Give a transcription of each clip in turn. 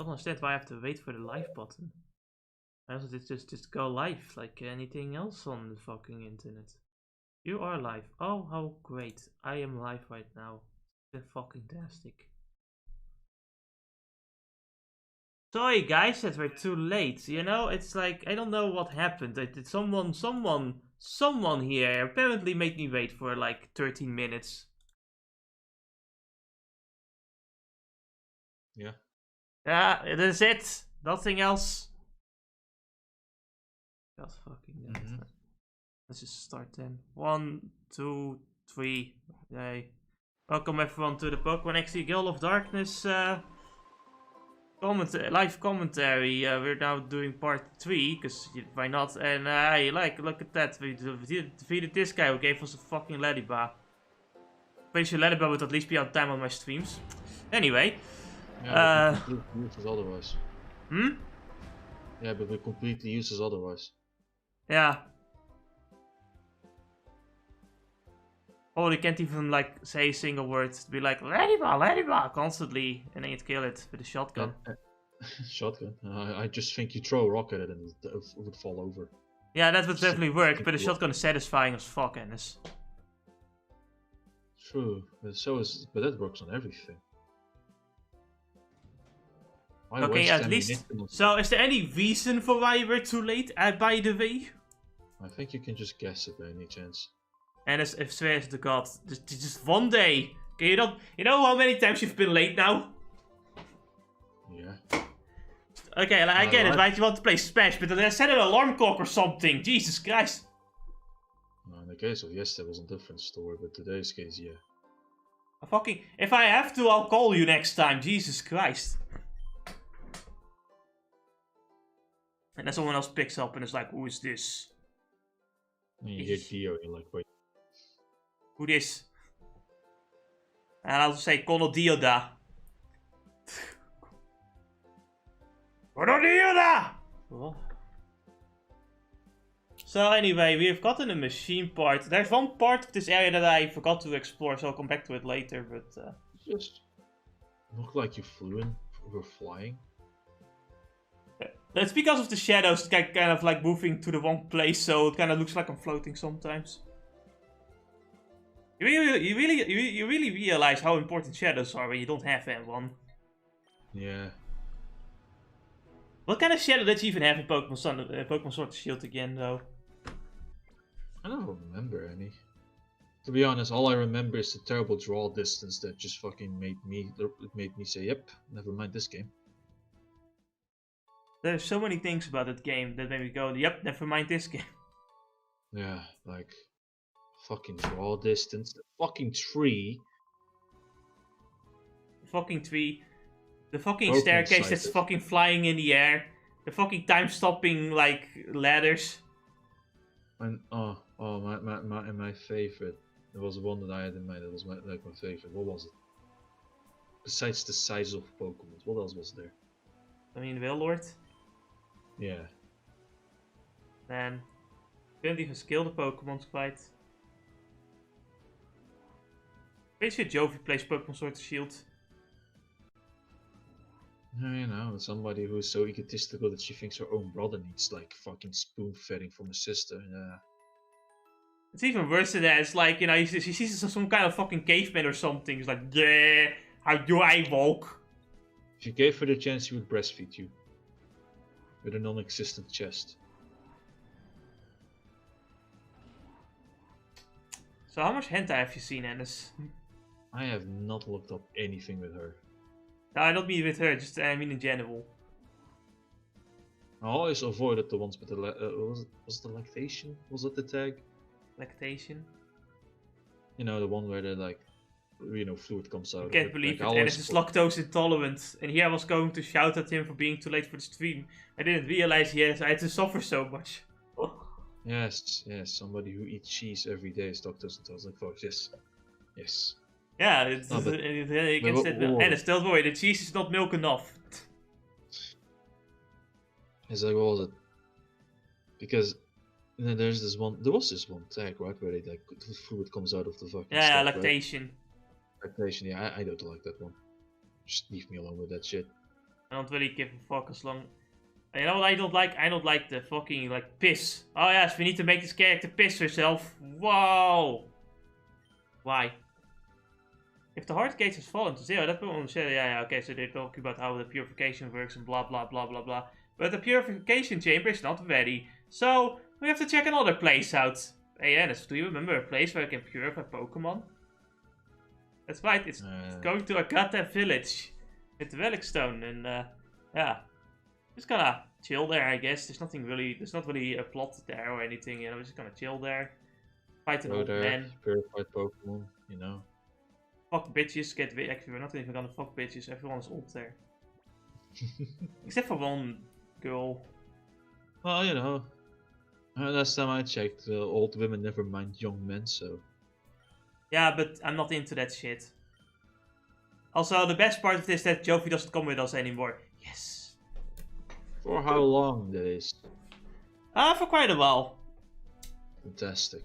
don't understand why I have to wait for the live button. Why doesn't it just go live like anything else on the fucking internet? You are live. Oh, how great. I am live right now. They're fucking fantastic. Sorry guys that we're too late. You know, it's like, I don't know what happened. Someone here apparently made me wait for like 13 minutes. Yeah. Yeah, that's it. Nothing else. God fucking damn it. Let's just start then. 1, 2, 3. Yay. Welcome everyone to the Pokemon XD Gale of Darkness live commentary. We're now doing part 3, because why not? And hey, look at that. We defeated this guy who gave us a fucking Ladybug. Pretty sure Ladybug would at least be on time on my streams. Anyway. Yeah, but we completely useless otherwise. Hmm? Yeah, but we're completely useless otherwise. Yeah. Oh, they can't even like say a single word. Be like Ladybug constantly, and then you'd kill it with a shotgun. Shotgun? I just think you throw a rock at it and it would fall over. Yeah, that would definitely work, but the shotgun is satisfying as fuck, Ennis. True, but that works on everything. Why Okay, at least. So, is there any reason for why we're too late? By the way, I think you can just guess it by any chance. And if swears to God, just one day. Okay, you know how many times you've been late now? Yeah. Okay, I get it, right? You want to play Smash, but then set an alarm clock or something. Jesus Christ. No, in the case of yesterday was a different story, but today's case, yeah. If I have to, I'll call you next time. Jesus Christ. And then someone else picks up and is like, who is this? And you hear Dio and you're like, wait. Who this? And I'll say, Kono Dioda. Kono Dioda! Oh. So anyway, we have gotten a machine part. There's one part of this area that I forgot to explore, so I'll come back to it later, but... Just look like you were flying. It's because of the shadows kind of like moving to the wrong place, so it kind of looks like I'm floating sometimes. You really realize how important shadows are when you don't have one. Yeah. What kind of shadow did you even have in Pokemon Sword and Shield again, though? I don't remember any. To be honest, all I remember is the terrible draw distance that just fucking made me say, yep, never mind this game. There's so many things about that game that made me go, yep, never mind this game. Yeah, like, fucking draw distance, the fucking tree. The fucking staircase that's fucking flying in the air. The fucking time-stopping, like, ladders. And, my favorite. There was one that I had in mind that was my favorite. What was it? Besides the size of Pokemon, what else was there? I mean, Wailord. Yeah. Man. Couldn't even skill the Pokemon quite. Pretty sure Jovi plays Pokemon Sword and Shield. You know, somebody who's so egotistical that she thinks her own brother needs like fucking spoon-feeding from her sister. Yeah. It's even worse than that. It's like, you know, she sees some kind of fucking caveman or something. It's like, yeah, how do I walk? If you gave her the chance, she would breastfeed you. With a non-existent chest. So how much hentai have you seen, Ennis? I have not looked up anything with her. No, I don't mean with her, just I mean in general. I always avoided the ones with the was it the lactation? Was it the tag? Lactation? You know, the one where the like, you know, fluid comes out. I can't believe it. Ennis is lactose intolerant, and here I was going to shout at him for being too late for the stream. I didn't realize I had to suffer so much. Yes, somebody who eats cheese every day is lactose intolerant. Like, folks, yes. Yeah, Ennis, don't worry, the cheese is not milk enough. It's like, what was it? Because there was this one tag, right, where they like the fluid comes out of the fucking yeah, stuff, lactation. Right? Lactation, yeah, I don't like that one. Just leave me alone with that shit. I don't really give a fuck as long. You know what I don't like? I don't like the fucking like piss. Oh yes, we need to make this character piss herself. Whoa. Why? If the heart gauge has fallen to 0, that will say, yeah, okay, so they're talking about how the purification works and blah blah blah blah blah. But the purification chamber is not ready, so we have to check another place out. Hey, yeah, do you remember a place where I can purify Pokemon? That's right, it's going to Agatha Village with the Relic Stone, and yeah, just gonna chill there, I guess. There's nothing really, there's not really a plot there or anything, you know. We're just gonna chill there, fight an old man, purified Pokemon, you know. Fuck bitches, actually, we're not even gonna fuck bitches. Everyone's old there, except for one girl. Well, you know, last time I checked, old women never mind young men, so. Yeah, but I'm not into that shit. Also, the best part of this is that Jovi doesn't come with us anymore. Yes. For how long, that is? For quite a while. Fantastic.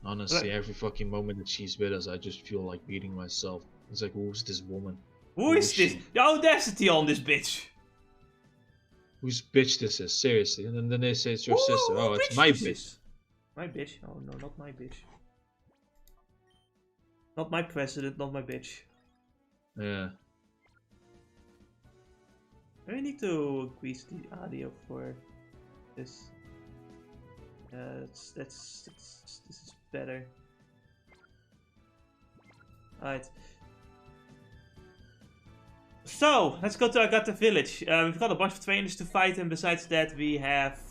Honestly, every fucking moment that she's with us, I just feel like beating myself. It's like, who's this woman? Who is this? The audacity on this bitch. Whose bitch this is? Seriously. And then they say it's your sister. Oh, it's my bitch. My bitch? Oh no, not my bitch. Not my president, not my bitch. Yeah. I need to increase the audio for this. This is better. Alright. So, let's go to Agatha Village. We've got a bunch of trainers to fight, and besides that we have...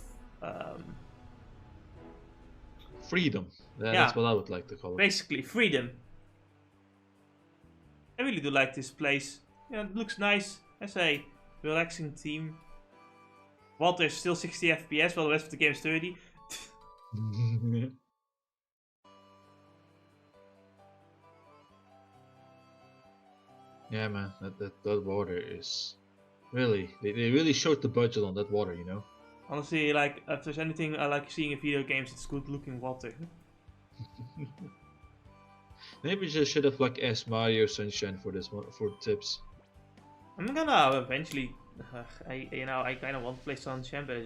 freedom. That's what I would like to call it. Basically, freedom. I really do like this place. Yeah, it looks nice. As a relaxing theme. Walter's still 60 FPS, while the rest of the game is 30. Yeah, man, that water is really they really showed the budget on that water, you know. Honestly, like if there's anything I like seeing in video games, it's good looking water. Maybe you should have like asked Mario Sunshine for this one for tips. I'm gonna eventually. I kind of want to play Sunshine, but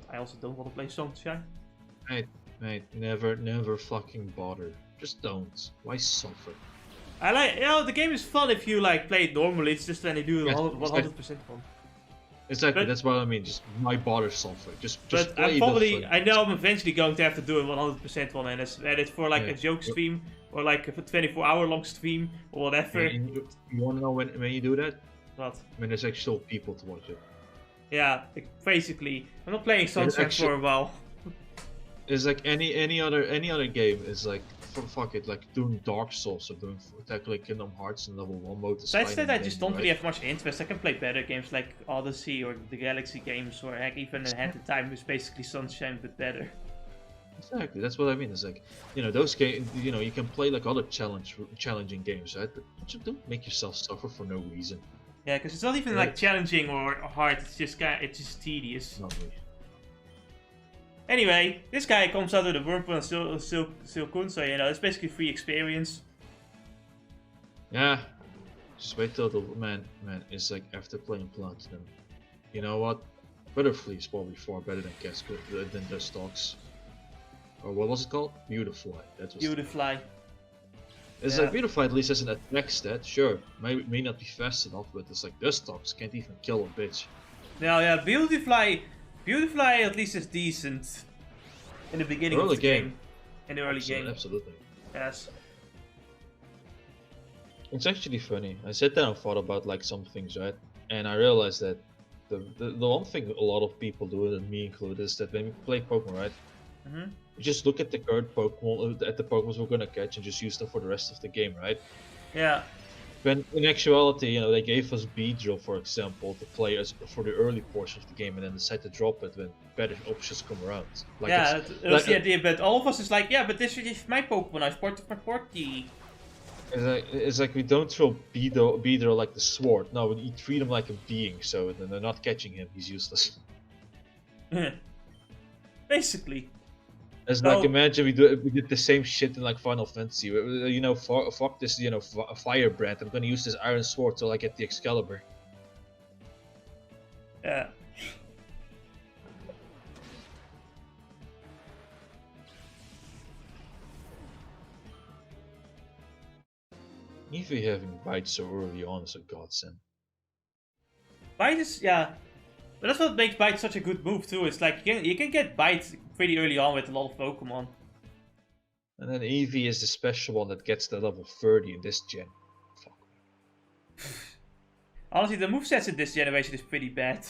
I also don't want to play Sunshine. Mate, never fucking bother. Just don't. Why suffer? I like, the game is fun if you like play it normally. It's just when you do 100% fun. Exactly, that's what I mean. Just why bother suffer? Just but play I know I'm eventually going to have to do a 100% one, and it's for like a joke stream or like a 24-hour long stream or whatever. You want to know when you do that? What? When there's actual people to watch it. Yeah, basically. I'm not playing Sunshine for a while. It's like any other game is like fuck it, like doing Dark Souls or doing tackling Kingdom Hearts in level 1 mode. Besides that, I just don't really have much interest. I can play better games like Odyssey or the Galaxy games, or heck, even at the time it was basically Sunshine but better. Exactly, that's what I mean. It's like, you know, those games, you know, you can play like other challenging games, right? But don't make yourself suffer for no reason. Yeah, because it's not even like challenging or hard. It's just tedious. Not really. Anyway, this guy comes out of the Whirlpool and Silcoon, so you know, it's basically free experience. Yeah. Just wait till the man, it's like after playing Platinum. You know what? Butterfree is probably far better than Casco than the stocks. Or what was it called? Beautifly. That was Beautifly. It's like Beautifly at least has an attack stat, sure. May not be fast enough, but it's like the stocks can't even kill a bitch. Now, yeah, Beautifly at least is decent in the beginning of the game. In the early game. Absolutely. Yes. It's actually funny. I sat down and thought about like some things, right? And I realized that the one thing a lot of people do, and me included, is that when we play Pokemon, right? We just look at the current Pokemon, at the Pokemon we're gonna catch, and just use them for the rest of the game, right? Yeah. When in actuality, you know, they gave us Beedrill, for example, to play as for the early portion of the game, and then decide to drop it when better options come around. Like yeah, it was the idea, but all of us is like, yeah, but this is my Pokemon, I part of my party. It's like we don't throw Beedrill like the sword. No, we treat him like a being, so then they're not catching him, he's useless. Basically. It's like, imagine we did the same shit in like Final Fantasy. You know, fuck this, you know, Firebrand. I'm gonna use this Iron Sword till I get the Excalibur. Yeah. Eevee having bite so early on is a godsend. Bite is, yeah. But that's what makes Bite such a good move too. It's like you can get Bite pretty early on with a lot of Pokemon. And then Eevee is the special one that gets to level 30 in this gen. Fuck. Honestly, the movesets in this generation is pretty bad.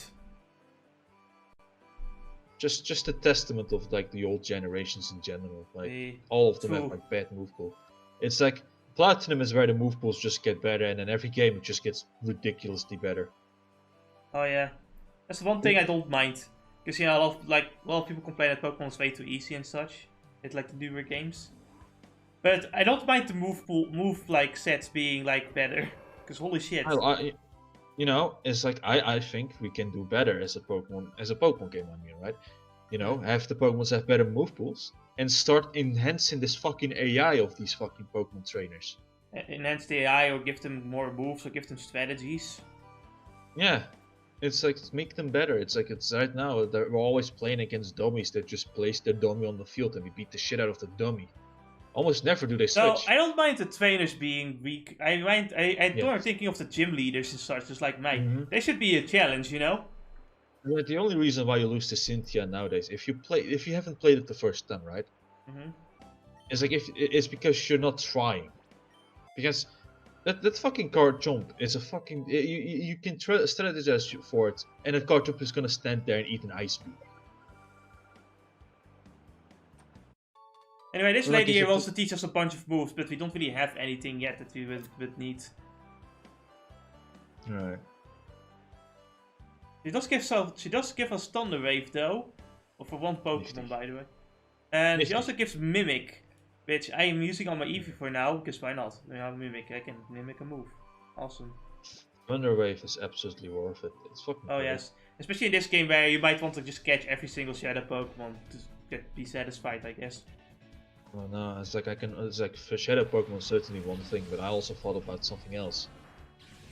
Just a testament of like the old generations in general. Like all of them True. have like bad move pool. It's like Platinum is where the move pools just get better, and then every game it just gets ridiculously better. Oh yeah, that's the one thing I don't mind. Because you know, a lot of people complain that Pokemon is way too easy and such. It's like the newer games. But I don't mind the move like sets being like better. Because holy shit. You know, it's like I think we can do better as a Pokemon game. I mean, right? You know, have the Pokemons have better move pools and start enhancing this fucking AI of these fucking Pokemon trainers. Enhance the AI or give them more moves or give them strategies. Yeah, it's like make them better. It's like it's right now we're always playing against dummies that just place their dummy on the field and we beat the shit out of the dummy. Almost never do they switch. No, I don't mind the trainers being weak. I don't thinking of the gym leaders and such, just like mine. They should be a challenge, you know? Right, the only reason why you lose to Cynthia nowadays, if you haven't played it the first time, right? It's like it's because you're not trying. Because that fucking card jump is a fucking you can strategize for it, and a card jump is gonna stand there and eat an ice beam. Anyway, this lady here wants to teach us a bunch of moves, but we don't really have anything yet that we would need. Right. She does give us Thunder Wave though, or for one Pokemon by the way. And she also gives Mimic, which I am using on my Eevee for now, because why not? I have Mimic, I can mimic a move. Awesome. Thunder Wave is absolutely worth it. It's fucking Oh great. yes, especially in this game where you might want to just catch every single Shadow Pokemon to be satisfied, I guess. Well, no, it's like it's like for Shadow Pokemon is certainly one thing, but I also thought about something else.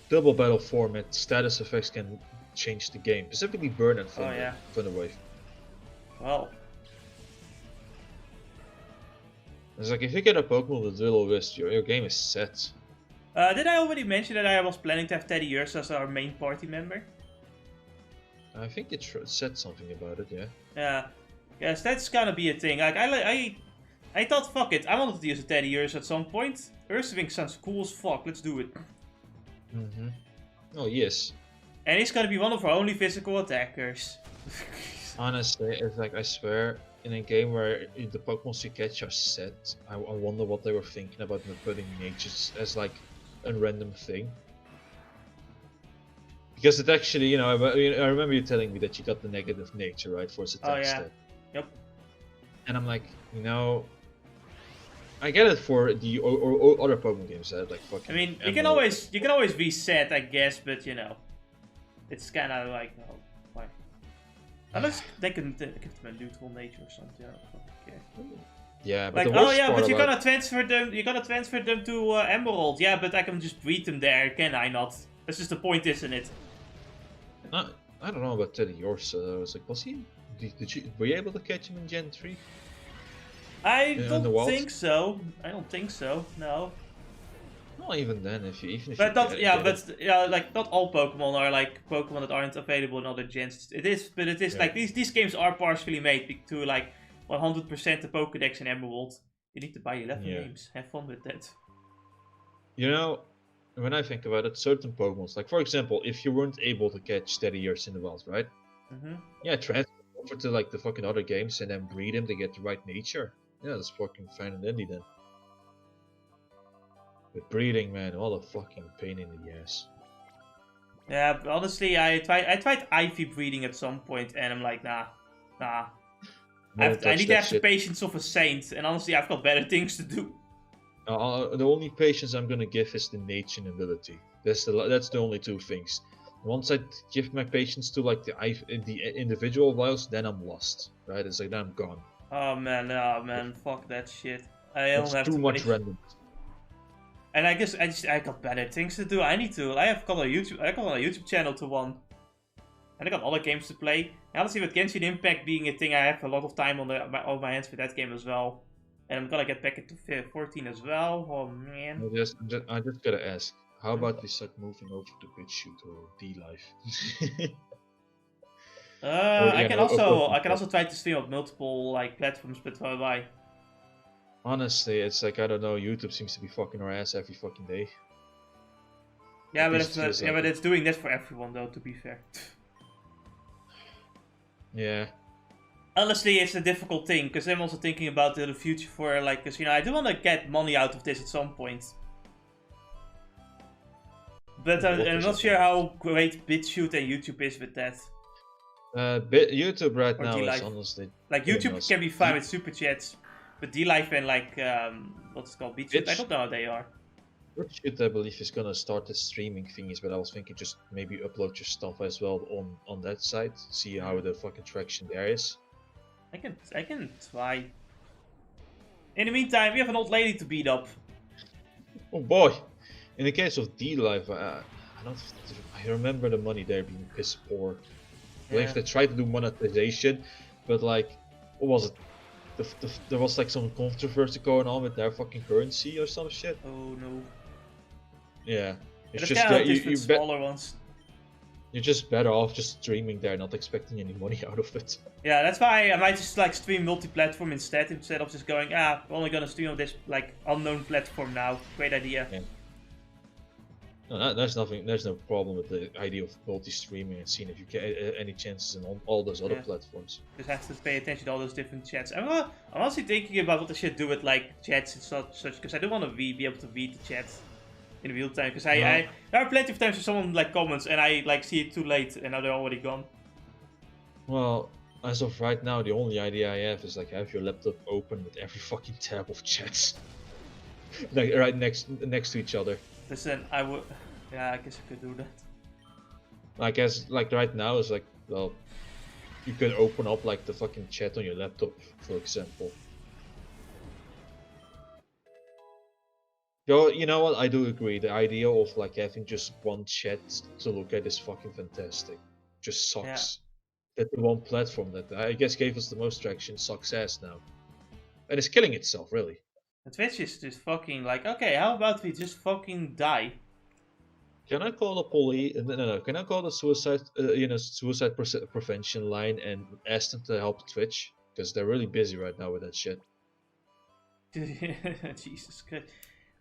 Double battle format status effects can change the game, specifically Burn and Thunder, yeah. Thunder Wave. Well. It's like if you get a Pokemon with Little Wrist, your game is set. Did I already mention that I was planning to have Teddy Ursa as our main party member? I think it said something about it, yeah. Yeah. Yes, that's gonna be a thing. Like I thought, fuck it, I wanted to use a Teddy Ursa at some point. Urswing sounds cool as fuck, let's do it. Oh, yes. And he's gonna be one of our only physical attackers. Honestly, it's like, I swear, in a game where the Pokemon you catch are set, I wonder what they were thinking about putting natures as like a random thing. Because it actually, you know, I remember you telling me that you got the negative nature, right, for its attack stat. Yep. And I'm like, you know, I get it for the other Pokemon games that like fucking. I mean, you can always reset, I guess, but you know, it's kind of like, no, why? Unless they can give them a neutral nature or something. I don't fucking care. Yeah, but like, oh yeah, but you're gonna transfer them. You're gonna transfer them to Emerald. Yeah, but I can just breed them there, can I not? That's just the point, isn't it? I don't know about Teddy Ursa. I was like, was he? Were you able to catch him in Gen 3? I don't think so. I don't think so. No. Not even then. Even if. But like not all Pokemon are like Pokemon that aren't available in other gens. It is, but it is like these games are partially made to like 100% the Pokédex in Emerald. You need to buy 11 games. Have fun with that. You know, when I think about it, certain Pokemon, like for example, if you weren't able to catch Teddy Ursa in the wild, right? Yeah, transfer over to like the fucking other games and then breed him to get the right nature. Yeah, that's fucking fine and dandy then. But breeding, man, what a fucking pain in the ass. Yeah, but honestly, I tried Ivy breeding at some point, and I'm like, nah. I need to have the patience of a saint, and honestly, I've got better things to do. The only patience I'm gonna give is the nature and ability. That's the only two things. Once I give my patience to like the individual vials, then I'm lost. Right? It's like then I'm gone. Oh man, fuck that shit. I don't have too much random. And I guess I got better things to do. I got a YouTube channel to run. And I got other games to play. And honestly, with Genshin Impact being a thing, I have a lot of time on my hands for that game as well. And I'm gonna get back into 14 as well. Oh man. I just gotta ask, how about we start moving over to BitChute or D-Live? I can also try to stream on multiple like platforms, but why? Honestly, it's like, I don't know, YouTube seems to be fucking our ass every fucking day. Yeah, but it's doing that for everyone though, to be fair. Yeah. Honestly, it's a difficult thing, because I'm also thinking about the future for, like, because, you know, I do want to get money out of this at some point. But I'm not sure how great BitChute and YouTube is with that. YouTube right Or now D-Live. is honestly... Like, YouTube can be fine with super chats, but D-Live and, like, what's it called, BitChute, I don't know how they are. BitChute, I believe, is gonna start the streaming thingies, but I was thinking just maybe upload your stuff as well on that side, see how the fucking traction there is. I can try. In the meantime, we have an old lady to beat up. Oh boy! In the case of D-Live, I remember the money there being piss poor. I believe they tried to do monetization, but like, what was it? There was like some controversy going on with their fucking currency or some shit. Oh no. Yeah. It's just smaller ones. You're just better off just streaming there, not expecting any money out of it. Yeah, that's why I might just like stream multi-platform instead of just going, we're only gonna stream on this like unknown platform now. Great idea. Yeah. No, there's no problem with the idea of multi-streaming and seeing if you get any chances in all those other platforms. Just have to pay attention to all those different chats. I'm honestly thinking about what I should do with like chats and such, because I do want to be able to read the chats in real time. Because there are plenty of times where someone like comments and I like see it too late and now they're already gone. Well, as of right now, the only idea I have is like have your laptop open with every fucking tab of chats, like right next to each other. Listen, I would. Yeah, I guess I could do that. I guess like right now is like, well, you could open up like the fucking chat on your laptop, for example. You know what? I do agree. The idea of like having just one chat to look at is fucking fantastic. Just sucks that the one platform that I guess gave us the most traction sucks ass now, and it's killing itself really. The Twitch is just fucking like, okay, how about we just fucking die? Can I call the police? No. Can I call the suicide prevention line and ask them to help Twitch? Because they're really busy right now with that shit. Jesus Christ.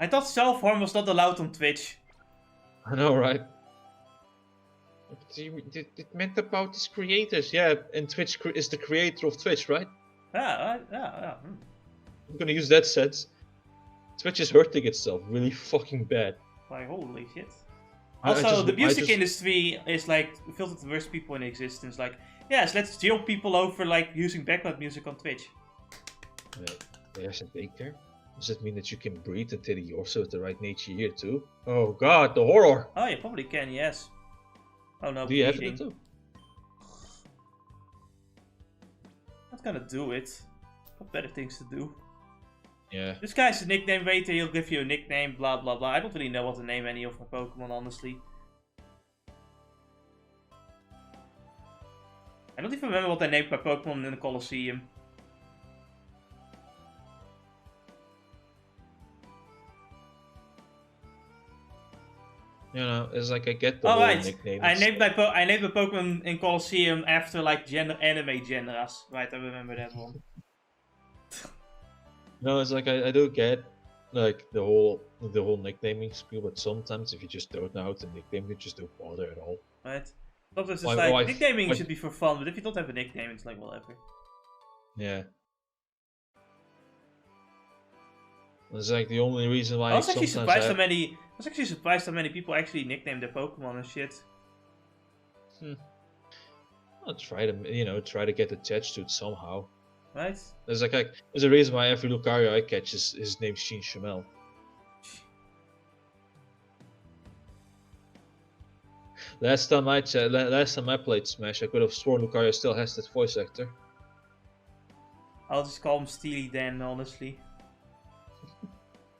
I thought self-harm was not allowed on Twitch. I know, right? It meant about these creators, yeah, and Twitch is the creator of Twitch, right? Yeah. I'm gonna use that sense. Twitch is hurting itself really fucking bad. Like, holy shit. Also, the music industry is like filled with the worst people in existence. Like, yes, let's jail people over like using background music on Twitch. There's a baker. Does that mean that you can breathe until you also have the right nature here too? Oh god, the horror! Oh, you probably can, yes. Oh no, do you have it too? Not gonna do it. Got better things to do. Yeah. This guy's a nickname waiter, he'll give you a nickname, blah blah blah. I don't really know what to name any of my Pokemon, honestly. I don't even remember what I named my Pokemon in the Colosseum. You know, it's like I get the whole nickname. I named my Pokemon in Colosseum after like anime genres. Right, I remember that one. No, it's like I do get like the whole nicknaming spiel, but sometimes if you just don't know how to nickname, you just don't bother at all. Right. Sometimes it's like nicknaming should be for fun, but if you don't have a nickname, it's like whatever. Yeah. It's like the only reason why I was actually surprised how many people actually nickname their Pokemon and shit. I'll try to get attached to it somehow. Right? There's a reason why every Lucario I catch his name's Sheen Shamel. Last time I played Smash, I could have sworn Lucario still has that voice actor. I'll just call him Steely Dan, honestly.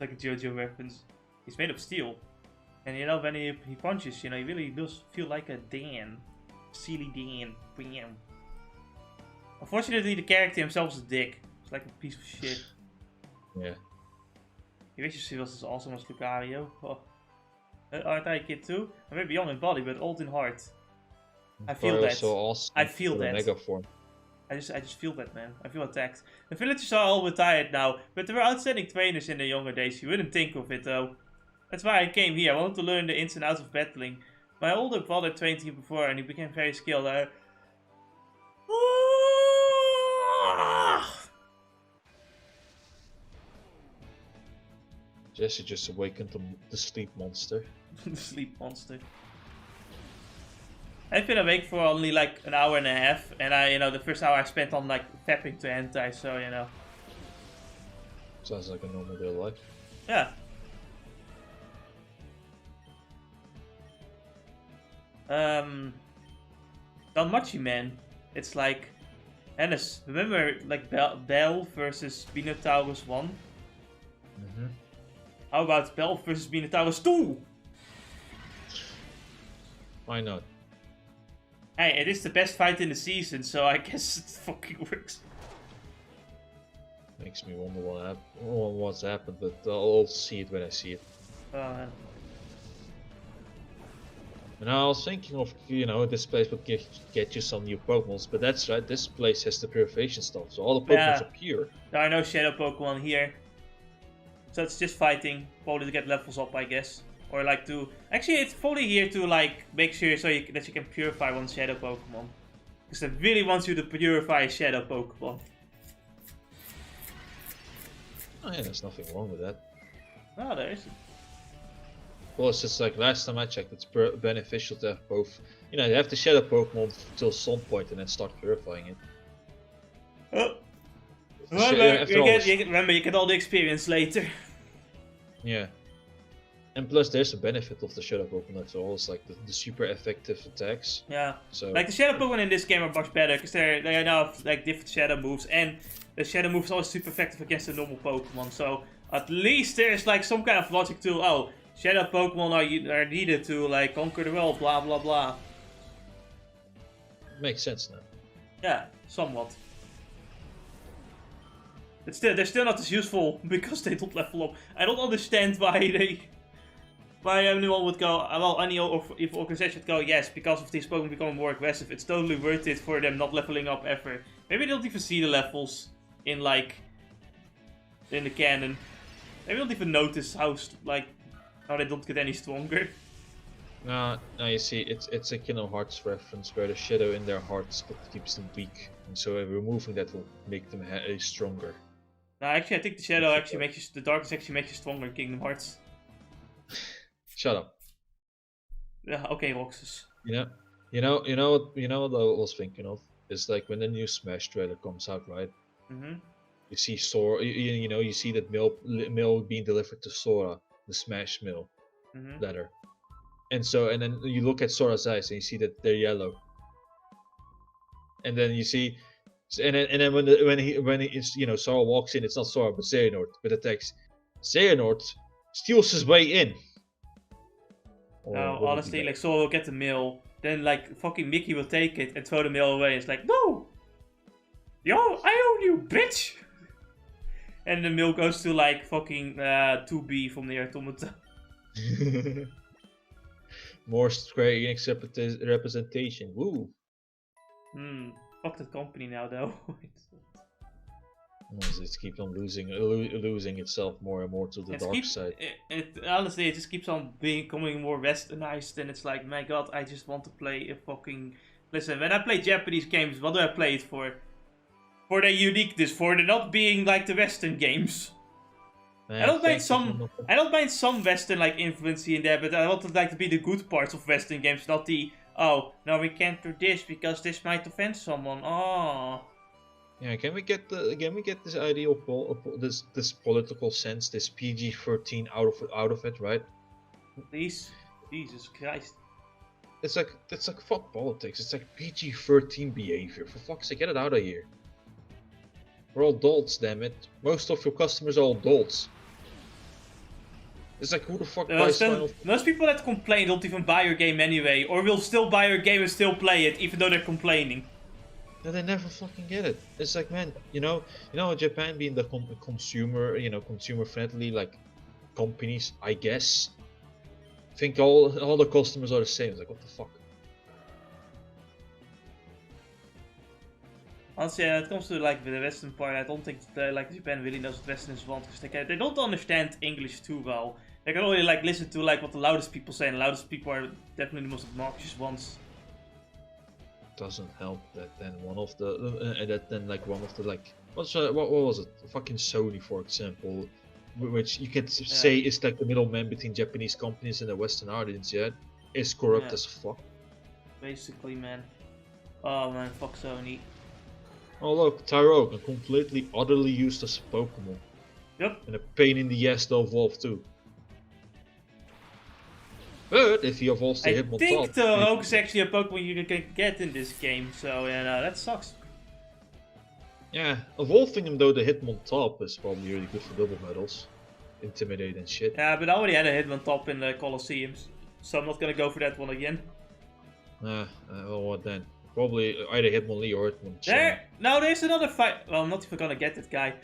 Like a JoJo reference. He's made of steel. And you know, when he punches, you know, he really does feel like a Dan. Sealy Dan. Bam. Unfortunately, the character himself is a dick. It's like a piece of shit. Yeah. You wish you see was as awesome as Lucario. Oh. Aren't I a kid too? I may be young in body, but old in heart. I feel that. So awesome I feel for the that. Mega form. I just feel that, man. I feel attacked. The villagers are all retired now, but there were outstanding trainers in their younger days. You wouldn't think of it, though. That's why I came here. I wanted to learn the ins and outs of battling. My older brother trained here before, and he became very skilled. Jesse just awakened the sleep monster. The sleep monster. I've been awake for only like an hour and a half, and the first hour I spent on like tapping to hentai, so Sounds like a normal day of life. Yeah. Danmachi, man. It's like, Ennis, remember like Bell versus Minotaurus 1? Mm-hmm. How about Bell versus Minotaurus 2? Why not? Hey, it is the best fight in the season, so I guess it fucking works. Makes me wonder what's happened, but I'll see it when I see it. Man. And I was thinking of, this place would get you some new Pokemons, but that's right, this place has the purification stuff, so all the Pokemons are pure. There are no Shadow Pokemon here. So it's just fighting, probably to get levels up, I guess. Or like to... Actually, it's probably here to like make sure that you can purify one Shadow Pokemon. Because it really wants you to purify a Shadow Pokemon. Oh yeah, there's nothing wrong with that. No, there isn't. Well, it's just like last time I checked, it's beneficial to have both. You have the Shadow Pokemon till some point and then start purifying it. Oh. Remember, you get all the experience later. Yeah. And plus, there's a benefit of the Shadow Pokemon, that's all. It's like the super effective attacks. Yeah. So like the Shadow Pokemon in this game are much better because they now have like different Shadow moves, and the Shadow moves are always super effective against the normal Pokemon. So at least there's like some kind of logic to Shadow Pokemon are needed to like conquer the world, blah blah blah. Makes sense now. Yeah, somewhat. But still, they're still not as useful because they don't level up. I don't understand why anyone would go. Well, any organization would go, yes, because of these Pokemon becoming more aggressive. It's totally worth it for them not leveling up ever. Maybe they don't even see the levels in the canon. Maybe they don't even notice how they don't get any stronger. No, you see, it's a Kingdom Hearts reference where the shadow in their hearts keeps them weak, and so removing that will make them stronger. No, actually, I think the shadow actually makes you, the darkness actually makes you stronger in Kingdom Hearts. Shut up. Yeah, okay, Roxas. You know what I was thinking of is like when the new Smash trailer comes out, right? Mm-hmm. You see Sora, you see that mail being delivered to Sora, the Smash mail letter. And then you look at Sora's eyes and you see that they're yellow. And then you see, and then when Sora walks in, it's not Sora but Xehanort, but the text, Xehanort steals his way in. No, honestly, like Sora will get the mail, then like fucking Mickey will take it and throw the mail away. It's like, no, yo, I own you, bitch. And the mail goes to like fucking 2B from the Automata. More Square Enix representation. Woo. Fuck that company now, though. It keeps on losing itself more and more to the dark side. Honestly, it just keeps on becoming more westernized, and it's like, my god, I just want to play a fucking... Listen, when I play Japanese games, what do I play it for? For their uniqueness, for the not being like the Western games. Man, I don't mind some Western like influence in there, but I want it like to be the good parts of Western games, not the no, we can't do this because this might offend someone. Oh. Yeah, can we get this idea of this political sense, this PG-13 out of it, right? Please, Jesus Christ. It's like fuck politics. It's like PG-13 behavior. For fuck's sake, get it out of here. We're all adults, damn it. Most of your customers are adults. It's like, who the fuck buys Final? Most people that complain don't even buy your game anyway, or will still buy your game and still play it, even though they're complaining. No, they never fucking get it. It's like, man, you know, Japan being the consumer, consumer friendly like companies, I guess. Think all the customers are the same. It's like, what the fuck? Honestly, when it comes to like the Western part, I don't think like Japan really knows what Westerners want, because they don't understand English too well. They can only like listen to like what the loudest people say, and the loudest people are definitely the most obnoxious ones. Doesn't help that then one of the what was it? Fucking Sony, for example, which you could say is like the middleman between Japanese companies and the Western audience, is corrupt as fuck. Basically, man. Oh man, fuck Sony. Oh look, Tyrogue, a completely utterly useless Pokemon. Yep. And a pain in the ass to evolve too. But if he evolves to Hitmontop... I think Tyrogue is actually a Pokemon you can get in this game, so yeah, no, that sucks. Yeah, evolving him though to Hitmontop is probably really good for double medals. Intimidate and shit. Yeah, but I already had a Hitmontop in the Colosseums, so I'm not gonna go for that one again. Well, what then? Probably either Hitmonlee or Hitmonchan. There's another fight. Well, I'm not even gonna get that guy.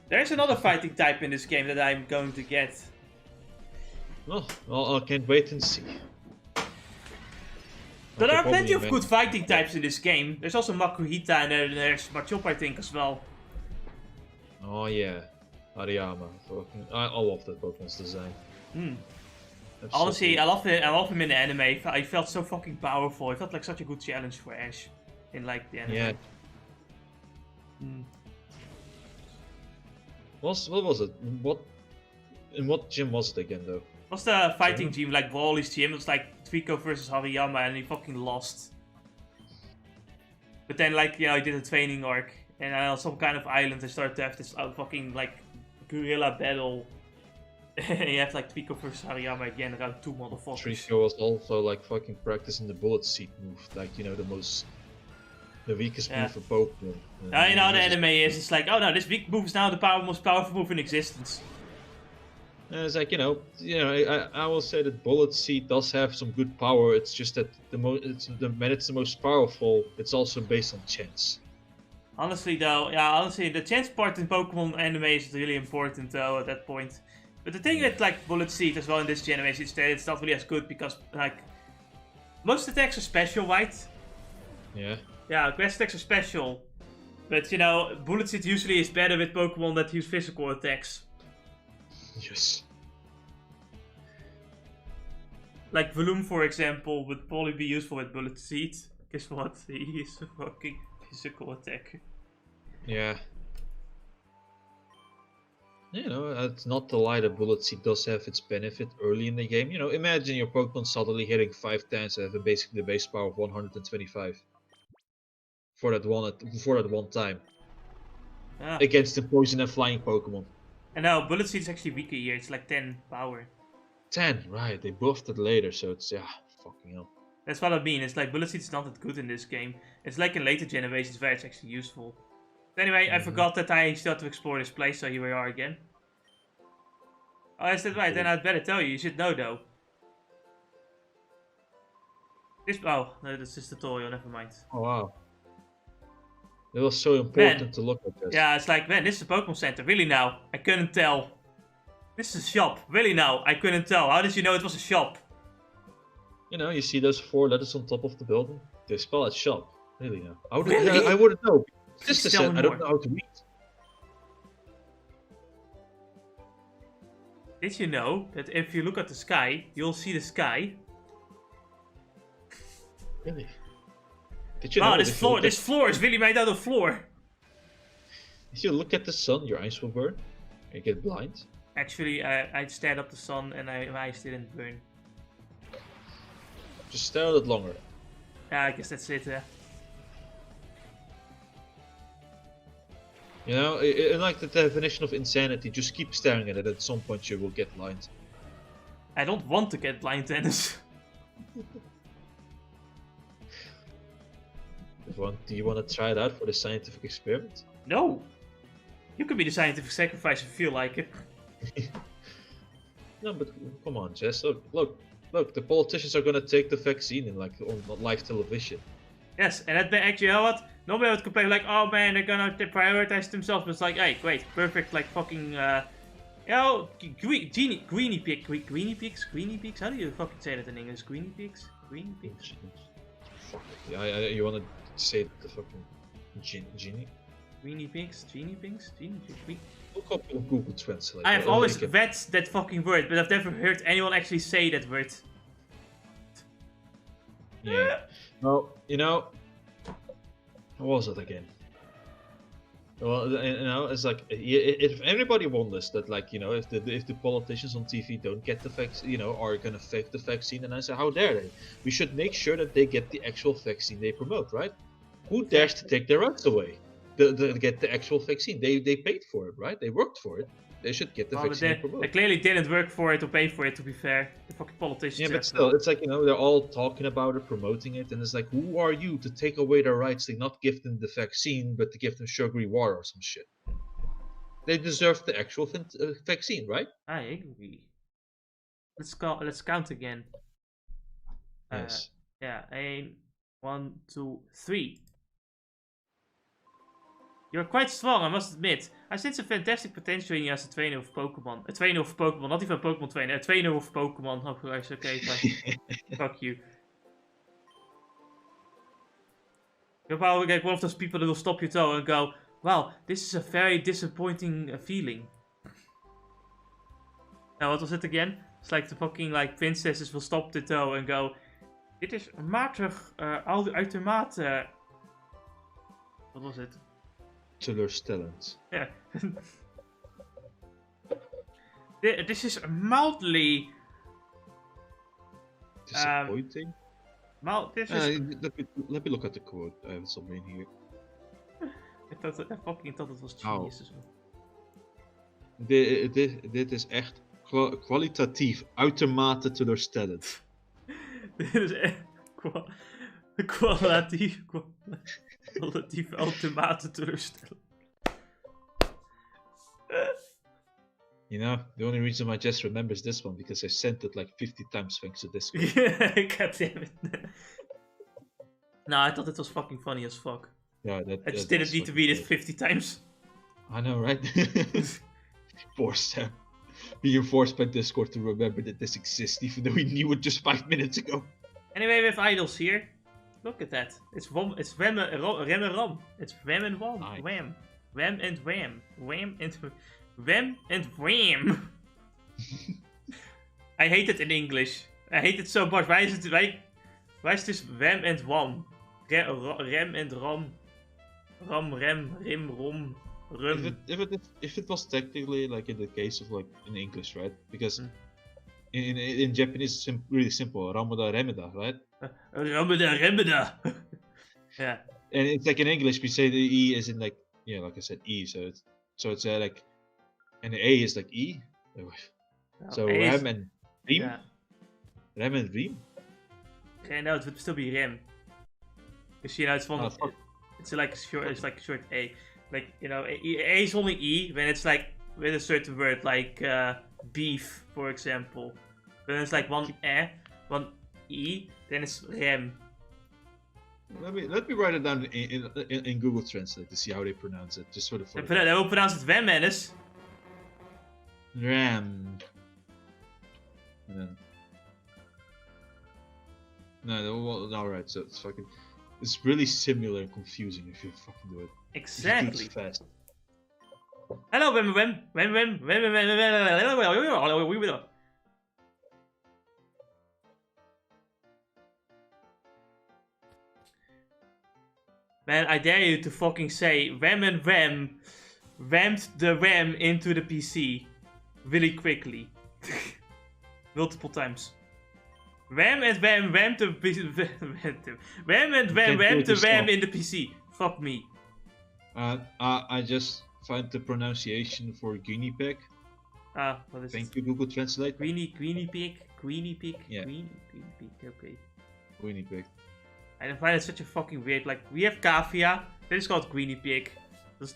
There's another fighting type in this game that I'm going to get. Well, I can't wait and see. There are plenty of good fighting types in this game. There's also Makuhita and there's Machop, I think, as well. Oh yeah, Hariyama. I love that Pokemon's design. Honestly, I love him in the anime. He felt so fucking powerful. He felt like such a good challenge for Ash in like the anime. Yeah. What was it? In what gym was it again though? It was the fighting gym, like Wally's gym. It was like Trico versus Hariyama, and he fucking lost. But then, like, he did a training arc, and on some kind of island, they started to have this fucking like guerrilla battle. And you have like Trico versus Hariyama again, around 2 motherfuckers. Trico was also like fucking practicing the bullet seed move, like the weakest move for Pokemon. The anime is it's like, oh no, this weak move is now the most powerful move in existence. And it's like, I will say that Bullet Seed does have some good power. It's just that when it's the most powerful, it's also based on chance. Honestly, though, the chance part in Pokemon anime is really important, though, at that point. But the thing with like Bullet Seed as well in this generation is that it's not really as good because like most attacks are special, right? Yeah. Yeah, grass attacks are special, but Bullet Seed usually is better with Pokemon that use physical attacks. Yes. Like Valoom, for example, would probably be useful with Bullet Seed. Guess what? He is a fucking physical attacker. Yeah. It's not to lie that Bullet Seed does have its benefit early in the game. Imagine your Pokemon suddenly hitting 5 times and having basically the base power of 125. For that one time. Yeah. Against the poison and flying Pokemon. And now Bullet Seed is actually weaker here. It's like 10 power. 10, right? They buffed it later, so it's fucking hell. That's what I mean. It's like Bullet Seed is not that good in this game. It's like in later generations where it's actually useful. But anyway, I forgot that I still have to explore this place, so here we are again. Oh, is that right? Then I'd better tell you. You should know though. No, this is tutorial. Never mind. Oh wow. It was so important to look at this. Yeah, it's like, man, this is a Pokemon Center. Really now? I couldn't tell. This is a shop. Really now? I couldn't tell. How did you know it was a shop? You see those 4 letters on top of the building? They spell it shop. Really now? Really? I wouldn't know. Sister Tell said me I don't more. know how to read. Did you know that if you look at the sky, you'll see the sky? Really? Did you Wow, know this floor is really made out of floor. If you look at the sun, your eyes will burn. You get blind. Actually, I stared up the sun and my eyes didn't burn. Just stare at it longer. Yeah, I guess that's it. In like the definition of insanity, just keep staring at it. At some point, you will get blind. I don't want to get blind, Dennis. Do you want to try it out for the scientific experiment? No. You could be the scientific sacrifice if you feel like it. No, but come on, Jess. Look. The politicians are gonna take the vaccine in like on live television. Yes, and that actually, you know what? Nobody would complain like, oh man, they're gonna prioritize themselves. But it's like, hey, great, perfect, like fucking, you know, greenie pigs. How do you fucking say that in English? Greenie pigs. Fuck. Yeah, you wanna say the fucking genie? Greenie pigs. Look up on Google Translate. I have always read that fucking word, but I've never heard anyone actually say that word. Yeah. Well, you know, what was it again? Well, you know, it's like if everybody wonders that, like, you know, if the politicians on TV don't get the vaccine, you know, are gonna fake the vaccine, and I say, how dare they? We should make sure that they get the actual vaccine they promote, right? Who dares to take their rights away? To get the actual vaccine? They paid for it, right? They worked for it. They should get the vaccine they promote. They clearly didn't work for it or pay for it, to be fair. The fucking politicians. Yeah, but still, it's like, you know, they're all talking about it, promoting it, and it's like, who are you to take away their rights to not give them the vaccine, but to give them sugary water or some shit? They deserve the actual vaccine, right? I agree. Let's count again. Yes. Yeah, 1, 2, 3. You're quite strong, I must admit. I sense a fantastic potential in you as a trainer of Pokemon. A trainer of Pokemon, not even a Pokemon trainer. A trainer of Pokemon. Oh, Christ, okay, fine. Fuck you. You're probably like one of those people that will stop your toe and go, wow, this is a very disappointing feeling. Now, what was it again? It's like the fucking like princesses will stop the toe and go, dit is matig, uitermate... What was it? Teleurstellend. Yeah. This is mildly disappointing. This is. Let me look at the quote. I have something in here. I fucking thought it was genius as well. Dit is echt kwalitatief uitermate teleurstellend. Dit is echt kwalitatief uitermate teleurstellend. You know, the only reason I just remembers this one because I sent it like 50 times thanks to this. God damn it. No, I thought it was fucking funny as fuck. Yeah, I just didn't need to read it 50 times. I know, right? Being forced by Discord to remember that this exists, even though we knew it just 5 minutes ago. Anyway, we have idols here. Look at that. It's Wham and Ram. It's Wham and Wham. Nice. Wham. Wham and Wham. Wham and Wham. I hate it in English. I hate it so much. Why is this Wham and Wham? Rem and Ram. Ram, Rem, Rim, Rom, Rum. If it was technically like in the case of like in English, right? Because in Japanese it's really simple. Ramada, Remeda, right? Ramada, Remeda. Yeah. And it's like in English we say the E is in like, yeah, like I said, E. So it's like, and the A is like E. So Rem and Riem. Yeah. Rem and Riem. Okay, no, it would still be Rem. Because you know it's one. It's like short A. Like, you know, A is only E when it's like with a certain word, like beef, for example. When it's like one E, then it's Rem. Let me write it down in Google Translate to see how they pronounce it, just for the fun. They will pronounce it Rem, Dennis. Ram. And then... No, alright, so it's fucking... It's really similar and confusing if you fucking do it. Exactly. It's fast. Hello, Wem. Man, I dare you to fucking say Wem and Wem rammed the Wem into the PC really quickly. Multiple times. Wham and Wham rammed the Wham and Wham rammed the Wham in the PC. Fuck me. I just find the pronunciation for guinea pig. What is Thank you, Google Translate. Guinea pig? Yeah. Guinea pig, okay. Guinea pig. I find it such a fucking weird, like, we have cavia, that is called guinea pig.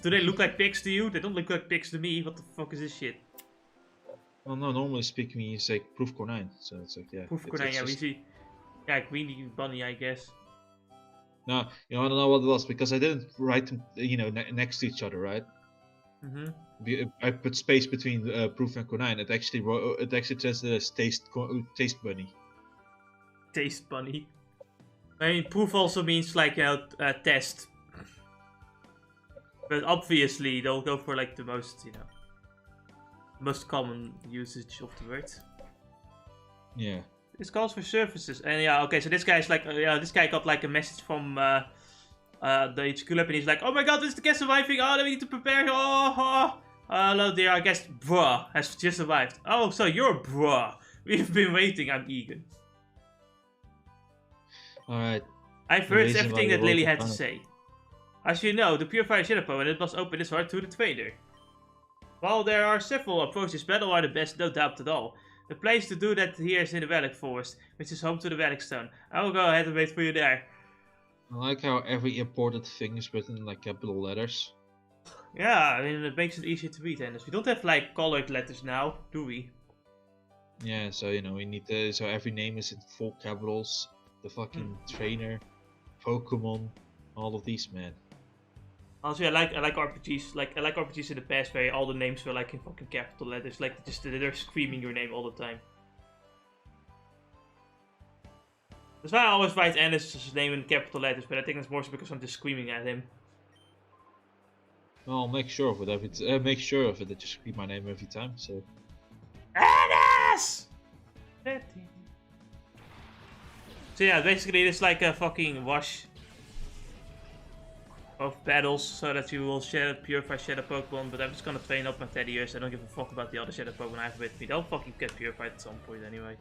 Do they look like pigs to you? They don't look like pigs to me, what the fuck is this shit? Well, no, normally speaking, you say proof core 9, so it's like, yeah. Proof It's konijn, we just... see. Yeah, greeny bunny, I guess. No, you know, I don't know what it was, because I didn't write them, you know, next to each other, right? I put space between proof and core 9. It actually says taste bunny. Taste bunny. I mean, proof also means like, you know, test. But obviously, they'll go for like the most, you know, most common usage of the word. Yeah. This calls for services, and yeah, okay. So this guy's like, yeah, this guy got like a message from the HQ lab, and he's like, "Oh my God, this is the guest arriving. Oh, we need to prepare. Hello, dear. I guess bruh has just arrived. Oh, so you're bruh. We've been waiting. I'm Egan. All right. I've The heard reason why everything you that Lily wrote had to down- say. As you know, the Purifier Shadowpo, and it must open its heart to the trader. While there are several approaches, battle are the best, no doubt at all. The place to do that here is in the Relic Forest, which is home to the Relic Stone. I will go ahead and wait for you there. I like how every important thing is written in like capital letters. Yeah, I mean, it makes it easier to read, and we don't have like colored letters now, do we? Yeah, so you know we need to. So every name is in full capitals. The fucking trainer, Pokemon, all of these, man. Also, I like RPGs. Like I like RPGs in the past where all the names were like in fucking capital letters. Like just they're screaming your name all the time. That's why I always write Ennis's name in capital letters, but I think it's more so because I'm just screaming at him. Well, make sure of it that you scream my name every time. So. Ennis! So yeah, basically it's like a fucking wash of battles so that you will purify shadow Pokemon, but I'm just gonna train up my Teddiursa. I don't give a fuck about the other shadow Pokemon I have with me. They'll fucking get purified at some point anyway.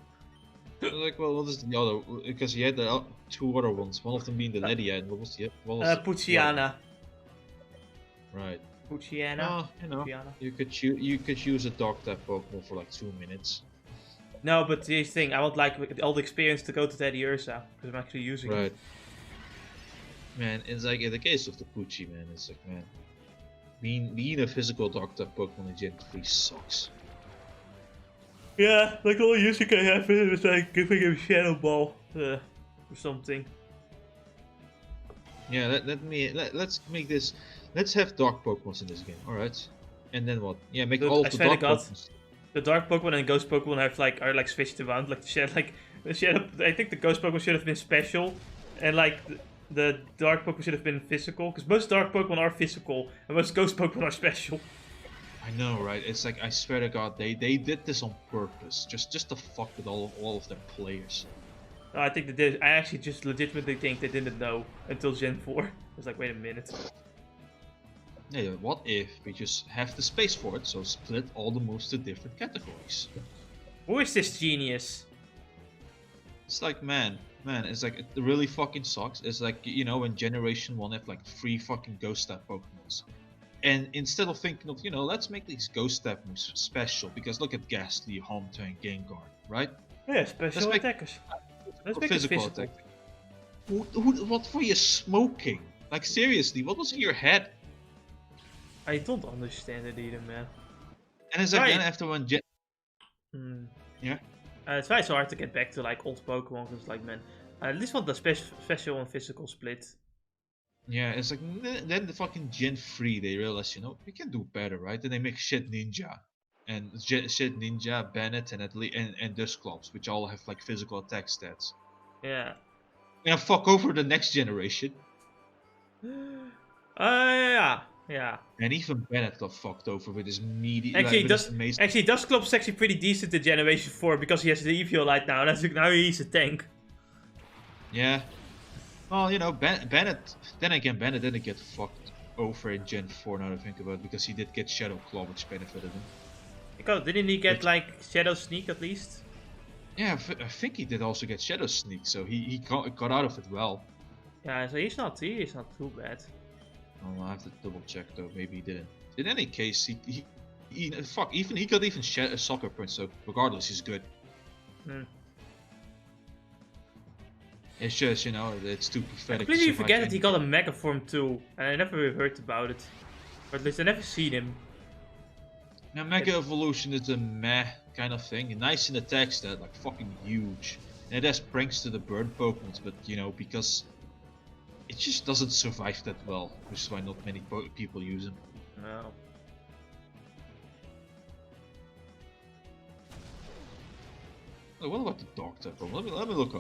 Like, well, what is the other? Because you had the two other ones. One of them being the Ledia, and what was the? Puchiana. Right. Puchiana. Oh, you know, Puchiana. you could use a dog type Pokemon for like 2 minutes. No, but the thing, I would like all the experience to go to Teddiursa, because I'm actually using Right. it. Man, it's like in the case of the Poochie, man, it's like, man, being a physical dog type Pokemon in Gen 3 sucks. Yeah, like all use you can have it is like giving him Shadow Ball or something. Yeah, let's make this. Let's have dog Pokemons in this game, all right? And then what? Yeah, make Dude, all I of the swear to dog God. Pokemons. The Dark Pokemon and Ghost Pokemon are like switched around. Like the Shadow. I think the Ghost Pokemon should have been special, and like the Dark Pokemon should have been physical. Because most Dark Pokemon are physical, and most Ghost Pokemon are special. I know, right? It's like, I swear to God, they did this on purpose, just to fuck with all of their players. I think they did. I actually just legitimately think they didn't know until Gen 4. I was like, wait a minute. Yeah, what if we just have the space for it, so split all the moves to different categories? Who is this genius? It's like, man, it's like, it really fucking sucks. It's like, you know, in Generation 1 have like 3 fucking Ghost type Pokemons. And instead of thinking of, you know, let's make these Ghost type moves special, because look at Ghastly, Haunter, and Gengar, right? Yeah, special Let's make- attackers. Let's make physical it physical. attack. What were you smoking? Like, seriously, what was in your head? I don't understand it either, man. And it's like, Right. then after one Gen... Yeah? It's why it's so hard to get back to like old Pokemon, because like, man, I at least want the special and physical split. Yeah, it's like, then the fucking Gen 3, they realize, you know, we can do better, right? Then they make Shit Ninja. And Shit Ninja, Bennett, and Dusclops, which all have like physical attack stats. Yeah. And fuck over the next generation. Yeah. And even Bennett got fucked over with his meaty. Actually, with his amazing... Dusclops actually pretty decent in Generation 4 because he has the Eviolite now. Now he's a tank. Yeah. Well, you know, Bennett. Then again, Bennett didn't get fucked over in Gen 4. Now that I think about it, because he did get Shadow Claw, which benefited him. Because didn't he get like Shadow Sneak at least? Yeah, I think he did also get Shadow Sneak, so he got out of it well. Yeah, so he's not too bad. Oh, I have to double check though. Maybe he didn't. In any case, he got even soccer points. So regardless, he's good. It's just, you know, it's too pathetic. I completely forget that he got a Mega Form too, and I never heard about it. Or at least I never seen him. Now, Mega Evolution is a meh kind of thing. Nice in attack stat, like fucking huge. And it has pranks to the burn Pokemons, but you know, because it just doesn't survive that well, which is why not many people use them. No. Oh, what about the dog type Pokemon? Let me look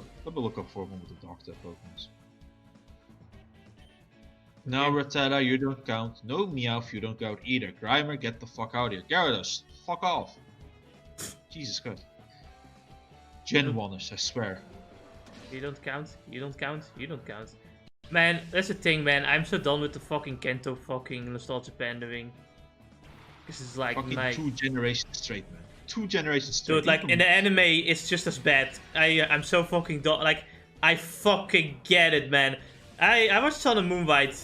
up for one with the dog type Pokemons. No, Rattata, you don't count. No, Meowth, you don't count either. Grimer, get the fuck out of here. Gyarados, fuck off. Jesus Christ. Gen 1ers, I swear. You don't count, you don't count, you don't count. Man, that's the thing, man. I'm so done with the fucking Kento fucking nostalgia pandering. This is like fucking my... 2 generations straight, man. 2 generations straight. Dude, like, in the anime, it's just as bad. I'm so fucking done. Like, I fucking get it, man. I watched Sun and Moonlight,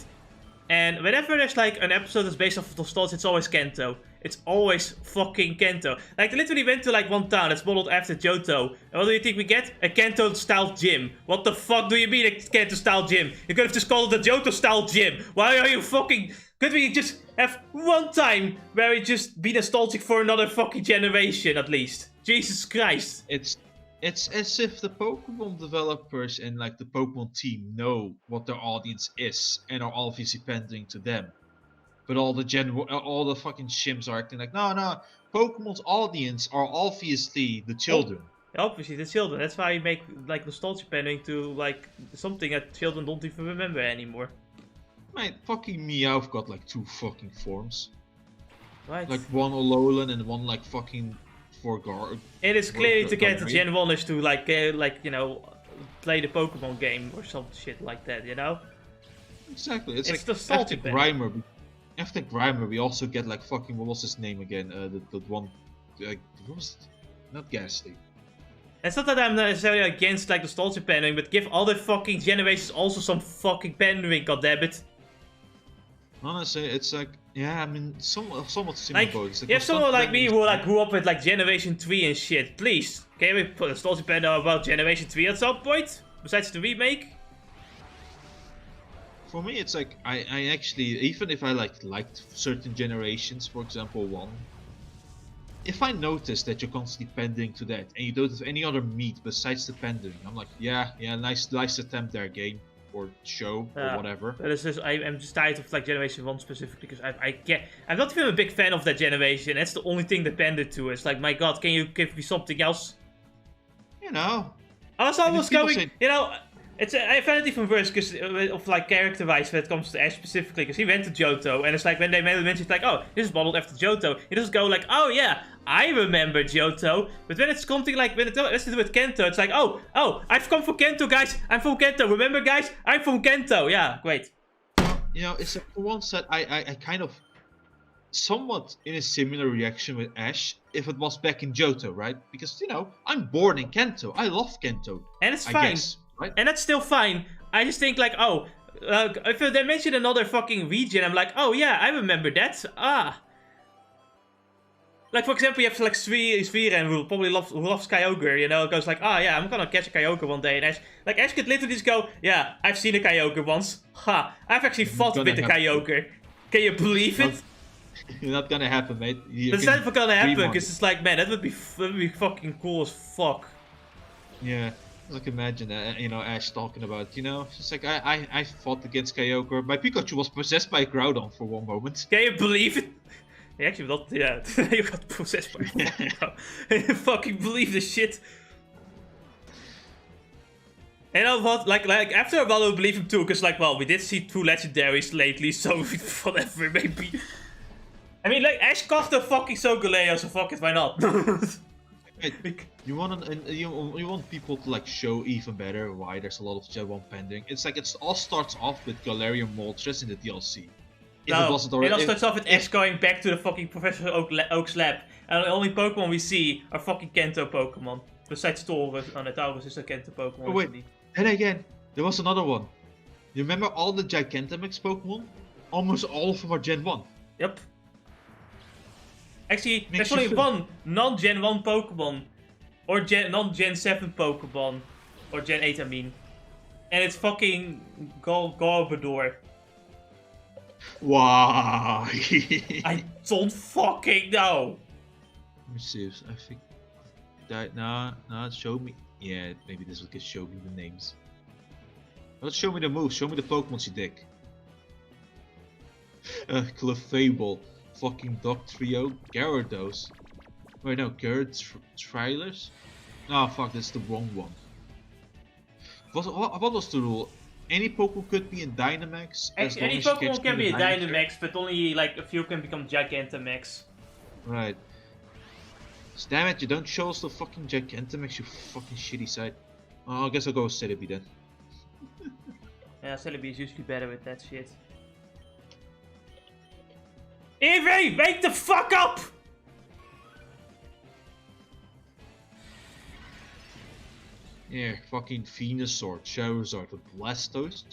and whenever there's like an episode that's based off of nostalgia, it's always Kento. It's always fucking Kento. Like, they literally went to like one town that's modeled after Johto. And what do you think we get? A Kento-style gym. What the fuck do you mean a Kento-style gym? You could have just called it a Johto-style gym. Why are you fucking... Could we just have one time where we just be nostalgic for another fucking generation, at least? Jesus Christ. It's as if the Pokemon developers and like the Pokemon team know what their audience is and are obviously pandering to them. But all the fucking shims are acting like, no, Pokemon's audience are obviously the children. Obviously, the children. That's why you make like nostalgia pandering to like something that children don't even remember anymore. Man, fucking Meowth got like 2 fucking forms. Right. Like one Alolan and one like fucking Forgar. It is clearly to get the Gen 1ers to like you know, play the Pokemon game or some shit like that, you know? Exactly. It's like after Grimer. After Grimer, we also get like fucking, what was his name again? The one, what was it? Not Ghastly. It's not that I'm necessarily against like nostalgia pandering, but give other fucking generations also some fucking pandering, goddammit. Honestly, it's like, yeah, I mean, somewhat similar like, boats. You have someone like me who like grew up with like Generation 3 and shit. Please, can we put nostalgia pander about Generation 3 at some point? Besides the remake? For me, it's like, I actually, even if I liked certain generations, for example, 1, if I notice that you're constantly pandering to that, and you don't have any other meat besides the pandering, I'm like, yeah, nice attempt there, game, or show, or whatever. But it's just, I'm just tired of like Generation 1 specifically, because I'm not even a big fan of that generation. That's the only thing that pandered to. It's like, my god, can you give me something else? You know. I was almost going, you know, I find it even worse because of like character-wise when it comes to Ash specifically, because he went to Johto, and it's like when they mention like, oh, this is modeled after Johto, he doesn't go like, oh yeah, I remember Johto. But when it's something like, when it has to do with Kento, it's like, oh, I've come from Kento, guys, I'm from Kento, remember guys, I'm from Kento, yeah, great. You know, it's for once that I kind of somewhat in a similar reaction with Ash if it was back in Johto, right? Because, you know, I'm born in Kento, I love Kento. And it's fine. Guess. Right. And that's still fine. I just think like, oh, if they mention another fucking region, I'm like, oh yeah, I remember that. Like for example, you have like Spheren who probably loves Kyogre, you know, it goes like, oh yeah, I'm gonna catch a Kyogre one day, and Ash could literally just go, yeah, I've seen a Kyogre once. Ha, I've actually fought with a Kyogre. Can you believe it? It's not gonna happen, mate. It's never gonna happen, because it's like, man, that would be fucking cool as fuck. Yeah. Like imagine you know, Ash talking about, you know, it's like I fought against Kyogre. My Pikachu was possessed by a Groudon for one moment. Can you believe it? You actually not, yeah, you got possessed by a Groudon. I fucking believe this shit. And you know what? Like after a while, I believe him too, because like, well, we did see 2 legendaries lately, so whatever, maybe. I mean, like Ash cost the fucking Solgaleo, so fuck it, why not? You want people to like show even better why there's a lot of Gen 1 pending. It's like it all starts off with Galarian Moltres in the DLC. It all starts off with Ash going back to the fucking Professor Oak's lab, and the only Pokemon we see are fucking Kento Pokemon. Besides Taurus, and Taurus is a Kento Pokemon. Oh wait, then again, there was another one. You remember all the Gigantamax Pokemon? Almost all of them are Gen 1. Yep. Actually, there's only one non-Gen 1 Pokemon, or non-Gen 7 Pokemon, or Gen 8 I mean, and it's fucking Garbodor. Why? I don't fucking know. Let me see if I think that nah, show me. Yeah, maybe this will show me the names. Don't show me the moves, show me the Pokemons you dick. Clefable, fucking Doctrio, Gyarados. Wait, no, Trailers? Oh fuck, that's the wrong one. What was the rule? Any Pokemon could be in Dynamax? Any Pokemon can be a Dynamax, but only like a few can become Gigantamax. Right. Damn it, you don't show us the fucking Gigantamax, you fucking shitty side. Oh, I guess I'll go with Celebi then. Yeah, Celebi is usually better with that shit. Eevee, wake the fuck up! Yeah, fucking Venusaur, Charizard, a Blastoise,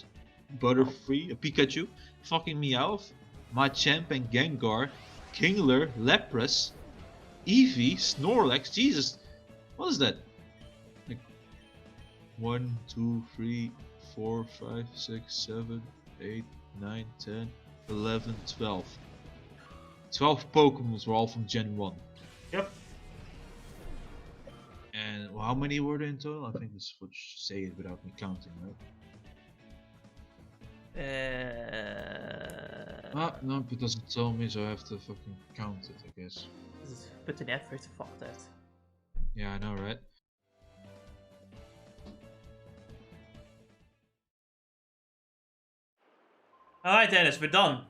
Butterfree, a Pikachu, fucking Meowth, Machamp and Gengar, Kingler, Lapras, Eevee, Snorlax, Jesus, what is that? Like 1, 2, 3, 4, 5, 6, 7, 8, 9, 10, 11, 12. 12 Pokemons were all from Gen 1. Yep. And how many were there in total? I think this would say it without me counting, right? No, it doesn't tell me, so I have to fucking count it, I guess. Put an effort, fuck that. Yeah, I know, right? Alright Dennis, we're done.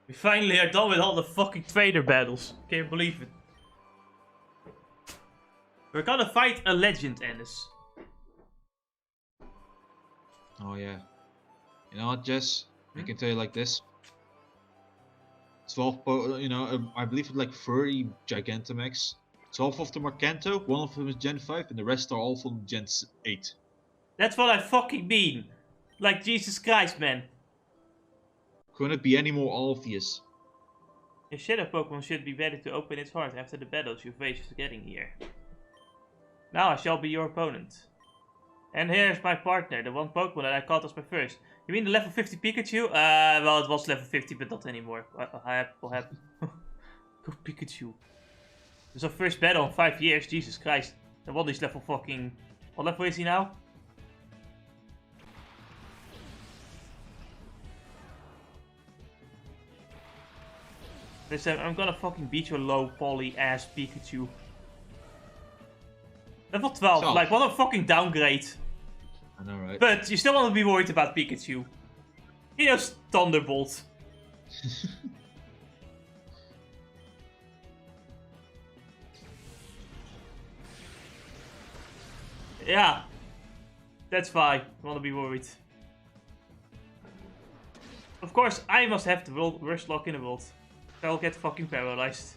We finally are done with all the fucking trainer battles. Can't believe it. We're gonna fight a legend, Ennis. Oh yeah. You know what, Jess? I can tell you like this. 12 I believe it's like 30 Gigantamax. 12 of them are Kanto, one of them is Gen 5, and the rest are all from Gen 8. That's what I fucking mean. Like, Jesus Christ, man. Couldn't it be any more obvious? Your Shadow Pokemon should be ready to open its heart after the battles you faced getting here. Now I shall be your opponent. And here's my partner, the one Pokemon that I caught as my first. You mean the level 50 Pikachu? Well, it was level 50, but not anymore. What happened? Go Pikachu. This is our first battle in 5 years, Jesus Christ. And what is level fucking... What level is he now? Listen, I'm gonna fucking beat your low poly ass Pikachu. Level 12, like what a fucking downgrade. I know, right? But you still want to be worried about Pikachu. He knows Thunderbolt. Yeah. That's fine. I want to be worried. Of course, I must have the worst luck in the world. I'll get fucking paralyzed.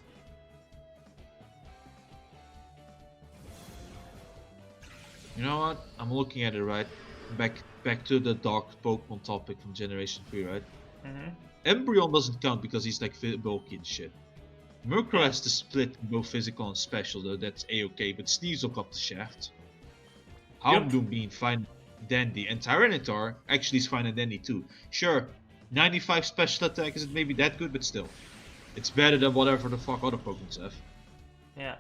You know what? I'm looking at it right. Back to the dark Pokemon topic from Generation 3, right? Embryon doesn't count because he's like bulky and shit. Murkrow has to split both physical and special, though that's a-okay, but Sneasel got the shaft. Houndoom being fine and dandy, and Tyranitar actually is fine and dandy too. Sure, 95 special attack isn't maybe that good, but still. It's better than whatever the fuck other Pokemon have. Yeah.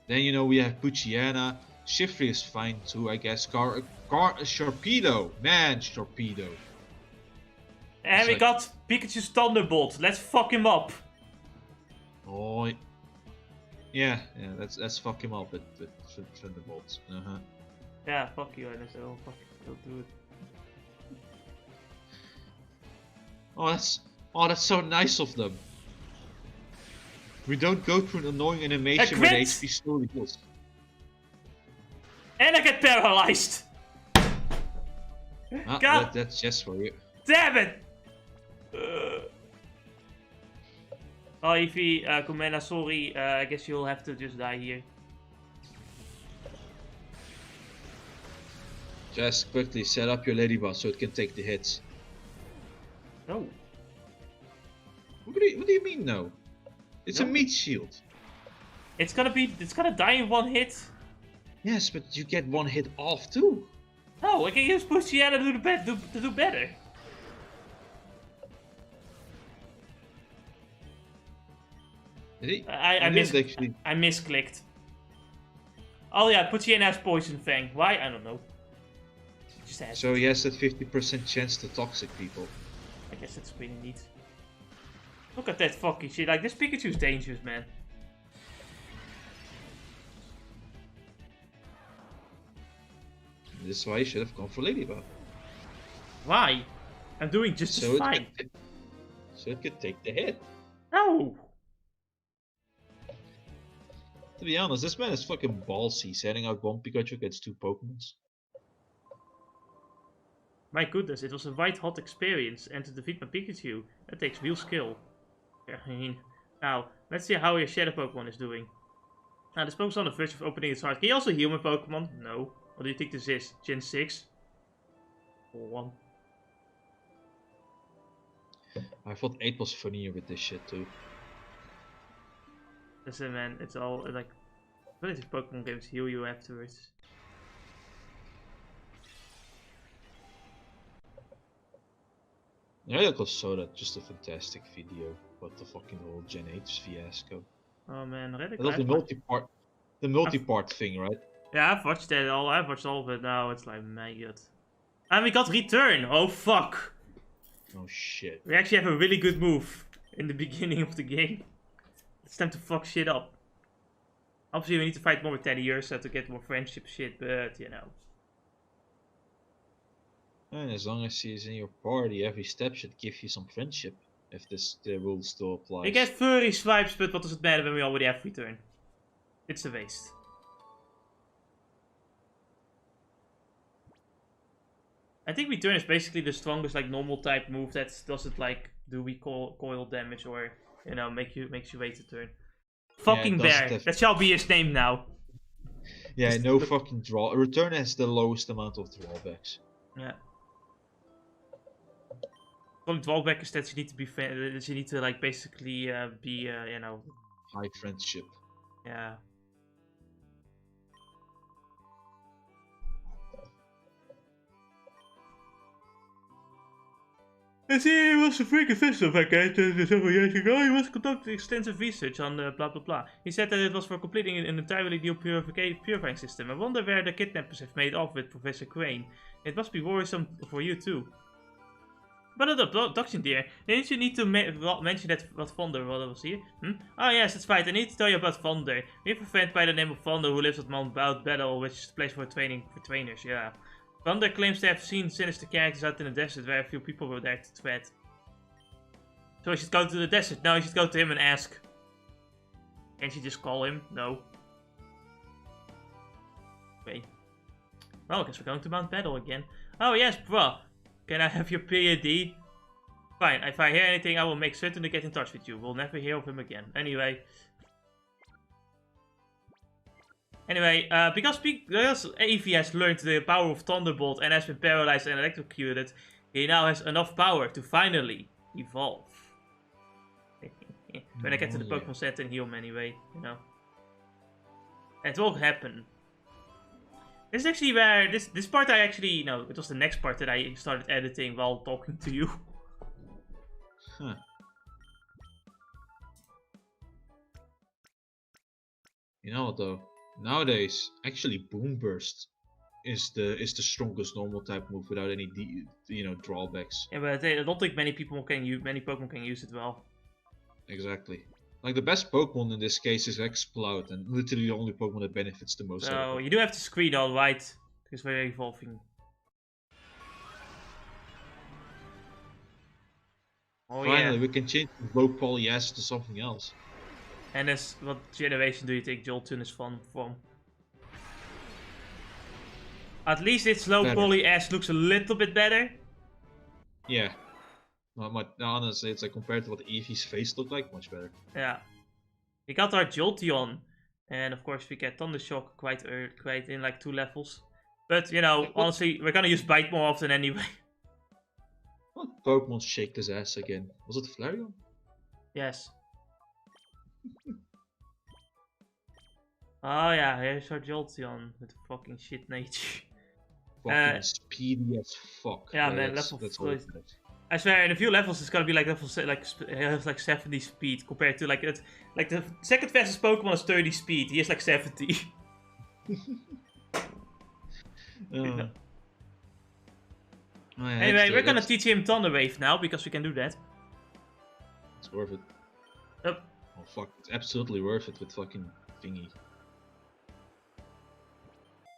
Then you know we have Poochyena. Shiftry is fine too, I guess. Sharpedo! Man, Sharpedo. And we got Pikachu's Thunderbolt. Let's fuck him up. Oh, yeah, let's fuck him up with Thunderbolts. Yeah, fuck you, and I'll do it. Oh, that's so nice of them. We don't go through an annoying animation where the HP slowly goes. And I get paralyzed. God. That's just for you. Damn it! Oh, Eevee, Kumena, sorry. I guess you'll have to just die here. Just quickly set up your Ladybug so it can take the hits. No. What do you mean no? It's a meat shield. It's gonna die in one hit. Yes, but you get one hit off too. No, I can use Poochyena to do better. Did he? I misclicked. Oh yeah, Poochyena has Poison Fang. Why? I don't know. Just has So he has that 50% chance to toxic people. I guess that's pretty neat. Look at that fucking shit. Like, this Pikachu's dangerous, man. This is why you should have gone for Ladybug. Why? I'm doing just as fine. So it could take the hit. No! To be honest, this man is fucking ballsy, sending out one Pikachu against 2 Pokemons. My goodness, it was a white-hot experience, and to defeat my Pikachu, that takes real skill. I mean, now, let's see how your Shadow Pokemon is doing. Now, this Pokemon's on the verge of opening its heart. Can you also heal my Pokemon? No. What do you think this is? Gen 6? Or 1? I thought 8 was funnier with this shit too. Listen, man, it's all like. What is Pokemon games heal you afterwards? Yeah, that was Soda, just a fantastic video about the fucking whole Gen 8 fiasco. Oh man, I love the multi-part thing, right? Yeah, I've watched that all. I've watched all of it now. It's like, my god. And we got Return. Oh fuck. Oh shit. We actually have a really good move in the beginning of the game. It's time to fuck shit up. Obviously, we need to fight more with Teddy Ursa to get more friendship shit, but you know. And as long as he's in your party, every step should give you some friendship. If the rule still applies. We get furry swipes, but what does it matter when we already have Return? It's a waste. I think Return is basically the strongest like normal type move that doesn't like do recoil damage or you know makes you wait a turn. Fucking bear. That shall be his name now. Yeah, just no fucking draw. Return has the lowest amount of drawbacks. Yeah. Only drawback is that you need to be that you need to like basically be you know high friendship. Yeah. As he was a freaking festival vacated several years ago, he was conducting extensive research on blah blah blah. He said that it was for completing an entirely new purifying system. I wonder where the kidnappers have made off with Professor Crane. It must be worrisome for you too. But the abduction, dear. Didn't you need to mention that what Thunder was here? Oh yes, that's right. I need to tell you about Thunder. We have a friend by the name of Thunder who lives at Mount Battle, which is a place for trainers, yeah. Thunder claims to have seen sinister characters out in the desert where a few people were there to threat. So I should go to the desert. No, you should go to him and ask. Can't you just call him? No. Okay. Well, I guess we're going to Mount Battle again. Oh yes, bruh. Can I have your PhD? Fine, if I hear anything, I will make certain to get in touch with you. We'll never hear of him again. Anyway, because Eevee has learned the power of Thunderbolt and has been paralyzed and electrocuted, he now has enough power to finally evolve. When I get to the Pokemon Center and heal him anyway, you know. It will happen. This is actually where, this part I actually, you know, it was the next part that I started editing while talking to you. Huh. You know what though? Nowadays, actually Boom Burst is the strongest normal type move without any drawbacks. Yeah, but I don't think many Pokemon can use it well. Exactly. Like the best Pokemon in this case is Exploud, and literally the only Pokemon that benefits the most. So you do have to screen all right, because we're evolving. Oh finally, yeah. we can change low poly acid to something else. And what generation do you think Jolteon is from? At least its low poly ass looks a little bit better. Yeah. Honestly, it's like compared to what Eevee's face looked like, much better. Yeah. We got our Jolteon. And of course we get Thundershock quite in like 2 levels. But you know, honestly, we're gonna use Bite more often anyway. What Pokemon shaked his ass again? Was it Flareon? Yes. Oh yeah, here's our Jolteon with fucking shit nature. Fucking speedy as fuck. Yeah, man, level 40. I swear, in a few levels, it's gonna be like like 70 speed compared to like it. Like the second fastest Pokemon is 30 speed. He has like 70. Anyway, we're gonna teach him Thunder Wave now because we can do that. It's worth it. Yep. Oh fuck! It's absolutely worth it with fucking thingy.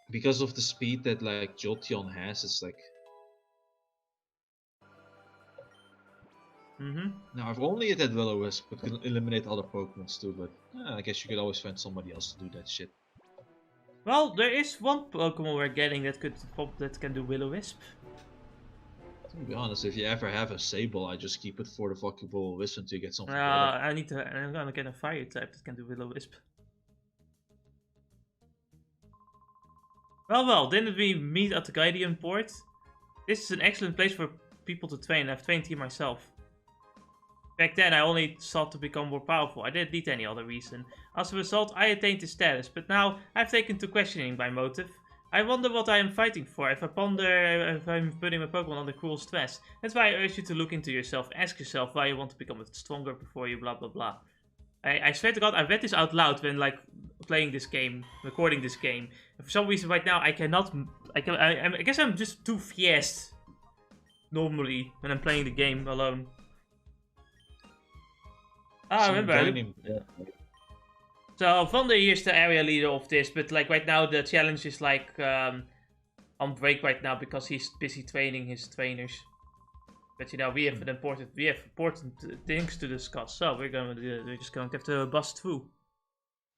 Because of the speed that like Jolteon has, it's like. Now, if only it had Will-O-Wisp, it could eliminate other Pokemons too, but I guess you could always find somebody else to do that shit. Well, there is one Pokemon we're getting that can do Will-O-Wisp. To be honest, if you ever have a Sable, I just keep it for the fucking Will-O-Wisp until you get something better. I'm gonna get a Fire type that can do Will-O-Wisp. Well, didn't we meet at the Guardian Port? This is an excellent place for people to train. I've trained here myself. Back then, I only sought to become more powerful. I didn't need any other reason. As a result, I attained this status, but now I've taken to questioning my motive. I wonder what I am fighting for, if I'm putting my Pokemon under cruel stress. That's why I urge you to look into yourself, ask yourself why you want to become stronger before you blah blah blah. I swear to God, I read this out loud when like playing this game, recording this game. And for some reason right now I cannot, I guess I'm just too fierce normally when I'm playing the game alone. Ah, I remember. So Thunder here's the area leader of this, but like right now the challenge is like on break right now because he's busy training his trainers. But you know we have important things to discuss, so we're just going to have to bust through.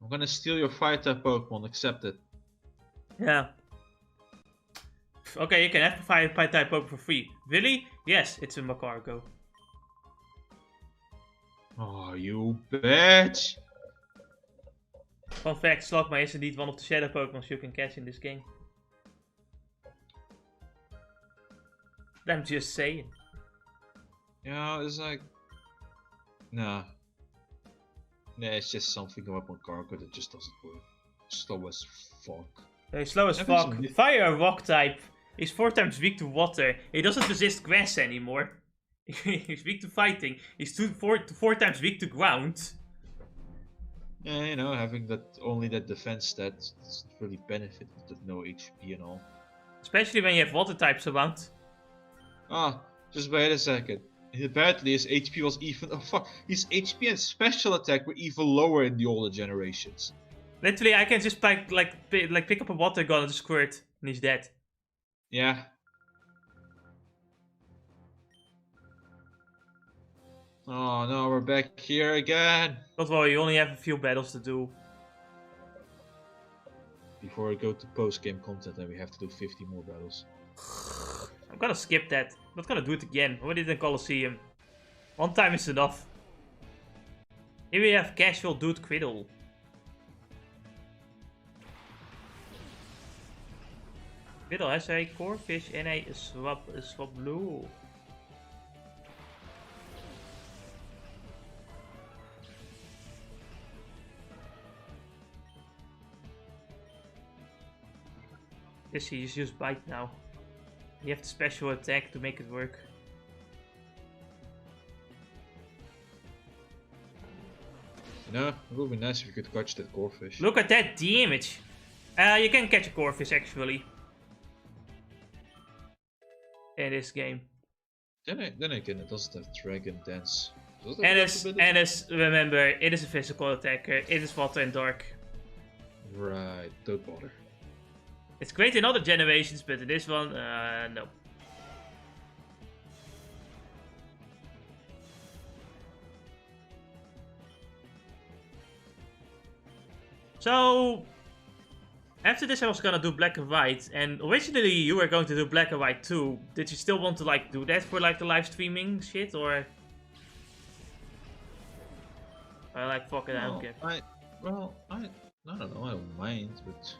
I'm gonna steal your fire type Pokemon. Accept it. Yeah. Okay, you can have the fire type Pokemon for free. Really? Yes, it's a Macargo. Oh, you bitch! Fun fact, Slugma is indeed one of the shadow Pokemons you can catch in this game. I'm just saying. Yeah, it's like... Nah. Nah, it's just something about Macargo that just doesn't work. Slow as fuck. He's slow as fuck. Fire or rock type. He's 4 times weak to water. He doesn't resist grass anymore. He's weak to fighting. He's 4 times weak to ground. Yeah, you know, having only that defense stat doesn't really benefit with no HP and all. Especially when you have water types around. Ah, just wait a second. Apparently his HP was even... Oh fuck, his HP and special attack were even lower in the older generations. Literally, I can just pick up a water gun and just squirt, and he's dead. Yeah. Oh no, we're back here again. Don't worry, you only have a few battles to do. Before we go to post-game content, and we have to do 50 more battles. I'm gonna skip that. I'm not gonna do it again. I already did in Colosseum. One time is enough. Here we have Casual Dude Quiddle. Quiddle has a Corphish and a Swablu. Yes, he just used Bite now. You have the special attack to make it work. You know, it would be nice if you could catch that Corphish. Look at that damage! You can catch a Corphish actually. In this game. Then again, it doesn't have Dragon Dance. And remember, it is a physical attacker. It is water and dark. Right, don't bother. It's great in other generations, but in this one, no. So, after this I was gonna do Black and White, and originally you were going to do Black and White too. Did you still want to like do that for like the live streaming shit, or? I like fuck it, I don't care. I don't know, I don't mind, but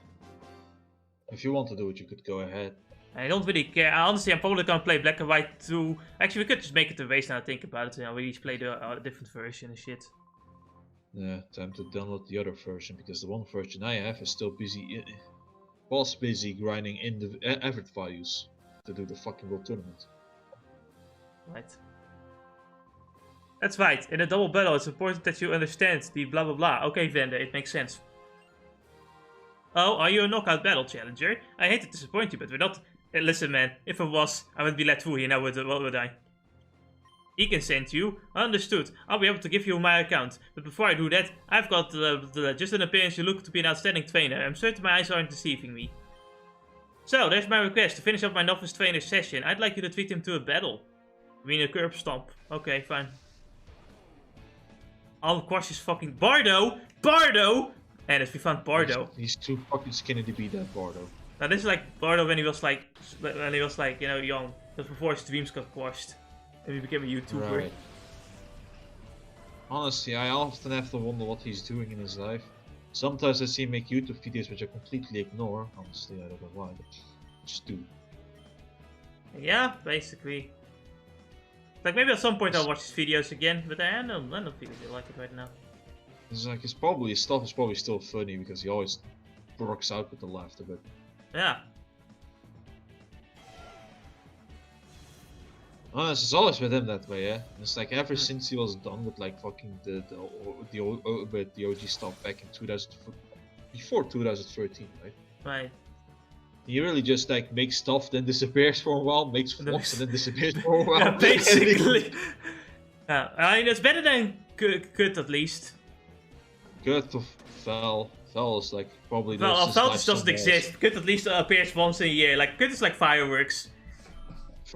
if you want to do it, you could go ahead. I don't really care. Honestly, I'm probably gonna play Black and White too. Actually, we could just make it a race now. Think about it. You know, we each play the different version and shit. Yeah, time to download the other version because the one version I have is still busy. Was busy grinding in the effort values to do the fucking world tournament. Right. That's right. In a double battle, it's important that you understand the blah blah blah. Okay, Vander, it makes sense. Oh, are you a knockout battle challenger? I hate to disappoint you, but we're not... listen, man. If I was, I would be let through here now, what would I? He can send you. Understood. I'll be able to give you my account. But before I do that, I've got just an appearance. You look to be an outstanding trainer. I'm certain my eyes aren't deceiving me. So, there's my request. To finish up my novice trainer session, I'd like you to treat him to a battle. I mean a curb stomp. Okay, fine. I'll crush his fucking... Bardo! Bardo! And if we found Bardo... He's too fucking skinny to be that Bardo. Now this is like Bardo when he was like, you know, young. Just before his dreams got crushed. And he became a YouTuber. Right. Honestly, I often have to wonder what he's doing in his life. Sometimes I see him make YouTube videos which I completely ignore. Honestly, I don't know why, but just do. Yeah, basically. Like maybe at some point I'll watch his videos again, but I don't feel like it right now. It's like his stuff is probably still funny because he always works out with the laughter, but yeah. honestly, it's always with him that way, yeah. It's like ever since he was done with like fucking the OG stuff back in 2000, before 2013, right? Right. He really just like makes stuff, then disappears for a while, makes vlogs, and then disappears for a while. Yeah, basically. I mean, it's better than good at least. Good of Val. Val is like probably the. Well, Val just doesn't exist. Good at least appears once a year. Like good is like fireworks.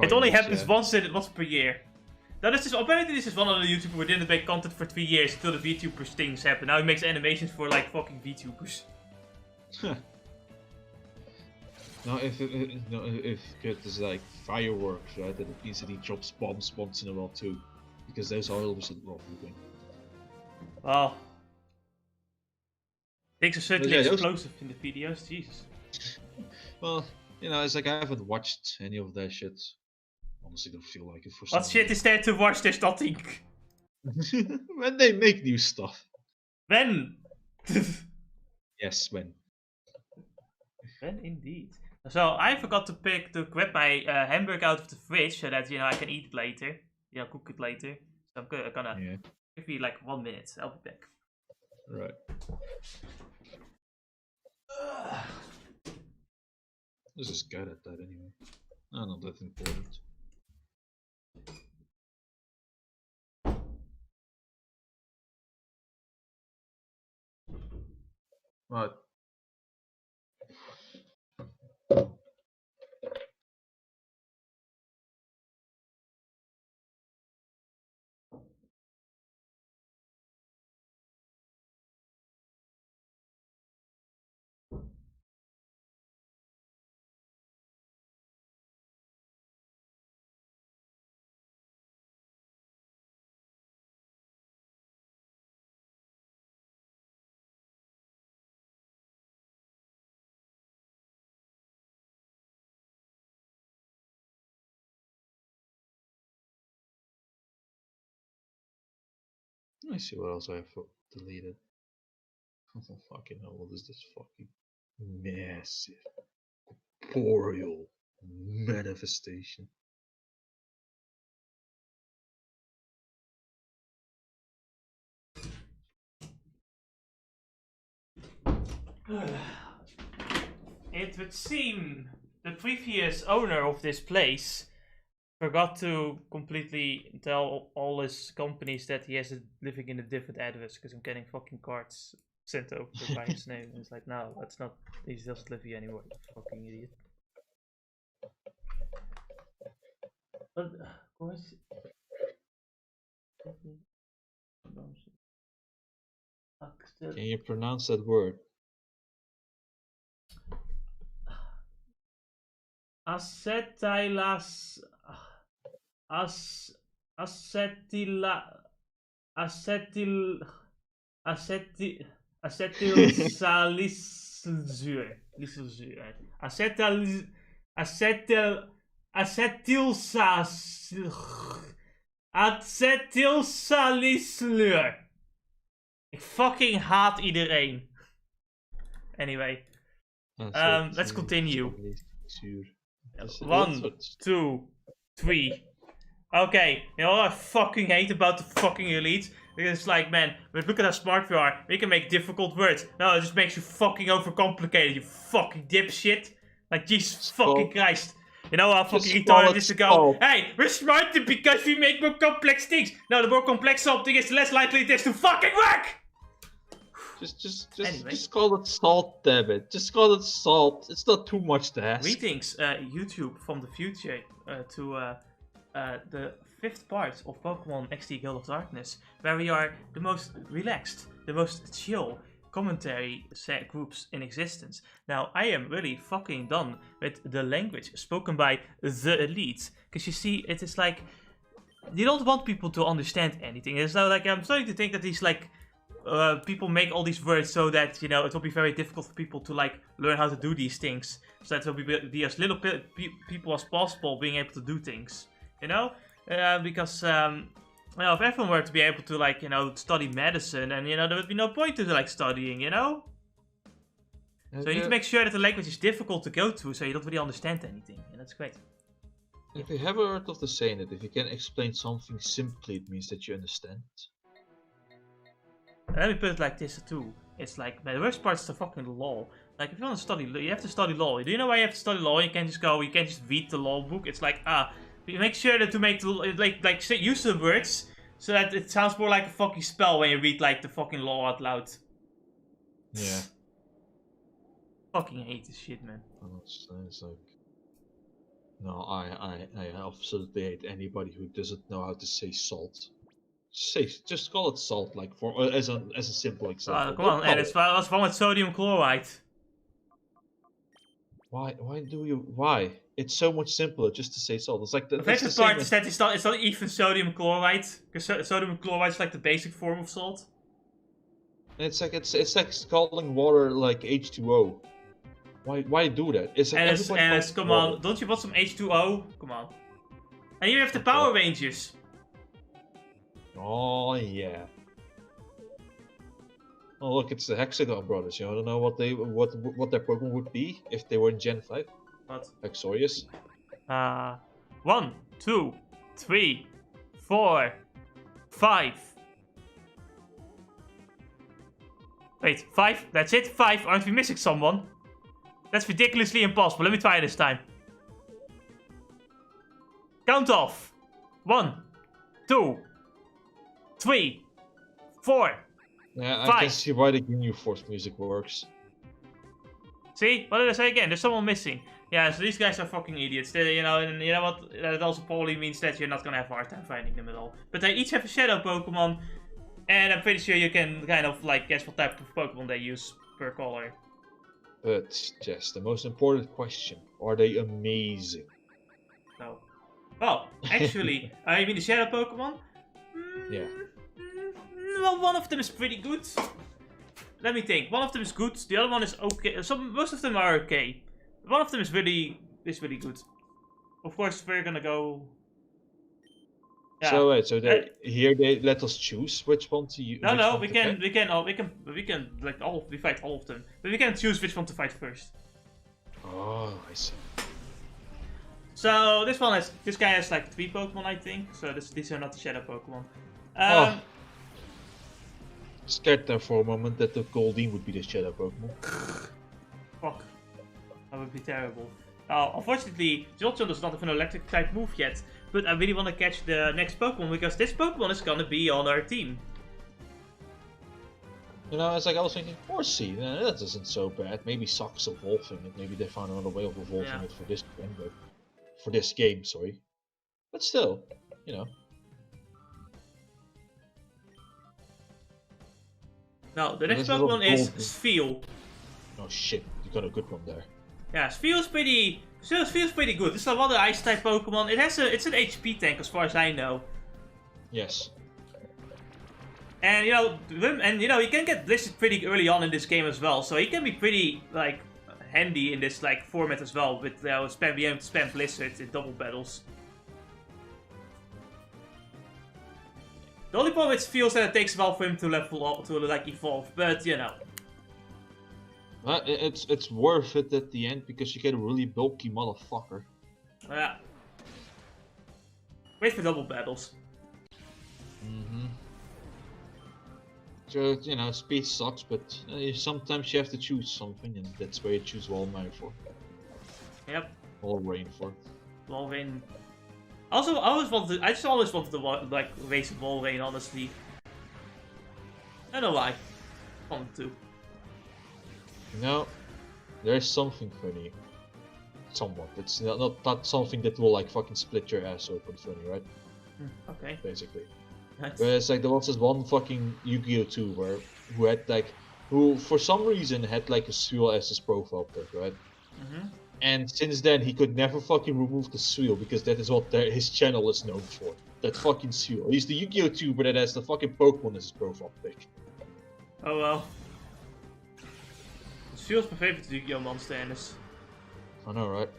It only happens once per year. Now this is apparently this is one of the YouTubers who didn't make content for 3 years until the VTubers things happen. Now he makes animations for like fucking VTubers. Now if Kurt is like fireworks, right, then it means that he drops bombs once in a while too, because those are always a lot moving. Wow. Things are certainly explosive in the videos, Jesus. Well, you know, it's like I haven't watched any of that shit. Honestly, don't feel like it for some What shit is there to watch? There's nothing. When they make new stuff. When? Yes, when. When indeed. So I forgot to grab my hamburger out of the fridge so that, you know, I can eat it later. You know, cook it later. So I'm gonna give me like 1 minute. I'll be back. Right. This is good at that anyway. Not that important. Right. Let me see what else I have deleted. Oh fucking hell, what is this fucking massive corporeal manifestation? It would seem the previous owner of this place forgot to completely tell all his companies that he has living in a different address, because I'm getting fucking cards sent over by his name. And it's like, no, that's not, he doesn't live here anymore, fucking idiot. But, of course... Can you pronounce that word? Acetylas... Acetylsalicylzuur. Acetylsalicylzuur. Ik fucking haat iedereen. Anyway. Let's continue. 1, 2, 3. Okay, you know what I fucking hate about the fucking elites? Because it's like, man, but look at how smart we are. We can make difficult words. No, it just makes you fucking overcomplicated, you fucking dipshit. Like, Jesus fucking Christ. You know how fucking retarded it is to go, hey, we're smarter because we make more complex things. No, the more complex something is, the less likely it is to fucking work! Just call it salt, damn it. Just call it salt. It's not too much to ask. Greetings, YouTube from the future, to the 5th part of Pokemon XD Gale of Darkness, where we are the most relaxed, the most chill commentary set groups in existence. Now, I am really fucking done with the language spoken by the elite, because you see, it is like, you don't want people to understand anything. It's now like, I'm starting to think that these, like, people make all these words so that, you know, it will be very difficult for people to, like, learn how to do these things. So that there will be as little people as possible being able to do things. You know? Because, you know, if everyone were to be able to, like, you know, study medicine, and, you know, there would be no point to, like, studying, you know? Okay. So you need to make sure that the language is difficult to go through, so you don't really understand anything. And that's great. Have you ever heard of the saying that if you can explain something simply, it means that you understand? Let me put it like this too. It's like, man, the worst part is the fucking law. Like, if you want to study, you have to study law. Do you know why you have to study law? You can't just go, you can't just read the law book. It's like, you make sure that to make the, like use the words so that it sounds more like a fucking spell when you read, like, the fucking law out loud. Yeah. Fucking hate this shit, man. It's like, no, I absolutely hate anybody who doesn't know how to say salt. Just call it salt, like as a simple example. Come on, and what's wrong with sodium chloride? Why? It's so much simpler just to say salt. It's like the favorite part is that it's not even sodium chloride, because sodium chloride is like the basic form of salt. It's like calling water like H2O. Why do that? It's like come on, don't you want some H2O? Come on. And here you have the Power Rangers. Oh yeah. Oh look, it's the Hexagon brothers. You know, I don't know what their Pokemon would be if they were in Gen 5. What? Hexorius. 1, 2, 3, 4, 5. Wait, 5? That's it? 5? Aren't we missing someone? That's ridiculously impossible. Let me try this time. Count off. 1, 2, 3, 4. Yeah, 5. I can see why the Ginyu Force music works. See? What did I say again? There's someone missing. Yeah, so these guys are fucking idiots. You know, and you know what? That also probably means that you're not gonna have a hard time finding them at all. But they each have a shadow Pokemon, and I'm pretty sure you can kind of like guess what type of Pokemon they use per color. But Jess, the most important question: are they amazing? No. Well, actually, I mean the shadow Pokemon. Yeah. Well, one of them is pretty good. Let me think. One of them is good. The other one is okay. Most of them are okay. One of them is really good. Of course, we're gonna go. Yeah. So wait, here they let us choose which one to use. No, we can like we fight all of them, but we can choose which one to fight first. Oh, I see. So this guy has like 3 Pokemon, I think. So these are not the shadow Pokemon. Scared there for a moment that the Goldeen would be the shadow Pokemon. Fuck. That would be terrible. Unfortunately, Jolteon does not have an electric type move yet. But I really want to catch the next Pokemon because this Pokemon is gonna be on our team. You know, it's like I was thinking, Horsey, that isn't so bad. Maybe Sock's evolving it. Maybe they found another way of evolving it for this game, sorry. But still, you know. Now, the next Pokemon is Spheal. Oh shit, you got a good one there. Yeah, Spheal's pretty good. This is another Ice type Pokemon. It's an HP tank as far as I know. Yes. And you know, you can get blistered pretty early on in this game as well, so he can be pretty like handy in this like format as well, with being able to spam blizzard in double battles. The only problem with Spheal is that it takes a while for him to level up, to like evolve, but you know. It's worth it at the end because you get a really bulky motherfucker. Yeah. Wait for double battles. So, you know, speed sucks, but sometimes you have to choose something, and that's where you choose Walmart for. Yep. Walrein for. Walrein. Also, I just always wanted to like race Walrein, honestly. I don't know why. I wanted to. You know, there's something funny. Somewhat. It's not something that will like fucking split your ass open funny, right? Okay. Basically. Nice. But it's like there was this one fucking Yu-Gi-Oh! 2 who for some reason had like a seal as his profile pic, right? And since then he could never fucking remove the seal because that is what his channel is known for. That fucking seal. He's the Yu-Gi-Oh! Tuber that has the fucking Pokemon as his profile pic. Oh well. Seal's my favorite Yu-Gi-Oh! Monster, Ennis. I know, right?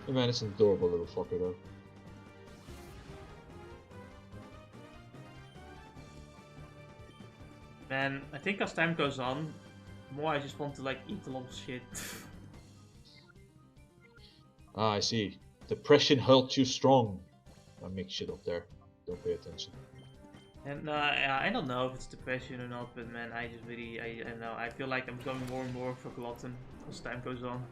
Oh, man, it's an adorable little fucker though. Man, I think as time goes on, the more I just want to like eat a lot of shit. Ah, I see. Depression held you strong. I make shit up there. Don't pay attention. And I don't know if it's depression or not, but man, I just really, I don't know. I feel like I'm becoming more and more of a glutton as time goes on.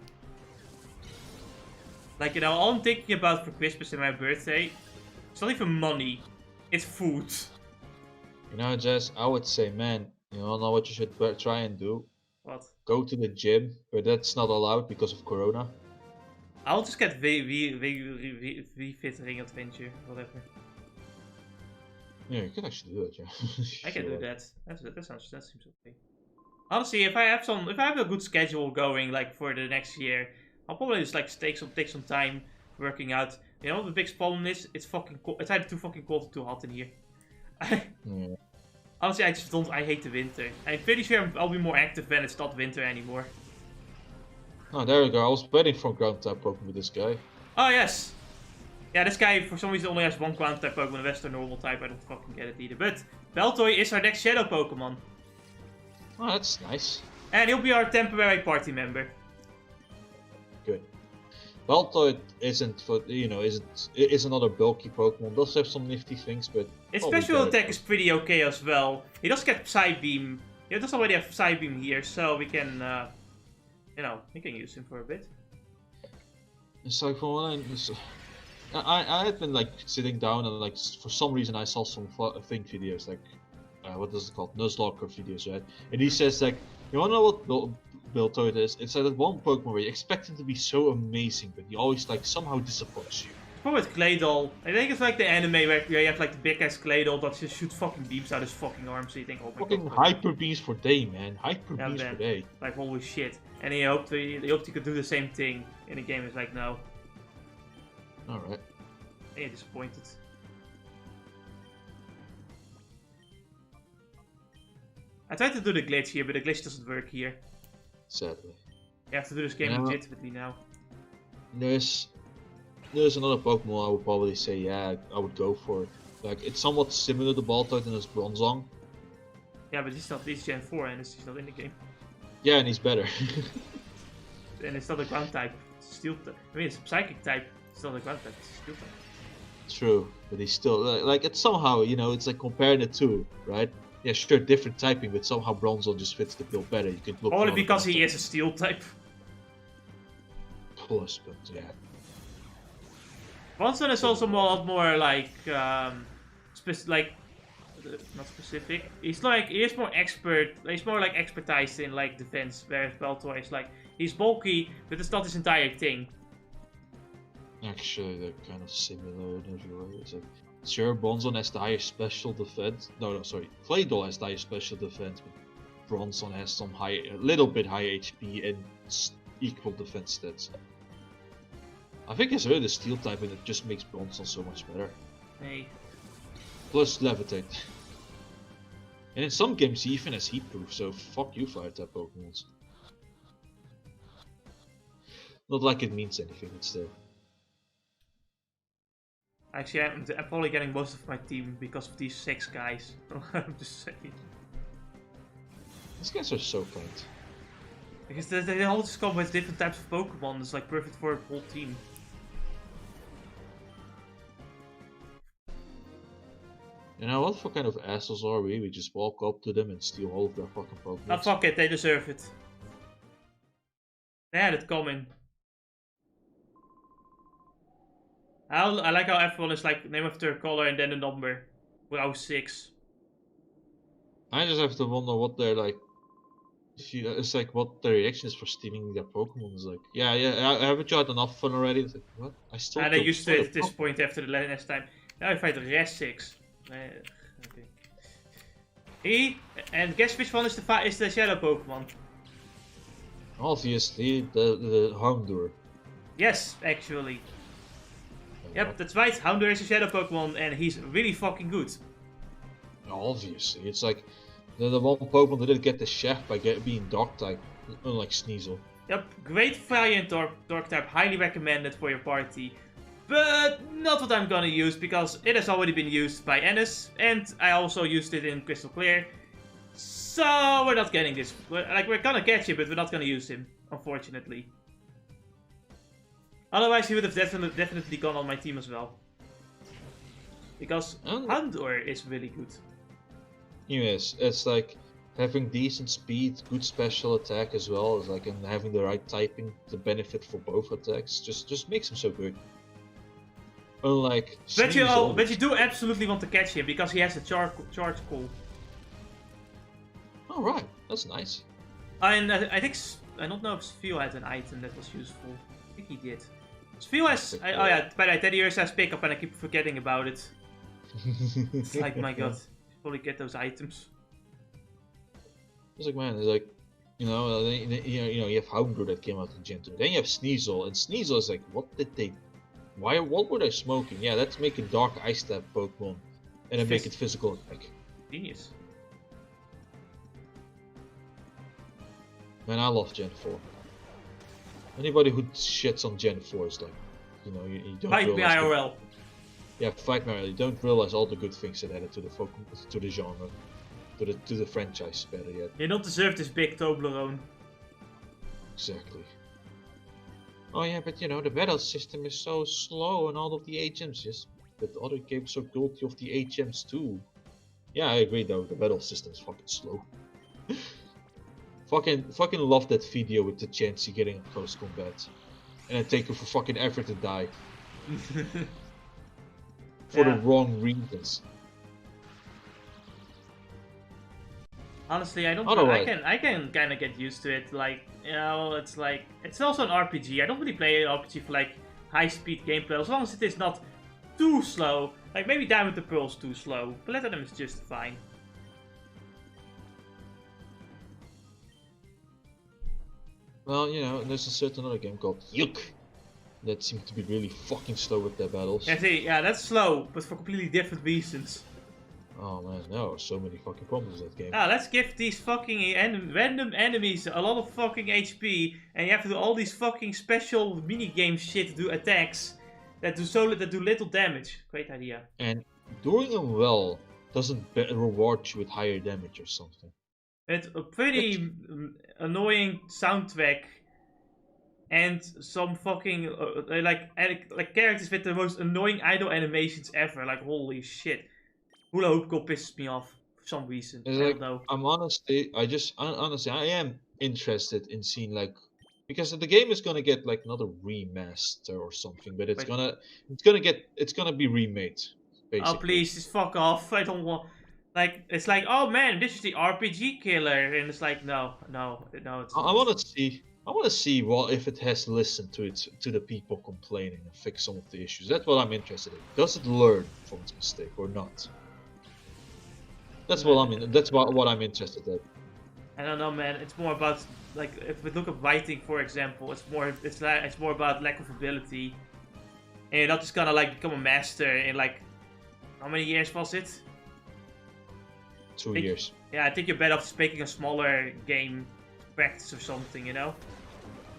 Like, you know, all I'm thinking about for Christmas and my birthday, it's not even money, it's food. You know, Jess, I would say, man, you don't know what you should try and do? What? Go to the gym, but that's not allowed because of Corona. I'll just get V-Fit Ring Adventure, whatever. Yeah, you can actually do it, yeah. I can do that. That seems okay. Honestly, if I have a good schedule going like for the next year, I'll probably just like take some time working out. You know what the biggest problem is? It's fucking cold. It's either too fucking cold or too hot in here. Yeah. Honestly, I hate the winter. I'm pretty sure I'll be more active when it's not winter anymore. Oh, there we go. I was waiting for ground type Pokemon with this guy. Oh yes. Yeah, this guy for some reason only has one ground type Pokemon, the rest are normal type. I don't fucking get it either. But Baltoy is our next Shadow Pokemon. Oh, that's nice. And he'll be our temporary party member. Good. Baltoy isn't for is another bulky Pokemon. Does have some nifty things, but His special attack is pretty okay as well. He does get Psybeam. He does already have Psybeam here, so we can, you know, we can use him for a bit. It's like I had been like sitting down and like for some reason I saw some thing videos like what is it called, Nuzlocke videos, right? And he says like, you wanna know what Baltoy is? It's like that one Pokemon where you expect him to be so amazing, but he always like somehow disappoints you. Probably with Claydol. I think it's like the anime where you have like the big ass Claydol that just shoots fucking beams out his fucking arm, so you think, oh my fucking god. hyper beams for day, man. Hyper beams for day. Like holy shit. And he hoped he could do the same thing in the game. It's like no. Alright. I get disappointed. I tried to do the glitch here, but the glitch doesn't work here. Sadly. You have to do this game legitimately now. There's another Pokemon I would probably say, yeah, I would go for. Like, it's somewhat similar to Baltoy and it's Bronzong. Yeah, but he's Gen 4 and he's not in the game. Yeah, and he's better. And it's not a ground type. It's steel type. I mean, it's a psychic type. It's not a ground type. It's a steel type. True, but he's still like it's somehow, you know, it's like comparing the two, right? Yeah, sure, different typing, but somehow Bronzong just fits the bill better. You can look. Only because he is a steel type. Plus, but yeah. Bronzong is also a lot more like, not specific. He's more expert. He's more like expertise in like defense, whereas Baltoy is like he's bulky, but it's not his entire thing. Actually, they're kind of similar in every way. It's like, sure, Bronzong has the highest special defense. No, sorry. Claydol has the highest special defense, but Bronzong has some a little bit higher HP and equal defense stats. I think it's really the steel type and it just makes Bronzong so much better. Hey. Plus levitate. And in some games he even has heat proof, so fuck you fire type Pokemons. Not like it means anything, but still. Actually, I'm probably getting most of my team because of these 6 guys. I'm just saying. These guys are so kind. Because they all just come with different types of Pokemon. It's like perfect for a whole team. You know what for kind of assholes are we? We just walk up to them and steal all of their fucking Oh, Pokemon. fuck it, they deserve it. They had it coming. I like how everyone is like, name after color and then a number. Wow, 6. I just have to wonder what they're like. It's like what their reaction is for stealing their Pokemon. It's like, yeah, I haven't you had enough fun already? It's like, what? I still They used to stole it your at this Pokemon. point after the last time. Now I fight the rest 6. Okay. And guess which one is the shadow Pokemon? Obviously, the Houndour. Yes, actually. Like, Yep, what? that's right. Houndour is a shadow Pokemon and he's really fucking good. Obviously, it's like the one Pokemon that didn't get the chef by being Dark type, unlike Sneasel. Yep, great Fire and Dark type, highly recommended for your party. But not what I'm gonna use because it has already been used by Ennis and I also used it in Crystal Clear. So we're not getting this. We're gonna catch him, but we're not gonna use him, unfortunately. Otherwise, he would have definitely gone on my team as well. Because Houndour is really good. Yes, it's like having decent speed, good special attack as well, as like and having the right typing to benefit for both attacks. Just makes him so good. Unlike But Sneasel, you do absolutely want to catch him because he has a charge call. Oh right, that's nice. And I think I don't know if Spheal had an item that was useful. I think he did. Spheal has oh yeah, by the way, Teddy Ursa has pickup and I keep forgetting about it. It's like my god, probably get those items. It's like man, it's like you know, you have Houndour that came out in Gen 2. Then you have Sneasel, and Sneasel is like, what did they? What were they smoking? Yeah, let's make a Dark Ice type Pokemon, and then make it physical attack. Genius. Man, I love Gen 4. Anybody who shits on Gen 4 is like, you know, you don't Fight me IRL. Yeah, fight me IRL. You don't realize all the good things it added to the genre, to the franchise. Better yet. You don't deserve this big Toblerone. Exactly. Oh yeah, but you know the battle system is so slow and all of the HMs. Yes, but other games are guilty of the HMs too. Yeah, I agree though. The battle system is fucking slow. fucking love that video with the Chansey getting in close combat, and then take you for fucking ever to die. For the wrong reasons. Honestly, I don't. I can kind of get used to it. Like, you know, it's like it's also an RPG. I don't really play an RPG for like high-speed gameplay, as long as it is not too slow. Like maybe Diamond the Pearl's too slow. Platinum is just fine. Well, you know, there's a certain other game called Yuck that seems to be really fucking slow with their battles. Yeah, see, yeah, that's slow, but for completely different reasons. Oh man, there are so many fucking problems with that game. Ah, let's give these fucking random enemies a lot of fucking HP, and you have to do all these fucking special minigame shit to do attacks that do little damage. Great idea. And doing them well doesn't reward you with higher damage or something. It's a pretty annoying soundtrack and some fucking like characters with the most annoying idle animations ever. Like holy shit. Hula Hoop Girl pisses me off for some reason. I don't know. I'm honestly, I am interested in seeing like, because the game is gonna get like another remaster or something, but it's gonna be remade. Basically. Oh please, just fuck off! I don't want. Like it's like, oh man, this is the RPG killer, and it's like, no, it's. I want to see what if it has listened to the people complaining and fix some of the issues. That's what I'm interested in. Does it learn from its mistake or not? That's what I'm interested in. I don't know, man. It's more about like if we look at writing, for example, it's more about lack of ability, and you're not just gonna like become a master in like how many years was it? 2 years. Yeah, I think you're better off just making a smaller game practice or something, you know?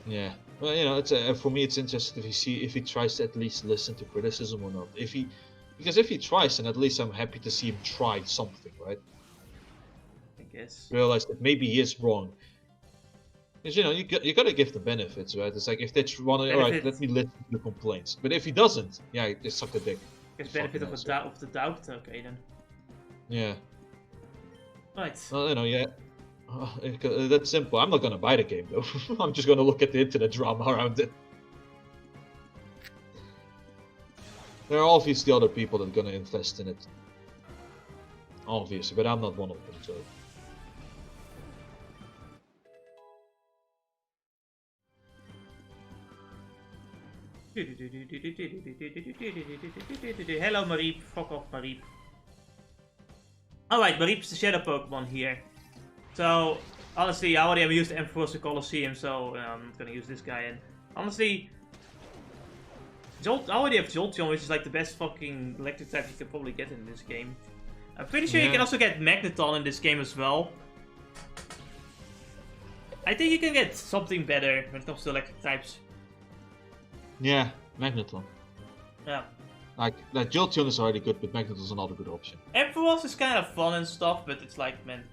Yeah. Well, you know, it's for me, it's interesting if he tries to at least listen to criticism or not. Because if he tries, then at least I'm happy to see him try something, right? I guess. Realize that maybe he is wrong. Because you know, you gotta give the benefits, right? It's like if they want to, alright, let me listen to the complaints. But if he doesn't, yeah, just suck the dick. Guess benefit of the doubt. Okay then. Yeah. Right. Well, you know, yeah. That's simple. I'm not gonna buy the game though. I'm just gonna look at the internet drama around it. There are obviously other people that are gonna invest in it. Obviously, but I'm not one of them, so. Hello Mariep, fuck off Mariep. Alright, Mariep's the shadow Pokemon here. So, honestly, I already have used Ampharos Colosseum, so I'm not gonna use this guy. And honestly, I already have Jolteon, which is like the best fucking electric type you can probably get in this game. I'm pretty sure you can also get Magneton in this game as well. I think you can get something better when it comes to electric types. Yeah, Magneton. Yeah. Like Jolteon is already good, but Magneton is another good option. Ampharos is kind of fun and stuff, but it's like, man,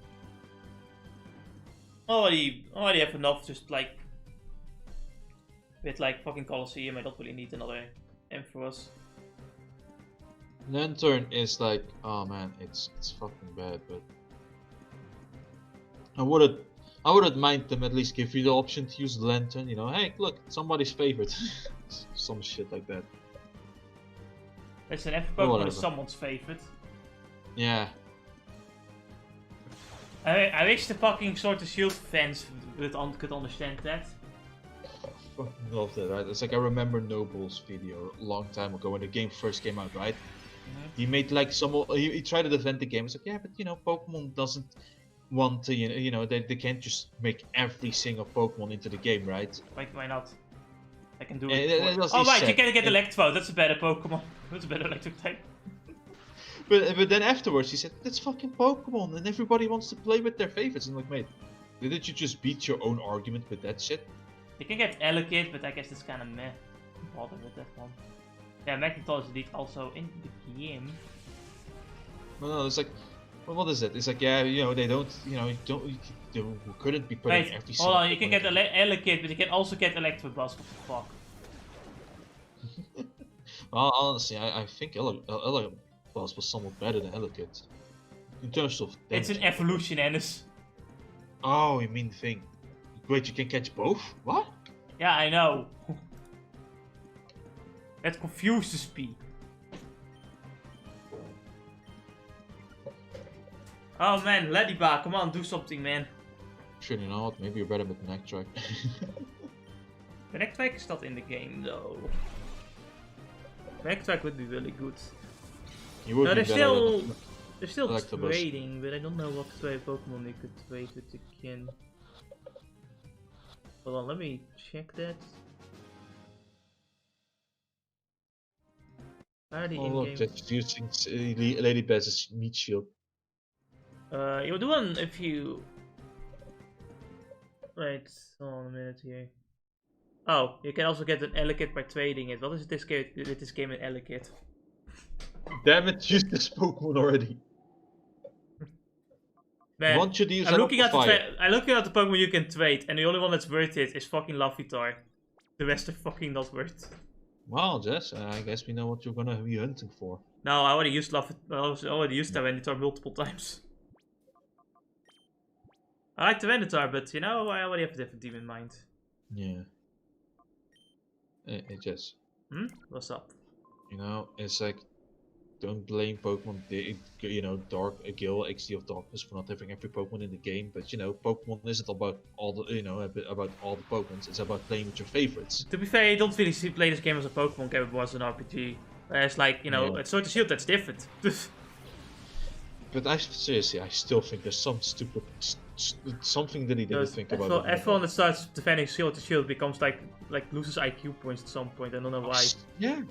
already have enough. Just like with like fucking Colosseum, I don't really need another Ampharos. Lantern is like, oh man, it's fucking bad, but I wouldn't mind them at least give you the option to use the Lantern. You know, hey, look, somebody's favorite, some shit like that. Listen, every Pokemon is someone's favorite. Yeah. I wish the fucking Sword and Shield fans could understand that. I fucking love that, right? It's like I remember Noble's video a long time ago when the game first came out, right? He made like he tried to defend the game. It's like, yeah, but you know, Pokemon doesn't want to, you know, they can't just make every single Pokemon into the game, right? Why not? I can do it. Oh right, you can get Electro. That's a better Pokemon. That's a better electric type. But then afterwards he said, that's fucking Pokemon and everybody wants to play with their favorites. And I'm like, mate, didn't you just beat your own argument with that shit? You can get Elekid, but I guess it's kind of meh. Bother with that one. Yeah, Magneton is indeed also in the game. No, it's like, well, what is it? It's like, yeah, you know, they don't, you know, they couldn't be putting every single. Hold on, you can get Elekid, but you can also get Electabuzz. What the fuck? Well, honestly, I think Electabuzz was somewhat better than Elekid. In terms of damage. It's an evolution, Ennis. Oh, you mean thing. Wait, you can catch both? What? Yeah, I know. That confuses me. Oh man, Ladybug, come on, do something, man. Sure, you know what? Maybe you're better with the neck track. The neck track is not in the game, though. The neck track would be really good. You would no, be they're still trading, but I don't know what Pokemon they could trade with the kin. Hold on, let me check that. Look, that's using Lady Bez's meat shield. You do one if you. Wait, hold on a minute here. Oh, you can also get an Elekid by trading it. What is this game with this game in Elekid? Damn it, use this Pokemon already. Man, Want you to use I'm looking at the Pokemon you can trade, and the only one that's worth it is fucking Lavitar. The rest are fucking not worth. Wow, Jess, I guess we know what you're gonna be hunting for. No, I already used Tyranitar multiple times. I like Tyranitar, but you know, I already have a different team in mind. Yeah. Hey Jess. What's up? You know, it's like, don't blame Pokemon, you know, Gale, XD of Darkness for not having every Pokemon in the game, but you know, Pokemon isn't about all the, you know, about all the Pokemons, it's about playing with your favorites. To be fair, you don't really play this game as a Pokemon game, but as an RPG. It's like, you know, it's Sword and Shield, that's different. But seriously, I still think there's some stupid, something that he didn't think about. Everyone that starts defending Sword and Shield becomes like loses IQ points at some point, I don't know why. Yeah.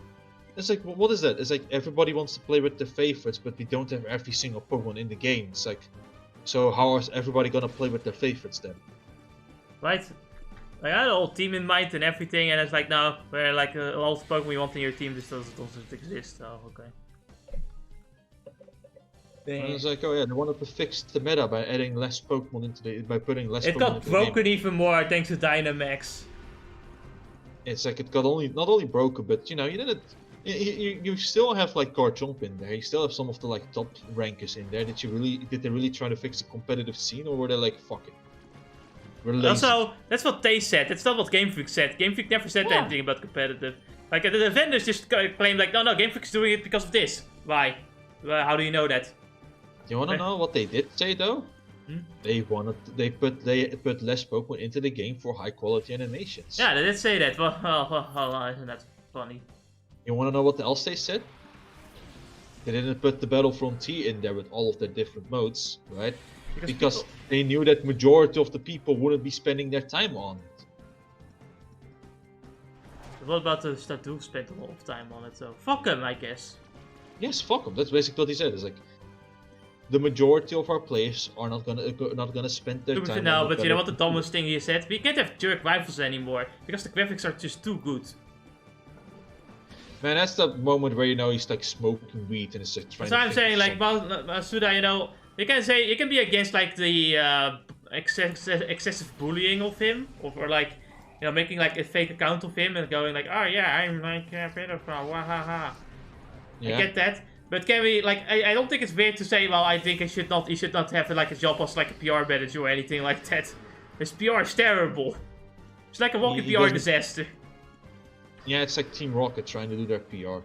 It's like, what is that? It's like everybody wants to play with their favorites, but we don't have every single Pokemon in the game. It's like, so how is everybody gonna play with their favorites then? Right. I had a whole team in mind and everything, and it's like, no, we're like a lot of Pokemon you want in your team, this doesn't exist. Oh, okay. And it's like, oh yeah, they wanted to fix the meta by adding less Pokemon into by putting less. It got broken even more thanks to Dynamax. It's like it got not only broken, but you know, you didn't. You still have like Garchomp in there. You still have some of the like top rankers in there. Did they really try to fix the competitive scene, or were they like, fuck it, we're lazy? Also, that's what they said. That's not what Game Freak said. Game Freak never said anything about competitive. Like the vendors just claim like, no, Game Freak's doing it because of this. Why? How do you know that? You wanna know what they did say though? Hmm? They put less Pokemon into the game for high quality animations. Yeah, they did say that. Well, isn't that funny? You wanna know what else they said? They didn't put the Battlefront T in there with all of the different modes, right? Because they knew that majority of the people wouldn't be spending their time on it. What about those that do spend a lot of time on it? So fuck them, I guess. Yes, fuck them. That's basically what he said. It's like the majority of our players are not gonna spend their time. No, but you know what the dumbest thing he said? We can't have jerk rifles anymore because the graphics are just too good. Man, that's the moment where you know he's like smoking weed and it's like trying. So I'm saying, like, Masuda, you know, you can be against like the excessive bullying of him, or like, you know, making like a fake account of him and going like, oh yeah, I'm like a pedophile, wahaha. Yeah. I get that, but can we like? I don't think it's weird to say, well, I think he should not have like a job as like a PR manager or anything like that. His PR is terrible. It's like a walking PR disaster. Yeah, it's like Team Rocket trying to do their PR.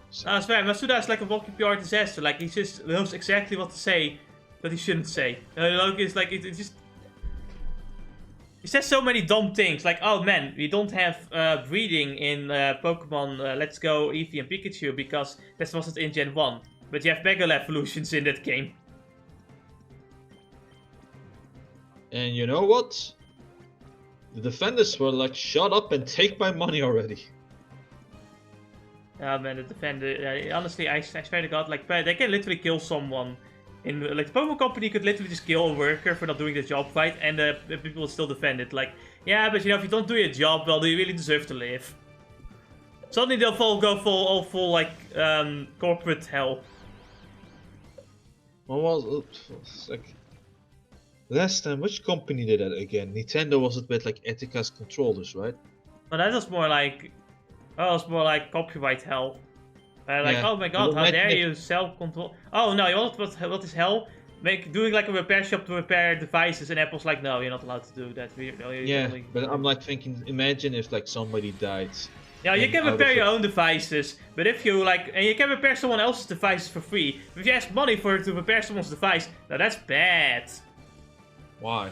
So. It's fair. Masuda is like a walking PR disaster. Like, he just knows exactly what to say that he shouldn't say. It's like, it just... He says so many dumb things. Like, oh man, we don't have breeding in Pokemon Let's Go, Eevee and Pikachu because that wasn't in Gen 1. But you have Mega evolutions in that game. And you know what? The defenders were like, shut up and take my money already. Oh man, the defender, honestly, I swear to God, like, they can literally kill someone. Like, the Pokemon Company could literally just kill a worker for not doing their job right, and people will still defend it. Like, yeah, but you know, if you don't do your job, well, do you really deserve to live? Suddenly they'll go full like, corporate hell. Well, it's like... Last time, which company did that again? Nintendo was it with like Etika's controllers, right? Well, that was more like... Oh, it was more like copyright hell. Like, yeah. Oh my god, how dare you self-control... Oh no, you want what is hell? Doing like a repair shop to repair devices, and Apple's like, no, you're not allowed to do that. But I'm like thinking, imagine if like somebody died. Yeah, you can repair your own devices, but if you like... And you can repair someone else's devices for free. But if you ask money to repair someone's device, now that's bad. Why?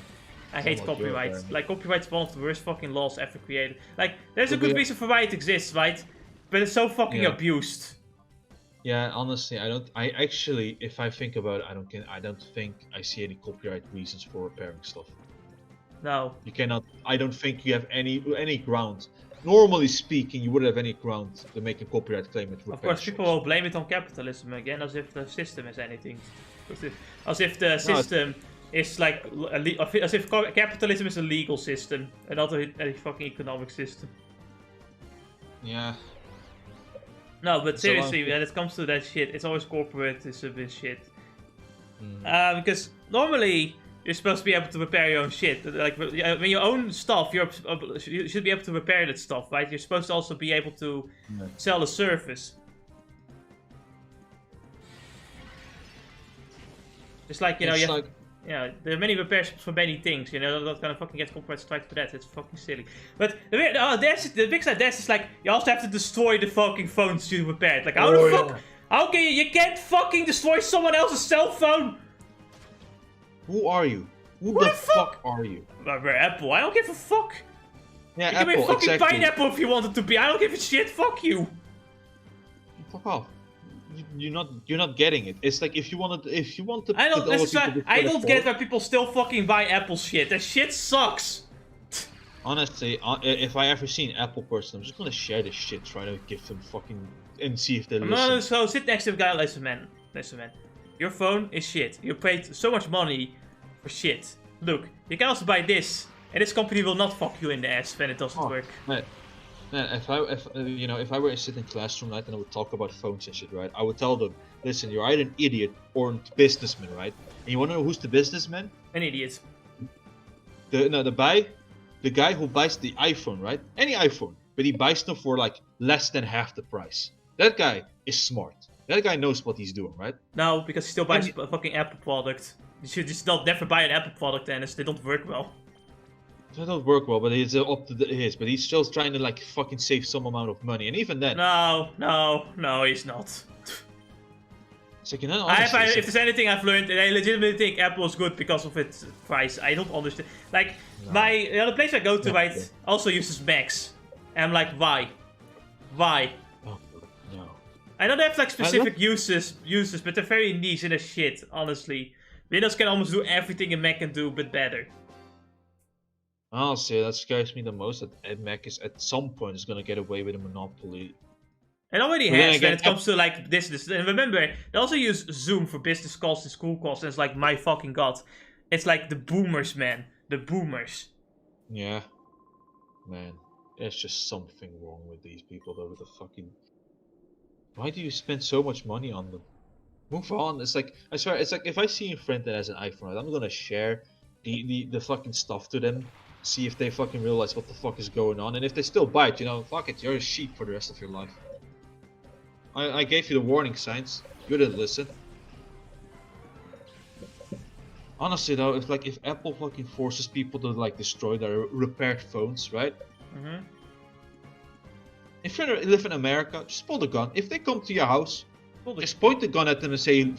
I hate copyright. Like, copyright's one of the worst fucking laws ever created. Like, there's a good reason for why it exists, right? But it's so fucking abused. Yeah, honestly, I actually, if I think about it, I don't think I see any copyright reasons for repairing stuff. No. You cannot. I don't think you have any ground. Normally speaking, you wouldn't have any ground to make a copyright claim with repair. Of course, people will blame it on capitalism again, as if the system is anything. As if the system... It's like, as if capitalism is a legal system, and not a fucking economic system. Yeah. No, but seriously, when it comes to that shit, it's always corporatism and shit. Because normally, you're supposed to be able to repair your own shit. Like, when you own stuff, you should be able to repair that stuff, right? You're supposed to also be able to sell a service. Just like, you know, yeah, there are many repair shops for many things, you know, they're not gonna fucking get copyright strike for that, it's fucking silly. But the big side is like, you also have to destroy the fucking phones to repair it. Like, how the fuck, how can you can't fucking destroy someone else's cell phone? Who are you? Who the fuck are you? We're Apple, I don't give a fuck. Yeah, you can be fucking Pineapple if you wanted to be, I don't give a shit, fuck you. Fuck off. You're not getting it. It's like if you want to. I don't get why people still fucking buy Apple shit. That shit sucks. Honestly, if I ever see an Apple person, I'm just gonna share this shit, try to give them fucking and see if they listen. No, so sit next to the guy. Listen, man. Your phone is shit. You paid so much money for shit. Look, you can also buy this, and this company will not fuck you in the ass when it doesn't work. Man, if I were to sit in classroom, right, and I would talk about phones and shit, right, I would tell them, listen, you're either an idiot or a businessman, right? And you wanna know who's the businessman? An idiot. The the guy who buys the iPhone, right? Any iPhone, but he buys them for like less than half the price. That guy is smart. That guy knows what he's doing, right? No, because he still buys a fucking Apple product. You should just never buy an Apple product, Dennis. They don't work well. They don't work well, but it's up to his. But he's still trying to like fucking save some amount of money, and even then. No, he's not. It's like, you know, honestly, if there's anything I've learned, and I legitimately think Apple is good because of its price. I don't understand. Like the other place I go to, right, also uses Macs, and I'm like, why? Oh, no. I don't have like specific uses, but they're very niche and they're shit. Honestly, Windows can almost do everything a Mac can do, but better. Honestly, that scares me the most. That Mac is at some point is gonna get away with a monopoly. It already has when it comes to like business. And remember, they also use Zoom for business calls and school calls. And it's like, my fucking god, it's like the boomers, man, the boomers. Yeah, man, there's just something wrong with these people though. With the fucking, why do you spend so much money on them? Move on. It's like, I swear, it's like if I see a friend that has an iPhone, I'm gonna share the fucking stuff to them. See if they fucking realize what the fuck is going on, and if they still bite, you know, fuck it, you're a sheep for the rest of your life. I gave you the warning signs. You didn't listen. Honestly though, if Apple fucking forces people to like destroy their repaired phones, right? Mm-hmm. If you live in America, just pull the gun. If they come to your house, just point the gun at them and say,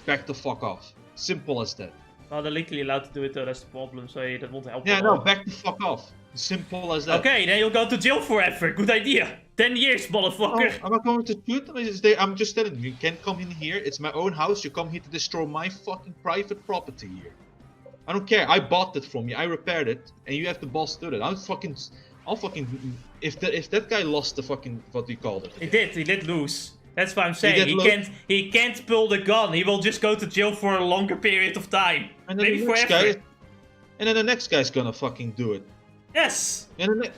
back the fuck off. Simple as that. Well, they're legally allowed to do it though, that's the problem, so that won't help. Yeah, no, back the fuck off. Simple as that. Okay, then you'll go to jail forever. Good idea. 10 years, motherfucker. No, I'm not going to shoot them. I'm just telling you, you can't come in here. It's my own house. You come here to destroy my fucking private property here. I don't care. I bought it from you. I repaired it, and you have the balls to do that. I'll fucking. If that guy lost the fucking what do you call it? He did lose. That's what I'm saying. He can't pull the gun. He will just go to jail for a longer period of time. And then maybe forever. And then the next guy's gonna fucking do it. Yes. And then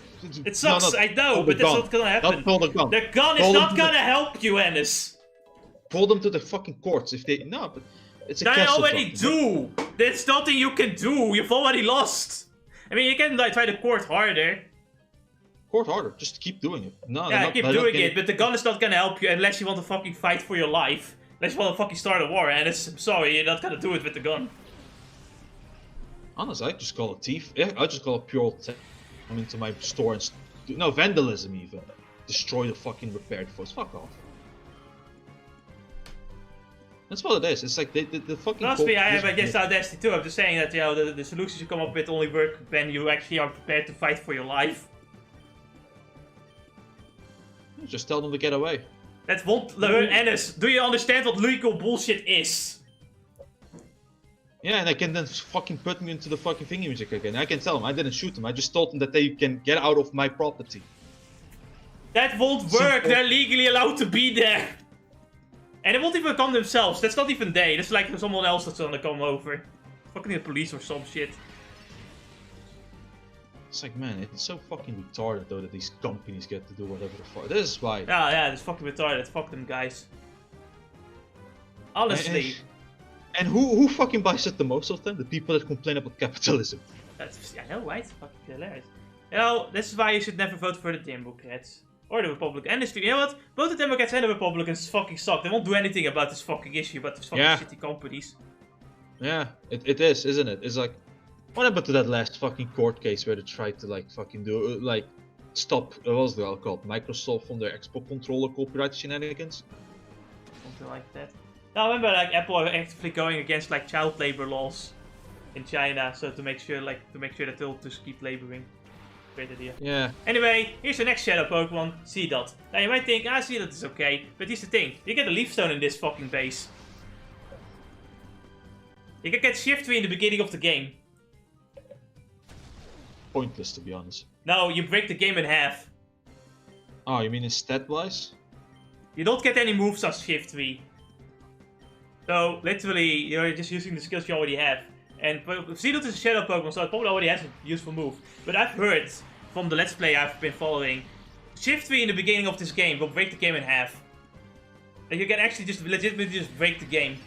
it sucks, I know, but that's not gonna happen. Don't pull the gun. The gun is not gonna help you, Ennis. Pull them to the fucking courts if they but it's a that castle already do. There's nothing you can do. You've already lost. I mean, you can like try to court harder. Court harder. Just keep doing it. No, yeah, keep doing it, but the gun is not gonna help you unless you want to fucking fight for your life. Unless you want to fucking start a war, Ennis. I'm sorry, you're not gonna do it with the gun. Honestly, I just call it thief. Yeah, I just call it pure theft. Come into my store and no vandalism even. Destroy the fucking repaired phones. Fuck off. That's what it is. It's like the fucking. Trust me, I have against Audacity too. I'm just saying that, you know, the solutions you come up with only work when you actually are prepared to fight for your life. Just tell them to get away. That won't learn, Ennis. Do you understand what legal bullshit is? Yeah, and I can then fucking put me into the fucking thingy music again. I can tell them I didn't shoot them. I just told them that they can get out of my property. That won't work. They're legally allowed to be there. And they won't even come themselves. That's not even they. That's like someone else that's gonna come over. Fucking the police or some shit. It's like, man, it's so fucking retarded though that these companies get to do whatever the fuck. This is why. Yeah, it's fucking retarded. Fuck them guys. Honestly. And who fucking buys it the most of them? The people that complain about capitalism. That's, I know, right? Fucking hilarious. You know, this is why you should never vote for the Democrats. Or the Republicans. And you know what? Both the Democrats and the Republicans fucking suck. They won't do anything about this fucking issue, about these fucking shitty companies. Yeah, it is, isn't it? It's like, what happened to that last fucking court case where they tried to like fucking do, like, stop, what was it called? Microsoft from their export controller copyright shenanigans? Something like that. Now remember, like, Apple are actively going against like child labor laws in China, so to make sure that they'll just keep laboring. Great idea. Yeah. Anyway, here's the next shadow Pokemon, Seedot. Now you might think, Seedot is okay, but here's the thing, you get a Leaf Stone in this fucking base. You can get Shift Tree in the beginning of the game. Pointless, to be honest. No, you break the game in half. Oh, you mean in stat-wise? You don't get any moves as Shift Tree. So, literally, you're just using the skills you already have. And Seedot is a shadow Pokemon, so it probably already has a useful move. But I've heard from the Let's Play I've been following, Shift Tree in the beginning of this game will break the game in half. Like, you can actually just legitimately just break the game.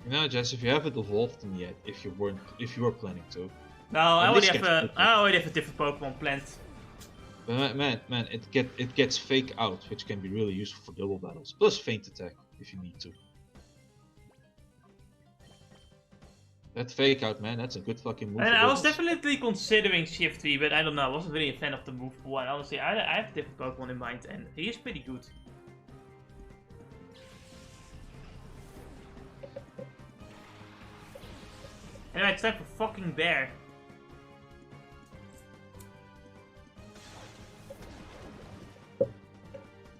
You know, Jess, if you haven't evolved them yet, if you were planning to, No, I At already least have get I already have a different Pokemon planned. man, it gets fake out, which can be really useful for double battles. Plus feint attack if you need to. That fake out, man, that's a good fucking move And for I was doubles. definitely considering Shift V, but I don't know. I wasn't really a fan of the move pool. And honestly, I have a different Pokemon in mind, and he is pretty good. Anyway, it's time for fucking bear.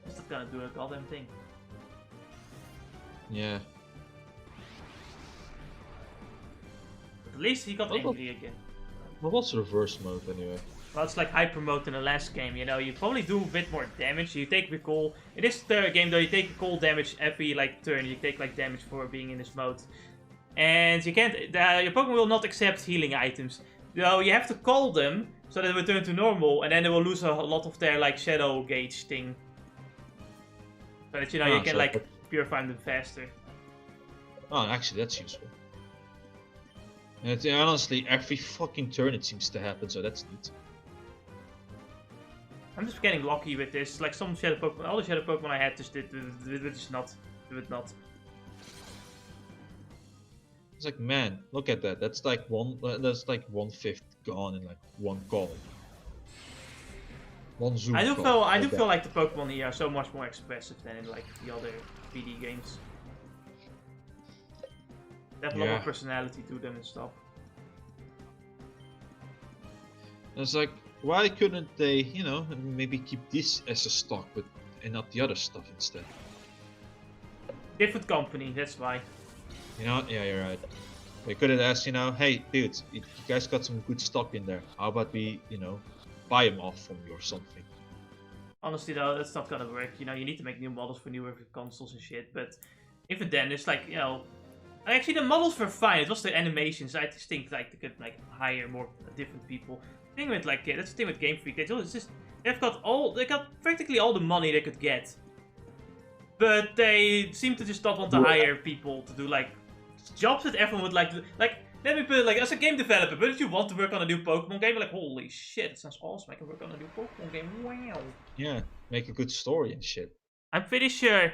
It's not gonna do a goddamn thing. Yeah. But at least he got angry again. Well, what's reverse mode anyway? Well, it's like hyper mode in the last game, you know, you probably do a bit more damage, you take recall. In this third game though, you take recall damage every like turn, you take like damage for being in this mode. And you can't, your Pokemon will not accept healing items. So you have to call them, so that they return to normal, and then they will lose a lot of their like shadow gauge thing. So that you know, you can like purify them faster. Oh, actually that's useful. And honestly, every fucking turn it seems to happen, so that's neat. I'm just getting lucky with this. Like some Shadow Pokemon, all the Shadow Pokemon I had just did not. It's like, man, look at that. That's like that's like 1/5 gone in like one call. One zoom. I do feel like the Pokemon here are so much more expressive than in like the other 3D games. They have a lot more personality to them and stuff. It's like, why couldn't they, you know, maybe keep this as a stock, but and not the other stuff instead? Different company, that's why. You know, yeah, you're right. They could have asked, you know, hey, dudes, you guys got some good stock in there. How about we, you know, buy them off from you or something? Honestly, though, that's not gonna work. You know, you need to make new models for newer consoles and shit. But even then, it's like, you know, actually the models were fine. It was the animations. I just think like they could like hire more different people. The thing with like that's the thing with Game Freak. They got practically all the money they could get. But they seem to just not want to hire people to do like jobs that everyone would like to do. Like, let me put it like, as a game developer, wouldn't you want to work on a new Pokemon game? Like, holy shit, it sounds awesome. I can work on a new Pokemon game. Wow. Yeah, make a good story and shit. I'm pretty sure.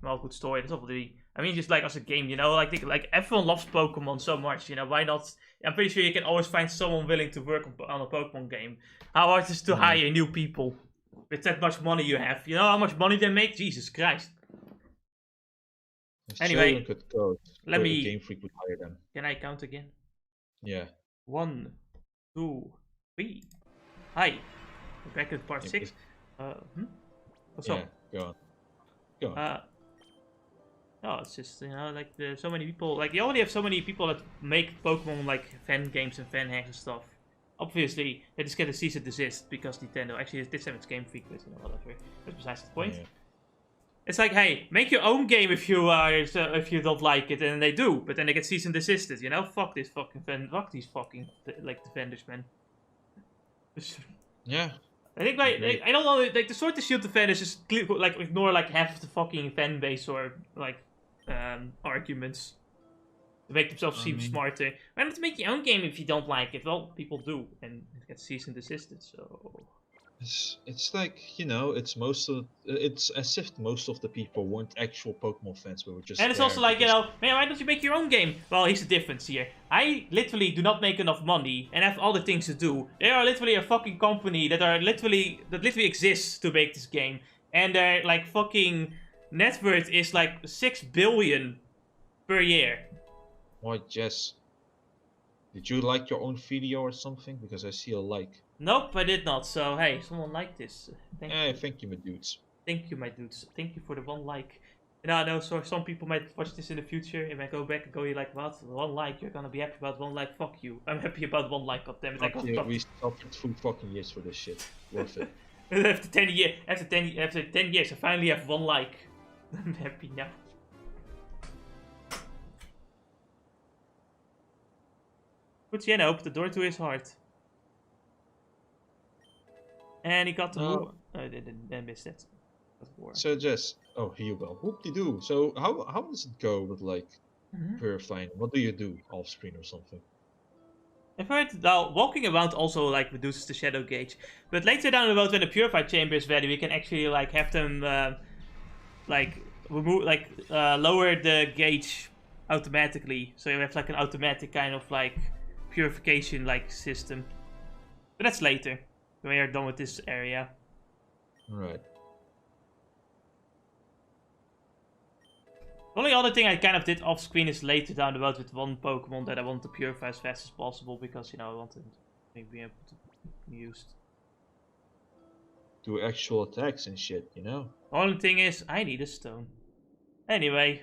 Well, good story. That's obviously. I mean, just like as a game, you know, like everyone loves Pokemon so much. You know, why not? I'm pretty sure you can always find someone willing to work on a Pokemon game. How hard is it to hire new people with that much money you have? You know how much money they make? Jesus Christ. Anyway, let me. Game Freak would hire them. Can I count again? Yeah. 1, 2, 3. Hi. We're back at part 6. What's up? Go on. No, it's just, you know, like so many people, like you already have so many people that make Pokemon like fan games and fan hacks and stuff. Obviously, they just get a cease and desist because Nintendo actually this time it's Game Freak, but you know, whatever. That's besides the point. Yeah. It's like, hey, make your own game if you don't like it, and they do, but then they get cease and desisted. You know, fuck this fucking fuck these fucking like defenders, man. Yeah. I think like I don't know, like the Sword and Shield defenders just like ignore like half of the fucking fan base or like arguments to make themselves seem smarter. Why not make your own game if you don't like it? Well, people do, and it gets cease and desisted. So. It's like, you know, it's as if most of the people weren't actual Pokemon fans, but were just. And it's also like, you know, man, why don't you make your own game? Well, here's the difference here. I literally do not make enough money and have other things to do. They are literally a fucking company that literally exists to make this game, and their like fucking net worth is like 6 billion per year. Why, Jess? Did you like your own video or something? Because I see a like. Nope, I did not. So, hey, someone liked this. Thank you, my dudes. Thank you, my dudes. Thank you for the 1 like. And I know so some people might watch this in the future and might go back and go, you're like, what? 1 like? You're gonna be happy about 1 like? Fuck you. I'm happy about 1 like, goddammit. We suffered 2 fucking years for this shit. Worth it. After 10 years, I finally have 1 like. I'm happy now. Puts Yen up the door to his heart. And he got the move. I missed it. So Jess, oh here you go. Whoop-de-doo. So how does it go with like purifying? What do you do off screen or something? I've heard now walking around also like reduces the shadow gauge, but later down the road when the purified chamber is ready, we can actually like have them like remove lower the gauge automatically, so you have like an automatic kind of like purification like system. But that's later when we are done with this area. Right. The only other thing I kind of did off screen is later down the road with one Pokemon that I want to purify as fast as possible because, you know, I want to be able to be used. Do actual attacks and shit, you know? The only thing is, I need a stone. Anyway,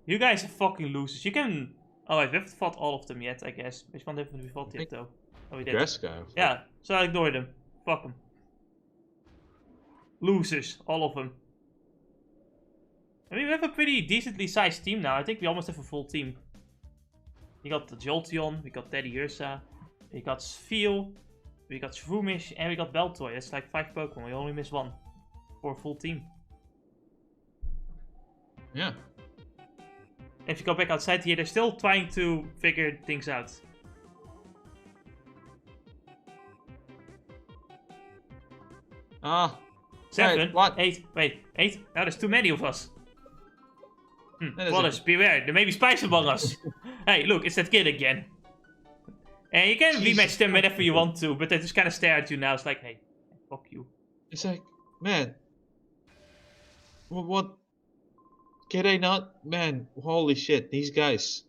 you guys are fucking losers. You can... Oh wait, we haven't fought all of them yet, I guess. Which one haven't we fought yet, though? Oh, we did. Grass guy. Yeah, so I ignore them. Fuck them. Losers, all of them. I mean, we have a pretty decently sized team now. I think we almost have a full team. We got the Jolteon, we got Daddy Ursa, we got Sfeel, we got Shroomish, and we got Beltoy. That's like 5 Pokemon. We only miss 1 for a full team. Yeah. If you go back outside here, they're still trying to figure things out. Ah. 7, what? 8, wait, 8? Now there's too many of us. Wallace, a... beware, there may be spies among us. Hey, look, it's that kid again. And you can rematch them whenever you want to, but they just kind of stare at you now. It's like, hey, fuck you. It's like, man. What? Can I not? Man, holy shit, these guys.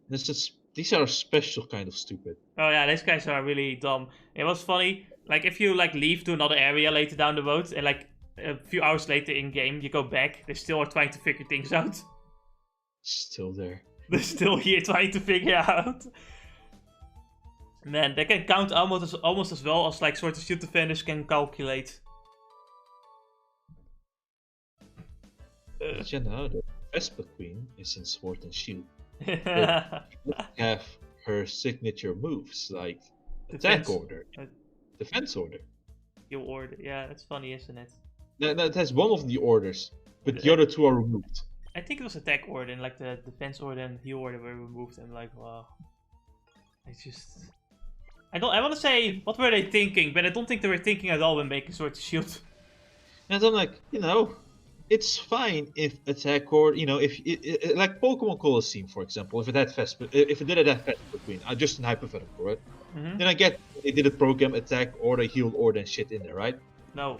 These are special kind of stupid. Oh yeah, these guys are really dumb. It was funny, like if you like leave to another area later down the road, and like a few hours later in game, you go back, they still are trying to figure things out. Still there. They're still here trying to figure out. Man, they can count almost as well as like Sword and Shield defenders can calculate. But you know, the Vespa Queen is in Sword and Shield. But she doesn't have her signature moves like Attack Order, Defense Order. Your order, yeah, that's funny, isn't it? That's one of the orders, but the other 2 are removed. I think it was Attack Order and like the Defense Order and Heal Order were removed. And like, wow, it's just. I want to say what were they thinking, but I don't think they were thinking at all when making Sword and Shield. And I'm like, you know, it's fine if Attack Order, you know, if like Pokemon Colosseum, for example, if it had if it did have Vespa Queen, just an hypothetical, right? Then I get they did a program Attack Order, Heal Order, and shit in there, right? No.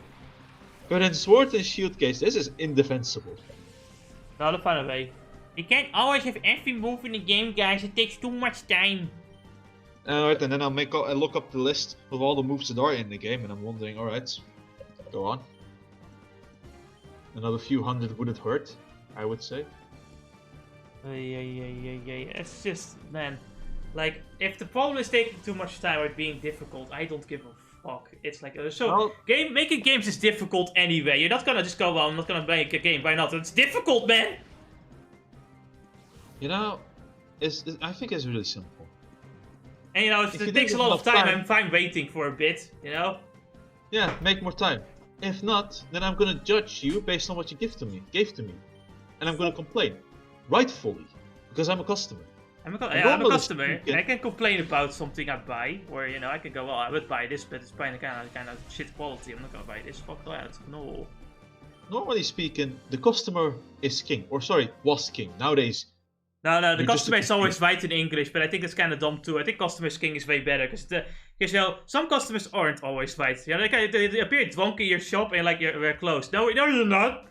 But in Sword and Shield case, this is indefensible. No, the fun way. You can't always have every move in the game, guys. It takes too much time. Alright, and then I look up the list of all the moves that are in the game, and I'm wondering, alright, go on. Another few hundred wouldn't hurt, I would say. It's just, man, like, if the problem is taking too much time or it being difficult, I don't give a fuck. It's like, making games is difficult anyway. You're not gonna just go, well, I'm not gonna make a game, why not? It's difficult, man! You know, I think it's really simple. And you know, it takes a lot of time, I'm fine waiting for a bit, you know? Yeah, make more time. If not, then I'm gonna judge you based on what you gave to me. And I'm gonna complain. Rightfully. Because I'm a customer. I'm a customer. I can complain about something I buy, or you know, I can go, well, I would buy this, but it's kind of shit quality. I'm not gonna buy this. Fuck that. No. Normally speaking, the customer is king, or sorry, was king. Nowadays. No, the customer is always right in English, but I think it's kind of dumb too. I think customer's king is way better because you know, some customers aren't always right. You know, they appear drunk in your shop and like we're closed. No, you're not.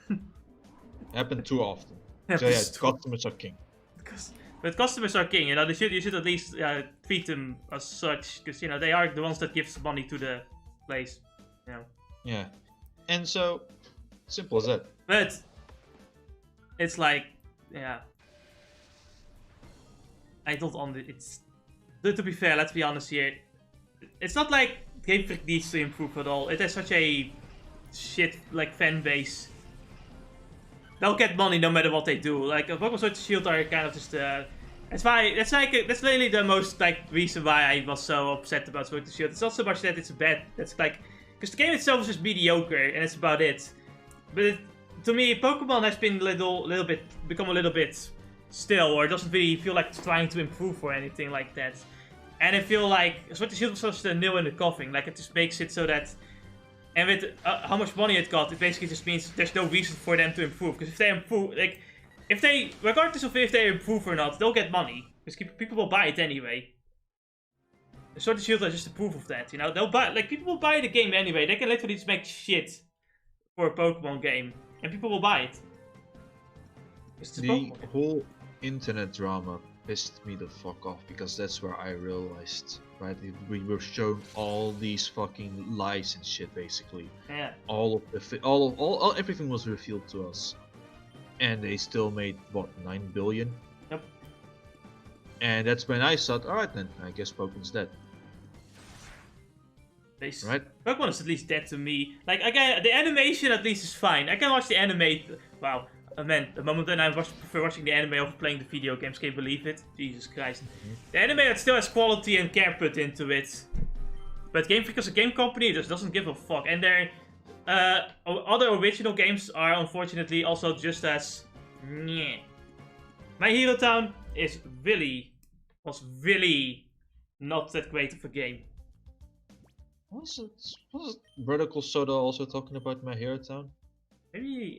Happen too often. So yeah, customers are king. But customers are king, you know. You should at least treat them as such, because you know they are the ones that gives money to the place, you know. Yeah, and so simple as that. But it's like, yeah, I don't it's to be fair. Let's be honest here. It's not like Game Freak needs to improve at all. It has such a shit like fan base. They'll get money no matter what they do. Like Pokemon Sword and Shield are kind of just that's really the most like reason why I was so upset about Sword and Shield. It's not so much that it's bad. That's like because the game itself is just mediocre and it's about it. But to me, Pokemon has been become a little bit still, or it doesn't really feel like it's trying to improve or anything like that. And I feel like Sword and Shield was just a nail in the coffin. Like, it just makes it so that... And with how much money it got, it basically just means there's no reason for them to improve. Because if they improve, like... If they... Regardless of if they improve or not, they'll get money. Because people will buy it anyway. The Sword and Shield are just a proof of that, you know? They'll buy... Like, people will buy the game anyway. They can literally just make shit for a Pokemon game. And people will buy it. The whole internet drama pissed me the fuck off, because that's where I realized, right? We were shown all these fucking lies and shit, basically. Yeah. Everything was revealed to us, and they still made what, 9 billion? Yep. And that's when I thought, all right then, I guess Pokemon's dead. Right? Pokemon is at least dead to me. Like, again, the animation at least is fine. I can watch the anime. Wow. Man, the moment then I prefer watching the anime over playing the video games. Can you believe it? Jesus Christ. The anime that still has quality and care put into it. But because a game company just doesn't give a fuck. And their other original games are unfortunately also just as... Nyeh. My Hero Town was really not that great of a game. Was Vertical Soda also talking about My Hero Town? Maybe,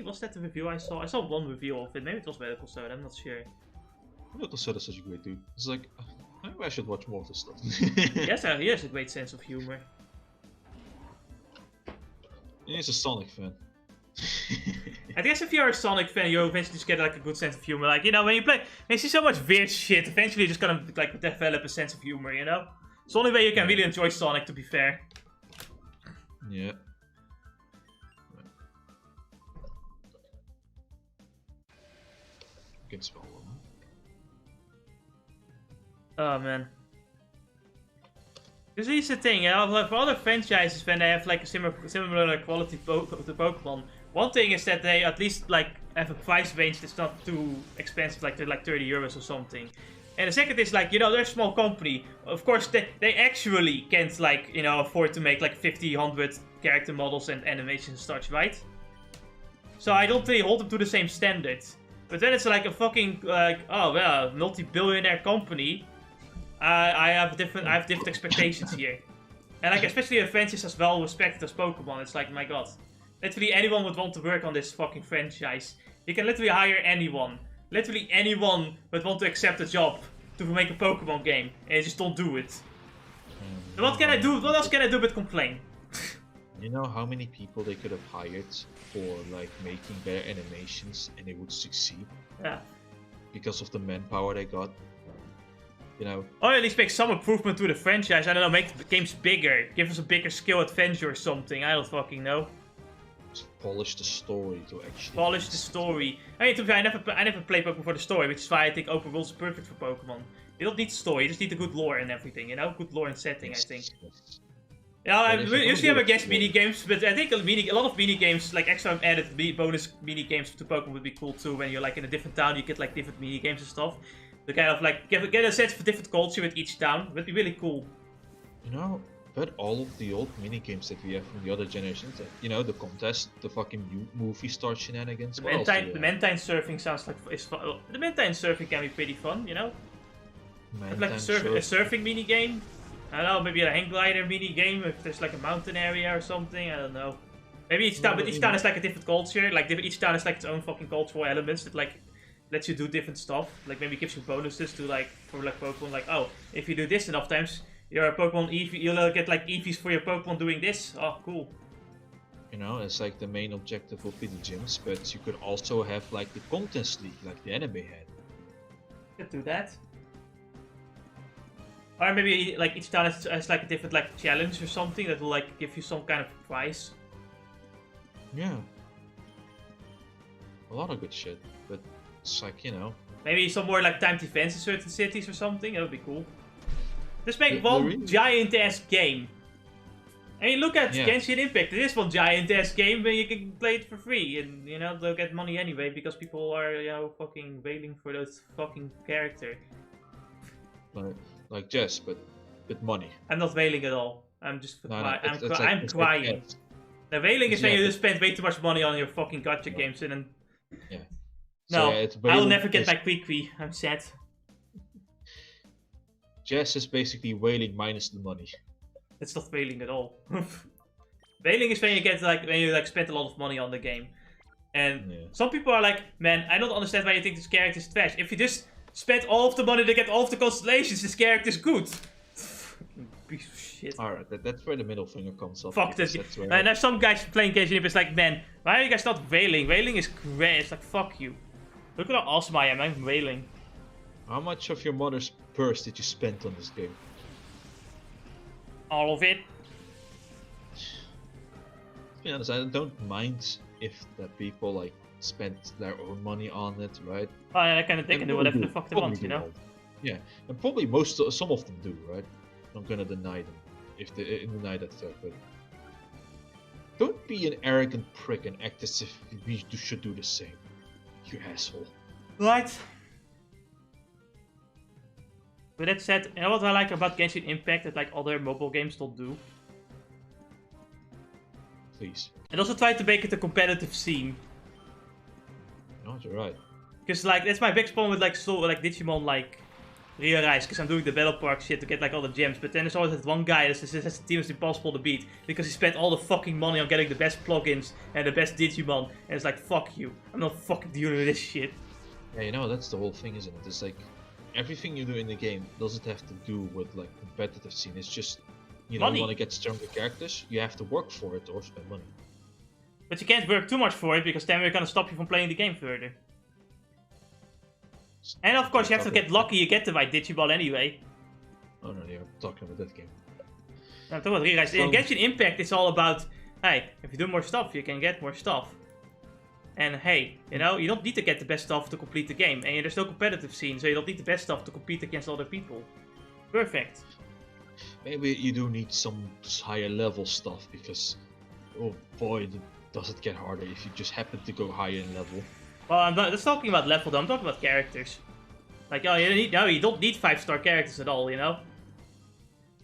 was that the review I saw? I saw one review of it, maybe it was Medical Soda, I'm not sure. Medical Soda is such a great dude. It's like, maybe I should watch more of this stuff. Yes, he has a great sense of humor. He's a Sonic fan. I guess if you're a Sonic fan, you eventually just get like a good sense of humor. Like, you know, when you see so much weird shit, eventually you're just gonna like develop a sense of humor, you know? It's the only way you can really enjoy Sonic, to be fair. Yeah. Can spell them. Oh man. Because this is the thing, you know, for other franchises when they have like a similar quality to Pokemon, one thing is that they at least like have a price range that's not too expensive, like they're like 30 euros or something. And the second is like, you know, they're a small company. Of course, they actually can't like, you know, afford to make like 50, 100 character models and animation such, right? So I don't really hold them to the same standards. But then it's like a fucking like, oh well, multi-billionaire company. I have different expectations here, and like especially a franchise as well respected as Pokemon. It's like, my god, literally anyone would want to work on this fucking franchise. You can literally hire anyone. Literally anyone would want to accept a job to make a Pokemon game, and they just don't do it. So what can I do? What else can I do but complain? You know how many people they could have hired for like making better animations and they would succeed? Yeah. Because of the manpower they got. You know. Or at least make some improvement to the franchise. I don't know, make the games bigger. Give us a bigger skill adventure or something. I don't fucking know. Just polish the story to actually... Polish the story. I mean, to be fair, I never play Pokemon for the story, which is why I think open worlds are perfect for Pokemon. You don't need story, you just need a good lore and everything, you know? Good lore and setting, I think. Yeah, usually I'm against mini-games, but I think a lot of mini-games, like extra added bonus mini-games to Pokemon would be cool too. When you're like in a different town, you get like different mini-games and stuff. To kind of like get a sense of a different culture with each town. Would be really cool. You know, but all of the old mini-games that we have from the other generations, you know, the contest, the fucking movie star shenanigans. The Mantine surfing sounds like is fun. The Mantine surfing can be pretty fun, you know? Like a surfing mini-game. I don't know, maybe a hang glider mini-game if there's like a mountain area or something, I don't know. Maybe each town, but each town is like a different culture. Like each town has like its own fucking cultural elements that like lets you do different stuff. Like maybe gives you bonuses to like, for like Pokemon, like, oh, if you do this enough times, your Pokemon Eevee, you'll get like Eevees for your Pokemon doing this. Oh, cool. You know, it's like the main objective will be the gyms, but you could also have like the contest league, like the anime had. Could do that. Or maybe like each town has like a different like challenge or something that will like give you some kind of prize. Yeah. A lot of good shit, but it's like, you know. Maybe some more like timed events in certain cities or something, that would be cool. Just make one giant-ass game. I mean, look at Genshin Impact. It is one giant-ass game where you can play it for free. And, you know, they'll get money anyway because people are, you know, fucking wailing for those fucking character. Like Jess, but with money. I'm not wailing at all. I'm just I'm crying. Like, the wailing is when you just spend way too much money on your fucking gacha games and then... Yeah. No, so, I will never get my Queequeg. I'm sad. Jazz is basically whaling minus the money. It's not whaling at all. Whaling is when you get like spend a lot of money on the game. And some people are like, man, I don't understand why you think this character is trash. If you just spend all of the money to get all of the constellations, this character is good. Piece of shit. Alright, that's where the middle finger comes off. Fuck this. And there's some guys playing Gale, it's like, man, why are you guys not whaling? Whaling is great. It's like, fuck you. Look at how awesome I am. I'm whaling. How much of your mother's purse did you spend on this game? All of it. To be honest, I don't mind if that people like spend their own money on it, right? Oh yeah, they can do whatever the fuck they want, you know? Yeah, and probably some of them do, right? I'm gonna deny them if they deny that fact, but don't be an arrogant prick and act as if we should do the same, you asshole. Right. With that said, you know what I like about Genshin Impact that like other mobile games don't do? Please. And also try to make it a competitive scene. No, you're right. Because like that's my biggest problem with like Digimon like Realize, because I'm doing the battle park shit to get like all the gems, but then there's always that one guy that says the team is impossible to beat because he spent all the fucking money on getting the best plugins and the best Digimon, and it's like, fuck you, I'm not fucking dealing with this shit. Yeah, you know, that's the whole thing, isn't it? It's like everything you do in the game doesn't have to do with like competitive scene. It's just, you know, you want to get stronger characters, you have to work for it or spend money. But you can't work too much for it because then we're gonna stop you from playing the game further. And of course you have to get lucky you get the right Digimon anyway. Oh no, you're talking about that game. I'm talking about Realize. In Genshin Impact it's all about, hey, if you do more stuff you can get more stuff. And hey, you know, you don't need to get the best stuff to complete the game. And there's no competitive scene, so you don't need the best stuff to compete against other people. Perfect. Maybe you do need some higher level stuff because, oh boy, does it get harder if you just happen to go higher in level. Well, I'm not just talking about level though, I'm talking about characters. Like, oh, you don't need 5-star characters at all, you know?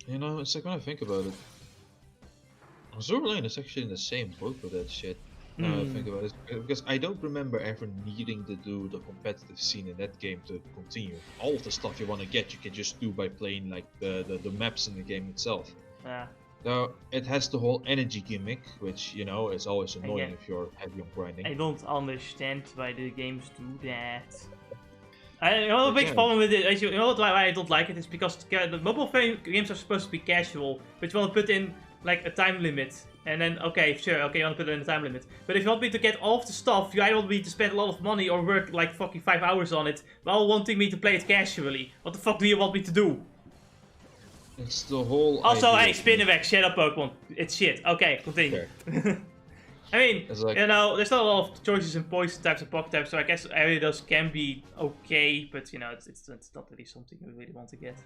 You know, it's like when I think about it, Azure Lane is actually in the same boat with that shit. Now I think about it, because I don't remember ever needing to do the competitive scene in that game to continue. All of the stuff you want to get, you can just do by playing like the maps in the game itself. Yeah. So it has the whole energy gimmick, which, you know, is always annoying if you're heavy on grinding. I don't understand why the games do that. You know the big problem with it, you know why I don't like it, is because the mobile games are supposed to be casual, but you want to put in like a time limit. And then, okay, sure, okay, you want to put it in a time limit. But if you want me to get all of the stuff, you either want me to spend a lot of money or work like fucking 5 hours on it, while wanting me to play it casually. What the fuck do you want me to do? It's the whole Also, hey, Spinarak, Shadow Pokemon. It's shit. Okay, continue. I mean, like, you know, there's not a lot of choices in poison types and pocket types, so I guess any of those can be okay, but you know, it's not really something we really want to get.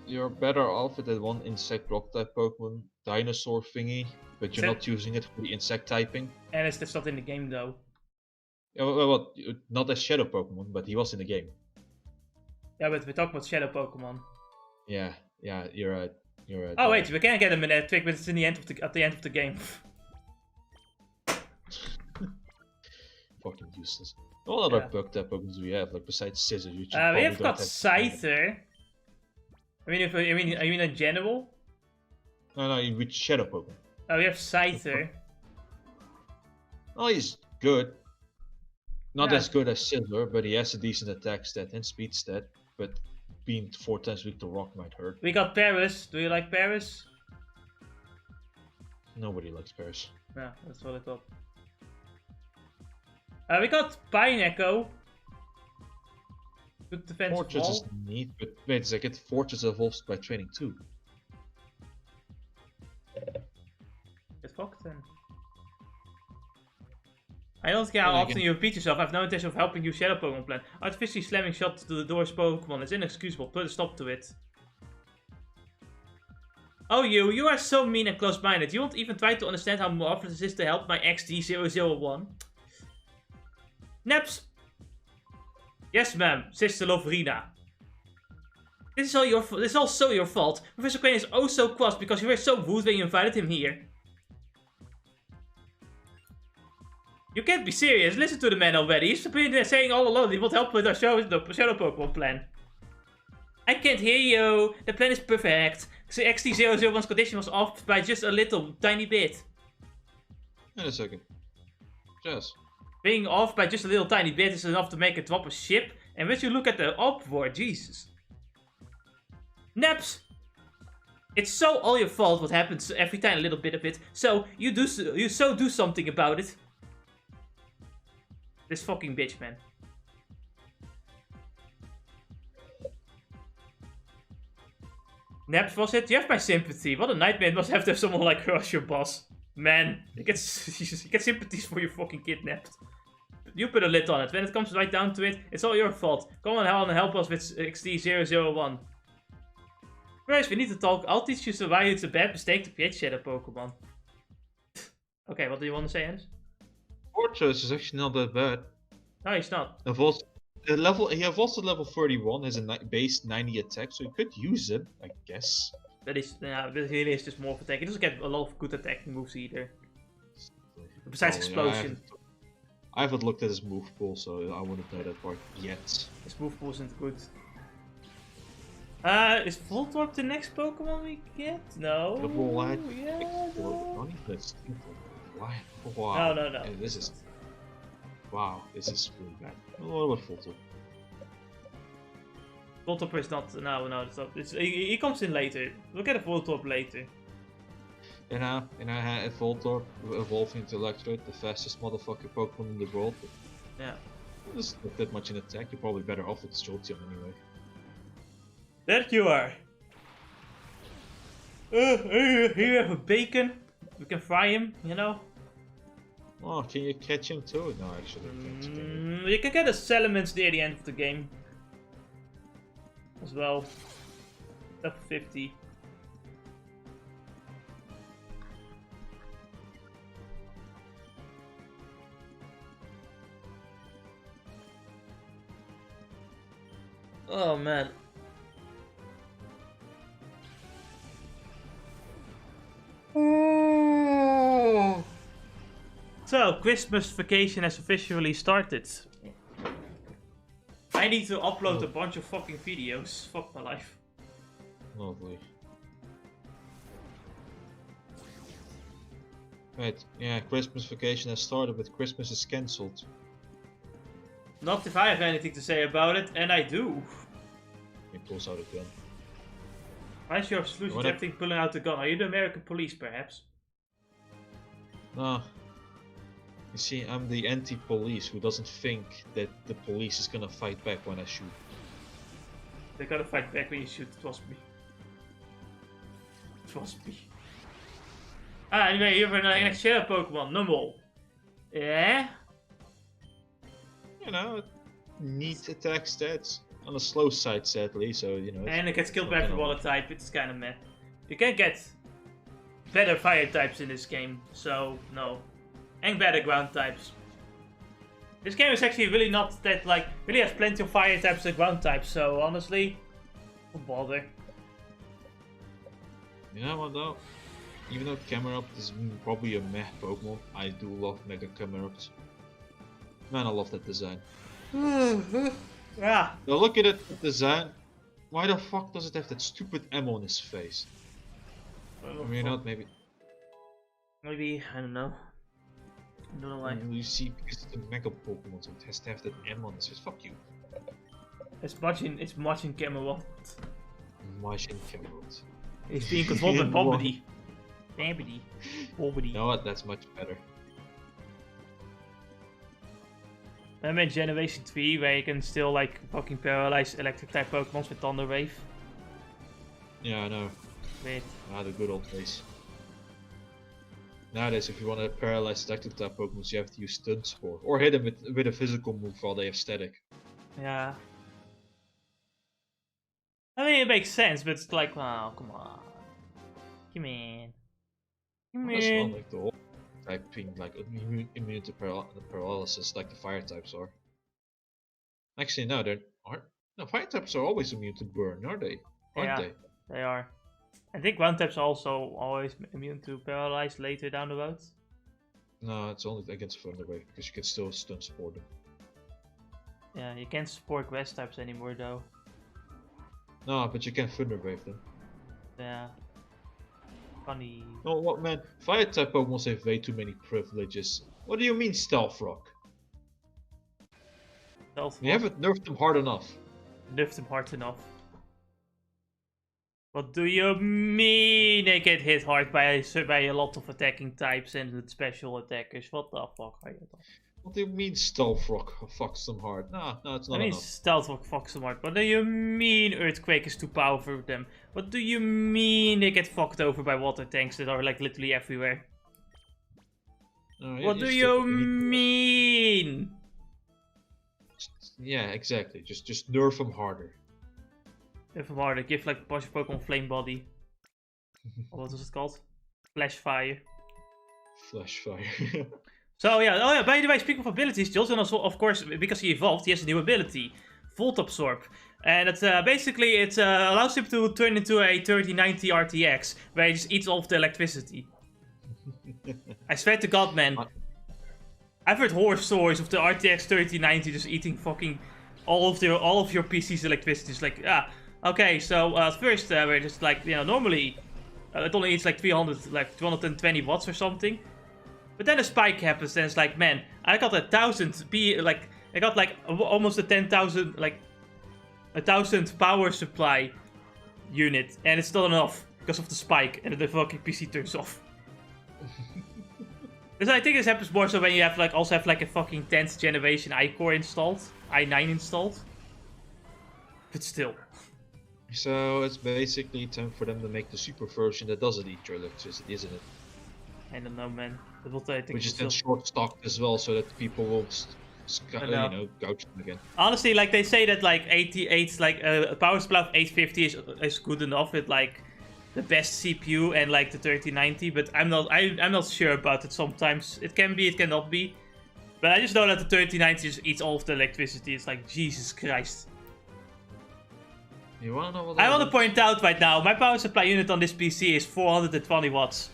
You're better off with that one insect rock type Pokemon, dinosaur thingy, but you're not using it for the insect typing. And it's not in the game though. Yeah, well, not as Shadow Pokemon, but he was in the game. Yeah, but we're talking about Shadow Pokemon. Yeah, you're right. You're right. Oh wait, we can get him in that trick, but it's in the end of at the end of the game. Fucking useless. What other bug type Pokemon do we have, like besides Scissor? We have got Scyther. I mean in general? No, with Shadow Pokemon. Oh, we have Scyther. Oh, he's good. Not as good as Silver, but he has a decent attack stat and speed stat. But being 4 times weak to rock might hurt. We got Paris. Do you like Paris? Nobody likes Paris. Yeah, that's what I thought. We got Pine Echo. Good defense. Fortress is neat, but wait a second. Fortress evolves by training too. Get fucked then. I don't care how often you repeat yourself. I have no intention of helping you Shadow Pokemon plan. Artificially slamming shot to the door's Pokemon is inexcusable. Put a stop to it. Oh, you are so mean and close-minded. You won't even try to understand how marvelous it is to help my XD001. Naps. Yes, ma'am, Sister Loverina. This is also your fault. Professor Crane is oh so cross because you were so rude when you invited him here. You can't be serious. Listen to the man already. He's been saying all along he won't help with our Shadow Pokemon plan. I can't hear you. The plan is perfect. So XT001's condition was off by just a little tiny bit. Wait a second. Jess. Being off by just a little tiny bit is enough to make it drop a ship. And when you look at the upward, Jesus. Naps! It's so all your fault what happens every time a little bit of it. So you do something about it. This fucking bitch, man. Naps, was it? You have my sympathy. What a nightmare it must have to have someone like her as your boss. Man, you get sympathies for your fucking kidnapped. You put a lid on it. When it comes right down to it, it's all your fault. Come on and help us with XT001. Guys, we need to talk. I'll teach you why it's a bad mistake to create shadow Pokemon. Okay, what do you want to say, Hans? Fortress is actually not that bad. No, it's not. He evolved to level 31, has a base 90 attack, so you could use it, I guess. That really is just more of attack. He doesn't get a lot of good attacking moves either. Besides explosion. I haven't looked at his move pool, so I wouldn't know that part yet. His move pool isn't good. Is Voltorb the next Pokemon we get? No. Yeah, no. Wow. No. Yeah, this is. Wow, this is really bad. What about Voltorb? Voltorb is not. No, it's not. He comes in later. Look at Voltorb later. And I had Voltorb evolving into Electrode, the fastest motherfucking Pokemon in the world. Yeah. It's not that much in attack. You're probably better off with Jolteon anyway. There you are. Here you have a bacon. We can fry him, you know. Oh, can you catch him too? No, actually, you can't. You can get a Salamence near the end of the game. As well. Up 50. Oh man. So, Christmas vacation has officially started. I need to upload a bunch of fucking videos. Fuck my life. Lovely. Right, yeah, Christmas vacation has started, but Christmas is cancelled. Not if I have anything to say about it, and I do. He pulls out a gun. Why is your solution to everything pulling out the gun? Are you the American police, perhaps? No. You see, I'm the anti-police who doesn't think that the police is gonna fight back when I shoot. They're gonna fight back when you shoot, trust me. Trust me. Anyway, you have a next shadow Pokemon, Numble. Yeah? You know, neat attack stats. On the slow side, sadly, so, you know. And it gets killed by every water type, it's kinda meh. You can get better fire types in this game, so no. And better ground types. This game is actually really not that, like, really has plenty of fire types and ground types, so honestly, don't bother. You know what though? Even though Camerupt is probably a meh Pokemon, I do love Mega Camerupt. Man, I love that design. Yeah. Now look at it, the design. Why the fuck does it have that stupid M on his face? I mean, not maybe. Maybe, I don't know. I don't know why. You see, because it's a Mega Pokemon, so it has to have that M on his face. Fuck you. It's much in Camelot. Much in Camerupt. It's being controlled by Bobbity. Bobbity. You know what? That's much better. I'm in Generation 3 where you can still like fucking paralyze electric type Pokemons with Thunder Wave. Yeah, I know. Wait. Ah, the good old days. Nowadays, if you want to paralyze electric type Pokemon, you have to use Stun Spore. Or hit them with a physical move while they have static. Yeah. I mean, it makes sense, but it's like, wow, come on. Come in. Come That's in. not like the whole type being like immune to paralysis like the fire types are. Actually, no, they aren't. No, fire types are always immune to burn, are they? Aren't they? They are. I think ground types are also always immune to paralyze later down the road. No, it's only against Thunder Wave because you can still Stun Spore them. Yeah, you can't support grass types anymore though. No, but you can Thunder Wave them. Yeah. Funny. Oh, what man? Fire type Pokemon have way too many privileges. What do you mean, Stealth Rock? Stealth You Rock. haven't nerfed them hard enough. Nerfed him hard enough. What do you mean they get hit hard by a lot of attacking types and special attackers? What the fuck are you talking? What do you mean Stealth Rock fucks them hard? No, it's not I mean enough. Stealth Rock fucks them hard. What do you mean Earthquake is too powerful for them? What do you mean they get fucked over by water tanks that are like literally everywhere? What do you mean? Yeah, exactly. Just nerf them harder. Nerf them harder. Give like a bunch of Pokemon Flame Body. What was it called? Flash Fire. Flash Fire. So yeah, oh yeah, by the way, speaking of abilities, Jolteon also, of course, because he evolved, he has a new ability. Volt Absorb. And it's basically, it allows him to turn into a 3090 RTX, where he just eats all of the electricity. I swear to God, man. I've heard horror stories of the RTX 3090 just eating fucking all of your PC's electricity. It's like, okay, so at first we're just like, you know, normally it only eats like 220 watts or something. But then a spike happens, and it's like, man, I got 1,000 I got like almost a 10,000, like 1,000 power supply unit, and it's not enough because of the spike, and then the fucking PC turns off. So I think this happens more so when you have also have like a fucking 10th generation i-Core installed, i9 installed. But still. So it's basically time for them to make the super version that doesn't eat your electricity, isn't it? I don't know, man. But what I think which is then short stocked as well, so that people won't, gouge them again. Honestly, like they say that like 88, like a power supply of 850 is good enough with like the best CPU and like the 3090, but I'm not sure about it. Sometimes it can be, it cannot be. But I just know that the 3090 just eats all of the electricity. It's like, Jesus Christ. You wanna know what I want to point out right now, my power supply unit on this PC is 420 watts.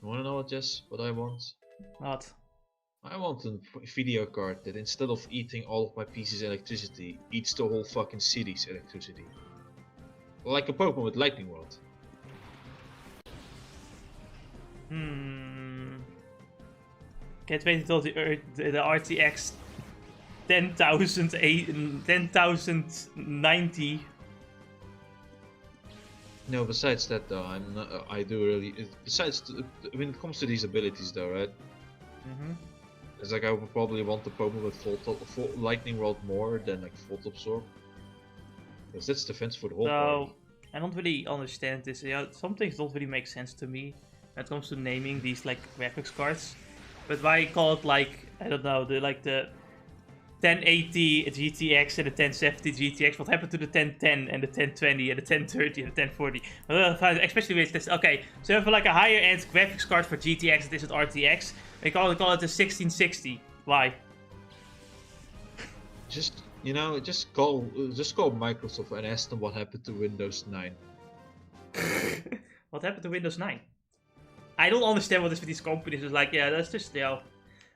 You wanna know what I want? What? I want a video card that instead of eating all of my PC's electricity, eats the whole fucking city's electricity. Like a Pokemon with Lightning World. Can't wait until the RTX 10,090. No, besides that though, I do really. Besides, when it comes to these abilities though, right? It's like I would probably want the Pokemon with Lightning World more than like Volt Absorb. Because that's defense for the whole party. I don't really understand this. Yeah, some things don't really make sense to me when it comes to naming these like graphics cards. But why call it like, I don't know, the 1080 GTX and the 1070 GTX? What happened to the 1010 and the 1020 and the 1030 and the 1040? Especially with this. Okay, so you have like a higher end graphics card for GTX that isn't RTX. They call it the 1660. Why? Just call Microsoft and ask them what happened to Windows 9. What happened to Windows 9? I don't understand what this with these companies is like. Yeah, that's just the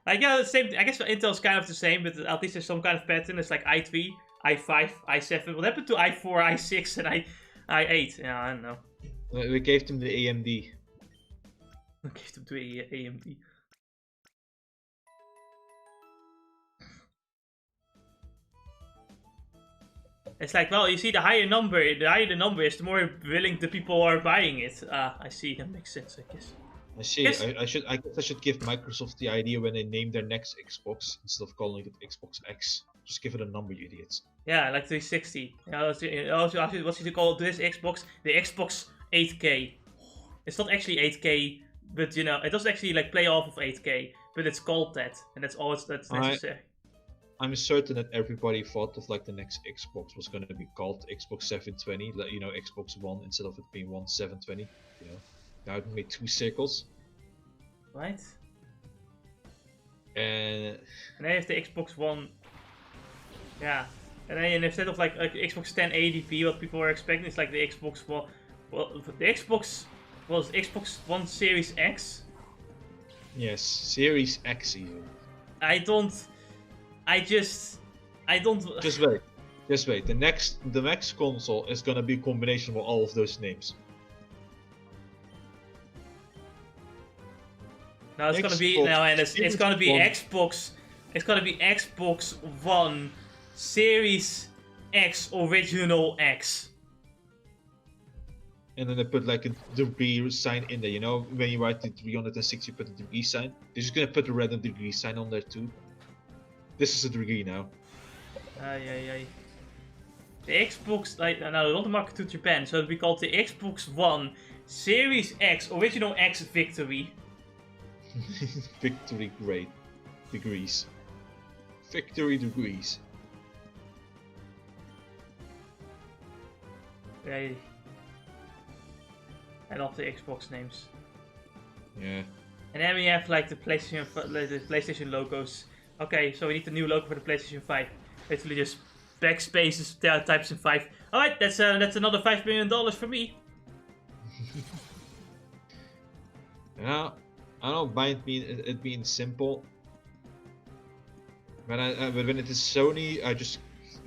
same. I guess Intel's kind of the same, but at least there's some kind of pattern. It's like i3, i5, i7. What happened to i4, i6, and i8? Yeah, I don't know. We gave them the AMD. We gave them to AMD. It's like, well, you see, the higher the number is, the more willing the people are buying it. I see. That makes sense, I guess. I see. I guess I should give Microsoft the idea when they name their next Xbox instead of calling it Xbox X. Just give it a number, you idiots. Yeah, like 360. What should you call this Xbox? The Xbox 8K. It's not actually 8K, but you know, it doesn't actually like play off of 8K, but it's called that, and that's all that's necessary. I'm certain that everybody thought of like the next Xbox was going to be called Xbox 720, like, you know, Xbox One instead of it being 1720. You know, now it made 2 circles. Right. And then you have the Xbox One. Yeah. And then instead of like Xbox 1080p, what people were expecting is like the Xbox One. Well, the Xbox was Xbox One Series X. Yes, Series X even. I don't. Just wait. Just wait. The next console is gonna be a combination of all of those names. No, it's gonna be and it's gonna be Xbox. It's gonna be Xbox One Series X Original X. And then they put like a degree sign in there. You know, when you write the 360, you put a degree sign. They're just gonna put a red degree sign on there too. This is a degree now. Aye. The Xbox, like, no, they don't market to Japan, so it'll be called the Xbox One Series X Original X Victory. Victory grade degrees. Victory degrees. Right. I love the Xbox names. Yeah. And then we have like the PlayStation logos. Okay, so we need the new logo for the PlayStation 5. Literally just backspaces, types in 5. Alright, that's another $5 million for me. Yeah, I don't mind it being simple. But when it is Sony, I just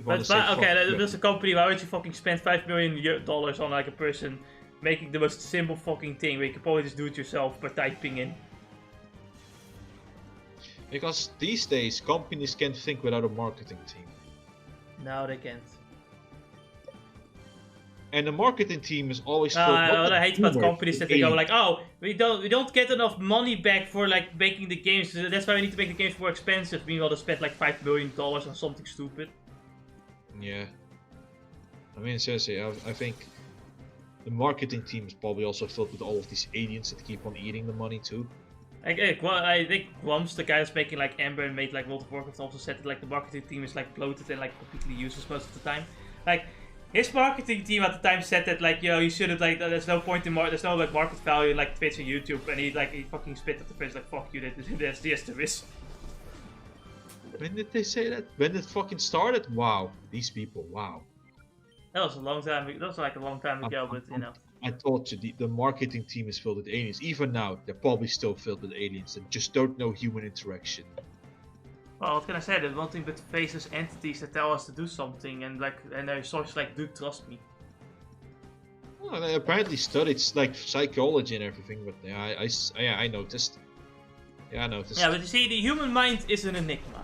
want to say okay, there's a company. Why would you fucking spend $5 million on like a person making the most simple fucking thing where you could probably just do it yourself by typing in? Because these days companies can't think without a marketing team. No, they can't. And the marketing team is always. What I hate about companies that they go like, oh, we don't get enough money back for like making the games. So that's why we need to make the games more expensive. Meanwhile, they spent like $5 million on something stupid. Yeah. I mean, seriously, I think the marketing team is probably also filled with all of these aliens that keep on eating the money too. I think Grumps, the guy that's making like Ember and made like World of Warcraft, also said that like the marketing team is like bloated and like completely useless most of the time. Like his marketing team at the time said that like, you should have like, there's no point in there's no like market value in like Twitch and YouTube, and he fucking spit at the face like, fuck you, yes there is. When did they say that? When it fucking started? Wow, these people, wow. That was a long time. That was like a long time ago, but you know. I told you, the marketing team is filled with aliens. Even now, they're probably still filled with aliens that just don't know human interaction. Well, what can I say? There's one thing but faceless entities that tell us to do something, and they're sort of like, dude, trust me. Well, they apparently studied like psychology and everything, but yeah, I noticed. Yeah, I noticed. Yeah, but you see, the human mind is an enigma.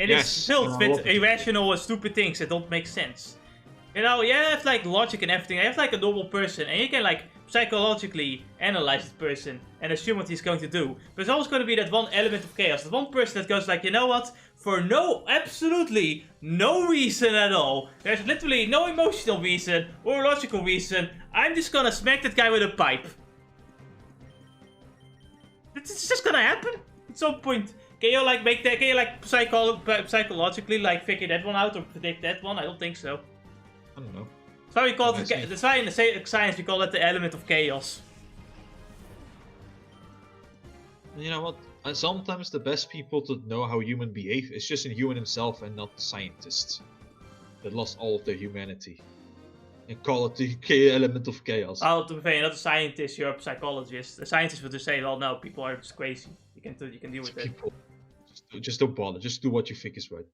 It is filled with irrational and stupid things that don't make sense. You know, you have like logic and everything. You have like a normal person, and you can like psychologically analyze this person and assume what he's going to do. But there's always going to be that one element of chaos, that one person that goes like, you know what? For absolutely no reason at all. There's literally no emotional reason or logical reason. I'm just gonna smack that guy with a pipe. It's just gonna happen at some point. Can you like make that? Can you like psychologically like figure that one out or predict that one? I don't think so. I don't know. That's why we call it. That's why in the science we call it the element of chaos. You know what? And sometimes the best people to know how human behave is just a human himself and not the scientists that lost all of their humanity. And call it the element of chaos. Oh, to be fair, you're not a scientist, you're a psychologist. A scientist would just say, well, no, people are just crazy. You can deal with it. Just don't bother. Just do what you think is right.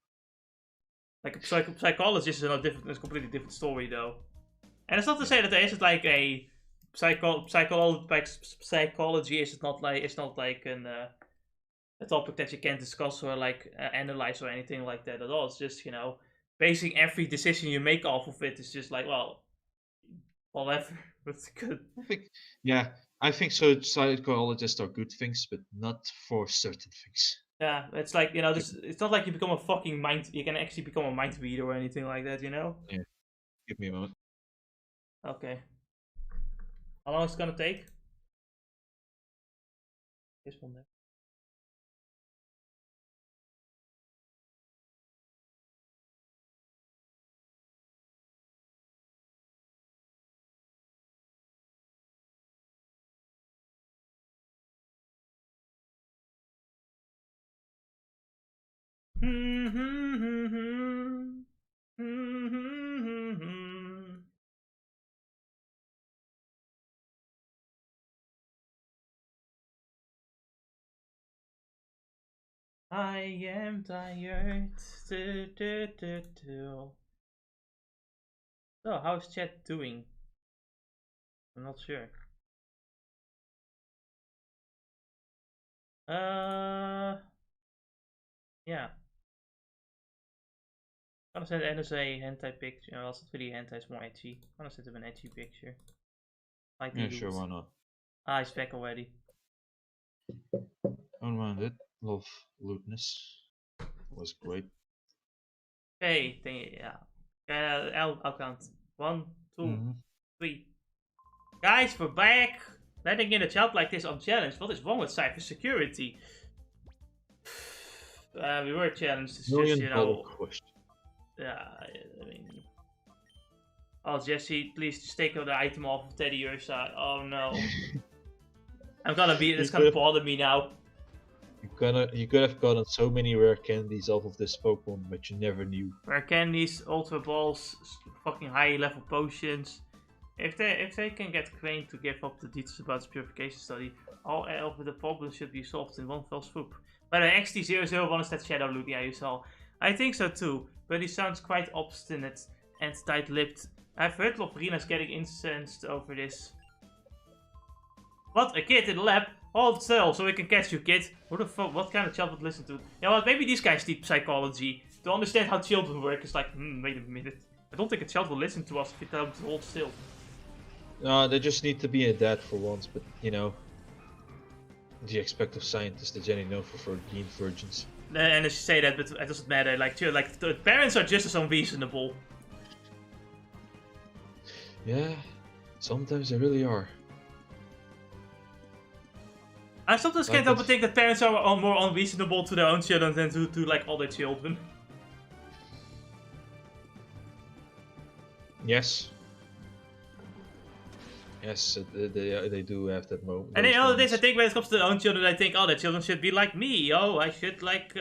Like a psychologist is it's a completely different story, though. And it's not to say that there isn't like a psychology is not like a topic that you can't discuss or like analyze or anything like that at all. It's just, basing every decision you make off of it is just like, well, whatever. It's good. I think so. Psychologists are good things, but not for certain things. Yeah, it's like, it's not like you become a fucking you can actually become a mind reader or anything like that, Yeah. Give me a moment. Okay. How long is it gonna take? This one there. I am tired. So, how's chat doing? I'm not sure. Yeah. I'm gonna send NSA hentai picture. Well, it's not really hentai, it's more edgy. I'm gonna send him an edgy picture. Like the Yeah, loot. sure, why not? Ah, he's back already. Don't mind it. Love lootness. Was great. Hey, yeah. I'll count. 1, 2, 3. Guys, we're back! Letting in a chat like this unchallenged. What is wrong with cybersecurity? We were challenged. It's just, you know. Question. Yeah, I mean. Oh, Jesse, please just take the item off of Teddy your side. Oh no. It's gonna bother me now. You could have gotten so many rare candies off of this Pokemon, but you never knew. Rare candies, ultra balls, fucking high level potions. If they can get Crane to give up the details about the purification study, all of the problems should be solved in one fell swoop. But XT001 is that Shadow Loot, yeah, you saw. I think so too, but he sounds quite obstinate and tight-lipped. I've heard Loprina's getting incensed over this. What? A kid in the lab? Hold still, so we can catch you, kid. Who the fuck? What kind of child would listen to? Yeah, well, maybe these guys need psychology. To understand how children work, it's like, wait a minute. I don't think a child will listen to us if we tell them to hold still. No, they just need to be a dad for once, but you know, the expect of scientists that Jenny know for being virgins. And as you say that, but it doesn't matter. Like the parents are just as unreasonable. Yeah, sometimes they really are. I sometimes can't help but think that parents are more unreasonable to their own children than to like other children. Yes. Yes, they do have that moment. And you know, this I think when it comes to their own children, I think, oh, their children should be like me. Oh, I should like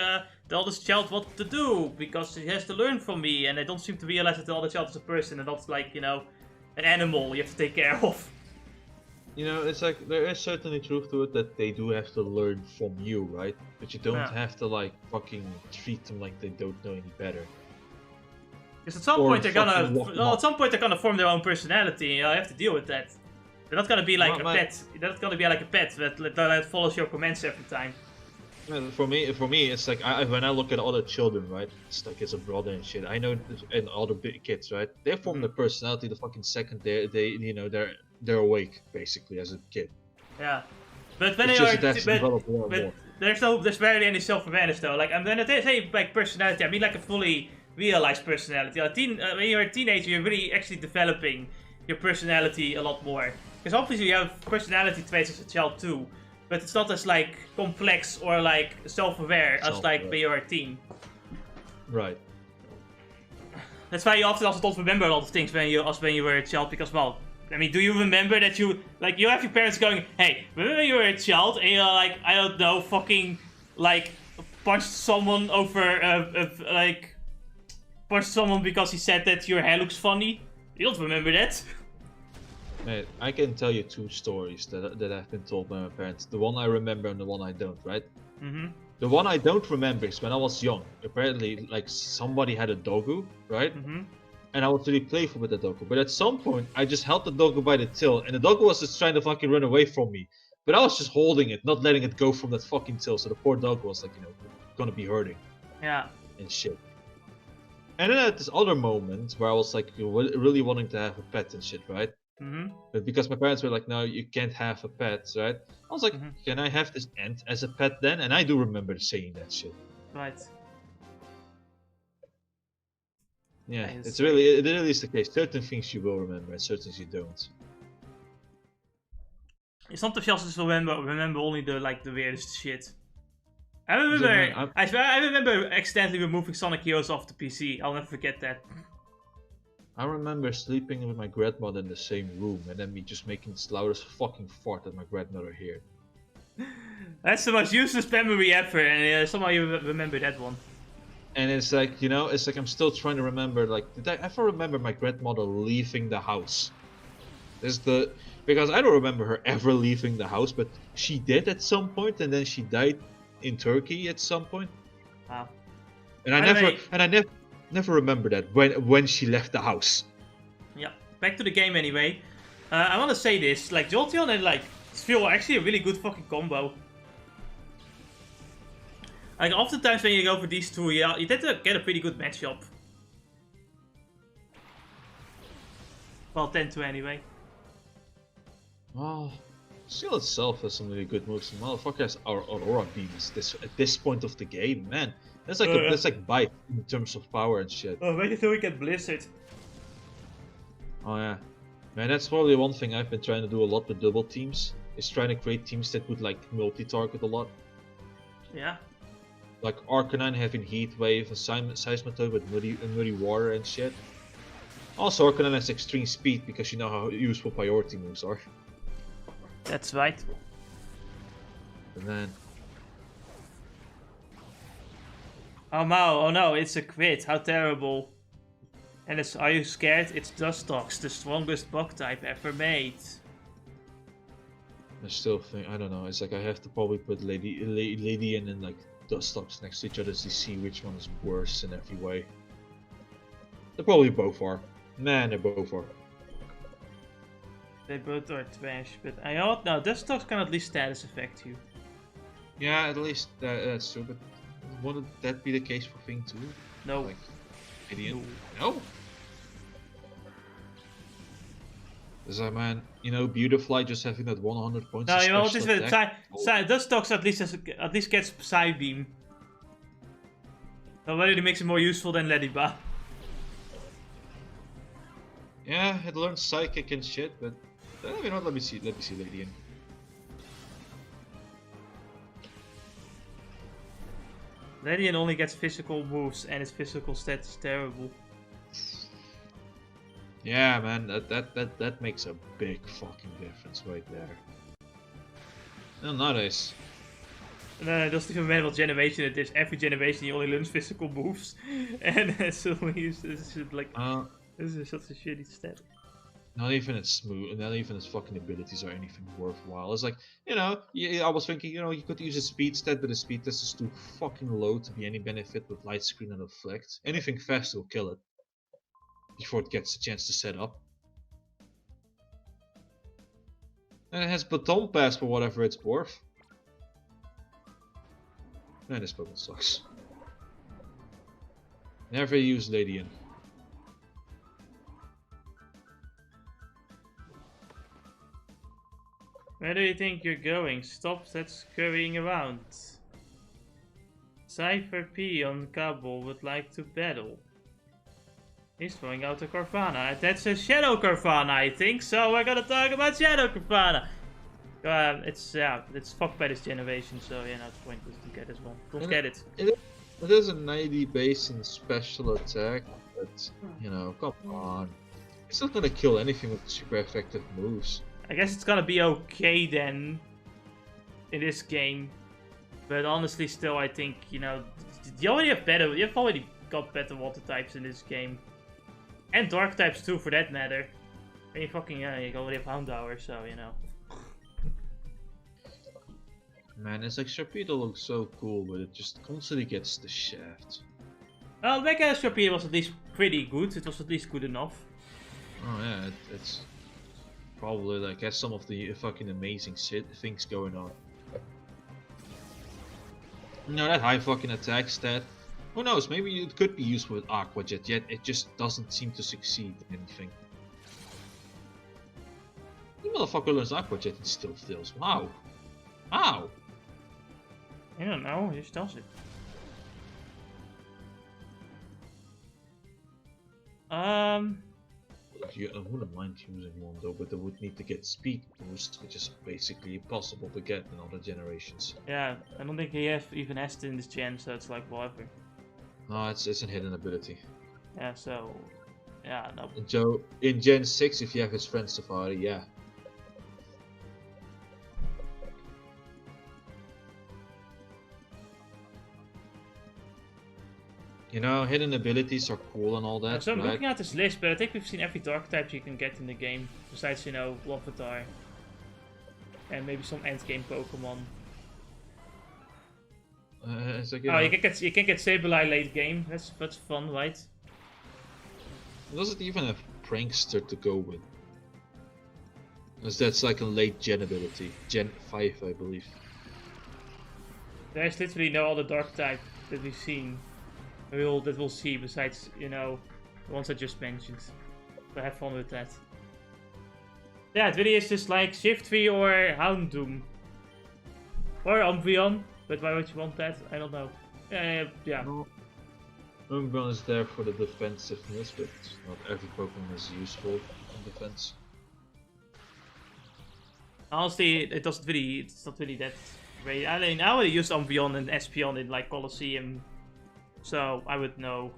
tell this child what to do because he has to learn from me. And they don't seem to realize that the other child is a person and not like, you know, an animal you have to take care of. You know, it's like there is certainly truth to it that they do have to learn from you, right? But you don't have to like fucking treat them like they don't know any better. Because at some point they're gonna form their own personality, and you have to deal with that. They're not gonna be like a pet. They're not gonna be like a pet that follows your commands every time. For me, it's like when I look at other children, right? It's like as a brother and shit. I know, and other big kids, right? They form their personality the fucking second they're awake, basically, as a kid. Yeah, but when there's barely any self-awareness though. Like, when I say like personality, I mean like a fully realized personality. When you're a teenager, you're really actually developing your personality a lot more. Because obviously you have personality traits as a child too, but it's not as like complex or like self-aware as like when you're a teen. Right. That's why you often also don't remember a lot of things when you were a child, because, well, I mean, do you remember that you have your parents going, hey, remember when you were a child and you're like, I don't know, fucking like punched someone over punched someone because he said that your hair looks funny? You don't remember that? Mate, I can tell you two stories that have been told by my parents. The one I remember and the one I don't, right? Mm-hmm. The one I don't remember is when I was young. Apparently, like, somebody had a doggo, right? Mm-hmm. And I was really playful with the doggo. But at some point, I just held the doggo by the tail, and the doggo was just trying to fucking run away from me. But I was just holding it, not letting it go from that fucking tail. So the poor doggo was like, you know, gonna be hurting. Yeah. And shit. And then at this other moment where I was like really wanting to have a pet and shit, right? Mm-hmm. But because my parents were like, no, you can't have a pet, right? I was like, can I have this ant as a pet then? And I do remember saying that shit. Right. Yeah, it really is the case. Certain things you will remember and certain things you don't. Sometimes you also just remember only the weirdest shit. I remember accidentally removing Sonic Heroes off the PC. I'll never forget that. I remember sleeping with my grandmother in the same room and then me just making the loudest fucking fart that my grandmother heard. That's the most useless memory ever, and somehow you remember that one. And it's like, you know, it's like I'm still trying to remember, like, did I ever remember my grandmother leaving the house? Because I don't remember her ever leaving the house, but she did at some point, and then she died in Turkey at some point. Wow. And I never remember that when she left the house. Yeah. Back to the game anyway. I want to say this, like Jolteon and like Sphere are actually a really good fucking combo. Like oftentimes when you go for these two, you tend to get a pretty good matchup. Well, tend to anyway. Well, Seal itself has some really good moves. And motherfucker has our Aurora Beam at this point of the game, man. That's like that's like bite in terms of power and shit. Oh, wait until we get Blizzard. Oh yeah, man. That's probably one thing I've been trying to do a lot with double teams. Is trying to create teams that would like multi-target a lot. Yeah. Like Arcanine having Heat Wave, a Seismitoad with muddy water and shit. Also, Arcanine has extreme speed because you know how useful priority moves are. That's right. And then... Oh no, it's a crit. How terrible. And are you scared? It's Dustox, the strongest bug type ever made. I still think, I don't know, it's like I have to probably put Ladian and like Dustox next to each other to see which one is worse in every way. They probably both are. Man, they both are. They both are trash, but I ought no, Dustox can at least status affect you. Yeah, at least that's true, but wouldn't that be the case for Thing 2? No. Like, idiot. No? Is that man, you know, Beautifly just having that 100 points. No, you know what is with attack? Dustox at least gets Psybeam. So already makes it more useful than Lediba. Yeah, it learns Psychic and shit, but you know, let me see Ladian. Ledian only gets physical moves and its physical stats is terrible. Yeah, man, that makes a big fucking difference right there. No, nowadays. No, it doesn't even matter what generation it is. Every generation he only learns physical moves, and so he's like, this is such a shitty stat. Not even its smooth, not even its fucking abilities or anything worthwhile. It's like, you know, I was thinking, you know, you could use a speed stat, but the speed test is too fucking low to be any benefit with light screen and reflect. Anything fast will kill it before it gets a chance to set up. And it has Baton Pass for whatever it's worth. Man, this Pokemon sucks. Never use Ladian. Where do you think you're going? Stop that scurrying around. Cypher P on Kabul would like to battle. He's throwing out a Carvana. That's a Shadow Carvana, I think. So we're gonna talk about Shadow Carvana. It's fucked by this generation, so yeah, no, it's pointless to get as well. Don't get it. It is a 90 base in special attack, but you know, come on. It's not gonna kill anything with super effective moves. I guess it's gonna be okay then in this game, but honestly, still, I think you know you have already got better water types in this game, and dark types too, for that matter. And you fucking you already have Houndour, so you know. Man, it's like Sharpedo looks so cool, but it just constantly gets the shaft. Well, Mega Sharpedo was at least pretty good. It was at least good enough. Oh yeah, it's probably like has some of the fucking amazing things going on. You know, that high fucking attack stat. Who knows? Maybe it could be used with Aqua Jet, yet it just doesn't seem to succeed in anything. The motherfucker learns Aqua Jet and still fails. Wow. How? I don't know, he just does it. I wouldn't mind using one though, but they would need to get speed boost, which is basically impossible to get in other generations. Yeah, I don't think he even has it in this gen, so it's like whatever. No, it's a hidden ability. Yeah, so yeah, no. So in Gen 6, if you have his friend Safari, yeah. You know, hidden abilities are cool and all that. So I'm looking at this list, but I think we've seen every dark type you can get in the game, besides, you know, Larvitar. And maybe some endgame Pokemon. It's like, Oh, you can get stabilized late game. That's fun, right? Does it even have Prankster to go with? Because that's like a late gen ability. Gen 5, I believe. There's literally no other dark type that we've seen. That we'll see besides, you know, the ones I just mentioned. So have fun with that. Yeah, it really is just like Shiftry or Houndoom. Or Umbreon. But why would you want that? I don't know. Yeah. No. Umbreon is there for the defensiveness, but not every Pokemon is useful in defense. Honestly, it's not really that great. I mean, I already used Umbreon and Espeon in like Colosseum, so I would know.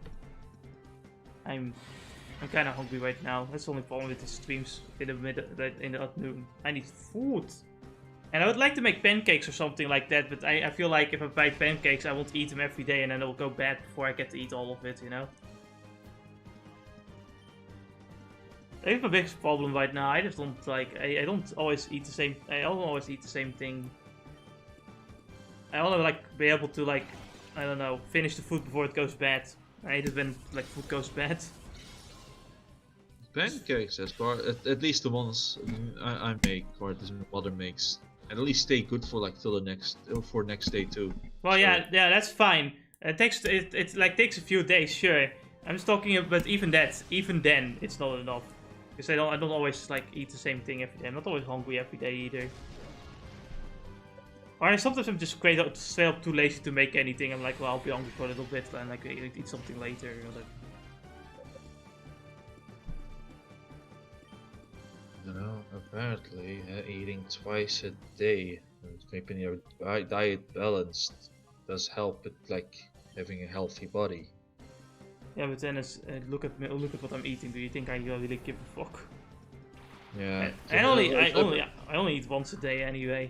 I'm kind of hungry right now. That's the only problem with the streams in the afternoon. I need food, and I would like to make pancakes or something like that. But I feel like if I buy pancakes, I won't eat them every day, and then it'll go bad before I get to eat all of it. You know. I have a big problem right now. I just don't like. I don't always eat the same. I don't always eat the same thing. I want to like be able to like, I don't know, finish the food before it goes bad. I hate it when like food goes bad. Pancakes, as far at least the ones I make or this mother makes, at least stay good for like till the next day too. Well, so. yeah, that's fine. It like takes a few days, sure. I'm just talking about even then, it's not enough. Because I don't always like eat the same thing every day. I'm not always hungry every day either. Or sometimes I'm just straight up too lazy to make anything. I'm like, well, I'll be hungry for a little bit and like eat something later. You know, like. You know, apparently eating twice a day and keeping your diet balanced does help with like having a healthy body. Yeah, but then look at what I'm eating. Do you think I really give a fuck? Yeah. I only eat once a day anyway.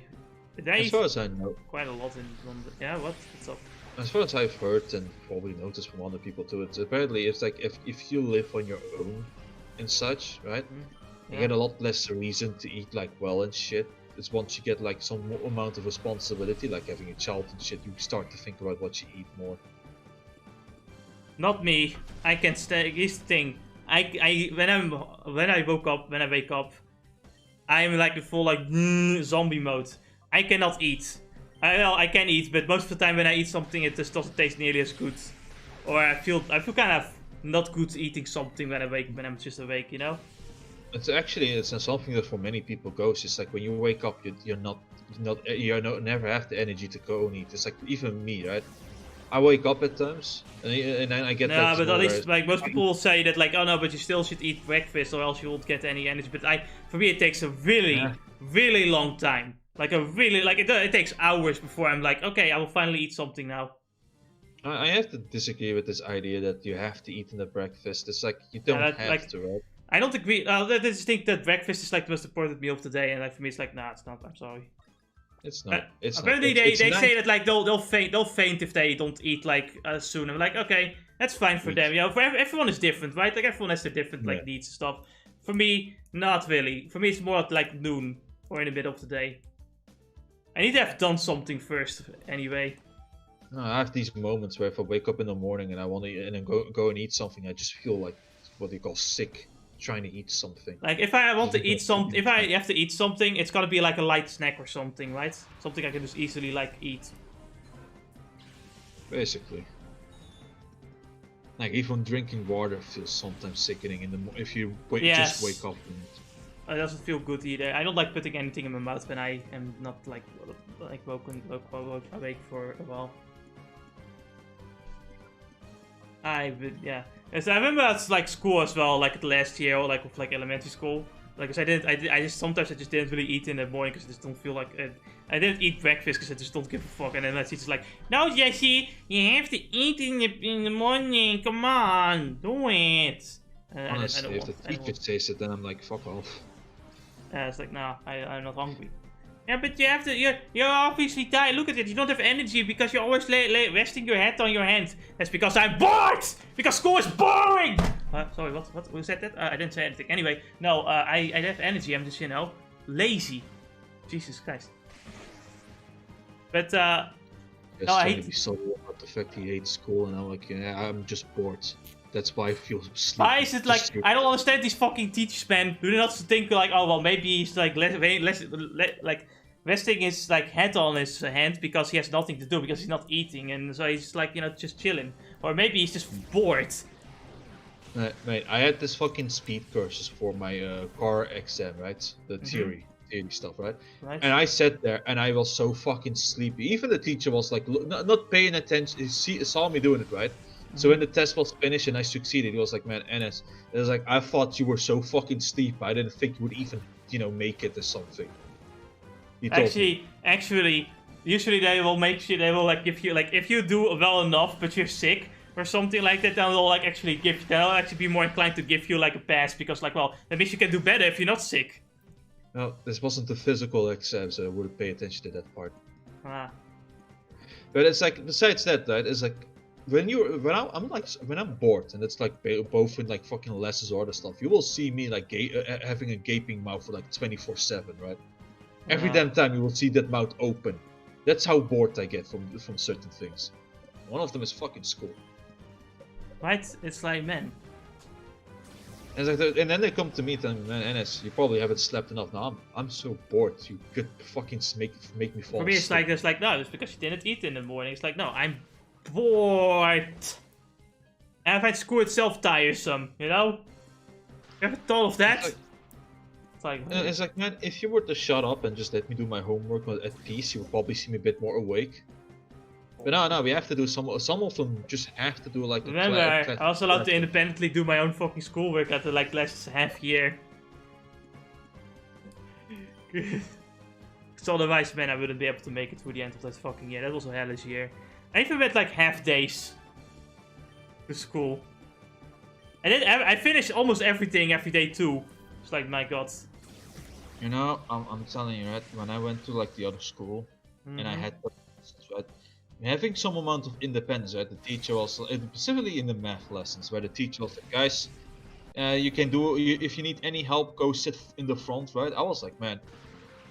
As far as I know, quite a lot in London. Yeah, what's up? As far as I've heard and probably noticed from other people too, it's apparently it's like if you live on your own and such, right? You get a lot less reason to eat like well and shit. It's once you get like some amount of responsibility, like having a child and shit, you start to think about what you eat more. Not me. I can stay. Here's the thing. When I wake up, I'm like in full like zombie mode. I cannot eat. I can eat, but most of the time when I eat something, it just doesn't taste nearly as good. Or I feel kind of not good eating something when I'm just awake, you know. It's something that for many people goes. It's like when you wake up, you never have the energy to go and eat. It's like even me, right? I wake up at times and then I get. No, but at least like most people will say that like, oh no, but you still should eat breakfast or else you won't get any energy. But for me, it takes a really long time. Like it takes hours before I'm like, okay, I will finally eat something now. I have to disagree with this idea that you have to eat in the breakfast. It's like you don't have to, right? I don't agree. I just think that breakfast is like the most important meal of the day, and like for me, it's like, nah, it's not. I'm sorry. It's not. It's apparently not. they say that like they'll faint if they don't eat like soon. I'm like, okay, that's fine for them. You know, for everyone is different, right? Like everyone has their different like needs and stuff. For me, not really. For me, it's more like noon or in the middle of the day. I need to have done something first, anyway. No, I have these moments where if I wake up in the morning and I want to and then go and eat something, I just feel like what you call sick trying to eat something. Like if I want to eat something, if I have to eat something, it's gotta be like a light snack or something, right? Something I can just easily like eat. Basically. Like even drinking water feels sometimes sickening in the if you just wake up. It doesn't feel good either. I don't like putting anything in my mouth when I am not like awake for a while. Yeah. So I remember at like school as well, like last year or like with like elementary school. Like I just sometimes I just didn't really eat in the morning because I just don't feel like it. I didn't eat breakfast because I just don't give a fuck. And then my teacher's like, "No, Jesse, you have to eat in the morning. Come on, do it." Honestly, if the teacher says it, then I'm like, fuck off. It's like, no, I'm not hungry. Yeah, but you have to. You're obviously tired. Look at it. You don't have energy because you're always resting your head on your hand. That's because I'm bored. Because school is boring. Sorry, what? Who said that? I didn't say anything. Anyway, no. I have energy. I'm just lazy. Jesus Christ. But He's No, I trying to hate. be subtle about the fact he hates school, and I'm like, yeah, I'm just bored. That's why I feel sleepy. Why is it Just like I don't understand these fucking teachers, man? Do they not think like, oh well, maybe he's like like resting his like head on his hand because he has nothing to do because he's not eating, and so he's like just chilling, or maybe he's just bored. Mate, I had this fucking speed courses for my car exam, right? The theory stuff, right? Right? And I sat there and I was so fucking sleepy. Even the teacher was like, not paying attention. He saw me doing it, right? So when the test was finished and I succeeded, he was like, "Man, Enes," it was like, "I thought you were so fucking sleepy. I didn't think you would even, make it or something." He told me. Actually, usually they will make sure they will like give you like if you do well enough but you're sick or something like that, then they'll like actually they'll actually be more inclined to give you like a pass because like well that means you can do better if you're not sick. No, this wasn't the physical exam, so I wouldn't pay attention to that part. Ah. But it's like, besides that, right? It's like when I'm bored and it's like both in like fucking lessons or other stuff, you will see me like having a gaping mouth for like 24/7, right? Every damn time you will see that mouth open. That's how bored I get from certain things. One of them is fucking school. Right? It's like, man. And, and then they come to me telling me, "Man, Enes, you probably haven't slept enough." Now I'm so bored. You could fucking make me fall For me, it's asleep. like, it's like, no, it's because you didn't eat in the morning. It's like, no, I'm bored. And I find school itself tiresome, you know? You ever thought of that? It's like, man, if you were to shut up and just let me do my homework at peace, you would probably see me a bit more awake. But no, we have to do some of them just have to do like a Remember, I also allowed to independently do my own fucking schoolwork after like last half year. So otherwise, man, I wouldn't be able to make it through the end of that fucking year. That was a hellish year. I even went like half days to school. And then I finished almost everything every day too. It's like, my god. You know, I'm telling you, right? When I went to like the other school, and I had right, having some amount of independence, right? The teacher was specifically in the math lessons, where the teacher was like, "Guys, you can do if you need any help, go sit in the front," right? I was like, man,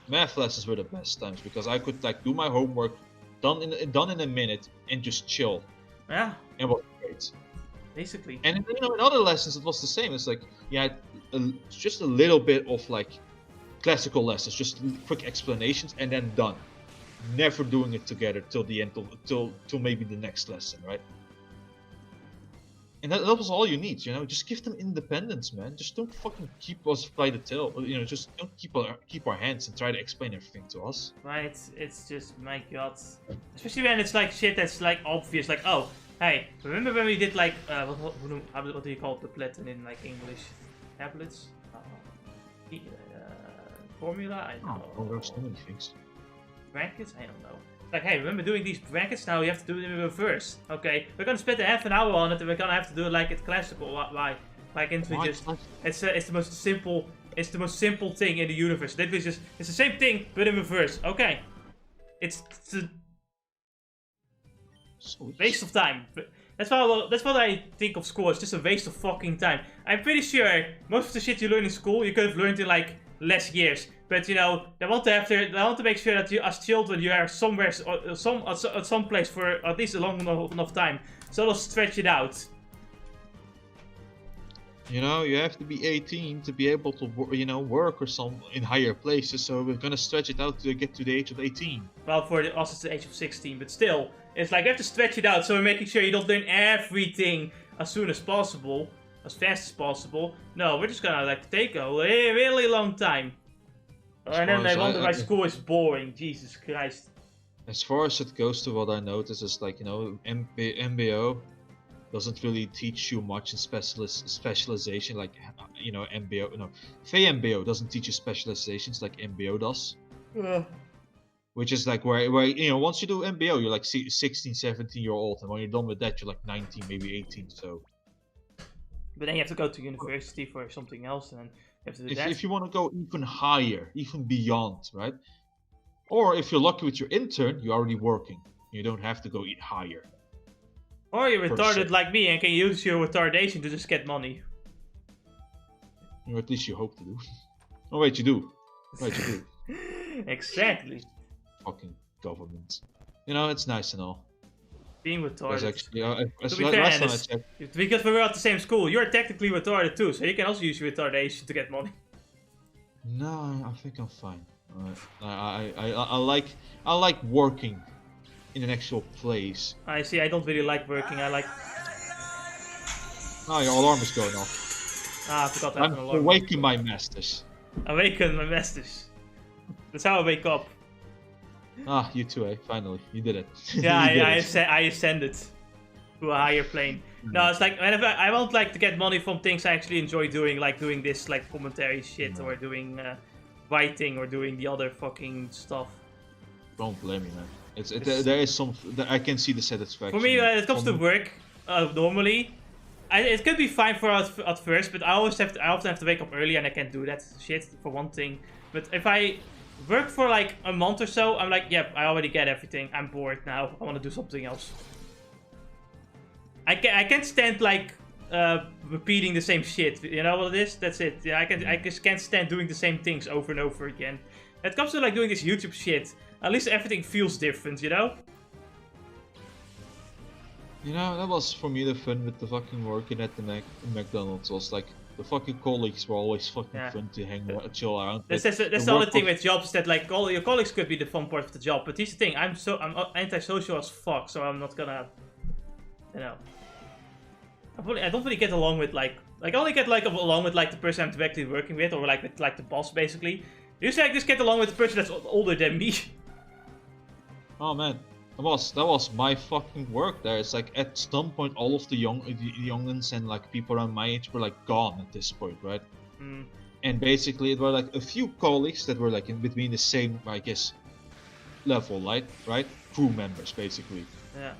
math lessons were the best times because I could like do my homework done in a minute and just chill. Yeah. It was great. Basically. And in other lessons it was the same. It's like you had just a little bit of like classical lessons, just quick explanations, and then done. Never doing it together till the end till maybe the next lesson, right? And that was all you need, Just give them independence, man. Just don't fucking keep us by the tail, Just don't keep our hands and try to explain everything to us. Right, it's just, my god. Especially when it's like shit that's like obvious, like, oh, hey, remember when we did like, what do you call the Platin in like English? Tablets? Formula? I don't know. Oh, there's so many things. Brackets? I don't know. Like, hey, remember doing these brackets? Now you have to do them in reverse. Okay, we're gonna spend a half an hour on it, and we're gonna have to do it like it's classical. Why? Why can't we just? It's the most simple. It's the most simple thing in the universe. That was just. It's the same thing, but in reverse. Okay. It's a waste of time. That's what I think of school. It's just a waste of fucking time. I'm pretty sure most of the shit you learn in school you could have learned in like less years. But they want to make sure that you, as children, you are somewhere, at some place for at least a long enough time, so they'll stretch it out. You have to be 18 to be able to, work or some in higher places. So we're gonna stretch it out to get to the age of 18. Well, for us it's the age of 16, but still, it's like you have to stretch it out. So we're making sure you don't learn everything as soon as possible, as fast as possible. No, we're just gonna like take a really long time. And then they wonder why school is boring. Jesus Christ. As far as it goes to what I notice is like, MBO doesn't really teach you much in specialization like, MBO, no. VMBO doesn't teach you specializations like MBO does. Which is like where once you do MBO, you're like 16, 17-year-old, and when you're done with that, you're like 19, maybe 18, so. But then you have to go to university for something else, and then you have to do that. If you want to go even higher, even beyond, right? Or if you're lucky with your intern, you're already working. You don't have to go eat higher. Or you're retarded like me and can use your retardation to just get money. Or at least you hope to do. Oh wait, you do. Right, you do. Exactly. Fucking government. You know, it's nice and all. Being Because retarded. actually, To be fair, last time I Ennis, checked. because we were at the same school, you're technically retarded too, so you can also use your retardation to get money. No, I think I'm fine. I like working in an actual place. I see. I don't really like working. I like. Oh, your alarm is going off. I forgot to have an I'm alarm. awaking my masters. Awaken my masters. That's how I wake up. Ah, you too, eh? Finally, you did it. Yeah, You did it. I ascended to a higher plane. No, it's like whenever I won't like to get money from things I actually enjoy doing, like doing this like commentary shit or doing writing or doing the other fucking stuff. Don't blame me, man. There is some. I can see the satisfaction. For me, when it comes to work, normally, it could be fine for us at first, but I often have to wake up early and I can't do that shit for one thing. But if I work for like a month or so, I'm like, yep, I already get everything. I'm bored now. I want to do something else. I can't stand like repeating the same shit. You know what it is? That's it. Yeah, I just can't stand doing the same things over and over again. When it comes to like doing this YouTube shit, at least everything feels different, you know? You know, that was for me the fun with the fucking working at the McDonald's. Was like the fucking colleagues were always fucking fun to hang out, chill around. That's the other thing with jobs, that like all your colleagues could be the fun part of the job. But here's the thing: I'm antisocial as fuck, so I'm not gonna, you know. I don't really get along with like I only get like along with like the person I'm directly working with, or like with like the boss basically. Usually I just get along with the person that's older than me. Oh man, that was my fucking work there. It's like at some point all of the youngins and like people around my age were like gone at this point, right? Mm. And basically it were like a few colleagues that were like in between the same, I guess, level, right? Crew members basically. Yeah.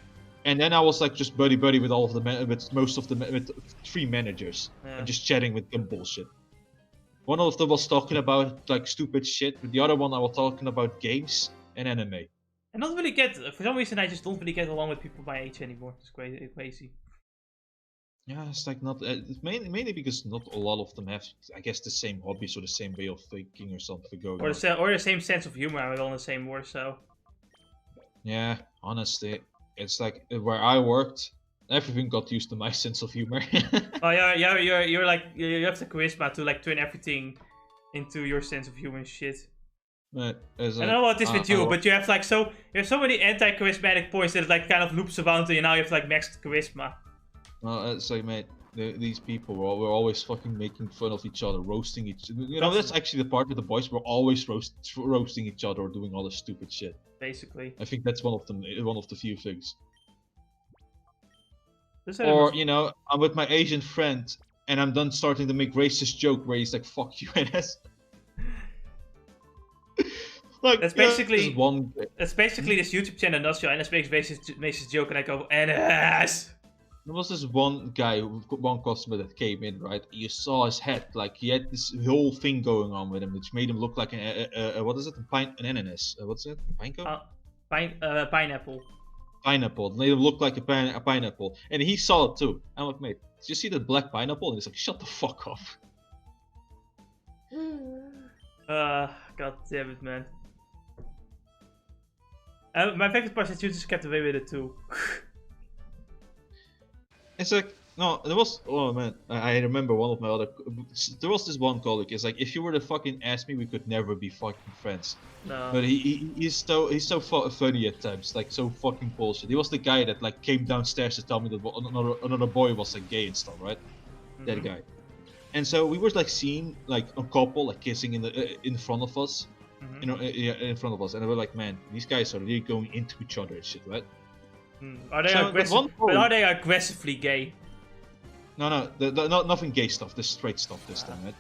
And then I was like just buddy with all of the with most of the with 3 managers and just chatting with them bullshit. One of them was talking about like stupid shit, but the other one I was talking about games and anime. I don't really get, for some reason I just don't really get along with people my age anymore. It's crazy. Yeah, it's like not it's mainly because not a lot of them have, I guess, the same hobbies or the same way of thinking or something going on. Or the same sense of humor. I'm on the same more so. Yeah, honestly. It's like where I worked, everything got used to my sense of humor. Oh yeah, you're like you have the charisma to like turn everything into your sense of humor and shit. But I don't know what this with you, but you have like you have so many anti-charismatic points that it like kind of loops around, and now you have like maxed charisma. Well, it's like, mate, these people were always fucking making fun of each other, roasting each. You know, that's actually the part with the boys were always roasting each other or doing all this stupid shit. Basically. I think that's one of the few things. Or you know, I'm with my Asian friend and I'm done starting to make racist joke where he's like, "Fuck you, NS." Like that's basically one. That's basically this YouTube channel in a nutshell. NS makes racist joke and I go NS. There was this one guy, one customer that came in, right? You saw his head, like he had this whole thing going on with him, which made him look like what is it? An ananas? What's it? Pinecone? Pineapple. Pineapple. It made him look like a pineapple, and he saw it too. I'm like, mate, did you see that black pineapple? And he's like, shut the fuck up. God damn it, man. My favorite part is you just kept away with it too. It's like, no, there was, oh man, I remember one of my other, there was this one colleague, it's like, if you were to fucking ask me, we could never be fucking friends. No. But he's so funny at times, like so fucking bullshit. He was the guy that like came downstairs to tell me that another boy was like gay and stuff, right? Mm-hmm. That guy. And so we were like seeing like a couple like kissing in front of us, mm-hmm. You know, in front of us, and we were like, man, these guys are really going into each other and shit, right? Are they are they aggressively gay? No, nothing gay stuff. This straight stuff this time, right?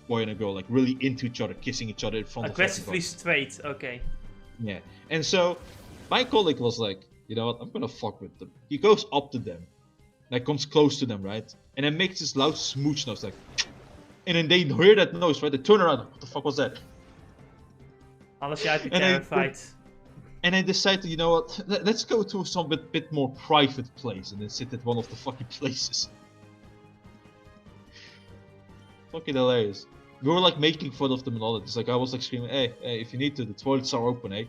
Boy and a girl like really into each other, kissing each other in front aggressively straight. Okay. Yeah, and so my colleague was like, you know what? I'm gonna fuck with them. He goes up to them, like comes close to them, right? And then makes this loud smooch noise, like, and then they hear that noise, right? They turn around. What the fuck was that? Honestly, I'd be terrified. And I decided, you know what, let's go to some bit more private place and then sit at one of the fucking places. Fucking hilarious. We were like making fun of them and all that. It's like I was like screaming, hey, if you need to, the toilets are open, eh?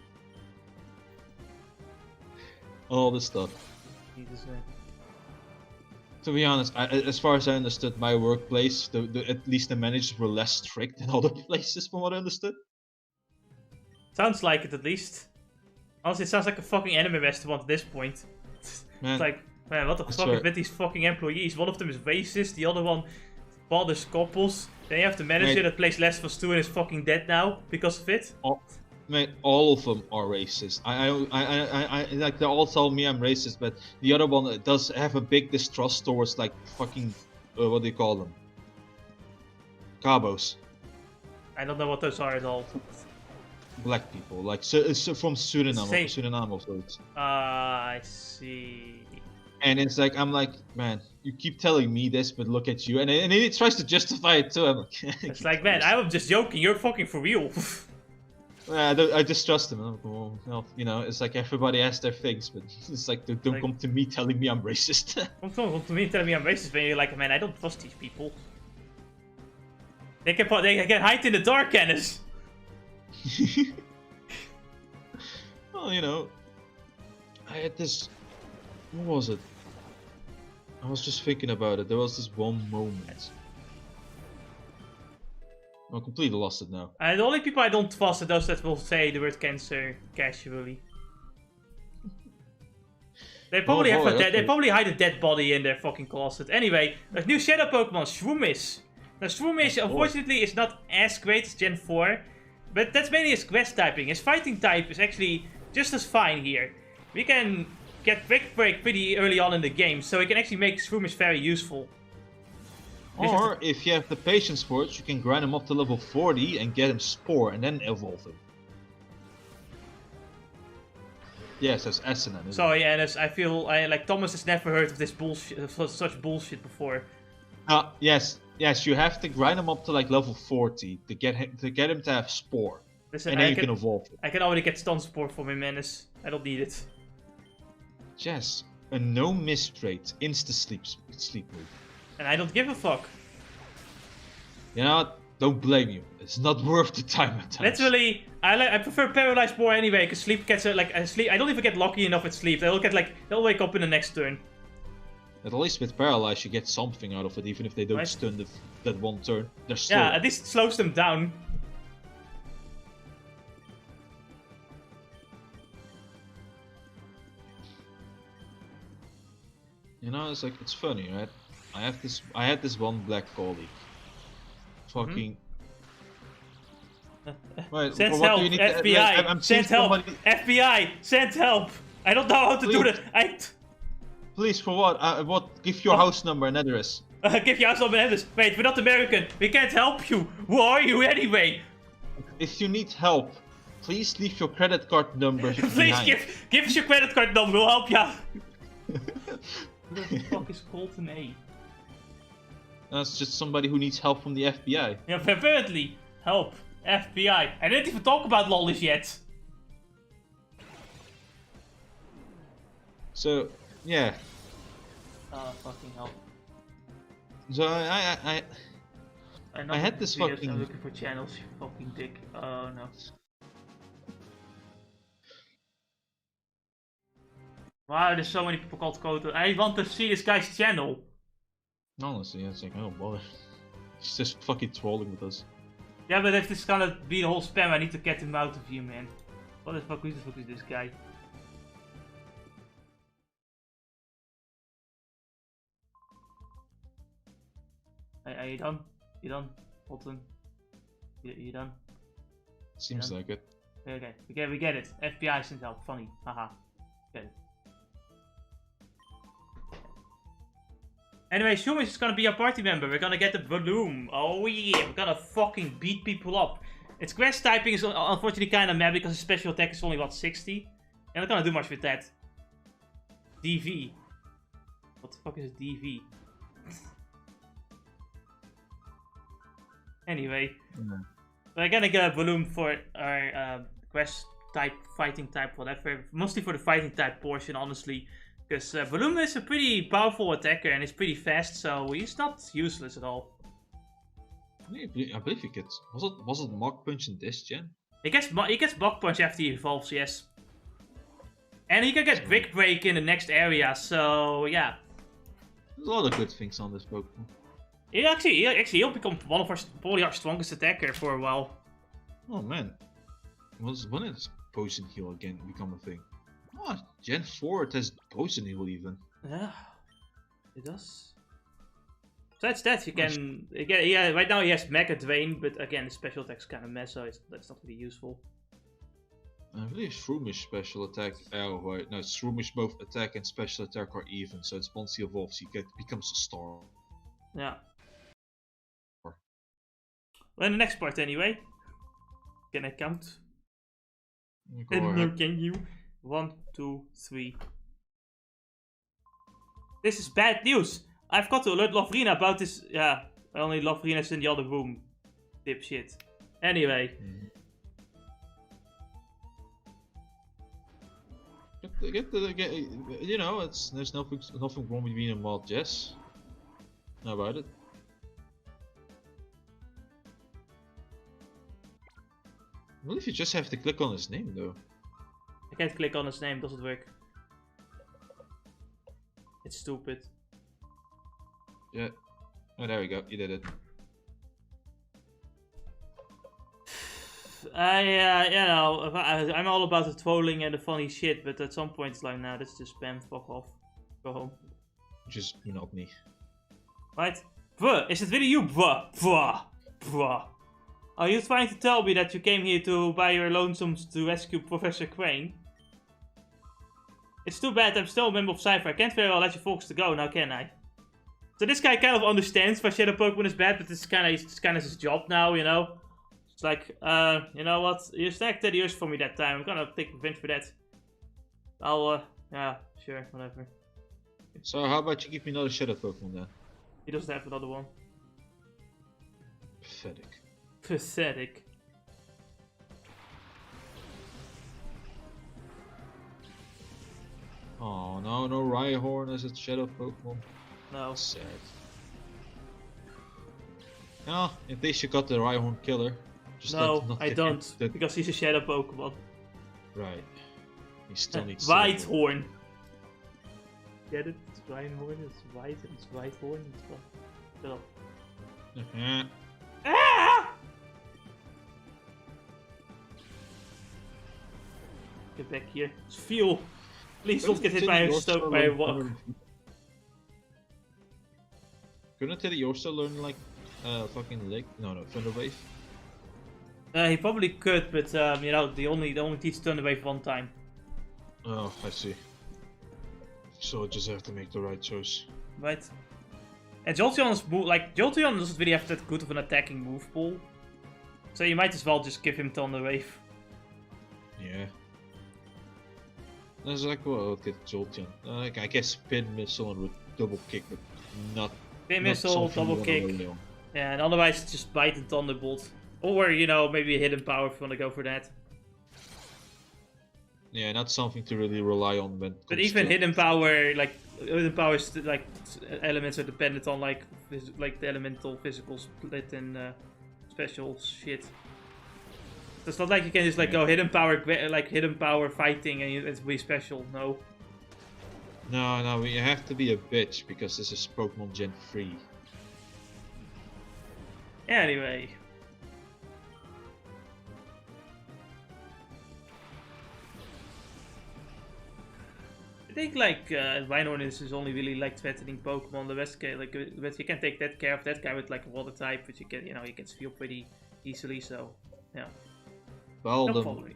all this stuff. To be honest, as far as I understood, my workplace, at least the managers were less strict than other places, from what I understood. Sounds like it, at least. Honestly, it sounds like a fucking anime restaurant at this point. Man, It's like, man, what the fuck is with these fucking employees? One of them is racist, the other one bothers couples. Then you have the manager that plays Last of Us 2 and is fucking dead now because of it. Mate, all of them are racist. I like, they all tell me I'm racist, but the other one does have a big distrust towards, like, fucking, what do you call them? Cabos. I don't know what those are at all. Black people, like, so from Suriname or so. I see. And it's like, I'm like, man, you keep telling me this, but look at you. And he tries to justify it too. I'm like, it's like, man, I was just joking, you're fucking for real. I distrust him. Well, you know, it's like everybody has their things, but it's like, don't come to me telling me I'm racist. Don't come to me telling me I'm racist when you're like, man, I don't trust these people. They can hide in the dark, Ennis. Well, you know, I had this. What was it? I was just thinking about it. There was this one moment. I completely lost it now. The only people I don't trust are those that will say the word cancer casually. They probably they probably hide a dead body in their fucking closet. Anyway, a new shadow Pokemon, Shroomish. Now Shroomish, unfortunately, is not as great as Gen 4, but that's mainly his grass typing. His fighting type is actually just as fine here. We can get Brick Break pretty early on in the game, so we can actually make Shroomish very useful. Or, if you have the patience for it, you can grind him up to level 40 and get him Spore and then evolve him. Yes, that's Essenen. Sorry, Ennis, I feel like Thomas has never heard of this bullshit, of such bullshit before. Yes, you have to grind him up to like level 40 to get him to have Spore. Listen, and then you can evolve it. I can already get Stun Spore from him, Ennis. I don't need it. Yes, a no miss trait, insta sleep move. And I don't give a fuck. You know what? Don't blame you. It's not worth the time at times. Literally, I prefer Paralyze more anyway, because sleep gets I don't even get lucky enough with sleep. They'll wake up in the next turn. At least with Paralyze you get something out of it, even if they don't stun that one turn. They're slow. Yeah, at least it slows them down. You know, it's like, it's funny, right? I had this one black colleague. Fucking. Right, send help, FBI! Send help! FBI! Send help! I don't know how to do that. Please, for what? What? Give your house number and address. Give your house number and address. Wait, we're not American. We can't help you. Who are you anyway? If you need help, please leave your credit card number. Please give us your credit card number. We'll help you out. Who the fuck is Colton A? That's just somebody who needs help from the FBI. Yeah, apparently. Help. FBI. I didn't even talk about lollies yet. So, yeah. Fucking hell. So I had this fucking... I'm looking for channels, you fucking dick. Oh no. Wow, there's so many people called Koto. I want to see this guy's channel. Honestly, it's like, oh boy. He's just fucking trolling with us. Yeah, but if this is gonna be the whole spam, I need to get him out of here, man. What the fuck is this guy? Are you done? You done? Colton? You done? Seems like it. Okay, we get it. FBI sends help. Funny. Haha. Get it. Anyway, Schumish is gonna be a party member. We're gonna get the balloon. Oh yeah, we're gonna fucking beat people up. Its grass typing is unfortunately kinda mad because his special attack is only, what, 60? I'm not gonna do much with that. DV. What the fuck is a DV? Anyway. We're gonna get a balloon for our grass type, fighting type, whatever. Mostly for the fighting type portion, honestly. Because Balloon is a pretty powerful attacker and is pretty fast, so he's not useless at all. I believe he gets... Was it Mach Punch in this gen? He gets Mach Punch after he evolves, yes. And you can get Brick Break in the next area, so yeah. There's a lot of good things on this Pokemon. He'll become probably our strongest attacker for a while. Oh man. When does Poison Heal again become a thing? Oh, Gen 4 it has Poison Heal even. Yeah, it does. Besides that, you can... Yeah, right now he has Mega Drain, but again, the special attack's kind of mess, so that's not really useful. I believe Shroomish special attack. Oh, wait. No, Shroomish both attack and special attack are even, so it's once he evolves, he becomes a star. Yeah. Well, in the next part, anyway. Can I count? No, can you? 1, 2, 3. This is bad news! I've got to alert Lovrina about this. Yeah, only Lovrina's in the other room. Dipshit. Anyway. You know, there's nothing wrong with being a mod, Jess. How about it? What if you just have to click on his name, though? I can't click on his name, doesn't work. It's stupid. Yeah. Oh, there we go. You did it. You know, I'm all about the trolling and the funny shit, but at some point it's like, nah, that's just spam, fuck off. Go home. Just not me. Right? Bruh, is it really you, bruh? Bruh. Are you trying to tell me that you came here to by your lonesomes to rescue Professor Crane? It's too bad I'm still a member of Cypher. I can't very well let you folks to go, now can I? So this guy kind of understands why Shadow Pokemon is bad, but it's kind of his job now, you know? It's like, you know what? You snagged Teddy Ursa for me that time. I'm gonna take revenge for that. Yeah, sure, whatever. So how about you give me another Shadow Pokemon then? He doesn't have another one. Pathetic. Pathetic. Oh no, no Rhyhorn as a Shadow Pokemon. No. Sad. No, at least you got the Rhyhorn killer. Just no, I don't, because he's a Shadow Pokemon. Right. He still needs Whitehorn. Get it? It's Rhyhorn, it's white, and it's Whitehorn. Shut up. Ah! Get back here. It's fuel. Please don't get hit by a walk. Couldn't Teddy also learn like fucking leg? No, Thunder Wave. He probably could, but you know, they only teach Thunder Wave one time. Oh, I see. So I just have to make the right choice. Right. And Jolteon's Jolteon doesn't really have that good of an attacking move pool, so you might as well just give him Thunder Wave. Yeah. That's like, well, get Jolteon. I guess Spin Missile and with double kick, but not. Spin Missile, double kick. Yeah, and otherwise just Bite and Thunderbolt. Or, you know, maybe a Hidden Power if you want to go for that. Yeah, not something to really rely on when. But even Hidden Power, elements are dependent on like the elemental physical split and special shit. So it's not like you can just go Hidden Power fighting and it's really special. No. No, you have to be a bitch because this is Pokemon Gen 3. Anyway. I think Rhyhorn is only really threatening Pokemon. The rest but you can take that care of that guy with a water type, which you can steal pretty easily. So yeah. Beldum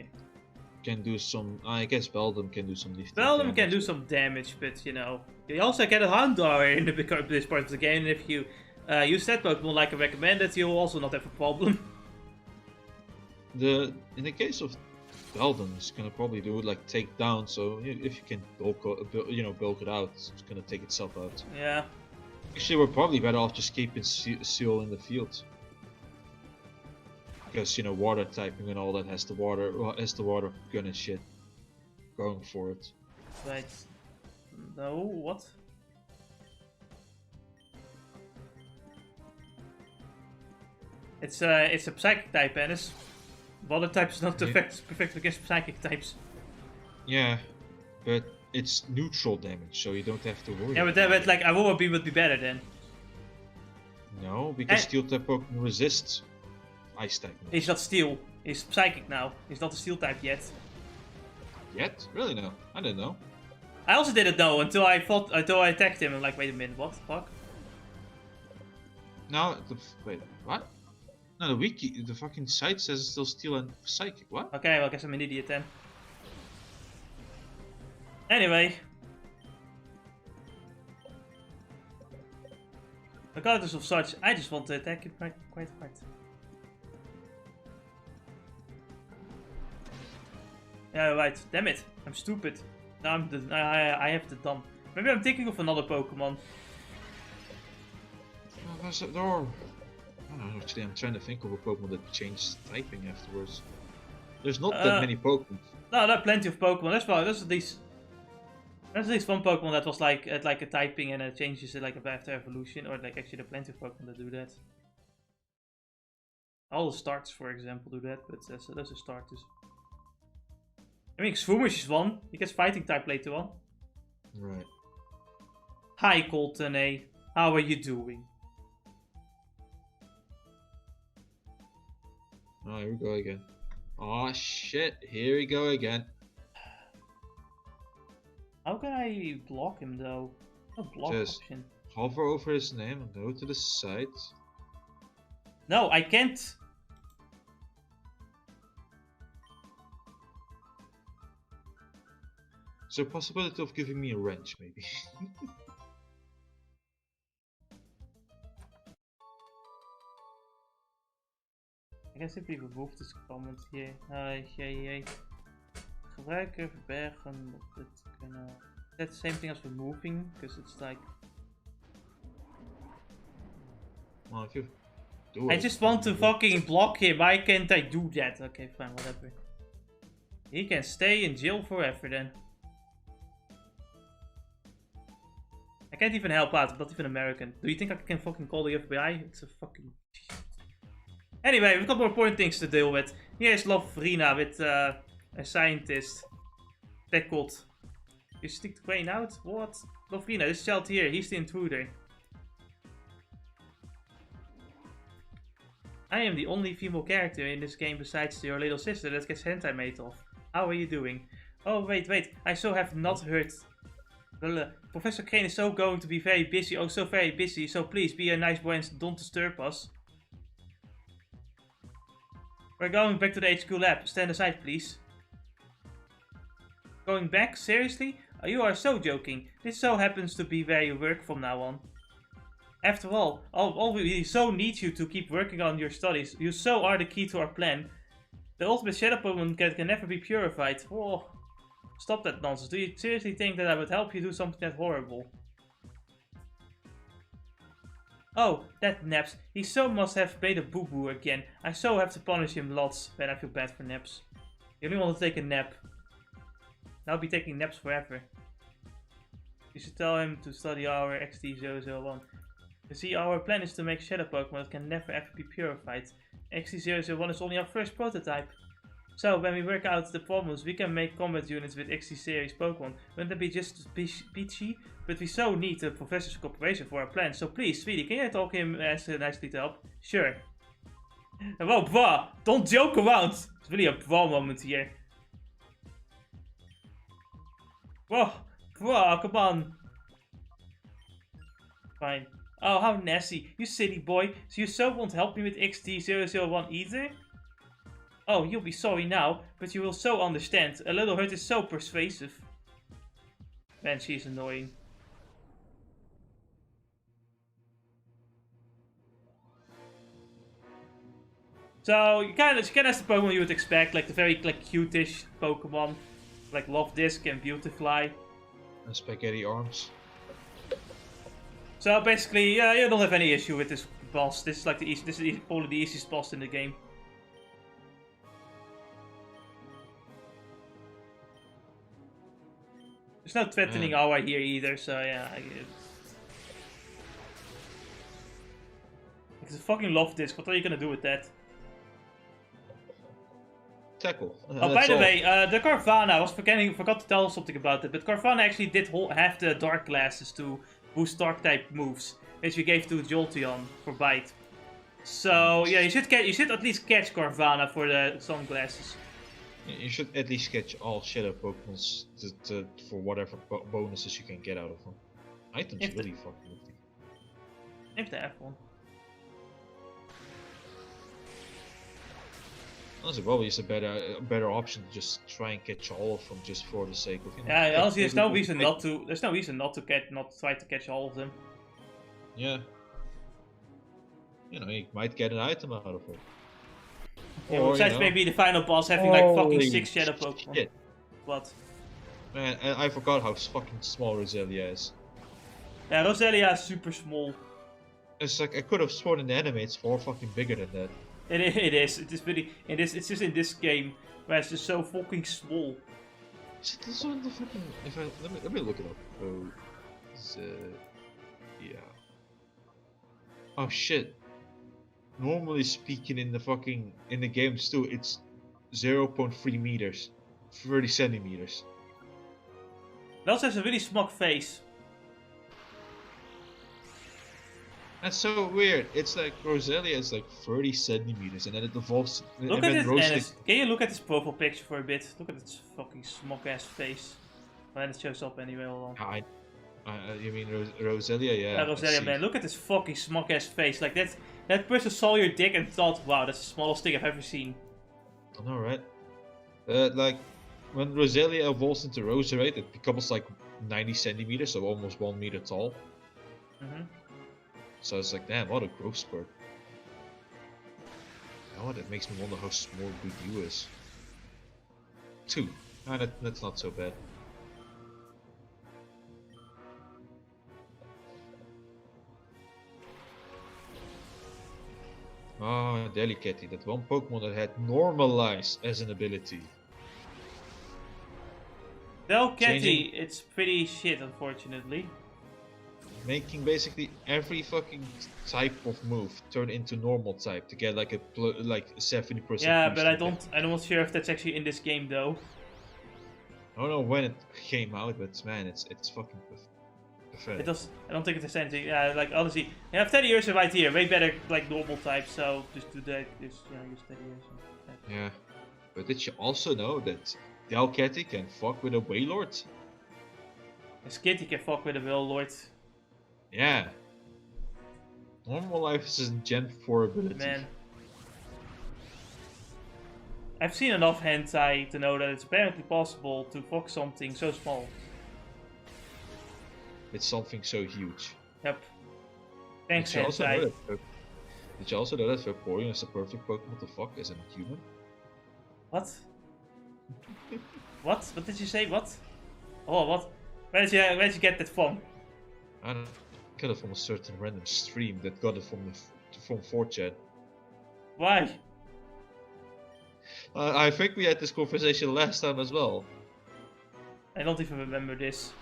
can do some. I guess Beldum can do some. Beldum can do some damage, but you also get a Houndour in this part of the game. And if you use that Pokemon like I recommended, you'll also not have a problem. In the case of Beldum, it's gonna probably do take down. So if you can bulk it out, it's gonna take itself out. Yeah. Actually, we're probably better off just keeping Seal in the field. Because water typing and all that has the water gun and shit going for it. Right. No, what? It's a psychic type, Ennis. Water type is not perfect against psychic types. Yeah, But it's neutral damage, so you don't have to worry. Yeah, but like Aurora Beam would be better then. No, because Steel type Pokemon resists Ice type moves. He's not Steel. He's Psychic now. He's not a Steel type yet. Yet? Really? No, I didn't know. I also didn't know until I attacked him. I'm like, wait a minute, what the fuck? No, wait, what? No, the wiki, the fucking site says it's still Steel and Psychic. What? Okay, well, I guess I'm an idiot then. Anyway. Regardless of such, I just want to attack him quite hard. Yeah, right. Damn it. I'm stupid. Now I have the dumb. Maybe I'm thinking of another Pokemon. Oh, there's a door. I don't know, actually, I'm trying to think of a Pokemon that changes typing afterwards. There's not that many Pokemon. No, there are plenty of Pokemon. There's at least one Pokemon that was like at like a typing and it changes it like after evolution, or like actually there are plenty of Pokemon that do that. All the starters, for example, do that, but those are starters. I mean, Swoomish is one. He gets fighting type later on. Right. Hi, Colton A. How are you doing? Oh, here we go again. Oh shit, here we go again. How can I block him though? No block Just option. hover over his name and go to the side. No, I can't. Is there a possibility of giving me a wrench, maybe? I can simply remove this comment here. Gebruiker verbergen op dit kanaal. That's the same thing as removing, because it's like... Well, if you do I it, just want to fucking block him. Why can't I do that? Okay, fine, whatever. He can stay in jail forever then. I can't even help out. I'm not even American. Do you think I can fucking call the FBI? It's a fucking... Anyway, we've got more important things to deal with. Here's Lovrina with a scientist. Tackled. You stick the crane out? What? Lovrina, this child here, he's the intruder. I am the only female character in this game besides your little sister that gets hentai made of. How are you doing? Oh, wait, I so have not heard. Well, Professor Crane is so going to be very busy. Oh, so very busy. So please, be a nice boy and don't disturb us. We're going back to the HQ lab. Stand aside, please. Going back? Seriously? Oh, you are so joking. This so happens to be where you work from now on. After all we so need you to keep working on your studies. You so are the key to our plan. The ultimate shadow Pokemon can never be purified. Oh, stop that nonsense. Do you seriously think that I would help you do something that horrible? Oh, that Naps. He so must have made a boo-boo again. I so have to punish him lots. Man, I feel bad for Naps. He only wants to take a nap. I'll be taking naps forever. You should tell him to study our XD001. You see, our plan is to make Shadow Pokemon that can never ever be purified. XD001 is only our first prototype. So, when we work out the problems, we can make combat units with XD series Pokemon. Wouldn't that be just peachy? But we so need the professor's cooperation for our plan. So please, sweetie, can you talk him nicely to help? Sure. Whoa, bwah! Don't joke around! It's really a bwah moment here. Whoa, bwah, come on. Fine. Oh, how nasty. You silly boy. So you so won't help me with XD001 either? Oh, you'll be sorry now, but you will so understand. A little hurt is so persuasive. Man, she's annoying. So, you kind of has the Pokemon you would expect, like the very cute-ish Pokemon. Like Love Disc and Beautifly. And spaghetti arms. So basically, you don't have any issue with this boss. This is like this is probably the easiest boss in the game. There's no threatening Awa here either, so yeah. It's a fucking Love Disc. What are you gonna do with that? tackle. Oh, by the way, the Carvana, I forgot to tell something about it, but Carvana actually did have the dark glasses to boost dark type moves, which we gave to Jolteon for bite. So yeah, you should at least catch Carvana for the sunglasses. You should at least catch all Shadow Pokemons for whatever bonuses you can get out of them. Items really fucking nifty. If they have one. Honestly, probably is a better option to just try and catch all of them just for the sake of, you know. Yeah, honestly, there's no reason not to. There's no reason not to try to catch all of them. Yeah. You know, you might get an item out of it. Yeah, or, besides maybe the final boss having like fucking 6 Shadow Pokemon. Shit. What? Man, I forgot how fucking small Roselia is. Yeah, Roselia is super small. It's like I could have sworn in the anime it's far fucking bigger than that. It is. It is really. It's just in this game where it's just so fucking small. Is it also in the fucking? Let me look it up. Yeah. Oh shit. Normally speaking, in the games too, it's 0.3 meters, 30 centimeters. It also has a really smug face. That's so weird. It's like Roselia is like 30 centimeters, and then it evolves. Look at it. Can you look at this profile picture for a bit? Look at its fucking smug ass face. When it shows up anyway. Hold on. You mean Roselia? Yeah. Yeah, Roselia, man. Look at this fucking smug ass face. Like that person saw your dick and thought, wow, that's the smallest thing I've ever seen. I know, right? Like when Roselia evolves into Roserade, it becomes like 90 centimeters, so almost 1 meter tall. So it's like, damn, what a growth spurt. Oh, that makes me wonder how small Budew is. 2. That's not so bad. Ah, Delicatty, that one Pokemon that had Normalize as an ability. Delicatty, it's pretty shit, unfortunately. Making basically every fucking type of move turn into normal type to get like a 70%. Yeah, but I'm not sure if that's actually in this game though. I don't know when it came out, but man, it's fucking pathetic. I don't think it's essential. Yeah, like honestly, you have Teddy Ursa right here, way better like normal type. So just do that. Use Teddy Ursa. Yeah, but did you also know that Delcatty can fuck with a Wailord? A Skitty can fuck with a Wailord. Yeah. Normal life is a Gen 4 ability. Man. I've seen enough hentai to know that it's apparently possible to fuck something so small. It's something so huge. Yep. Thanks, Did hentai. you also know that Vaporeon is the perfect Pokemon to fuck as a human? What? What? What did you say? What? Oh, what? Where did you get that from? I don't got it from a certain random stream that got it from 4chan. Why? I think we had this conversation last time as well. I don't even remember this.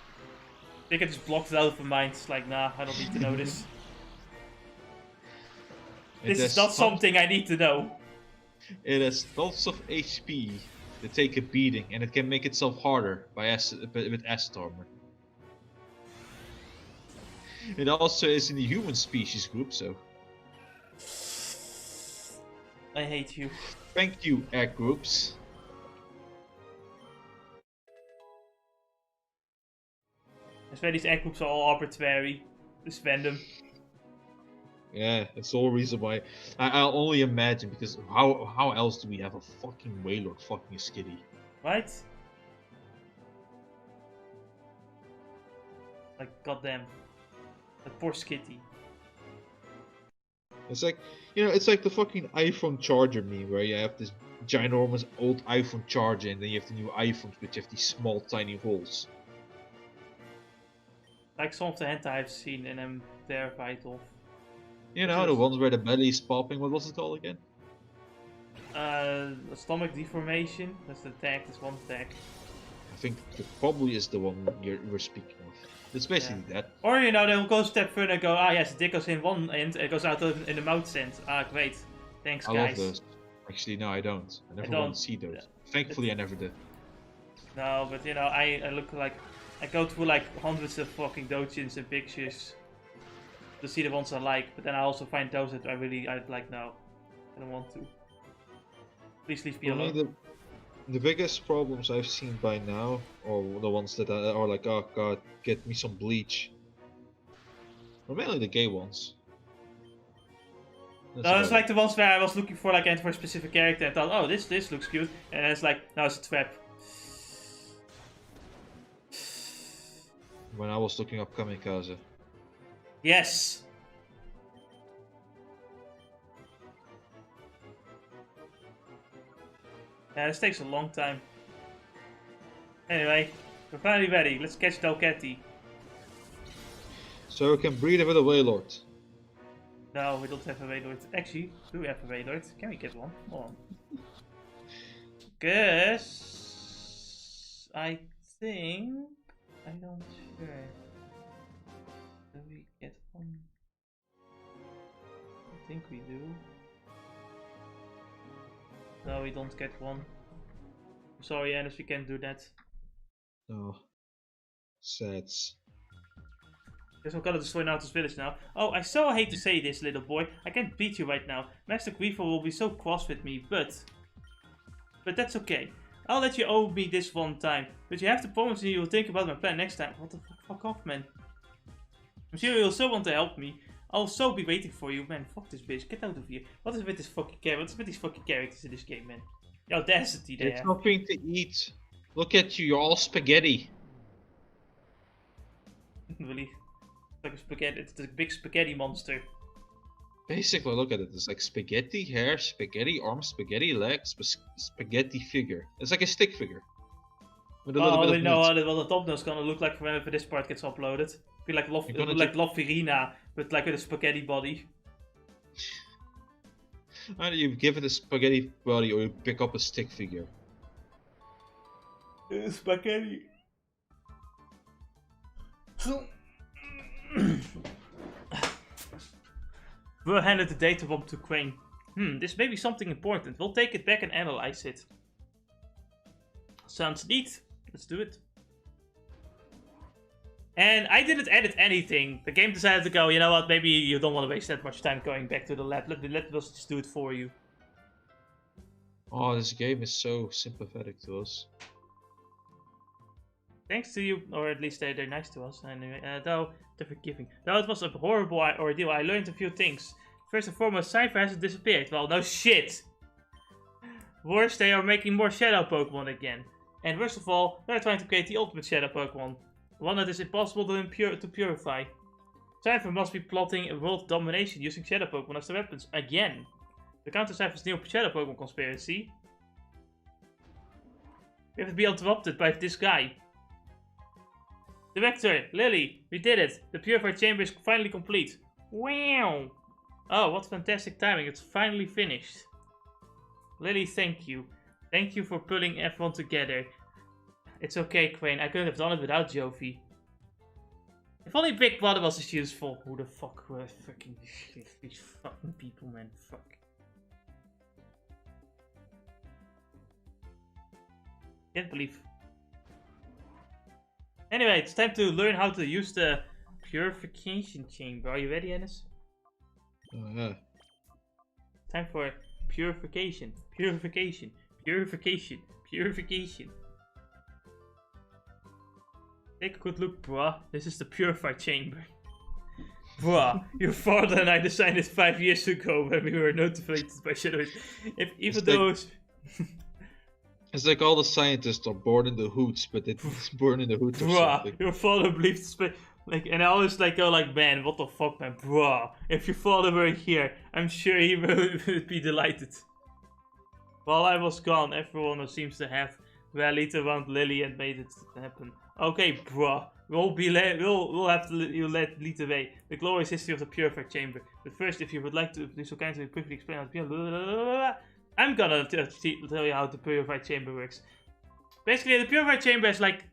I think I just blocked it out of my mind. It's like, nah, I don't need to know this. This is not something I need to know. It has lots of HP to take a beating, and it can make itself harder with acid armor. It also is in the human species group, so. I hate you. Thank you, egg groups. I swear these egg groups are all arbitrary. This fandom. Yeah, that's the whole reason why. I'll only imagine, because how else do we have a fucking Wailord fucking a Skitty? Right? Like, goddamn. That poor Skitty. It's like, you know, it's like the fucking iPhone charger meme where you have this ginormous old iPhone charger and then you have the new iPhones which have these small tiny holes. Like some of the hentai I've seen and I'm terrified of. You know, the ones where the belly is popping, what was it called again? Stomach deformation. That's the tag, that's one tag. I think it probably is the one we're speaking of. It's basically that. Or, you know, they'll go a step further and go, ah yes, the dick goes in one end, it goes out in the mouth end. Ah, great. Thanks, guys. I love those. Actually, no, I don't. I never don't. want to see those. Thankfully, I never did. No, but you know, I look like I go through like hundreds of fucking dojins and pictures to see the ones I like, but then I also find those that I'd like. No, I don't want to. Please leave me For me, alone. the biggest problems I've seen by now, or the ones that are like, oh god, get me some bleach, are mainly the gay ones. That's No, it's about like the ones where I was looking for like for a specific character and thought, oh, this looks cute, and it's like, no, it's a trap. when I was looking up kamikaze. Yes. Yeah, this takes a long time. Anyway, we're finally ready. Let's catch Delcatty. So we can breed with a Wailord. No, we don't have a Wailord. Actually, do we have a Wailord? Can we get one? Hold on. Guess I think I'm not sure. Do we get one? I think we do. No, we don't get one. I'm sorry, Anis, we can't do that. No. Sets. Guess we're gonna destroy Nautilus Village now. Oh, I so hate to say this, little boy. I can't beat you right now. Master Griefer will be so cross with me, but that's okay. I'll let you owe me this one time. But you have to promise me you'll think about my plan next time. What the fuck off, man. I'm sure you'll so want to help me. I'll so be waiting for you. Man, fuck this bitch. Get out of here. What is with this fucking character? What's with these fucking characters in this game, man? The audacity there. It's nothing to eat. Look at you, you're all spaghetti. Really? It's like a spaghetti. It's the big spaghetti monster. Basically, look at it. It's like spaghetti hair, spaghetti arms, spaghetti legs, spaghetti figure. It's like a stick figure. With a little bit of know meat. what the thumbnail's gonna look like whenever this part gets uploaded. Be like Love Virina, but like with a spaghetti body. Either you give it a spaghetti body or you pick up a stick figure. Spaghetti. We'll hand the data bomb to Crane. This may be something important. We'll take it back and analyze it. Sounds neat. Let's do it. And I didn't edit anything. The game decided to go, you know what, maybe you don't want to waste that much time going back to the lab. Let us just do it for you. Oh, this game is so sympathetic to us. Thanks to you, or at least they're nice to us. Anyway, though they're forgiving. Though it was a horrible ordeal, I learned a few things. First and foremost, Cypher hasn't disappeared. Well, no shit. Worse, they are making more Shadow Pokemon again. And worst of all, they're trying to create the ultimate Shadow Pokemon. One that is impossible to purify. Cypher must be plotting world domination using Shadow Pokemon as their weapons again. To counter Cypher's new Shadow Pokemon conspiracy, we have to be interrupted by this guy. Director, Lily, we did it. The purified chamber is finally complete. Wow! Oh, what fantastic timing. It's finally finished. Lily, thank you. Thank you for pulling everyone together. It's okay, Crane. I couldn't have done it without Jovi. If only Big Brother was as useful. Who the fuck were fucking these fucking people, man? Fuck. Can't believe. Anyway, it's time to learn how to use the purification chamber. Are you ready, Ennis? Oh, yeah. Time for purification. Purification. Purification. Purification. Take a good look, bruh. This is the purified chamber. Bruh, your father and I designed it 5 years ago when we were notified by Shadow. Even though... It's like all the scientists are born in the hoods, but it's born in the hoods or something. Your father believes like, and I always like go like, man, what the fuck, man, bruh. If your father were here, I'm sure he would be delighted. While I was gone, everyone seems to have rallied around Lily and made it happen. Okay, bruh, we'll have to lead the way. The glorious history of the purified chamber. But first, if you would like to be so kind to briefly explain how to I'm gonna tell you how the purified chamber works. Basically, the purified chamber has like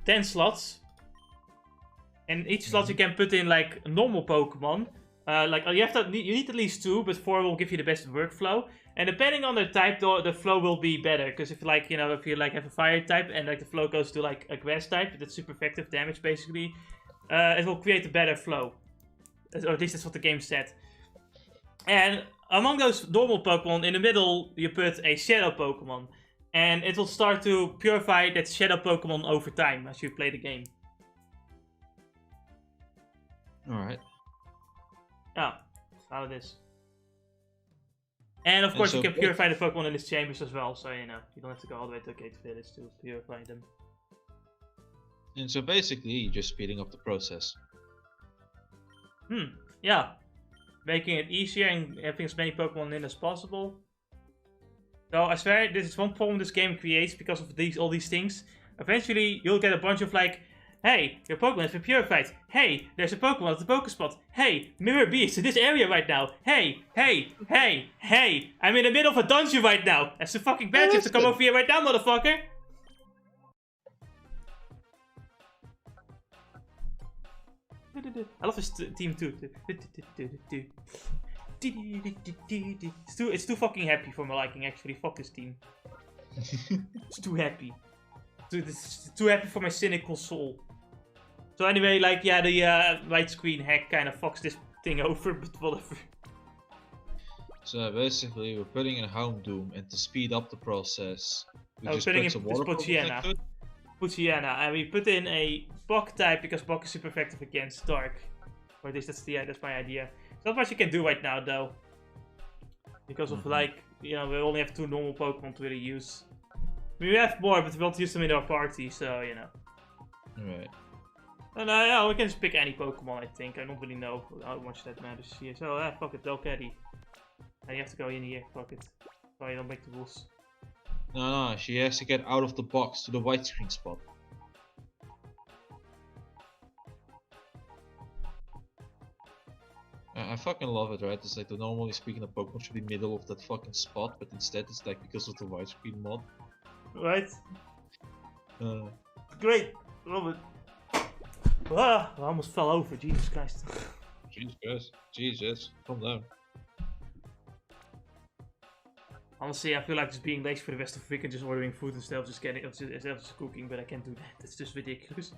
10 slots. And each slot you can put in like a normal Pokemon. Like you need at least 2, but 4 will give you the best workflow. And depending on the type, the flow will be better. Because if like if you like have a fire type and like the flow goes to like a grass type, that's super effective damage basically. It will create a better flow, or at least that's what the game said. And among those normal Pokemon, in the middle you put a Shadow Pokemon, and it will start to purify that Shadow Pokemon over time as you play the game. All right. Yeah, that's how it is. And of course, you can purify the Pokemon in these chambers as well, so you don't have to go all the way to the Gate Village to purify them. And so basically, you're just speeding up the process. Yeah. Making it easier and having as many Pokemon in as possible. So I swear, this is one problem this game creates because of all these things. Eventually, you'll get a bunch of like, hey, your Pokemon has been purified. Hey, there's a Pokemon at the Pokespot. Hey, Mirror B is in this area right now. Hey, I'm in the middle of a dungeon right now. That's a fucking bad. You have to come over here right now, motherfucker. I love this team too. It's too fucking happy for my liking, actually. Fuck this team. It's too happy. It's too happy for my cynical soul. So anyway, like, yeah, the widescreen hack kind of fucks this thing over, but whatever. So basically, we're putting in Houndoom, and to speed up the process, we just putting put some water Poochyena. Poochyena, and we put in a Bok type because Bok is super effective against Dark. Or at least that's my idea. It's not much you can do right now though, because of like we only have 2 normal Pokemon to really use. I mean, we have more, but we won't use them in our party, so Right. And yeah, we can just pick any Pokemon. I think I don't really know how much that matters here. So fuck it, Delcatty. And you have to go in here. Fuck it. So you don't make the rules. No, she has to get out of the box to the widescreen spot. I fucking love it, right? It's like, normally speaking, the Pokemon should be middle of that fucking spot, but instead it's like because of the widescreen mod. Right? Great! Love it. Ah, I almost fell over, Jesus Christ. Jesus, calm down. Honestly, I feel like just being lazy for the rest of the week and just ordering food instead of just cooking, but I can't do that. That's just ridiculous.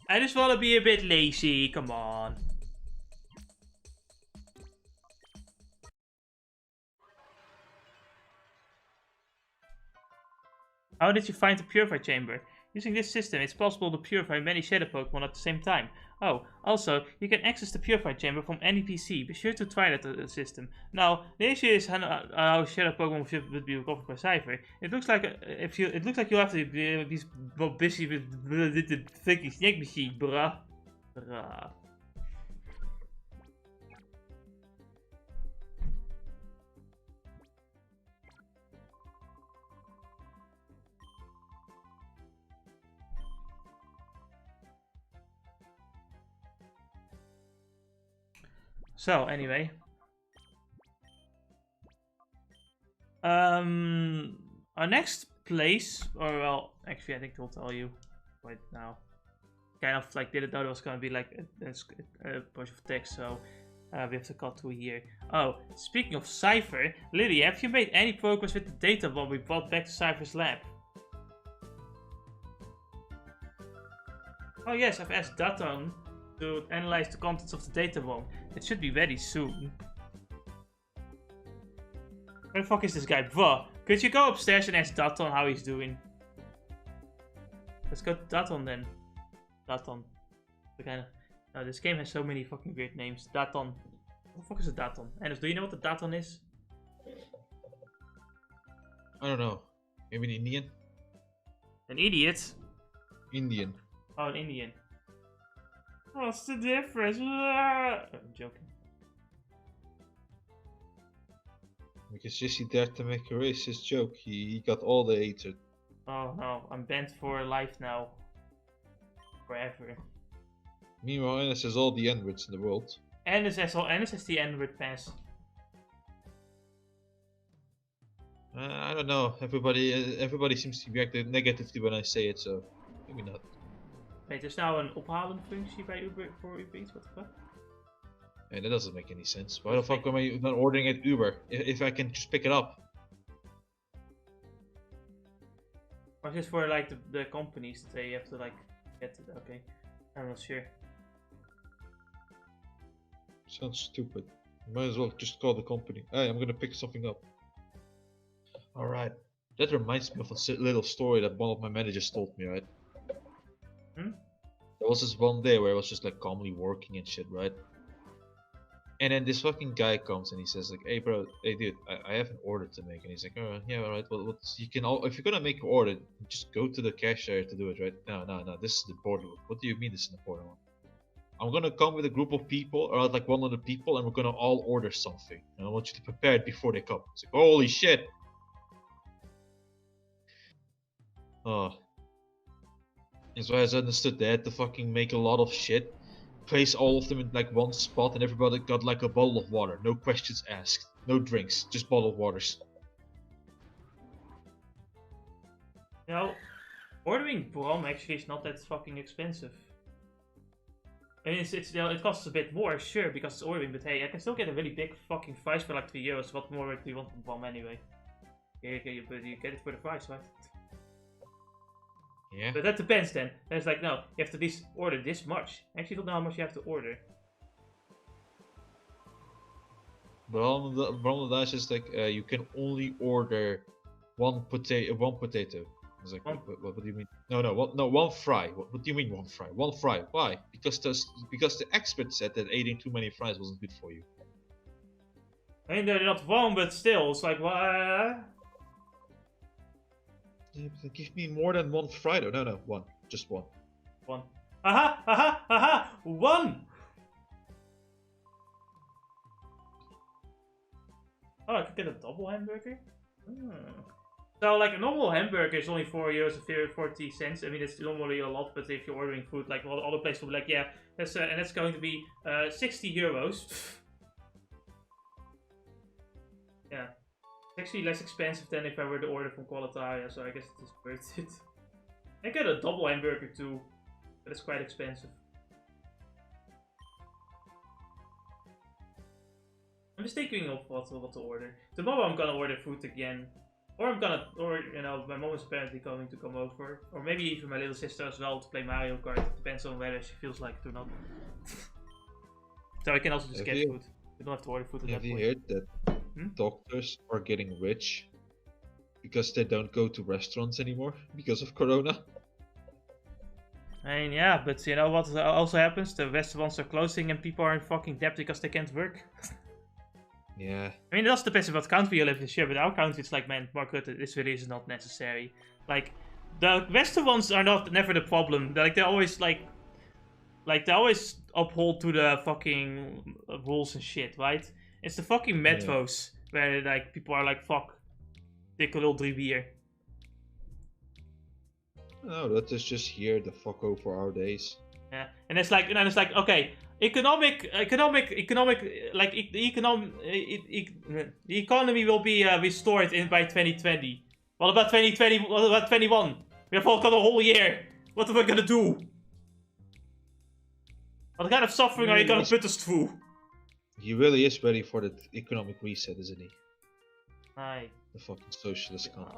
I just want to be a bit lazy, come on. How did you find the Purify Chamber? Using this system, it's possible to purify many Shadow Pokemon at the same time. Oh, also, you can access the Purify Chamber from any PC. Be sure to try that system. Now, the issue is how Shadow Pokemon would be recovered by Cypher. It looks like you'll have to be busy with the fucking snake machine, bruh. So, anyway. Our next place, or well, actually I think they'll tell you right now. Kind of like didn't know there was gonna be like a bunch of text, so we have to cut through here. Oh, speaking of Cypher, Lily, have you made any progress with the data bomb we brought back to Cypher's lab? Oh yes, I've asked Daton to analyze the contents of the data bomb. It should be ready soon. Where the fuck is this guy? Bruh, could you go upstairs and ask Daton how he's doing? Let's go to Daton then. Daton. No, this game has so many fucking weird names. Daton. What the fuck is a Daton? And do you know what the Daton is? I don't know. Maybe an Indian? An idiot? Indian. Oh, an Indian. What's the difference? I'm joking. Because Jesse dared to make a racist joke, he got all the hatred. Oh no, I'm banned for life now. Forever. Meanwhile, Ennis has all the N-words in the world. Ennis has the N-word pass. I don't know. Everybody seems to react negatively when I say it, so maybe not. Wait, there's now een ophalen functie bij Uber voor Uber Eats, what the fuck? And that doesn't make any sense. Why the fuck am I not ordering at Uber if I can just pick it up? Or just for like the companies that they have to like get it, okay. I'm not sure. Sounds stupid. Might as well just call the company. Hey, I'm gonna pick something up. Alright. That reminds me of a little story that one of my managers told me, right? Hmm? There was this one day where I was just like calmly working and shit, right? And then this fucking guy comes and he says like, hey bro, hey dude, I have an order to make. And he's like, oh yeah, alright, well you can if you're gonna make an order, just go to the cashier to do it, right? No, this is the border one. What do you mean this is the border one? I'm gonna come with a group of people, or like 100 people, and we're gonna all order something. And I want you to prepare it before they come. It's like, holy shit! Oh. And so as I understood, they had to fucking make a lot of shit, place all of them in like one spot, and everybody got like a bottle of water. No questions asked. No drinks, just bottled waters. You know, ordering Brom actually is not that fucking expensive. I mean, it costs a bit more, sure, because it's ordering, but hey, I can still get a really big fucking fries for like €3. What more do you want from Brom anyway? But you get it for the fries, right? Yeah. But that depends then. Then it's like, no, you have to at least order this much. I actually don't know how much you have to order. But Bangladesh is like, you can only order one potato. It's like, what do you mean? No, one fry. What do you mean one fry? One fry. Why? Because the expert said that eating too many fries wasn't good for you. I mean, they're not wrong, but still, it's like, what? Yeah, give me more than one fry though. No, one. Just one. One. Aha! One! Oh, I could get a double hamburger? So, like, a normal hamburger is only €4.40. I mean, it's normally a lot, but if you're ordering food, like, all other places will be like, yeah, that's and that's going to be €60. Yeah. It's actually less expensive than if I were to order from Qualitaria, so I guess it is worth it. I get a double hamburger too, but it's quite expensive. I'm just thinking of what to order. Tomorrow I'm gonna order food again. Or you know, my mom is apparently going to come over. Or maybe even my little sister as well to play Mario Kart. It depends on whether she feels like it or not. So I can also just get food. You don't have to order food at that point. Have you heard that doctors are getting rich because they don't go to restaurants anymore because of Corona? I mean, yeah, but you know what also happens? The restaurants are closing and people are in fucking debt because they can't work. Yeah. I mean, it also depends on what country you live in, sure, but our country it's like, man, Mark Rutte, this really is not necessary. Like, the restaurants are never the problem. They always they always uphold to the fucking rules and shit, right? It's the fucking metros where like people are like, fuck, take a little 3 beer. No, that is just here the fuck over our days. Yeah, and it's like, okay, the economy will be restored by 2020. What about 2020? What about 21? We have all got a whole year. What are we gonna do? What kind of suffering are you gonna put us through? He really is ready for the economic reset, isn't he? Aye. The fucking socialist cunt.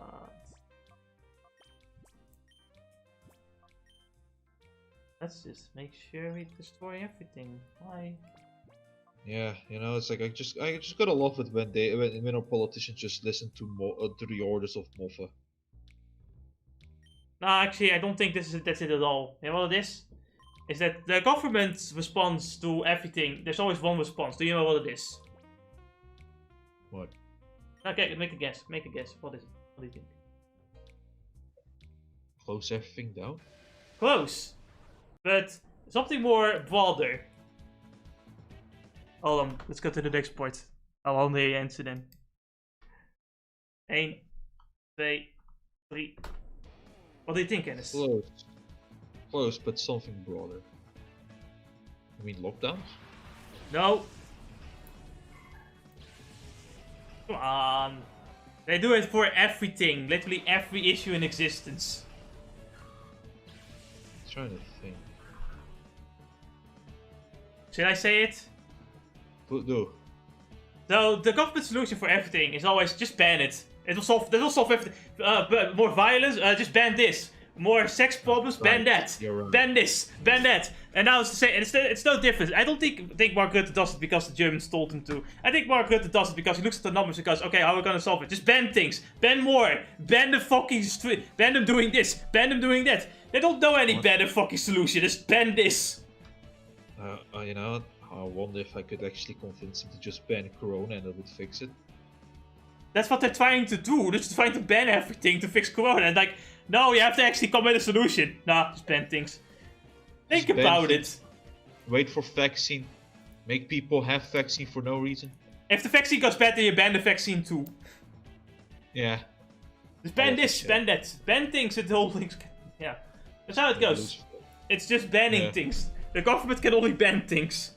Let's just make sure we destroy everything. Why? Yeah, you know, it's like I just gotta love it when our politicians just listen to the orders of Moffa. No, actually, I don't think that's it at all. You know what it is? Is that the government's response to everything? There's always one response. Do you know what it is? What? Okay, make a guess. Make a guess. What is it? What do you think? Close everything down? Close, but something more broader. Hold on, let's go to the next part. I'll only answer them. 1, 2, 3. What do you think, Ennis? Close, but something broader. You mean lockdowns? No. Come on. They do it for everything. Literally every issue in existence. trying to think. Should I say it? Do. So the government solution for everything is always just ban it. It will solve. That will solve everything. More violence. Just ban this. More sex problems. Ban that. You're right. Ban this. Ban that. And now it's the same. It's no difference. I don't think Mark Rutte does it because the Germans told him to. I think Mark Rutte does it because he looks at the numbers and goes, okay, how are we gonna solve it? Just ban things. Ban more. Ban the fucking street. Ban them doing this. Ban them doing that. They don't know any better fucking solution. Just ban this. You know, I wonder if I could actually convince him to just ban Corona and that would fix it. That's what they're trying to do. They're just trying to ban everything to fix Corona. And like, no, you have to actually come with a solution. Nah, just ban things. Think Just ban about things. it. Wait for vaccine. Make people have vaccine for no reason. If the vaccine goes bad, then you ban the vaccine too. Yeah. Just ban Oh, this, yeah. ban that. Ban things, the whole thing. Yeah. That's how it goes. It's just banning things. The government can only ban things.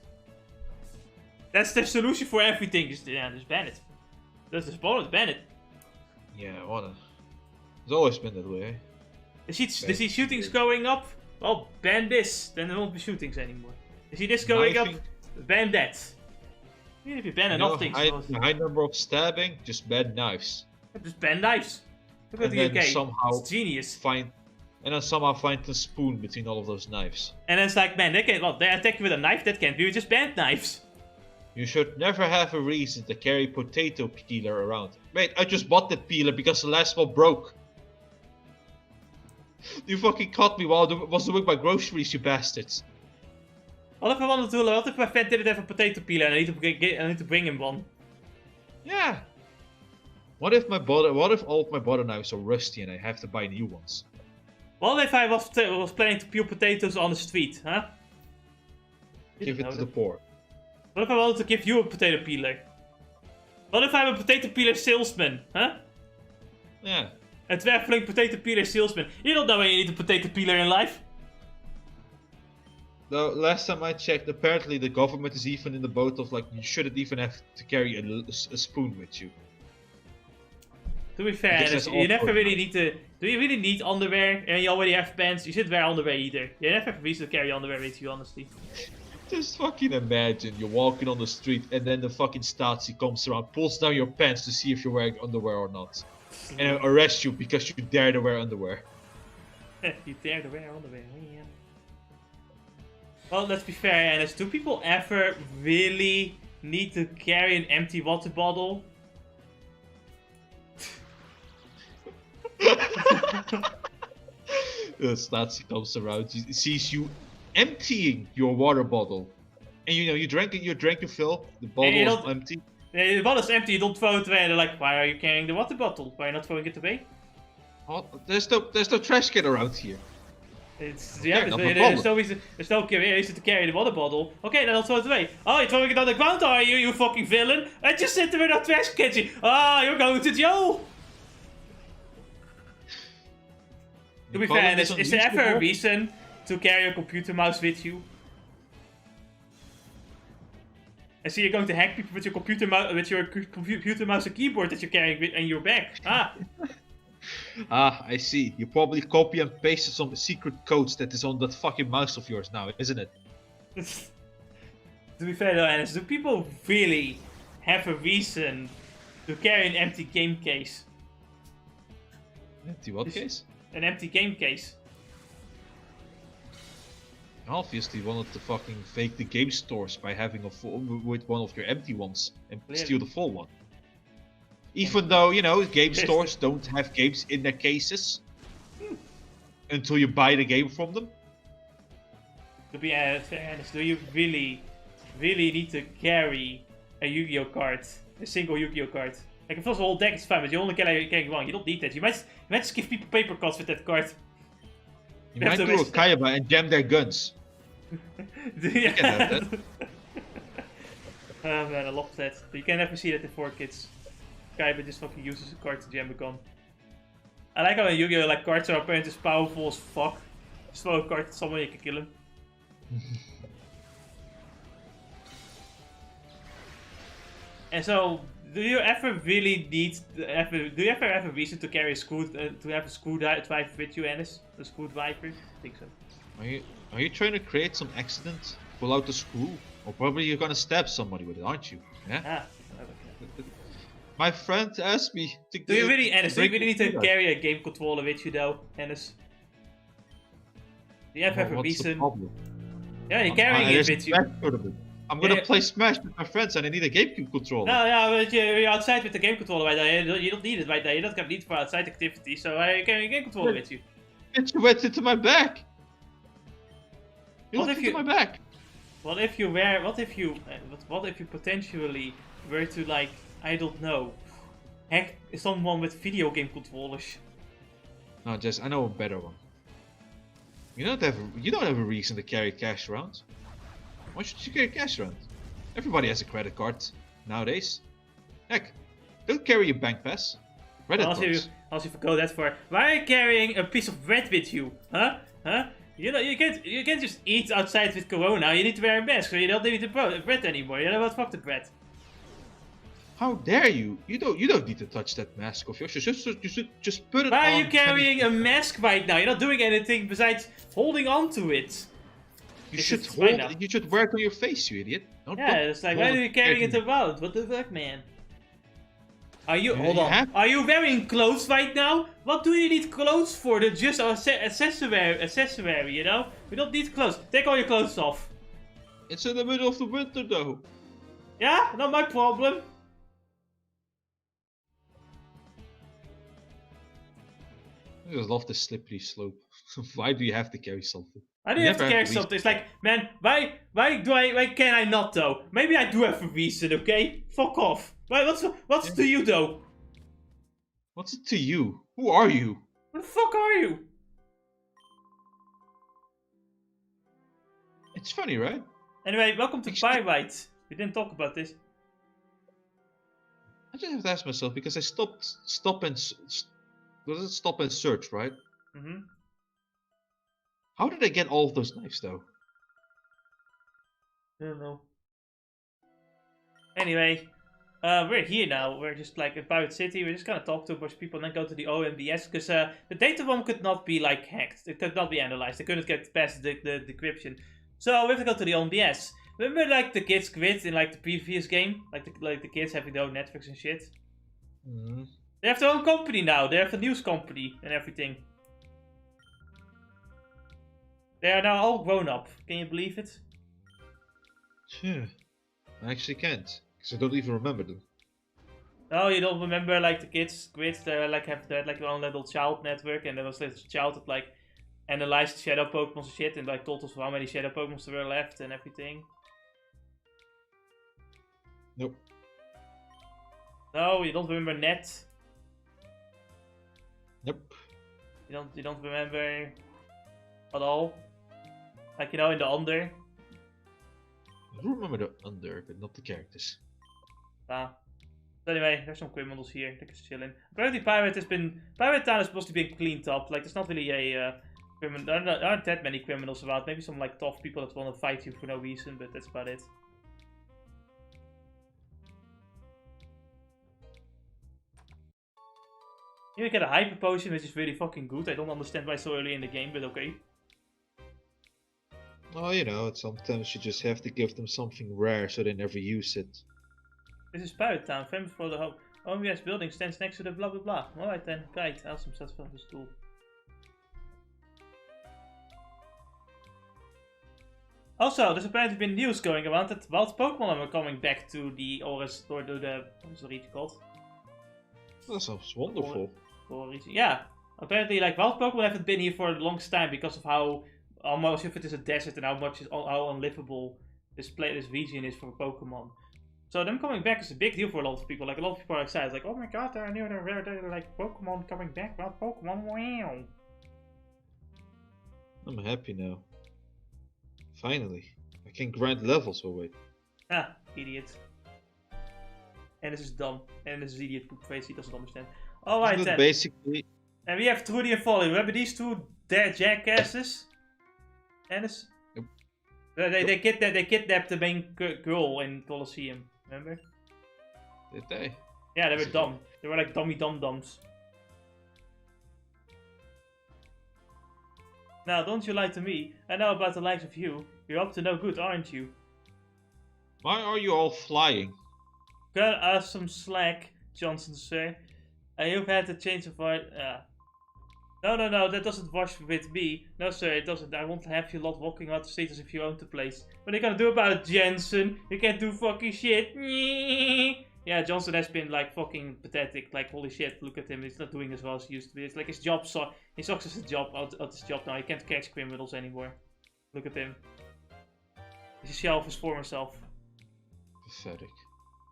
That's the solution for everything. Just ban it. That's the problem, ban it. Yeah, I wanna. It's always been that way. You see shootings going up? Well, ban this. Then there won't be shootings anymore. You see this going up? Ban that. Even if you ban enough things. High number of stabbing, just ban knives. Just ban knives. Look at And the then UK. somehow It's genius. And then somehow find the spoon between all of those knives. And then it's like, man, they attack you with a knife, that can't be, we just banned knives. You should never have a reason to carry potato peeler around. Wait, I just bought that peeler because the last one broke. You fucking caught me while I was doing my groceries, you bastards. What if my friend didn't have a potato peeler and I need to bring him one? Yeah. What if all of my butter knives are rusty and I have to buy new ones? What if I was planning to peel potatoes on the street, huh? Give it to the poor. What if I wanted to give you a potato peeler? What if I'm a potato peeler salesman, huh? Yeah. A traveling potato peeler salesman. You don't know when you need a potato peeler in life. Though last time I checked, apparently the government is even in the boat of like you shouldn't even have to carry a spoon with you. To be fair, you never really need to. Do you really need underwear and you already have pants? You shouldn't wear underwear either. You never have a reason to carry underwear with you, honestly. Just fucking imagine you're walking on the street and then the fucking Stasi comes around, pulls down your pants to see if you're wearing underwear or not. And arrests you because you dare to wear underwear. You dare to wear underwear, yeah. Well, let's be fair, Anis. Do people ever really need to carry an empty water bottle? The Stasi comes around, sees you emptying your water bottle, and you know you drank your fill. The bottle is empty. The bottle is empty. You don't throw it away. And they're like, "Why are you carrying the water bottle? Why are you not throwing it away?" Oh, there's no trash can around here. There's no reason to carry the water bottle. Okay, then I'll throw it away. Oh, you're throwing it on the ground, are you? You fucking villain! I just said there were no trash cans. Ah, you're going to jail. To be fair, is there ever a reason to carry a computer mouse with you? I see you're going to hack people with your computer mouse and keyboard that you're carrying in your bag. Ah. I see. You probably copy and pasted some secret codes that is on that fucking mouse of yours now, isn't it? To be fair though, Anis, do people really have a reason to carry an empty game case? Empty what case? An empty game case. Obviously wanted to fucking fake the game stores by having a full with one of your empty ones and steal the full one. Even though, you know, game stores don't have games in their cases until you buy the game from them. To be honest, do you really need to carry a Yu-Gi-Oh card? A single Yu-Gi-Oh card? Like, if it was a whole deck, it's fine, but you only carry one. You don't need that. You might just give people paper cards with that card. You might do a Kaiba and jam their guns. You can have that. Oh man, I love that. But you can never see that in 4Kids. Kaiba just fucking uses a card to jam a gun. I like how in Yu-Gi-Oh! Like, cards are apparently as powerful as fuck. Just throw a card at someone, you can kill him. And so, Do you ever really need do you ever have a reason to carry a to have a screwdriver with you, Ennis? A screwdriver? I think so. Are you trying to create some accident? Pull out the screw? Or probably you're gonna stab somebody with it, aren't you? Yeah? Ah, okay. My friend asked me to Do you really, Ennis, do you really need to carry a game controller with you though, Ennis? Do you ever have a reason? Yeah, you're carrying it with you. I'm gonna play Smash with my friends and I need a GameCube controller. No, yeah, but you're outside with the game controller right now. You don't need it right now. You don't have need for outside activity, so you carry a game controller with you. Bitch, you went into my back. You What looked if into my back. What if you potentially were to, like, I don't know, hack someone with video game controllers? No, Jess, I know a better one. You don't have a reason to carry cash around. Why should you carry cash around? Everybody has a credit card nowadays. Heck, don't carry your bank pass. Also, forgot that for. Why are you carrying a piece of bread with you? Huh? Huh? You know, you can't just eat outside with Corona. You need to wear a mask, so you don't need the bread anymore. You know what? Fuck the bread. How dare you? You don't need to touch that mask of yours. You should just put it on. Why are you carrying a mask right now? You're not doing anything besides holding on to it. You should hold it. You should wear it on your face, you idiot. It's like, why are you carrying it around? What the fuck, man? Hold on. Are you wearing clothes right now? What do you need clothes for? They're just accessory, you know? We don't need clothes. Take all your clothes off. It's in the middle of the winter, though. Yeah, not my problem. I just love the slippery slope. Why do you have to carry something? I do have to carry something. It's like, man, why can I not though? Maybe I do have a reason, okay? Fuck off. What's to you though? What's it to you? Who are you? What the fuck are you? It's funny, right? Anyway, welcome to Pyrite. We didn't talk about this. I just have to ask myself because I stop and search, right? Mm-hmm. How did I get all of those knives, though? I don't know. Anyway, we're here now. We're just like in Pirate City. We're just gonna talk to a bunch of people and then go to the OMDS because the data bomb could not be like hacked. It could not be analyzed. They couldn't get past the decryption. So we have to go to the OMDS. Remember like the kids quit in like the previous game, like the kids having their own Netflix and shit. Mm-hmm. They have their own company now. They have a news company and everything. They are now all grown up. Can you believe it? Yeah, I actually can't, because I don't even remember them. Oh, you don't remember like the kids quit? They like have their like their own little child network, and there was this child that like analyzed shadow Pokemon and shit, and like told us how many shadow Pokemon there were left and everything. Nope. No, you don't remember Net. Nope. You don't remember at all. Like, you know, in the Under. I do remember the Under, but not the characters. Ah. So anyway, there's some criminals here. They're just chilling. Apparently Pirate Town is supposed to be cleaned up. Like, there's not really a criminal. There aren't that many criminals around. Maybe some like tough people that want to fight you for no reason, but that's about it. You get a hyper potion, which is really fucking good. I don't understand why so early in the game, but okay. Oh, you know, sometimes you just have to give them something rare so they never use it. This is Pirate Town, famous for the OMS building stands next to the blah blah blah. Alright then, kite, awesome, staat van de stoel. Also, there's apparently been news going around that wild Pokemon are coming back to the Oris, or to the, what's the region called? That sounds wonderful. Yeah, apparently like wild Pokemon haven't been here for a long time because of how much of it is a desert and how unlivable this region is for Pokemon. So them coming back is a big deal for a lot of people. Like a lot of people are excited, like, oh my god, they're like Pokemon coming back, wild Pokemon, wow. I'm happy now. Finally, I can grind levels. Oh wait. Ah, idiot. And this is dumb. And this is idiot poop face. He doesn't understand. Alright then. Basically. And we have Trudy and Folly. Remember these two jackasses? Ennis? Yep. They kidnapped the main girl in Colosseum. Remember? Did they? Yeah, they were dumb. They were like dummy dum-dums. Now, don't you lie to me. I know about the likes of you. You're up to no good, aren't you? Why are you all flying? Got us some slack, Johnson, sir. I hope had a change of heart. No, that doesn't wash with me. No, sir, it doesn't. I won't have you lot walking out the street as if you owned the place. What are you gonna do about it, Jensen? You can't do fucking shit. Yeah, Johnson has been like fucking pathetic. Like, holy shit, look at him. He's not doing as well as he used to be. It's like his job he sucks at his job at his job now. He can't catch criminals anymore. Look at him. He's a shell of his former self. Pathetic.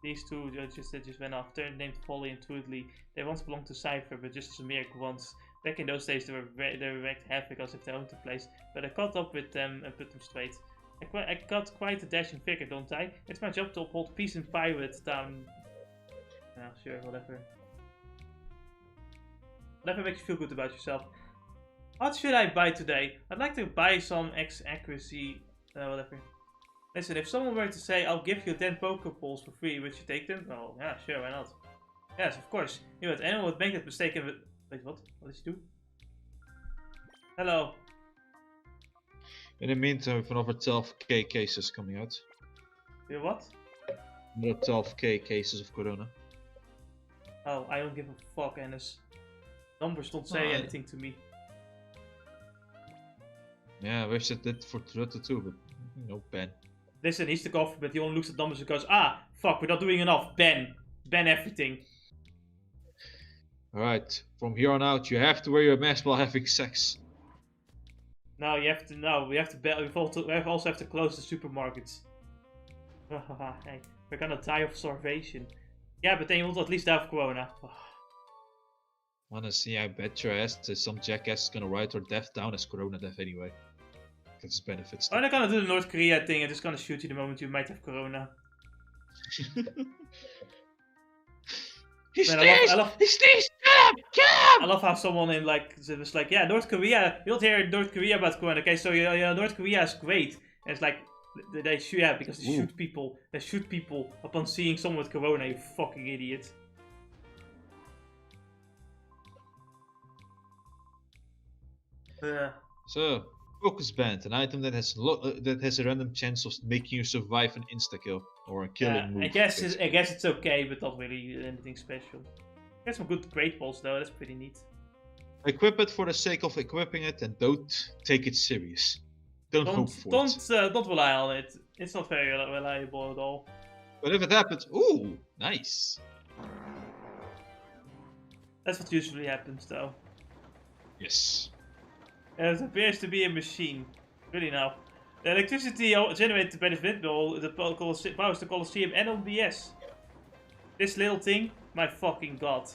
These two just went off. They're named Folly and Tweedly. They once belonged to Cypher, but just as a mere once. Back in those days, they wreaked havoc as if they owned the place. But I caught up with them and put them straight. I got quite a dashing figure, don't I? It's my job to uphold peace in Pirate Town. Yeah, sure, whatever. Whatever makes you feel good about yourself. What should I buy today? I'd like to buy some accuracy. Whatever. Listen, if someone were to say, I'll give you 10 Pokeballs for free, would you take them? Oh, yeah, sure, why not? Yes, of course. You know, anyone would make that mistake and... Wait, what? What did you do? Hello. In the meantime, we have another 12k cases coming out. You what? Another 12k cases of corona. Oh, I don't give a fuck, Ennis. Numbers don't say anything to me. Yeah, I wish it did for Twitter too, but no ban. Listen, he's the government. He only looks at numbers and goes, ah, fuck, we're not doing enough. Ban. Ban everything. Alright, from here on out, you have to wear your mask while having sex. No, you have to. No, we have to. We also have to close the supermarkets. Hey, we're gonna die of starvation. Yeah, but then you will at least die of corona. Honestly, I bet your ass that some jackass is gonna write her death down as corona death anyway. Because it's benefits. Oh, they're gonna do the North Korea thing and just gonna shoot you the moment you might have corona. He stays! He stays! Kill him! I love how someone in like was like, yeah, North Korea. You don't hear North Korea about corona. Okay, so yeah, North Korea is great. And it's like they shoot, yeah, because they shoot people. They shoot people upon seeing someone with corona. You fucking idiot. So, focus band, an item that has a random chance of making you survive an insta kill or a killing move. I guess it's okay, but not really anything special. Got some good great balls though. That's pretty neat. Equip it for the sake of equipping it, and don't take it serious. Don't hope for it. Don't rely on it. It's not very reliable at all. But if it happens, ooh, nice. That's what usually happens though. Yes. It appears to be a machine. Really now. The electricity generated by the windmill powers the Colosseum and OBS. This little thing, my fucking god.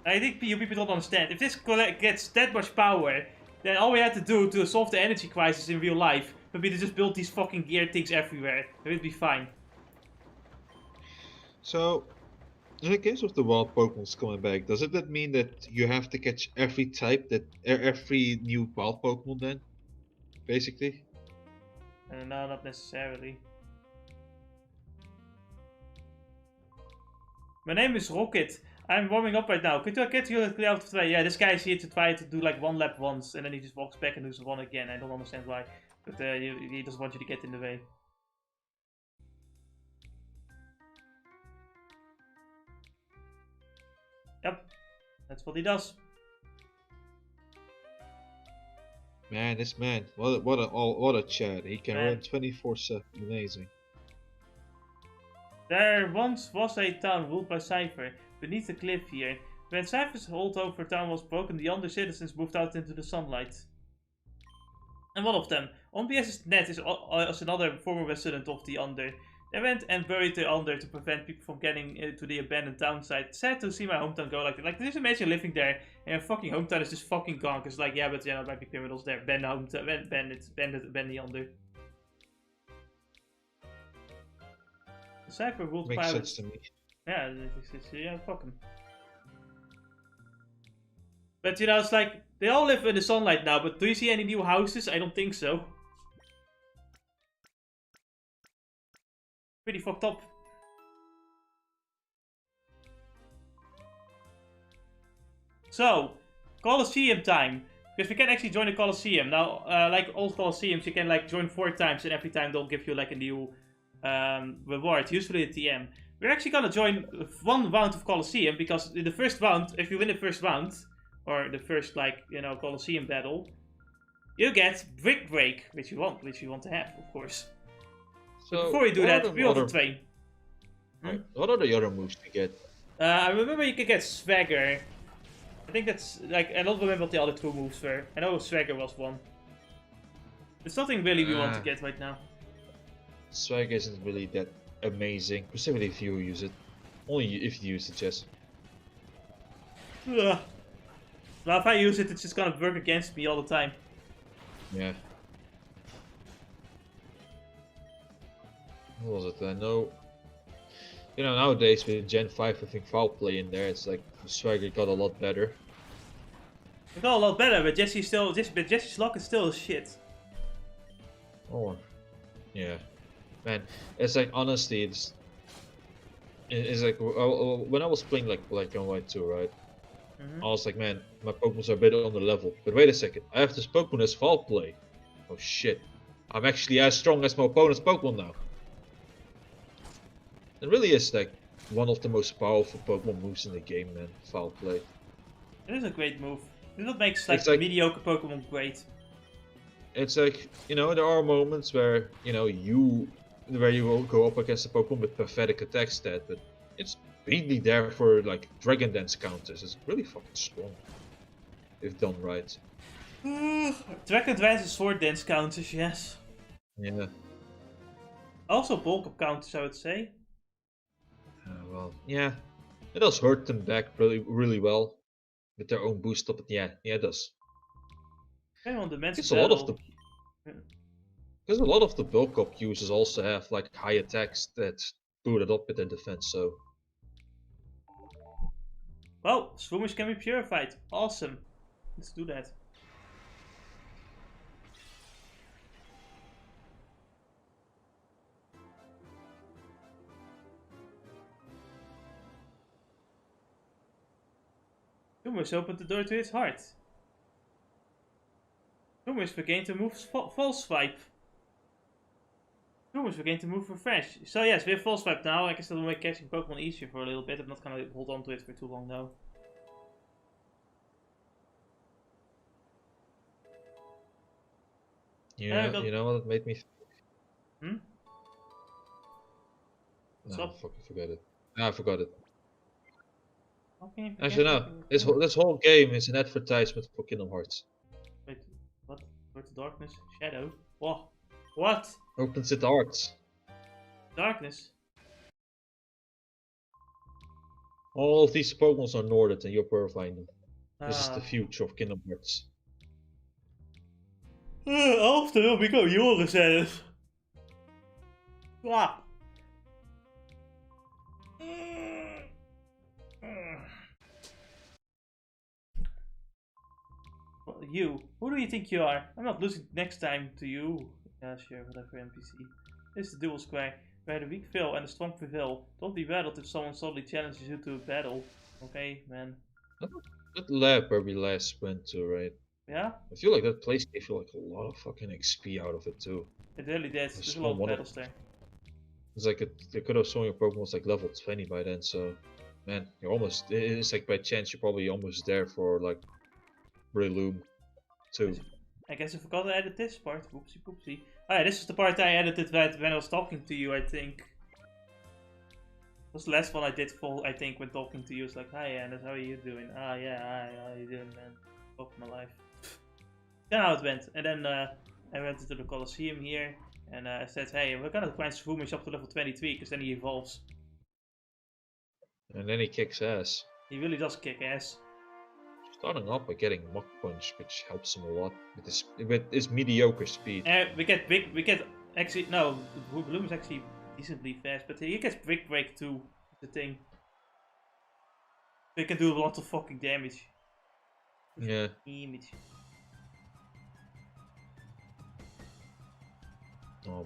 I think you people don't understand. If this gets that much power, then all we had to do to solve the energy crisis in real life would be to just build these fucking gear things everywhere. It would be fine. So, in the case of the wild Pokémon's coming back, does that mean that you have to catch every type, every new wild Pokémon then? Basically? No, not necessarily. My name is Rocket. I'm warming up right now. Could I get you out of the way? Yeah, this guy is here to try to do like one lap once, and then he just walks back and does one again. I don't understand why, but he doesn't want you to get in the way. Yep, that's what he does. Man, this man, what a Chad. He can run 24/7. Amazing. There once was a town ruled by Cypher, beneath the cliff here. When Cypher's holdover town was broken, the under citizens moved out into the sunlight. And one of them, on BS's net, is another former resident of the Under. They went and buried the Under to prevent people from getting to the abandoned town site. Sad to see my hometown go like that. Like, just imagine living there and your fucking hometown is just fucking gone. Cause like, yeah, but there might be criminals there. Ban the hometown, ban the Under. Cypher ruled Makes pirates. sense to me. Yeah, fuck them. But you know, it's like, they all live in the sunlight now, but do you see any new houses? I don't think so. Pretty fucked up. So, Colosseum time. Because we can actually join the Colosseum. Now, like old Colosseums, you can like join 4 times and every time they'll give you like a new reward, usually a TM. We're actually gonna join 1 round of Colosseum because in the first round, if you win the first round, or the first like, you know, Colosseum battle, you get Brick Break, which you want to have, of course. So but before we do that, we want to train. What are the other moves to get? I remember you can get Swagger. I think that's like, I don't remember what the other 2 moves were. I know Swagger was one. There's nothing really we want to get right now. Swagger isn't really that amazing, specifically if you use it. Only if you use it, Jess. Well, if I use it, it's just gonna work against me all the time. Yeah. What was it? I know. You know, nowadays with Gen 5 having foul play in there, it's like Swagger got a lot better. It got a lot better, but Jesse's lock is still shit. Oh, yeah, man. It's like honestly, it's like when I was playing like Black and White 2, right? I was like, man, my Pokemons are better on the level. But wait a second, I have this Pokemon as foul play. Oh shit, I'm actually as strong as my opponent's Pokemon now. It really is like one of the most powerful Pokemon moves in the game, man. Foul play. It is a great move. It makes like mediocre Pokemon great. It's like, you know, there are moments where, you know, you will go up against a Pokemon with pathetic attack stat, but it's really there for like Dragon Dance counters. It's really fucking strong if done right. Dragon Dance and Sword Dance counters, yes. Yeah. Also bulk up counters, I would say. Well, yeah, it does hurt them back really well with their own boost up. But yeah, it does. On the men's because a lot of the bulk up users also have like high attacks that booted up with their defense. So, well, Swimmers can be purified. Awesome. Let's do that. Swimmers opened the door to his heart. Swimmers regained to move False Swipe. Swimmers regained to move Refresh. So yes, we have False Swipe now. I can still make catching Pokemon easier for a little bit. I'm not gonna hold on to it for too long though. Yeah, you know what it made me think? No, fucking forget it. No, I forgot it. Actually, no. This whole game is an advertisement for Kingdom Hearts. Wait, what? Where's the darkness? Shadow? What? What? Opens its hearts. Darkness? All of these Pokemon are Nordic and you're purifying them. This is the future of Kingdom Hearts. After will become yours, says. Ah. Well, you. Who do you think you are? I'm not losing next time to you. Yeah, sure, whatever, NPC. This is the dual square, where the weak fail and the strong prevail. Don't be rattled if someone suddenly challenges you to a battle. Okay, man. That lab where we last went to, right? Yeah? I feel like that place gave you like a lot of fucking XP out of it too. It really did. There's a lot of battles there. It's like they could have shown your Pokemon was like level 20 by then, so man, you're almost. It's like by chance you're probably almost there for like Breloom 2. I guess I forgot to edit this part. Whoopsie poopsie. Oh yeah, this is the part I edited when I was talking to you, I think. Was the last one I did full, I think, when talking to you. It's like, hi Anders, how are you doing? Ah yeah, hi, how are you doing, man? Fuck my life. Then how it went. And then I went into the Colosseum here. And I said, hey, we're gonna grind Swimmers up to level 23, because then he evolves. And then he kicks ass. He really does kick ass. Starting off by getting Mach Punch, which helps him a lot with his mediocre speed. We get actually, no, Bloom is actually decently fast, but he gets Brick Break too, the thing. So he can do a lot of fucking damage. Yeah.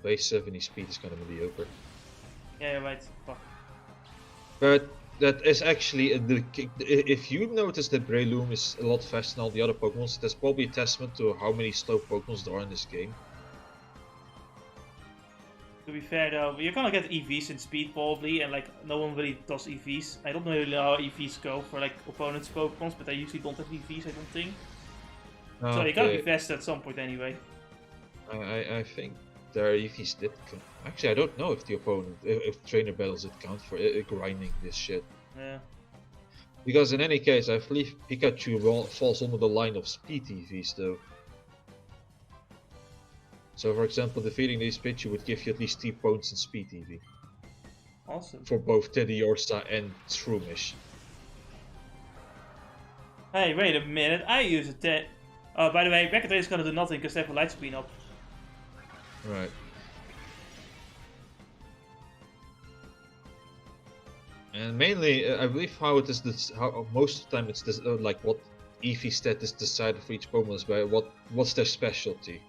Base 70 speed is kind of mediocre. Yeah, you're right. Fuck. But that is actually if you notice that Breloom is a lot faster than all the other Pokemon, that's probably a testament to how many slow Pokemons there are in this game. To be fair though, you're gonna get EVs in speed probably, and like no one really does EVs. I don't know really how EVs go for like opponents' Pokemons, but I usually don't have EVs, I don't think. Okay. So you gotta be faster at some point anyway. I think their EVs did count. Actually, I don't know if the opponent, if trainer battles did count for grinding this shit. Yeah. Because in any case, I believe Pikachu falls under the line of speed EVs though. So for example, defeating this Pikachu would give you at least 3 points in speed EV. Awesome. For both Teddiursa and Shroomish. Hey, wait a minute, I use a Oh, by the way, Rocket Raid is gonna do nothing because they have a light screen up. Right. And mainly, I believe how it is this, how most of the time it's this, like what EV stat is decided for each Pokemon is by what's their specialty.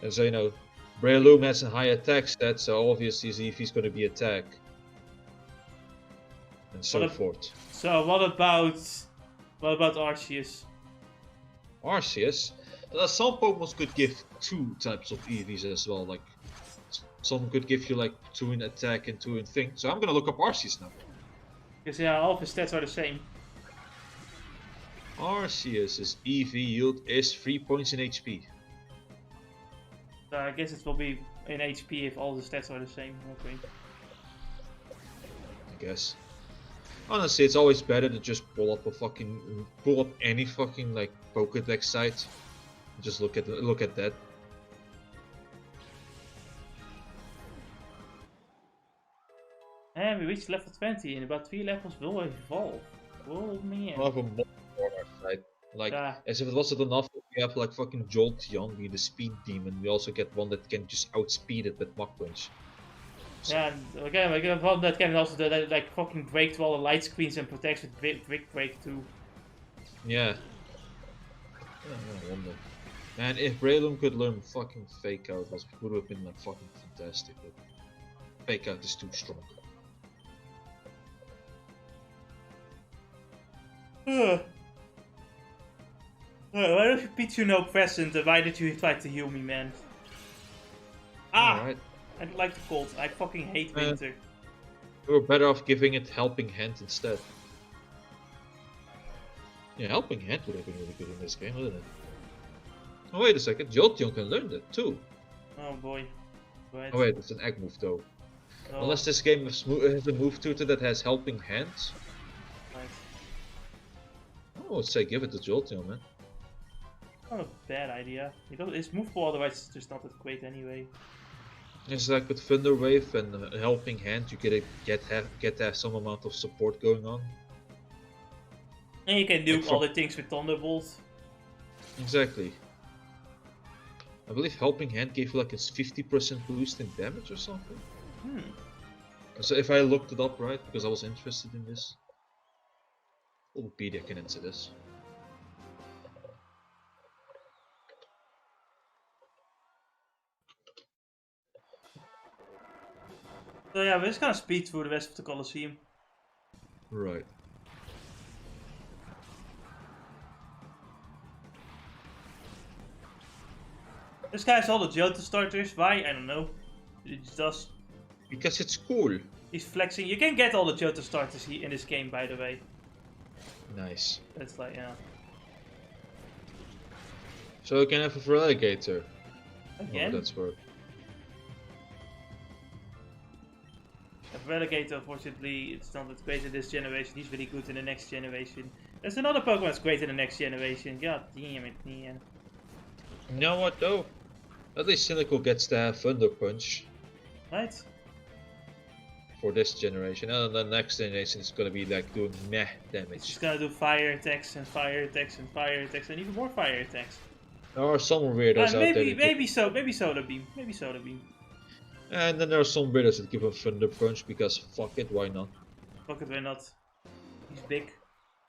And so, you know, Breloom has a high attack stat, so obviously his EV is going to be attack. And so forth. So what about Arceus? Arceus? Some Pokemon could give 2 types of EVs as well, like some could give you like 2 in attack and 2 in thing. So I'm gonna look up Arceus now. Because yeah, all of his stats are the same. Arceus's EV yield is 3 points in HP. So I guess it will be in HP if all the stats are the same. Okay. I guess. Honestly, it's always better to just pull up any fucking like Pokédex site. And just look at that. And we reached level 20. In about 3 levels we'll evolve. Oh man. We'll have a mod on our side. Like, as if it wasn't enough, we have like fucking Jolteon, be the speed demon. We also get one that can just outspeed it with Mach Punch. So. Yeah, again, we get one that can also do that, like fucking break through all the light screens and protects with Brick Break too. Yeah. I wonder. Man, if Breloom could learn fucking Fake Out, it would have been like fucking fantastic. But Fake Out is too strong. Why don't you beat you no present? Why did you try to heal me, man? Alright. I don't like the cold. I fucking hate winter. We were better off giving it Helping Hand instead. Yeah, Helping Hand would have been really good in this game, wouldn't it? Oh wait a second, Jolteon can learn that too. Oh boy. Right. Oh wait, it's an egg move though. Oh. Unless this game has a move tutor that has Helping Hands. Right. I would say give it to Jolteon, man. Not a bad idea. It's movable, otherwise it's just not that great anyway. It's like with Thunder Wave and Helping Hand, you get to have some amount of support going on. And you can do all the things with Thunderbolt. Exactly. I believe Helping Hand gave you like a 50% boost in damage or something. So if I looked it up right, because I was interested in this. Wikipedia can answer this. So yeah, we're just gonna speed through the rest of the Colosseum. Right. This guy has all the Johto starters. Why? I don't know. He just does. Because it's cool. He's flexing. You can get all the Johto starters in this game, by the way. Nice. That's like, yeah. So you can have a Feraligatr. Again? Oh, that's where. Relegator, unfortunately, it's not that great in this generation. He's really good in the next generation. There's another Pokemon that's great in the next generation. God damn it, man. You know what though? At least Cynical gets to have Thunder Punch. Right? For this generation. And the next generation is gonna be like doing meh damage. It's just gonna do fire attacks and fire attacks and fire attacks and even more fire attacks. There are some weirdos out there. Maybe Soda Beam. Maybe Soda Beam. And then there are some weirdos that give him Thunder Punch because fuck it, why not? Fuck it, why not? He's big.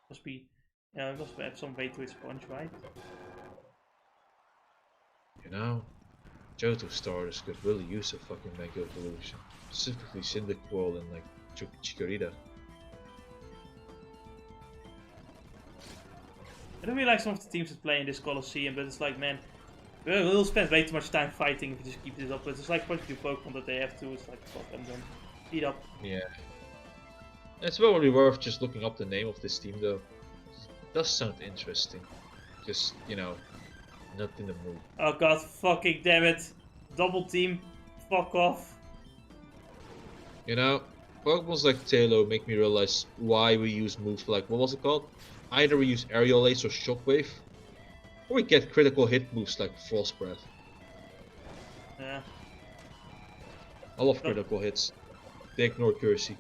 Must be. Yeah, must have some weight to his punch, right? You know, Johto starters could really use a fucking Mega Evolution. Specifically Cyndaquil and like Chikorita. I don't really like some of the teams that play in this Colosseum, but it's like, man, we'll spend way too much time fighting if we just keep this up. But it's like quite a few Pokemon that they have to. It's like, fuck them then. Speed up. Yeah. It's probably worth just looking up the name of this team though. It does sound interesting. Just, you know, not in the mood. Oh god, fucking damn it. Double team. Fuck off. You know, Pokemon's like Tailo make me realize why we use moves like, what was it called? Either we use Aerial Ace or Shockwave, or we get critical hit moves like Frost Breath. Yeah. I love critical hits. They ignore accuracy.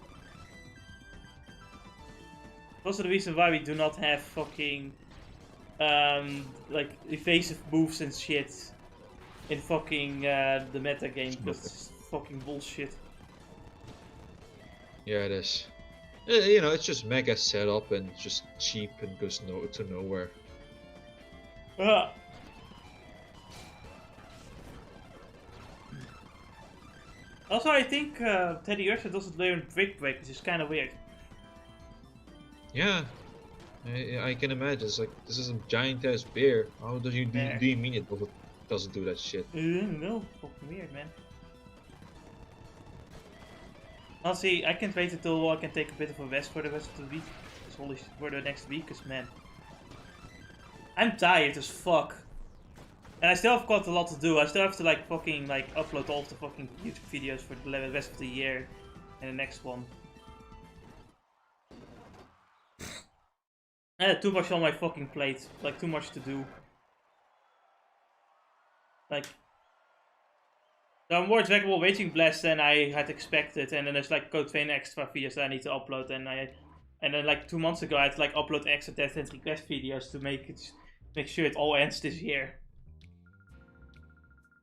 Also the reason why we do not have fucking like evasive moves and shit in fucking the meta game, because it's fucking bullshit. Yeah, it is. You know, it's just mega setup and just cheap and goes to nowhere. Also, I think Teddy Ursa doesn't learn Brick Break, which is kind of weird. Yeah, I can imagine. It's like, this is a giant ass bear. How do you mean it doesn't do that shit? No, fucking weird, man. Honestly, I can't wait until I can take a bit of a rest for the rest of the week. For the next week, because man, I'm tired as fuck. And I still have got a lot to do. I still have to like fucking like upload all of the fucking YouTube videos for the rest of the year and the next one. I had too much on my fucking plate. Like, too much to do. Like, there are more Dragon Raging Blast than I had expected, and then there's like Code Vein extra videos that I need to upload, and then like 2 months ago I had to like upload extra Death and Request videos to make sure it all ends this year.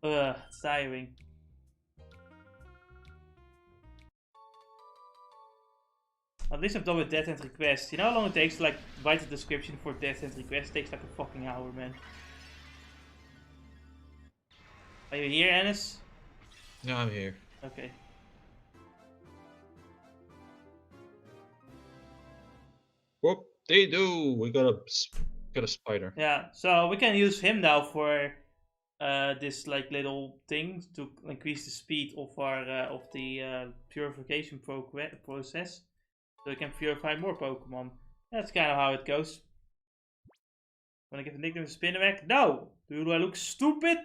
It's tiring. At least I'm done with Death and Request. You know how long it takes to like write a description for Death and Request? It takes like a fucking hour, man. Are you here, Ennis? No, I'm here. Okay. Whoop, they do. We got a spider. Yeah, so we can use him now for this like little thing to increase the speed of our the purification process, so we can purify more Pokemon. That's kind of how it goes. Wanna give a nickname to Spinarak? No! Do I look stupid?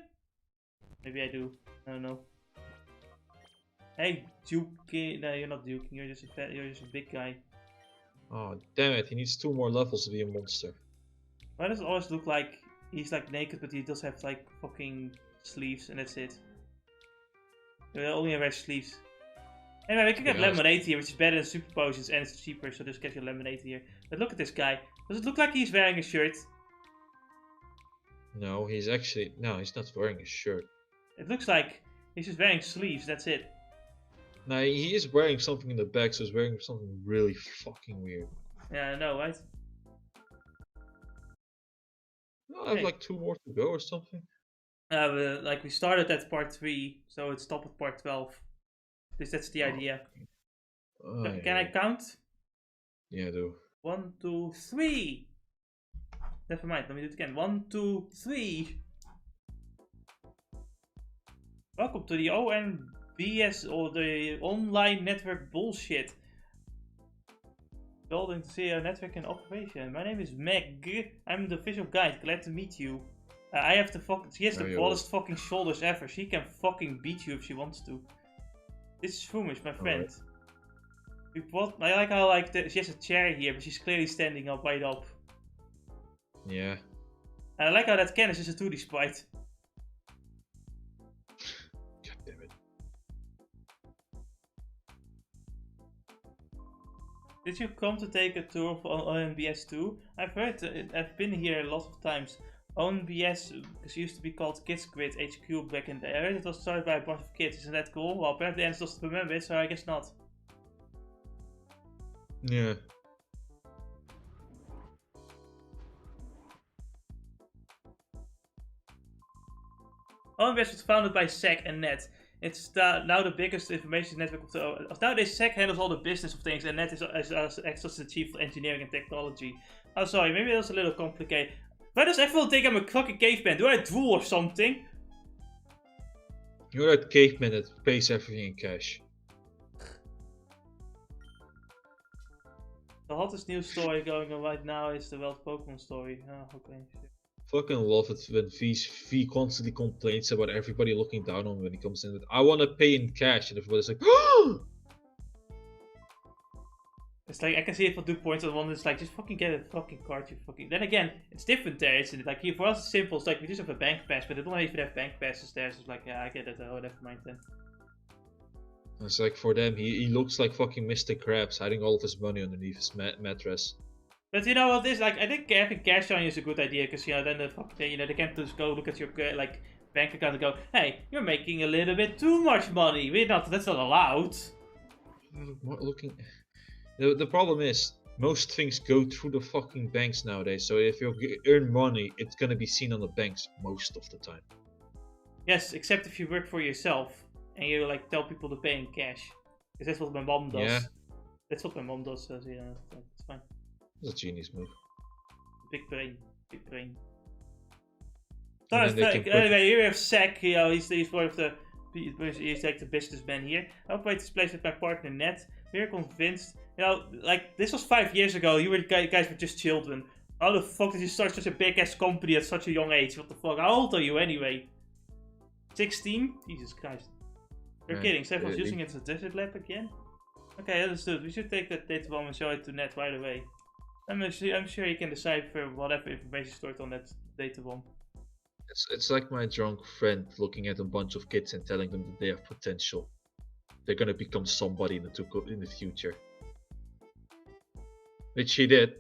Maybe I do. I don't know. Hey, Duking. No, you're not Duking. You're just a big guy. Oh, damn it. He needs 2 more levels to be a monster. Why does it always look like he's like naked, but he does have like fucking sleeves, and that's it? They only have sleeves. Anyway, we can get lemonade here, which is better than super potions, and it's cheaper, so just get your lemonade here. But look at this guy. Does it look like he's wearing a shirt? No, he's actually... No, he's not wearing a shirt. It looks like he's just wearing sleeves, that's it. No, he is wearing something in the back, so he's wearing something really fucking weird. Yeah, I know, right? I have like 2 more to go or something. Like we started at part 3, so it's stop at part 12. At least that's the idea. Can I count? Yeah, I do. 1, 2, 3. Never mind, let me do it again. 1, 2, 3. Welcome to the ONBS, or the online network bullshit. Building to see a network in operation. My name is Meg. I'm the official guide. Glad to meet you. I have she has the broadest fucking shoulders ever. She can fucking beat you if she wants to. This is Fumish, my friend. Right. I like how she has a chair here, but she's clearly standing up right up. Yeah. And I like how that Ken is just a 2D sprite. God damn it. Did you come to take a tour of ONBS too? I've heard I've been here a lot of times. ONBS used to be called Kids Grid HQ back in the day. I heard it was started by a bunch of kids. Isn't that cool? Well, apparently Ernst doesn't remember it, so I guess not. Yeah. ONBS was founded by Zack and Ned. It's now the biggest information network of the. Nowadays, SEC handles all the business of things, and Net acts as the chief of engineering and technology. Oh, sorry, maybe that's a little complicated. Why does everyone think I'm a fucking caveman? Do I drool or something? You're that caveman that pays everything in cash. The hottest news story going on right now is the World Pokemon story. Oh, okay. Fucking love it when V constantly complains about everybody looking down on him when he comes in with, I want to pay in cash, and everybody's like, It's like, I can see if I do points on one, it's like, just fucking get a fucking card, you fucking... Then again, it's different there, isn't it? Like, here, for us it's simple, it's like, we just have a bank pass, but they don't even have bank passes there, so it's like, yeah, I get it, oh, never mind then. It's like, for them, he looks like fucking Mr. Krabs, hiding all of his money underneath his mattress. But you know what, this, like, I think having cash on you is a good idea, because, you know, then they can't just go look at your, like, bank account and go, hey, you're making a little bit too much money, that's not allowed. Looking... The problem is, most things go through the fucking banks nowadays, so if you earn money, it's gonna be seen on the banks most of the time. Yes, except if you work for yourself, and you, like, tell people to pay in cash. Because that's what my mom does. Yeah. That's what my mom does, so yeah, it's fine. That's a genius move. Big brain. Big brain. Anyway, here we have Zack, you know, he's one of the... He's like the businessman here. I operate this place with my partner Ned. We're convinced... You know, like, this was 5 years ago, guys were just children. How the fuck did you start such a big-ass company at such a young age? What the fuck? How old are you anyway? 16? Jesus Christ. You're kidding, Stefan's using it as a desert lab again? Okay, understood. We should take that data bomb and show it to Ned right away. I'm sure he can decipher whatever information stored on that data bomb. It's like my drunk friend looking at a bunch of kids and telling them that they have potential. They're gonna become somebody in the future. Which he did.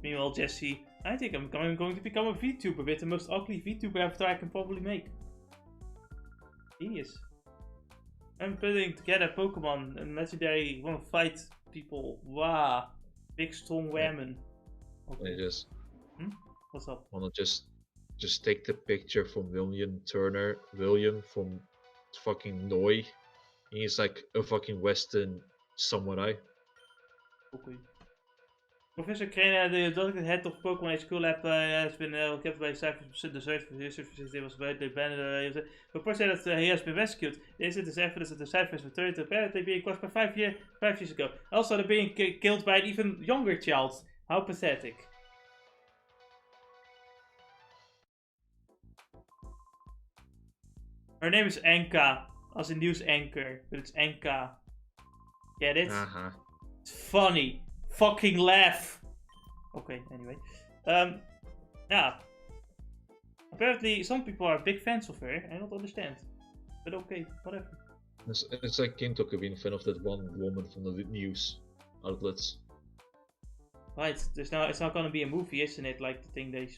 Meanwhile, Jesse, I think I'm going to become a VTuber with the most ugly VTuber avatar I can probably make. Genius. I'm putting together Pokemon and legendary want to fight people. Wow. Big strong women. Okay. Just... What's up? Wanna just take the picture from William from fucking Noi. He's like a fucking Western samurai. Okay. Professor Crane, the head of Pokemon School Lab, has been kept by the search for research facility was badly abandoned. Reports say that he has been rescued. This is evidence that the Cyphers returned to apparently being caused by 5 years ago. Also, they're being killed by an even younger child. How pathetic. Her name is Anka, as a news anchor, but it's Anka. Get it? It's funny. Fucking laugh. Okay, anyway. Yeah. Apparently, some people are big fans of her. I don't understand. But okay, whatever. It's like Kintoku being a fan of that one woman from the news outlets. Right, it's not gonna be a movie, isn't it? Like the thing they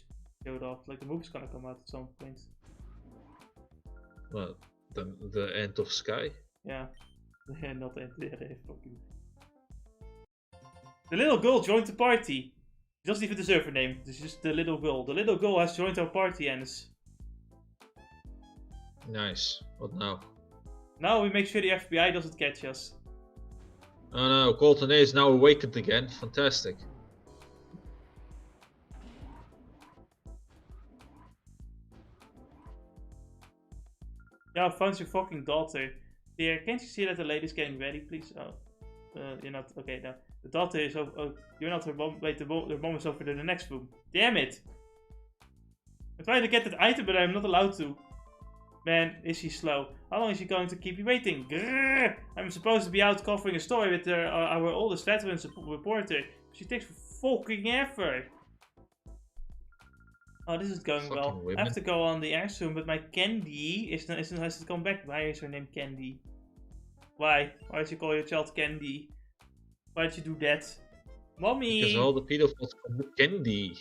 showed off. Like the movie's gonna come out at some point. Well, the end of Sky? Yeah. Not the end. Fucking... The little girl joined the party. She doesn't even deserve her name. This is just the little girl. The little girl has joined our party, Ennis. Nice. What now? Now we make sure the FBI doesn't catch us. Oh no, Colton A is now awakened again. Fantastic. Yeah, I found your fucking daughter. Dear, can't you see that the lady's getting ready, please? Oh, you're not. Okay, no. The daughter is over. Oh, you're not her mom. Wait, her mom is over to the next room. Damn it! I'm trying to get that item, but I'm not allowed to. Man, is she slow. How long is she going to keep you waiting? Grrr! I'm supposed to be out covering a story with our oldest veteran reporter. She takes fucking effort. Oh, this is going Fucking well. women. I have to go on the air soon, but my Candy has to come back. Why is her name Candy? Why? Why did you call your child Candy? Why did you do that? Mommy! Because all the pedophiles come with candy.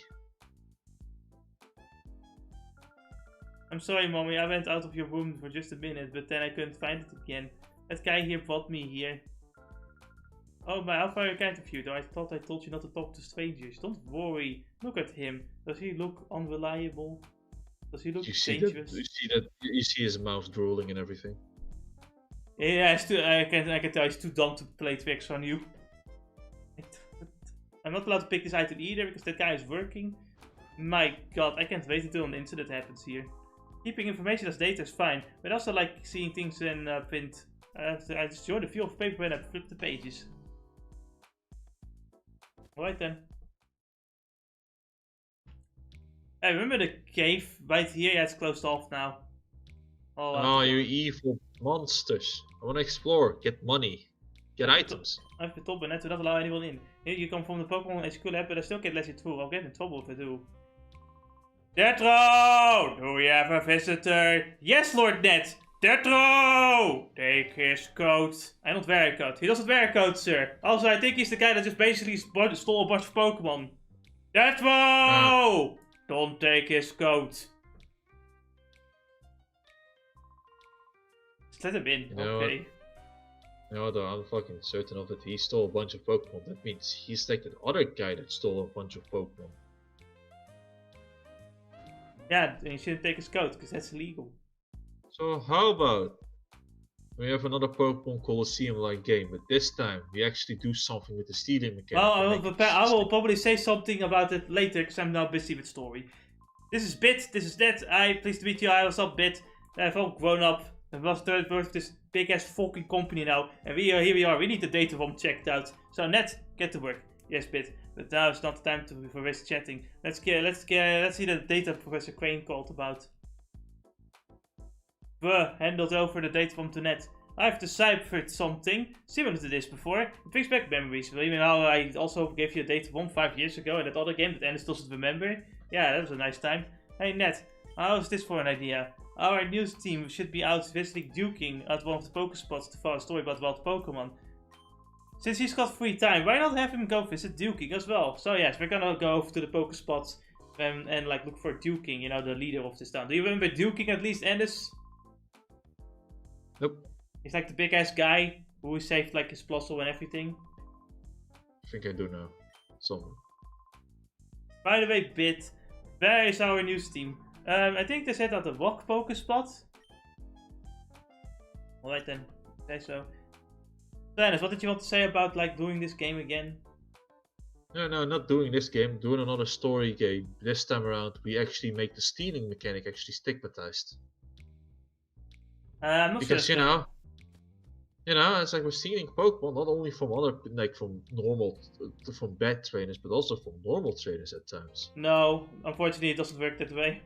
I'm sorry, Mommy. I went out of your room for just a minute, but then I couldn't find it again. That guy here brought me here. Oh, my, how far kind of you, though I thought I told you not to talk to strangers. Don't worry. Look at him. Does he look unreliable? Does he look dangerous? You see his mouth drooling and everything. Yeah, I can tell he's too dumb to play tricks on you. I'm not allowed to pick this item either because that guy is working. My god, I can't wait until an incident happens here. Keeping information as data is fine, but I also like seeing things in print. I just enjoy the feel of paper when I flip the pages. Alright then. Hey, remember the cave right here? Yeah, it's closed off now. Oh, you evil monsters. I want to explore, get money, get items. I've been told by net to not allow anyone in. Here you come from the Pokemon HQ lab, but I still can't let you through. I'll get in trouble if I do. Detro! Do we have a visitor? Yes, Lord Net! Detro! Take his coat. I don't wear a coat. He doesn't wear a coat, sir. Also, I think he's the guy that just basically stole a bunch of Pokemon. Detro! Don't take his coat. Just let him in, you know okay. What? You know, though, I'm fucking certain of it. He stole a bunch of Pokemon. That means he's like the other guy that stole a bunch of Pokemon. Yeah, and you shouldn't take his coat, because that's illegal. So how about we have another Pokemon Colosseum-like game, but this time we actually do something with the stealing mechanic. Well, I will probably say something about it later, because I'm now busy with story. This is Bit, this is Net. Pleased to meet you. What's up, Bit? I've all grown up. I've lost third birth of this big ass fucking company now, and here we are. We need the data bomb checked out. So Net, get to work. Yes, Bit. But now it's not the time for waste chatting. Let's see the data Professor Crane called about. Handed over the data bomb to Net. I've deciphered something similar to this before. It brings back memories. Even how I also gave you a data bomb 5 years ago in that other game that Ennis doesn't remember. Yeah, that was a nice time. Hey Net, how's this for an idea? Our news team should be out visiting Duking at one of the Pokespots to follow a story about wild Pokemon. Since he's got free time, why not have him go visit Duking as well? So yes, we're gonna go over to the Pokespots and like look for Duking, you know, the leader of this town. Do you remember Duking at least, Ennis? Nope. He's like the big ass guy who saved like his Plusle and everything. I think I do now. Somewhere. By the way, Bit, where is our news team? I think they said at the Rock Pokespot. Alright then, okay so. Dennis, what did you want to say about like doing this game again? No, not doing this game, doing another story game. This time around, we actually make the stealing mechanic actually stigmatized. I'm not because sure you know, it's like we're stealing Pokemon not only from from bad trainers, but also from normal trainers at times. No, unfortunately, it doesn't work that way.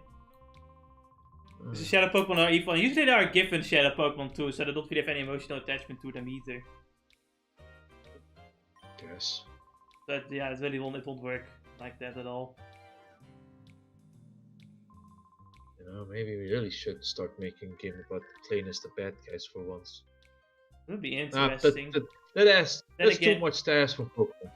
Because the Shadow Pokemon are evil. Usually they are given Shadow Pokemon too, so they don't really have any emotional attachment to them either. Yes. But yeah, it won't work like that at all. You know, maybe we really should start making a game about playing as the bad guys for once. It would be interesting. That's too much to ask for Pokemon.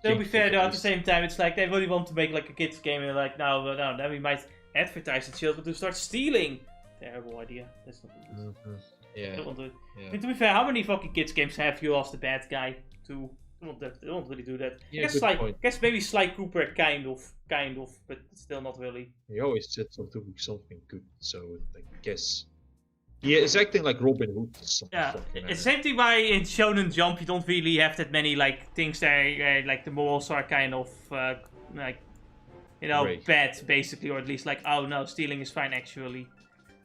To be fair though, at the same time, it's like they really want to make like a kids game and like no, then we might advertise the children to start stealing. Terrible idea. That's not good. Yeah. Don't want to. Yeah. To be fair, how many fucking kids games have you as the bad guy to? They don't really do that. Yeah, I guess maybe Sly Cooper kind of, but still not really. He always said something good, so I guess. Yeah, it's acting like Robin Hood. Yeah, it's the same thing why in Shonen Jump you don't really have that many like things that like the morals are kind of like, you know, bad basically, or at least like, oh no, stealing is fine actually.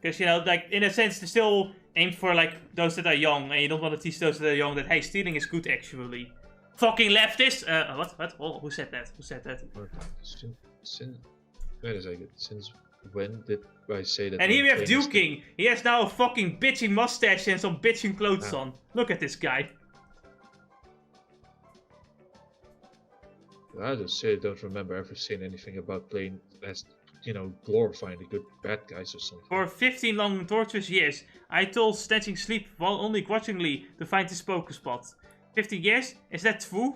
Because, you know, like in a sense they're still aimed for like those that are young, and you don't want to teach those that are young that hey, stealing is good actually. Fucking leftist! What? Oh, who said that? Who said that? Wait a second. Since when did I say that? And here we have Duking. He has now a fucking bitching mustache and some bitching clothes on. Look at this guy. I just say I don't remember ever saying anything about playing as, you know, glorifying the good bad guys or something. For 15 long torturous years, I told Snatching Sleep while only grudgingly to find his Pokespot. 15 years? Is that true?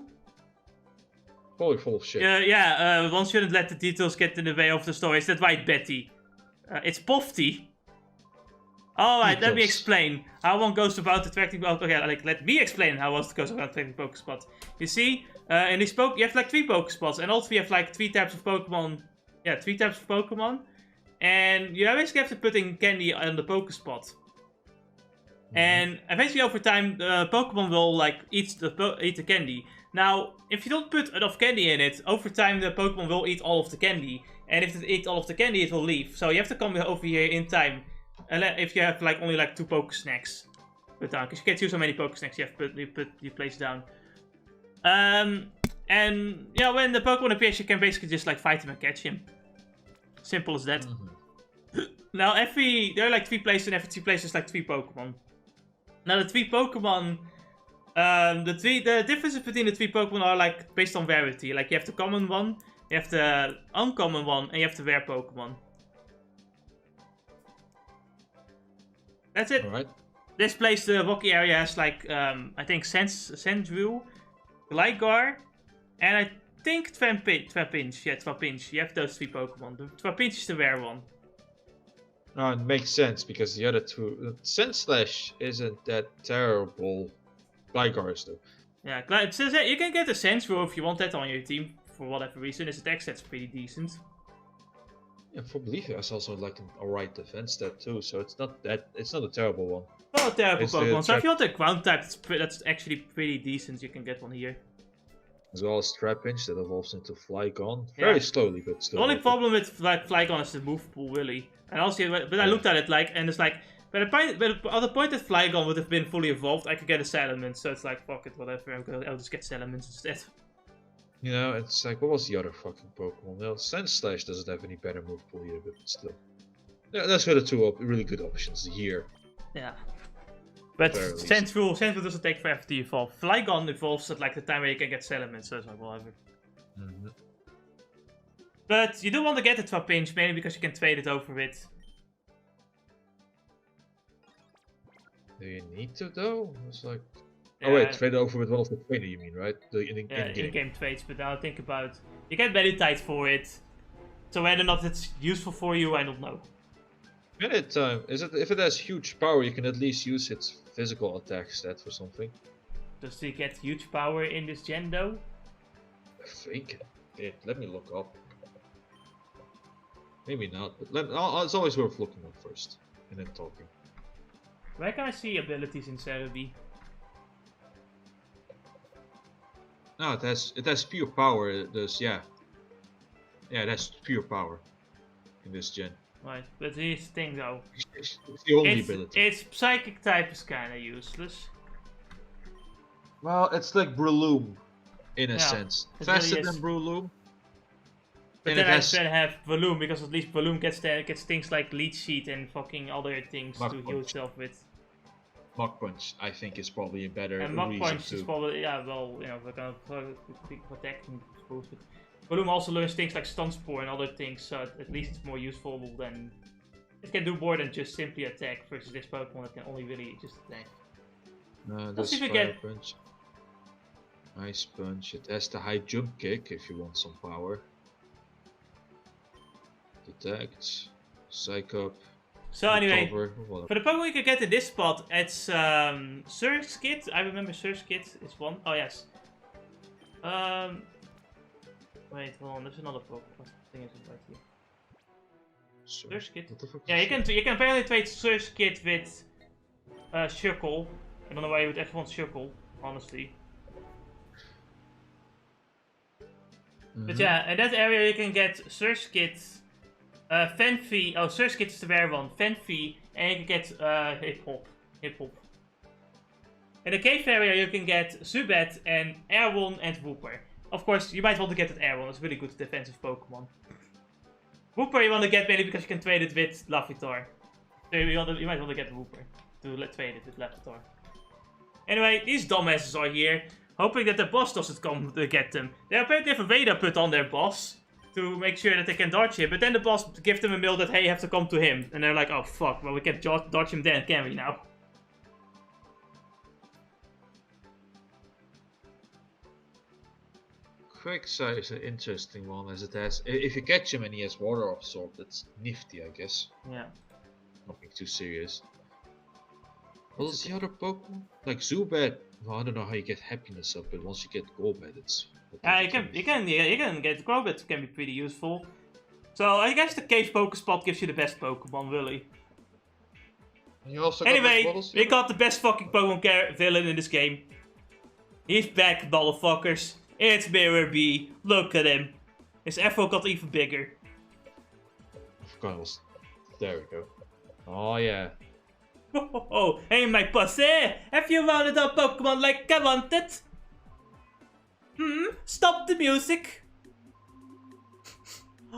Probably full of shit. One shouldn't let the details get in the way of the story. Is that right, Betty? It's Pofty. Alright, let me explain how one goes about attracting... Okay, like, let me explain how one goes about attracting Pokespot. You see, in this you have like 3 Pokespots, and all 3 have like 3 types of Pokemon. Yeah, 3 types of Pokemon. And you basically have to put in candy on the Pokespot. And eventually over time, the Pokemon will like eat the candy. Now, if you don't put enough candy in it, over time the Pokemon will eat all of the candy. And if it eats all of the candy, it will leave. So you have to come over here in time. If you have like only like 2 Pokesnacks put down, because you can't use so many Pokesnacks, you place down. And yeah, when the Pokemon appears, you can basically just like fight him and catch him. Simple as that. Now there are like 3 places, and every 3 places like 3 Pokemon. Now the 3 Pokemon, the differences between the 3 Pokemon are like based on rarity. Like you have the common one, you have the uncommon one, and you have the rare Pokemon. That's it. Alright. This place, the rocky area, has like I think Sandrew, Gligar, and I think Trapinch. Yeah, Trapinch. You have those 3 Pokemon. The Trapinch is the rare one. No, it makes sense because the other 2, Sandslash isn't that terrible. Gligar is though. Yeah, it says that you can get a Sandrew if you want that on your team for whatever reason. His attack stat's pretty decent. Yeah, for Bolivia has also like an alright defense stat too, so it's not a terrible one. Not a terrible It's Pokemon. So if you want a ground type, that's actually pretty decent. You can get one here. As well as Trapinch that evolves into Flygon. Very slowly, but still. The only problem with like Flygon is the move pool, really. And also, but I looked at it like, and it's like, but the other point that Flygon would have been fully evolved, I could get a Salamence. So it's like, fuck it, whatever. I'll just get Salamence instead. You know, it's like, what was the other fucking Pokemon? Well, Sandslash doesn't have any better move pool here, but still. Yeah, that's were the 2 really good options here. Yeah. But Sandrew doesn't take forever to evolve. Flygon evolves at like the time where you can get Salamence, so it's like, whatever. But you do want to get the Trapinch, mainly because you can trade it over with. Do you need to though? It's like, oh wait, trade it over with one of the trainer, you mean, right? In-game trades, but now think about it. You get Meditite for it. So whether or not it's useful for you, I don't know. Anytime. If it has huge power, you can at least use its physical attack stat for something. Does it get huge power in this gen though? I think it. Let me look up. Maybe not, but it's always worth looking up first and then talking. Where can I see abilities in Cerebi? No, it has pure power. It does, yeah, it has pure power in this gen. Right, but here's the thing though. It's the only ability. Its psychic type is kinda useless. Well, it's like Breloom, in a sense. Faster really than Breloom. But then I better have Breloom, because at least Breloom gets things like Leech Seed and fucking other things to heal itself with. Mach Punch, I think, is probably a better and reason Mach Punch is probably, yeah, well, you know, we're gonna protect him, I suppose. But Breloom also learns things like Stun Spore and other things, so at least it's more useful than... It can do more than just simply attack, versus this Pokemon that can only really just attack. No, this Fire Punch. Ice Punch. It has the high jump kick if you want some power. Detect. Psych Up. So anyway, for the Pokemon you can get in this spot, it's Surskit. I remember Surskit is one. Oh yes. Wait, hold on. There's another Pokemon. What thing is it right here? Surskit. Yeah, you can apparently trade Surskit with Shuckle. I don't know why you would ever want Shuckle, honestly. But yeah, in that area you can get Surskit. Fenfy, oh, Surskit is the rare one. Fenfy, and you can get Hip-Hop. In the cave area, you can get Zubat and Airwon and Wooper. Of course, you might want to get that Airwon. It's a really good defensive Pokemon. Wooper you want to get mainly because you can trade it with Larvitar. So you might want to get Wooper to trade it with Larvitar. Anyway, these dumbasses are here, hoping that the boss doesn't come to get them. They apparently have a radar put on their boss to make sure that they can dodge him, but then the boss gives them a mail that, hey, you have to come to him. And they're like, oh fuck, well we can't dodge him then, can we now? Quagsire is an interesting one, as it has, if you catch him and he has water absorbed, that's nifty, I guess. Yeah. Nothing too serious. What is the other Pokemon? Like Zubat, well, I don't know how you get happiness up, but once you get Golbat, it's... You can get Golbat, can be pretty useful. So I guess the Cave Pokespot gives you the best Pokemon, really. You also Anyway, we got the best fucking Pokemon villain in this game. He's back, motherfuckers. It's Mirror B. Look at him. His afro got even bigger. There we go. Oh yeah. Oh, hey my pussy! Have you rounded up Pokemon like I wanted? Stop the music!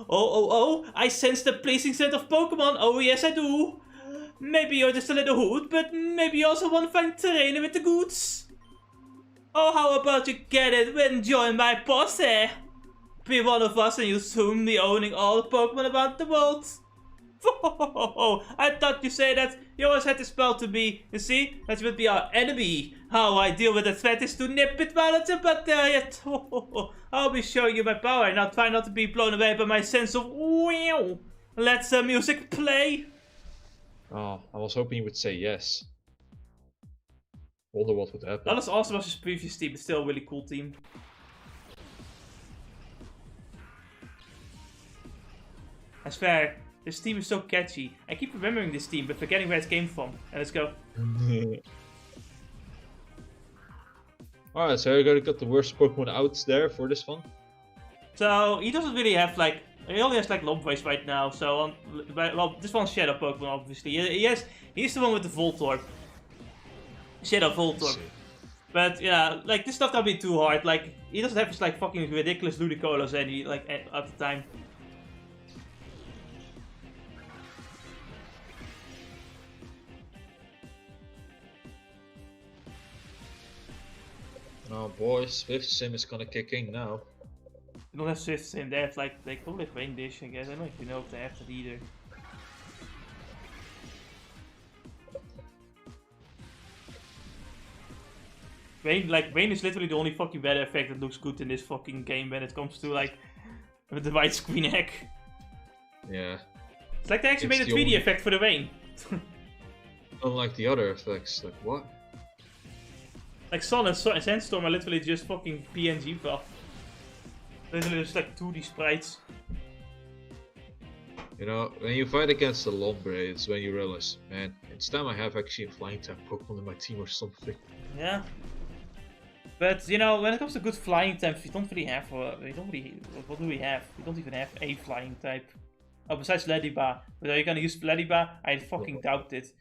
Oh, I sense the pleasing scent of Pokemon. Oh yes I do. Maybe you're just a little hoot, but maybe you also want to find terrain with the goods. Oh, how about you get it and join my posse? Be one of us and you'll soon be owning all the Pokemon around the world. Oh, I thought you said that you always had to spell to me. You see, that would be our enemy. How I deal with the threat is to nip it while it's about there yet. I'll be showing you my power and I'll try not to be blown away by my sense of wow. Let the music play. Oh, I was hoping you would say yes. Wonder what would happen. Not as awesome as his previous team, but still a really cool team. I swear, this team is so catchy. I keep remembering this team, but forgetting where it came from. And let's go. Alright, so I got the worst Pokemon out there for this one. So, he doesn't really have like... He only has like Lomvoice right now, so... well, this one's Shadow Pokemon, obviously. He's the one with the Voltorb. Shadow Voltorb. But yeah, like this stuff can't be too hard. Like, he doesn't have his like fucking ridiculous Ludicolo's any like at the time. Oh boy, Swift Sim is gonna kick in now. They don't have Swift Sim, they have like, they call it Rain Dish, I guess. I don't even know if they have that either. Rain is literally the only fucking weather effect that looks good in this fucking game when it comes to like with the widescreen hack. Yeah. It's like they actually made a 3D effect for the rain. Unlike the other effects, like what? Like Sun and Sandstorm are literally just fucking PNG buff. Literally just like 2D sprites. You know, when you fight against the Lombre, it's when you realize, man, it's time I have actually a flying type Pokemon in my team or something. Yeah. But, you know, when it comes to good flying types, we don't really have, what do we have? We don't even have a flying type. Oh, besides Lediba. But are you gonna use Lediba? I fucking doubt it.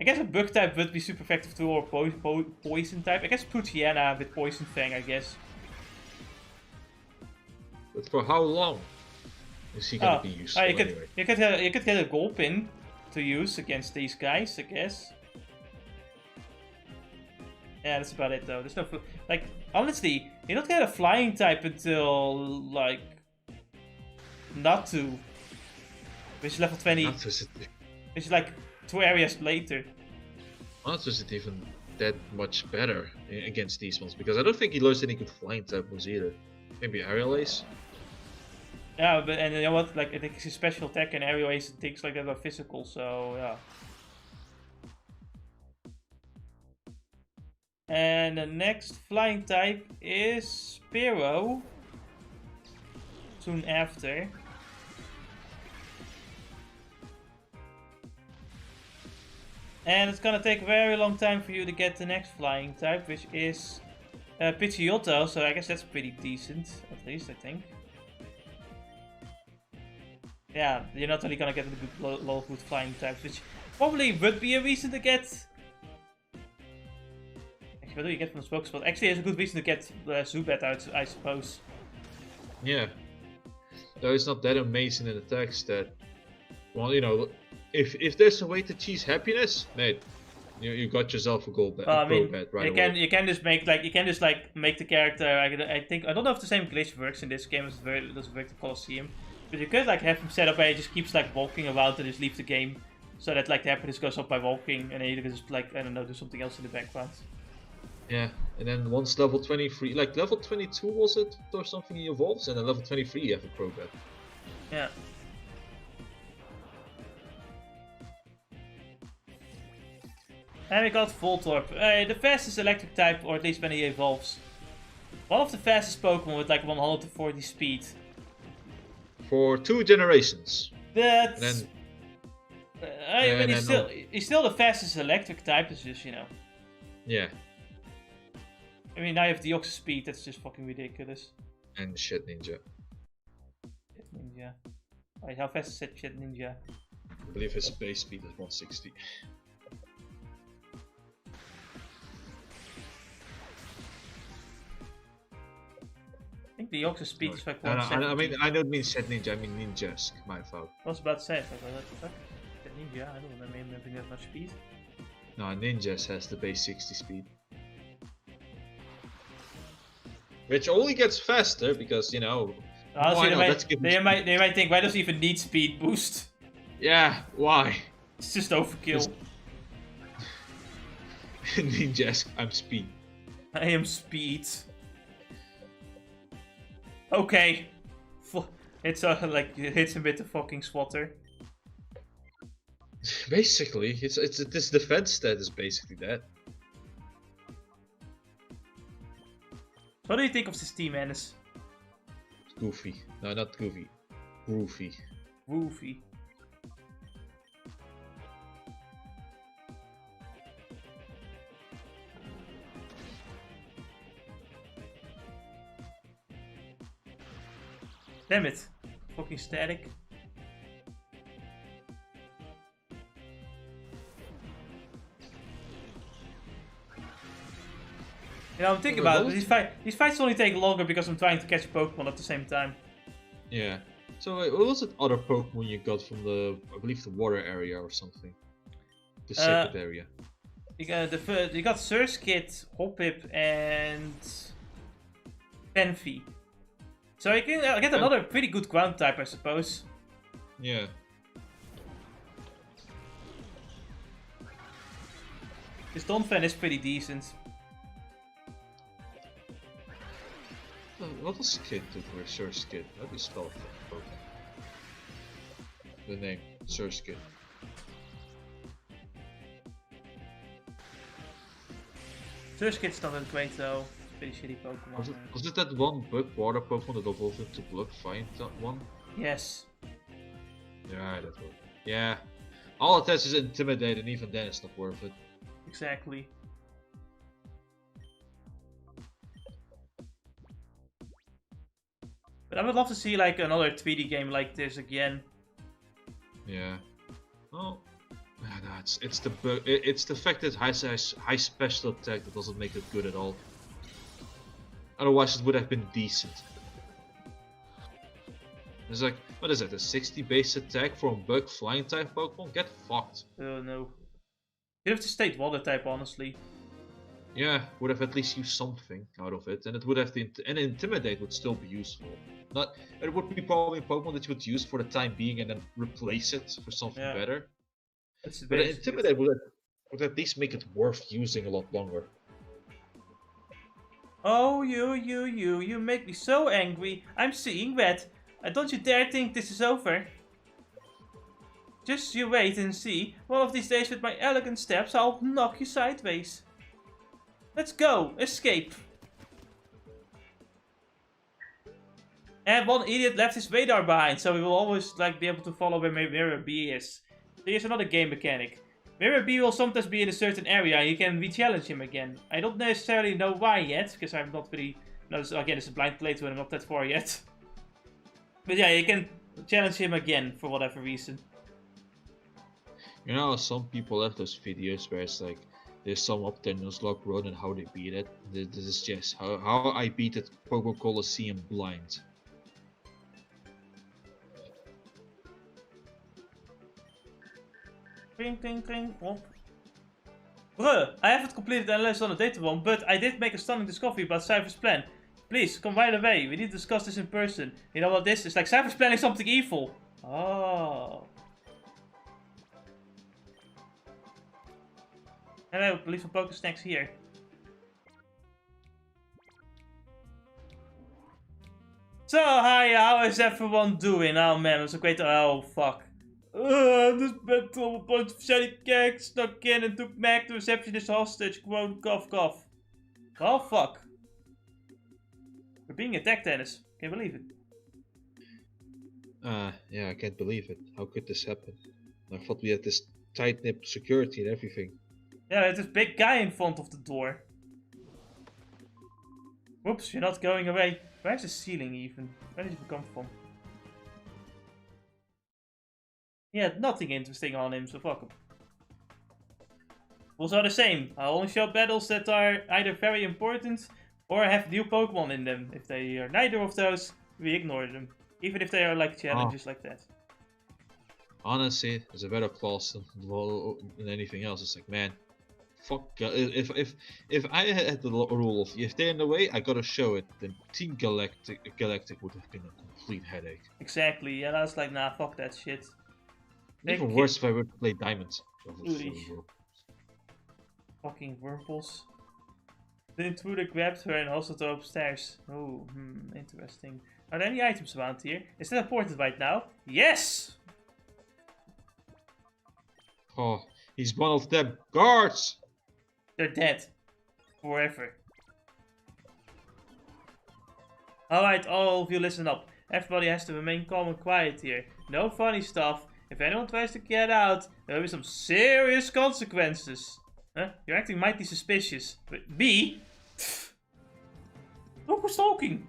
I guess a bug type would be super effective too, or poison type. I guess Poochyena with Poison Fang, I guess. But for how long is he gonna be useful anyway? You could get a Gulpin to use against these guys, I guess. Yeah, that's about it though. There's no, like, honestly, you don't get a flying type until like Natu, which is level 20, which is like 2 areas later. Natu isn't even that much better against these ones because I don't think he learns any good flying type moves either. Maybe Aerial Ace. Yeah, but and you know what? Like I think his special attack and Aerial Ace and things like that are physical, so yeah. And the next flying type is Spearow. Soon after. And it's gonna take a very long time for you to get the next flying type, which is Pidgeotto, so I guess that's pretty decent, at least I think. Yeah, you're not really gonna get the good low food flying types, which probably would be a reason to get. Actually, what do you get from the Pokespot? Actually, it's a good reason to get Zubat out, I suppose. Yeah. Though it's not that amazing in attacks that, well, you know, if there's a way to cheese happiness, mate, you got yourself a gold bet. I mean, right you can just make make the character. I don't know if the same glitch works in this game as it does work in Colosseum, but you could like have him set up where he just keeps like walking around and just leave the game, so that like the happiness goes up by walking, and then you can just like I don't know do something else in the background. Yeah, and then once level 23, like level 22 was it or something, he evolves, and then level 23 you have a pro bet. Yeah. And we got Voltorb, the fastest electric type, or at least when he evolves. One of the fastest Pokemon with like 140 speed. For 2 generations. But then... I mean, And then he's still the fastest electric type, it's just, you know. yeah, I mean, now you have the Deoxys speed, that's just fucking ridiculous. and shit ninja. Shit Ninja. Wait, how fast is that Shit Ninja? I believe his base speed is 160. I think the Deoxys speed is like No, 170. I don't mean shit ninja. I mean ninjask. My fault. I was about to say, it's like, what the fuck? Shit Ninja, I don't remember having that much speed. No, ninjas has the base 60 speed. Which only gets faster because, you know... Honestly, why not? they might think, why does he even need speed boost? Yeah, why? It's just overkill. Ninjask, I'm speed. I am speed. Okay. It's like, it hits him with the fucking swatter. Basically, this defense stat is basically that. What do you think of this team, Ennis? Goofy. No, not goofy. Goofy. Woofy. Damn it. Fucking static. You know, I'm thinking about it. These fights only take longer because I'm trying to catch Pokemon at the same time. Yeah. So what was it other Pokemon you got from the, I believe the water area or something? The secret area. You got Surskit, Hoppip, and Penfey. So you can get another pretty good ground type, I suppose. Yeah. This Donphan is pretty decent. What does Skid do for a Surskit? How do you spell it? The name, Surskit. Surskit's not that great though. Pretty shitty Pokemon. Was it that one bug water Pokemon that evolved into Blood Find, that one? Yes. Yeah, that one. Yeah. All it has is Intimidate, and even then it's not worth it. Exactly. But I would love to see like another 3D game like this again. Yeah. Well, no, it's the bug. It's the fact that it has high special attack that doesn't make it good at all. Otherwise, it would have been decent. It's like, what is it? A 60 base attack for a bug flying type Pokemon? Get fucked. Oh no. You have to state water type, honestly. Yeah, would have at least used something out of it, and it would have and Intimidate would still be useful. Not, it would be probably a Pokemon that you would use for the time being and then replace it for something better. But Intimidate would at least make it worth using a lot longer. Oh, you make me so angry. I'm seeing red. Don't you dare think this is over. Just you wait and see. One of these days with my elegant steps, I'll knock you sideways. Let's go, escape. And one idiot left his radar behind, so we will always like be able to follow where Mirror B is. So here's another game mechanic. Mirror B will sometimes be in a certain area and you can re-challenge him again. I don't necessarily know why yet, because I'm not really... No, again, it's a blind playthrough and I'm not that far yet. But yeah, you can challenge him again for whatever reason. You know, some people have those videos where it's like, there's some up there Nuzlocke run and how they beat it. This is just how I beat it Pokemon Colosseum blind. Cling, cling, cling. Oh. Bruh, I haven't completed the analysis on the data one, but I did make a stunning discovery about Cypher's plan. Please, come right away. We need to discuss this in person. You know what this is? Like Cypher's planning something evil. Oh. Hello, leave some Pokesnacks here. So, hi, how is everyone doing? Oh man, it was a great... Oh, fuck. This battle, a bunch of shiny cakes snuck in and took Mac, the receptionist, hostage. Quote, cough, cough. Oh, fuck. We're being attacked, Dennis. Can't believe it. Yeah, I can't believe it. How could this happen? I thought we had this tight-knit security and everything. Yeah, there's this big guy in front of the door. Whoops, you're not going away. Where's the ceiling even? Where did it come from? He had nothing interesting on him, so fuck him. Rules are the same. I'll only show battles that are either very important or have new Pokemon in them. If they are neither of those, we ignore them. Even if they are like challenges like that. Honestly, there's a better clause than anything else. It's like, man, fuck. If I had the rule of if they're in the way, I gotta show it, then Team Galactic would have been a complete headache. Exactly. Yeah, I was like, nah, fuck that shit. Even worse if I were to play Diamonds. Fucking Wurmples. The intruder grabbed her and hustled her upstairs. Oh, interesting. Are there any items around here? Is that important right now? Yes! Oh, he's one of them guards! They're dead. Forever. Alright, all of you listen up. Everybody has to remain calm and quiet here. No funny stuff. If anyone tries to get out, there will be some serious consequences. Huh? You're acting mighty suspicious. But me? Look who's talking.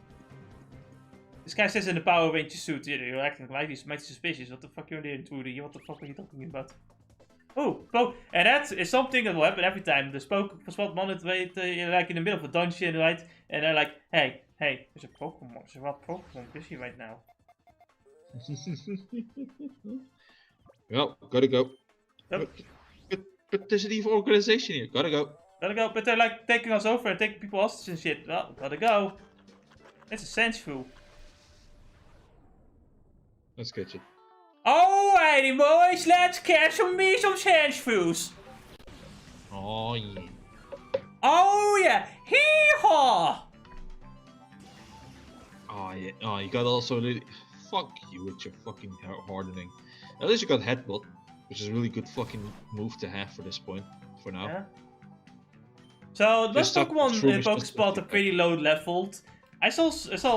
This guy says in the Power Ranger suit, you're acting mighty suspicious. What the fuck are you doing? What the fuck are you talking about? Oh, and that is something that will happen every time. The spot monitor, like in the middle of a dungeon, right? And they're like, hey, there's a Pokemon. There's a wild Pokemon busy right now. Well, gotta go. Yep. But there's an evil organization here. Gotta go. But they're like taking us over and taking people hostage and shit. Well, gotta go. It's a sensual. Let's catch it. Alrighty, boys, let's catch some sensuals. Oh yeah. Oh yeah, hee-haw! Oh yeah. Oh, you got also the. Fuck you with your fucking hardening. At least you got Headbutt, which is a really good fucking move to have for this point, for now. Yeah. So most Pokemon in Pokespot are pretty low leveled. I saw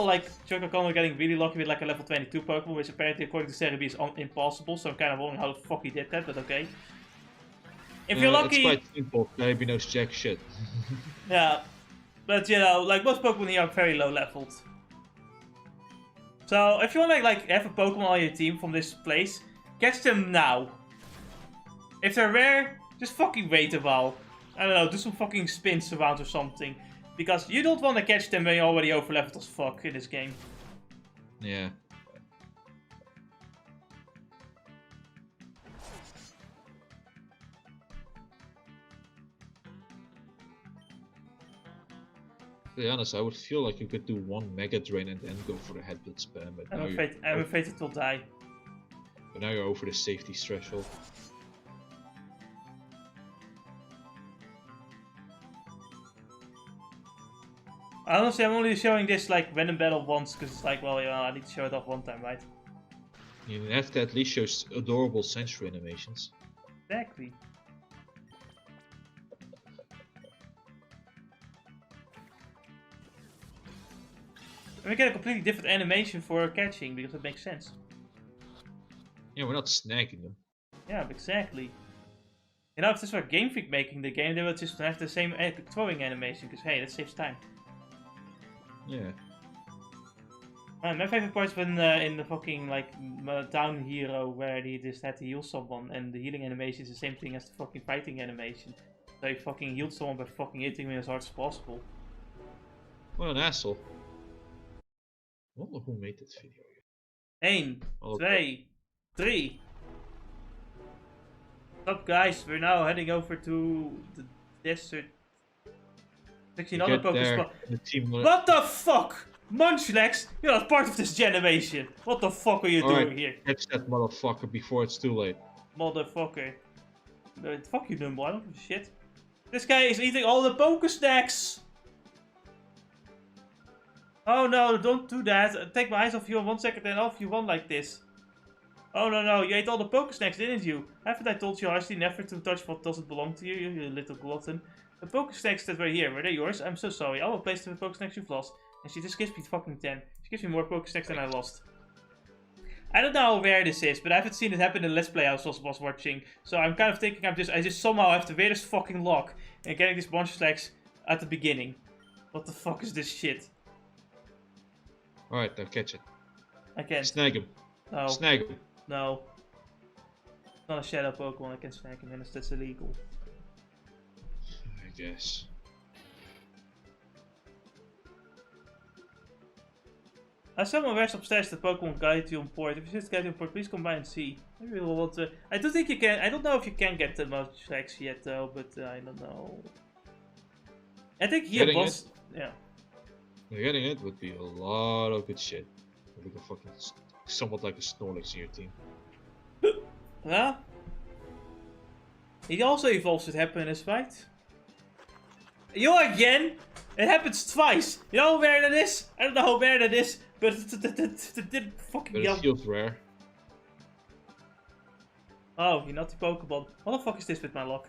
like Chococono getting really lucky with like a level 22 Pokemon, which apparently according to Cerebi is impossible, so I'm kind of wondering how the fuck he did that, but okay. If you're lucky... It's quite simple, Cerebi knows jack shit. Yeah, but you know, like most Pokemon here are very low leveled. So if you want to like have a Pokemon on your team from this place, catch them now. If they're rare, just fucking wait a while. I don't know, do some fucking spins around or something. Because you don't want to catch them when you're already over leveled as fuck in this game. Yeah. To be honest, I would feel like you could do one Mega Drain and then go for the Headbutt spam, but I'm afraid it will die. But now you're over the safety threshold. Honestly, I'm only showing this like random battle once, because it's like, well, yeah, I need to show it off one time, right? You have to at least show adorable sensory animations. Exactly. And we get a completely different animation for catching, because it makes sense. Yeah, we're not snagging them. Yeah, exactly. You know, if this were Game Freak making the game, they would just have the same throwing animation, because hey, that saves time. Yeah. My favorite part is when in the fucking like Down Hero where he just had to heal someone and the healing animation is the same thing as the fucking fighting animation. So he fucking healed someone by fucking hitting me as hard as possible. What an asshole. I wonder who made this video. 1, 2, 3. What's up guys, we're now heading over to the desert. Actually another Pokespot. What the fuck? Munchlax, you're not part of this generation. What the fuck are you doing here? Catch that motherfucker before it's too late. Motherfucker. Fuck you, Dumbo, I don't give a shit. This guy is eating all the Pokesnacks! Oh no, don't do that. Take my eyes off you in 1 second and off you one like this. Oh no, you ate all the Pokesnacks, didn't you? Haven't I told you harshly never to touch what doesn't belong to you, you little glutton? The Pokesnacks that were here, were they yours? I'm so sorry, I will place them with Pokesnacks you've lost. And she just gives me fucking 10. She gives me more Pokesnacks than I lost. I don't know how rare this is, but I haven't seen it happen in Let's Play I was watching. So I'm kind of thinking I just somehow have the weirdest fucking luck in getting these bunch of stacks at the beginning. What the fuck is this shit? Alright, now catch it. I can't. Snag him. No. Snag him. No. It's not a shadow Pokemon, I can snag him, and that's illegal. I guess. Someone wears upstairs the Pokemon guide you on port. If you just get on port, please come by and see. Maybe we'll want to. I don't think you can. I don't know if you can get the most tracks yet though, but I don't know. I think here boss. Yeah. Getting it would be a lot of good shit. Like a fucking somewhat like a Snorlax in your team. Huh? He also evolves with happiness, right? You again? It happens twice. You know how rare that is? I don't know how rare that is, but it didn't fucking But it feels rare. Oh, you naughty Pokemon. What the fuck is this with my luck?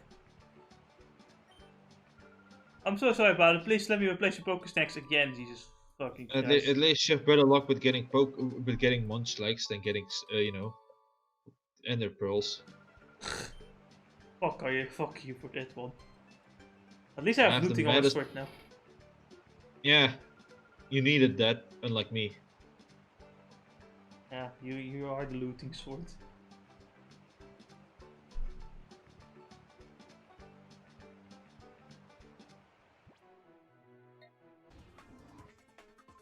I'm so sorry about it. Please let me replace your Pokestacks again, Jesus fucking Christ. At least you have better luck with getting Munchlax than getting, you know, Ender Pearls. Fuck you for that one. At least I have looting on the sword now. Yeah, you needed that, unlike me. Yeah, you are the looting sword.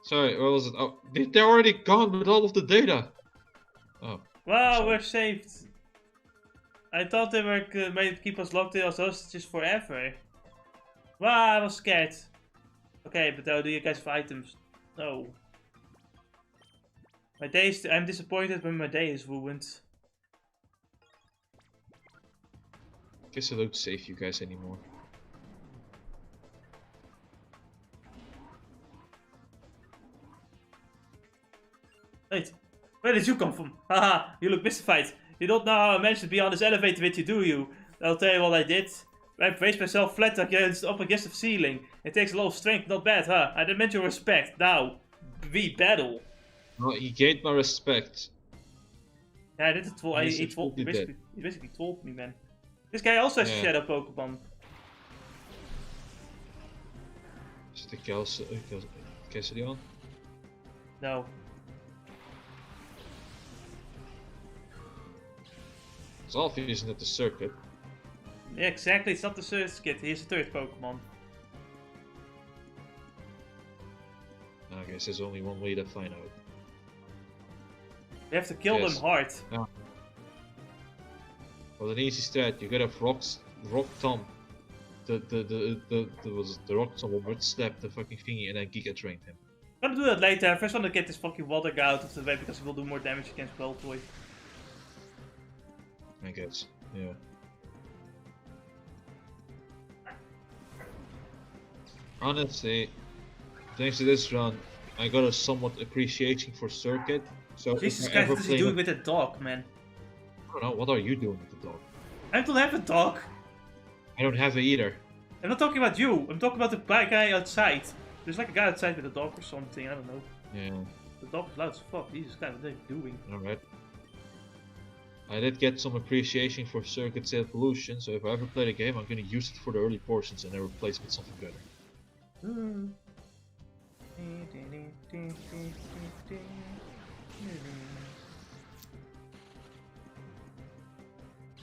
Sorry, what was it? Oh, they're already gone with all of the data. Oh. Wow, we're saved. I thought they were made to keep us locked in as hostages forever. Wow, I was scared. Okay, but do you guys have items? No. My day is. I'm disappointed when my day is ruined. Guess I don't save you guys anymore. Wait, where did you come from? Haha, you look mystified. You don't know how I managed to be on this elevator with you, do you? I'll tell you what I did. I placed myself flat up against the ceiling. It takes a lot of strength, not bad, huh? I demand your respect. Now, we battle. No, he gained my respect. Yeah, I did it. He basically told me, man. This guy also has a shadow Pokemon. Is the Cassidy on? No. It's obvious, isn't it, the circuit? Yeah, exactly. It's not the circuit. He's a third Pokemon. I guess there's only one way to find out. We have to kill them hard. Yeah. Well, an easy strat. You gotta rock Tom. The rock Tom will step the fucking thingy and then Giga train him. I'm gonna do that later. I first want to get this fucking water guy out of the way because he will do more damage against Belltoy. I guess. Yeah. Honestly, thanks to this run, I got a somewhat appreciation for circuit. So Jesus Christ, what is he doing with a dog, man? I don't know. What are you doing with the dog? I don't have a dog. I don't have it either. I'm not talking about you. I'm talking about the guy outside. There's like a guy outside with a dog or something. I don't know. Yeah. The dog is loud as fuck. Jesus Christ, what are they doing? Alright. I did get some appreciation for circuit's evolution, so if I ever play the game, I'm gonna use it for the early portions and then replace it with something better.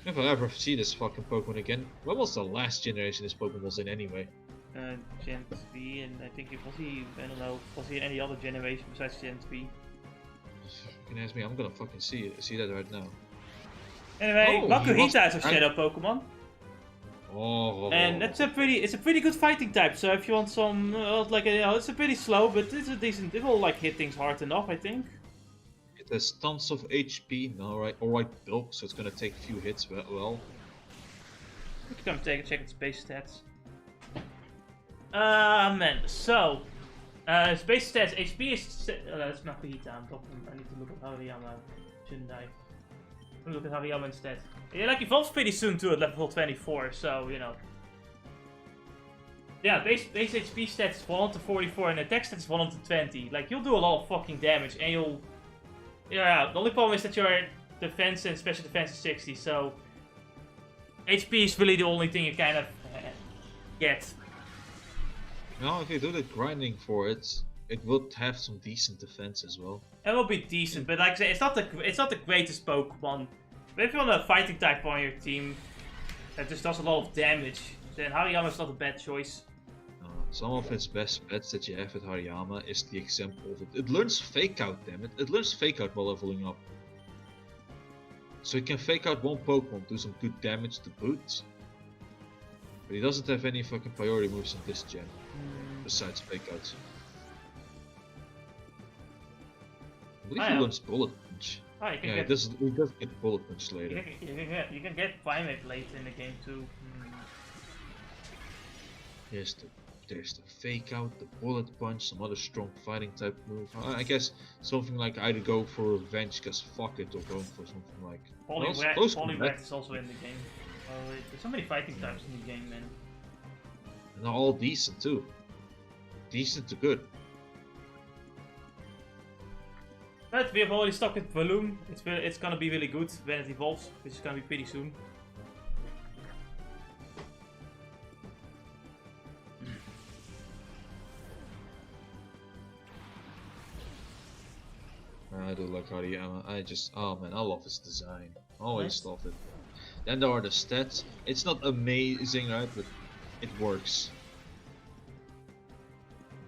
If I ever see this fucking Pokemon again, what was the last generation this Pokemon was in anyway? Gen 3, and I think I don't know, was he in any other generation besides Gen 3? You can ask me, I'm gonna fucking see that right now. Anyway, Makuhita is a shadow Pokemon. Oh. And it's a pretty good fighting type. So if you want some, it's a pretty slow, but it's a decent. It will like hit things hard enough, I think. It has tons of HP, alright bulk, so it's gonna take a few hits well. We can come check its base stats. Man, so its base stats, HP is that's Makuhita. I need to look at Hariyama, shouldn't I? Look at Hariyama instead. Yeah, like evolves pretty soon too at level 24, so you know. Yeah, base HP stats is 144 and attack stats is 120. Like you'll do a lot of fucking damage and you'll Yeah, the only problem is that your defense and special defense is 60, so HP is really the only thing you kind of get. Now, if you do the grinding for it, it would have some decent defense as well. It will be decent, but like I say, it's not the greatest Pokemon. But if you want a fighting type on your team that just does a lot of damage, then Hariyama's not a bad choice. Some of its best bets that you have with Hariyama is the example of it. It learns Fake Out, damn it. It learns Fake Out while leveling up. So it can Fake Out one Pokemon, do some good damage to boot. But he doesn't have any fucking priority moves in this gen, besides Fake Outs. I believe he learns Bullet Punch. Oh, you can Yeah, get, he does get Bullet Punch later. you can get Primate late in the game too. There's the Fake Out, the Bullet Punch, some other strong fighting type move. I guess something like either go for Revenge, cause fuck it, or going for something like... Poliwrath is also in the game. Oh, there's so many fighting types in the game, man. And they're all decent too. Decent to good. But we have already stocked with Volume. It's gonna be really good when it evolves, which is gonna be pretty soon. I do like Hariyama. Oh man, I love his design. Always loved it. Then there are the stats. It's not amazing, right? But it works.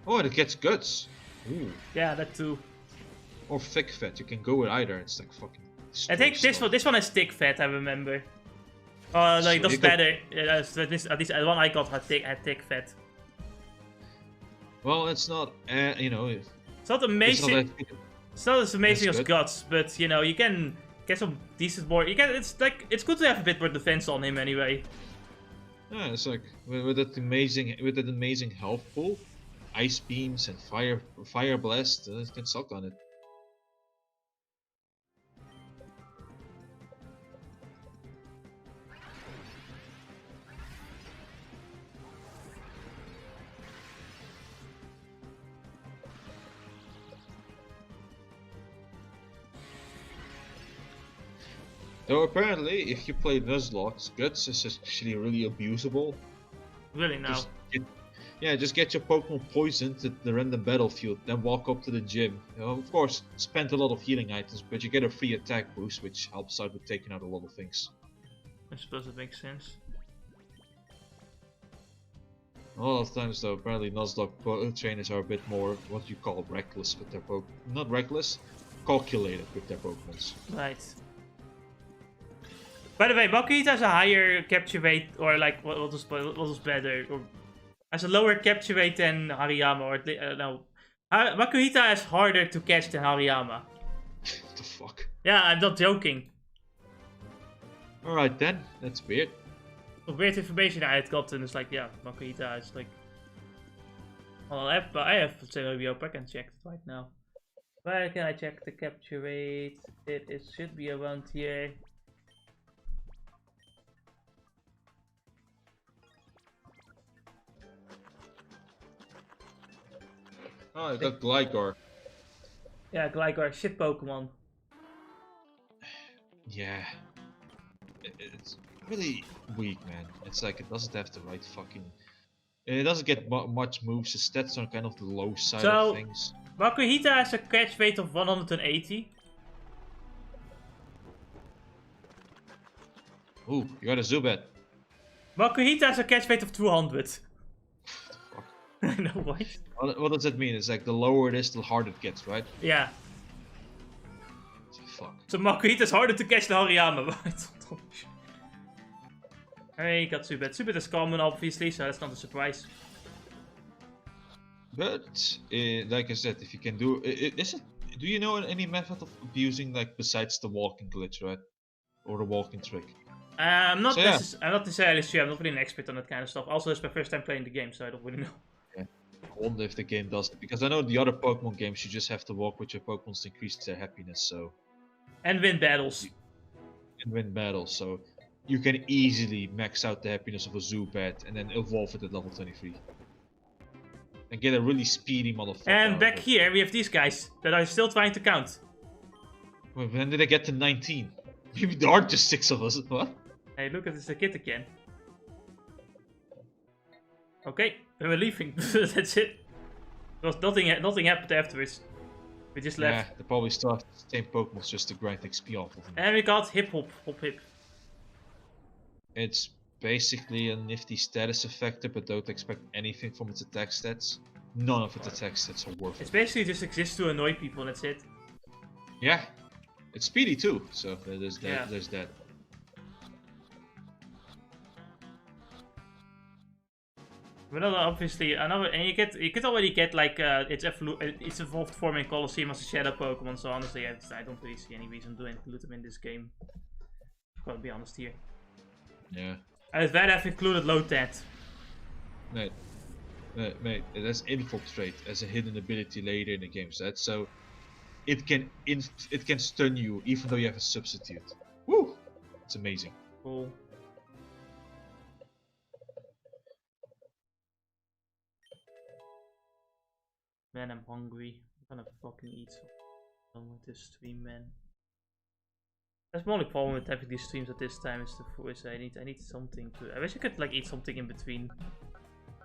Oh, and it gets guts. Ooh. Yeah, that too. Or thick fat. You can go with either. It's like fucking. I think this one has thick fat. I remember. Oh, like that's better. Yeah, at least the one I got had thick fat. Well, it's not. You know. It's not amazing. It's not as amazing as Guts, but you know you can get some decent more. It's good to have a bit more defense on him anyway. Yeah, it's like with that amazing health pool, ice beams and fire blast. It can suck on it. Though apparently, if you play Nuzlocke, Guts is actually really abusable. Really now? Just get your Pokemon poisoned at the random battlefield, then walk up to the gym. You know, of course, spend a lot of healing items, but you get a free attack boost, which helps out with taking out a lot of things. I suppose it makes sense. A lot of times, though, apparently Nuzlocke trainers are a bit more what you call reckless with their Pokemon. Not reckless, calculated with their Pokemons. Right. By the way, Makuhita has a higher capture rate, or like what was better, or has a lower capture rate than Hariyama, or no, Makuhita is harder to catch than Hariyama. What the fuck? Yeah, I'm not joking. All right then, that's weird. Some weird information I had gotten is like, yeah, Makuhita is like. Well, I have maybe I can check it right now. Where can I check the capture rate? It should be around here. Oh, I got Gligar. Yeah, Gligar, shit Pokemon. Yeah. It's really weak, man. It's like it doesn't have the right fucking... It doesn't get much moves, the stats are kind of the low side of things. Makuhita has a catch rate of 180. Ooh, you got a Zubat. Makuhita has a catch rate of 200. I know, what? What does that mean? It's like the lower it is, the harder it gets, right? Yeah. Fuck. So Makuhita is harder to catch than Hariyama, right? Hey, got Zubat. Zubat is common, obviously, so that's not a surprise. But, like I said, if you can do... do you know any method of abusing, like, besides the walking glitch, right? Or the walking trick? I'm not necessarily sure. I'm not really an expert on that kind of stuff. Also, it's my first time playing the game, so I don't really know. Yeah. I wonder if the game does it, because I know the other Pokemon games you just have to walk with your Pokemons to increase their happiness, so... And win battles. And win battles, so... You can easily max out the happiness of a Zubat and then evolve it at level 23. And get a really speedy motherfucker. And back here we have these guys that are still trying to count. Well, when did I get to 19? Maybe there are just 6 of us. What? Hey, look at this kid again. Okay, then we're leaving. That's it. Because nothing happened afterwards. We just left. Yeah, they probably still have the same Pokemon just to grind XP off of them. And we got Hip Hop, Hop Hip. It's basically a nifty status effector, but don't expect anything from its attack stats. None of its attack stats are worth it. It's basically just exists to annoy people and that's it. Yeah. It's speedy too, so there's that. Yeah. There's that. But obviously, another, and you could already get like its evolved form in Colosseum as a shadow Pokemon. So honestly, I don't really see any reason to include them in this game. Gotta be honest here. Yeah. I'd rather have included Lotat. Mate, it has Infiltrate as a hidden ability later in the game set, so it can stun you even though you have a substitute. Woo! It's amazing. Cool. Man, I'm hungry. I'm gonna fucking eat something with this stream, man. That's my only problem with having these streams at this time is the voice. I need something to. I wish I could like eat something in between,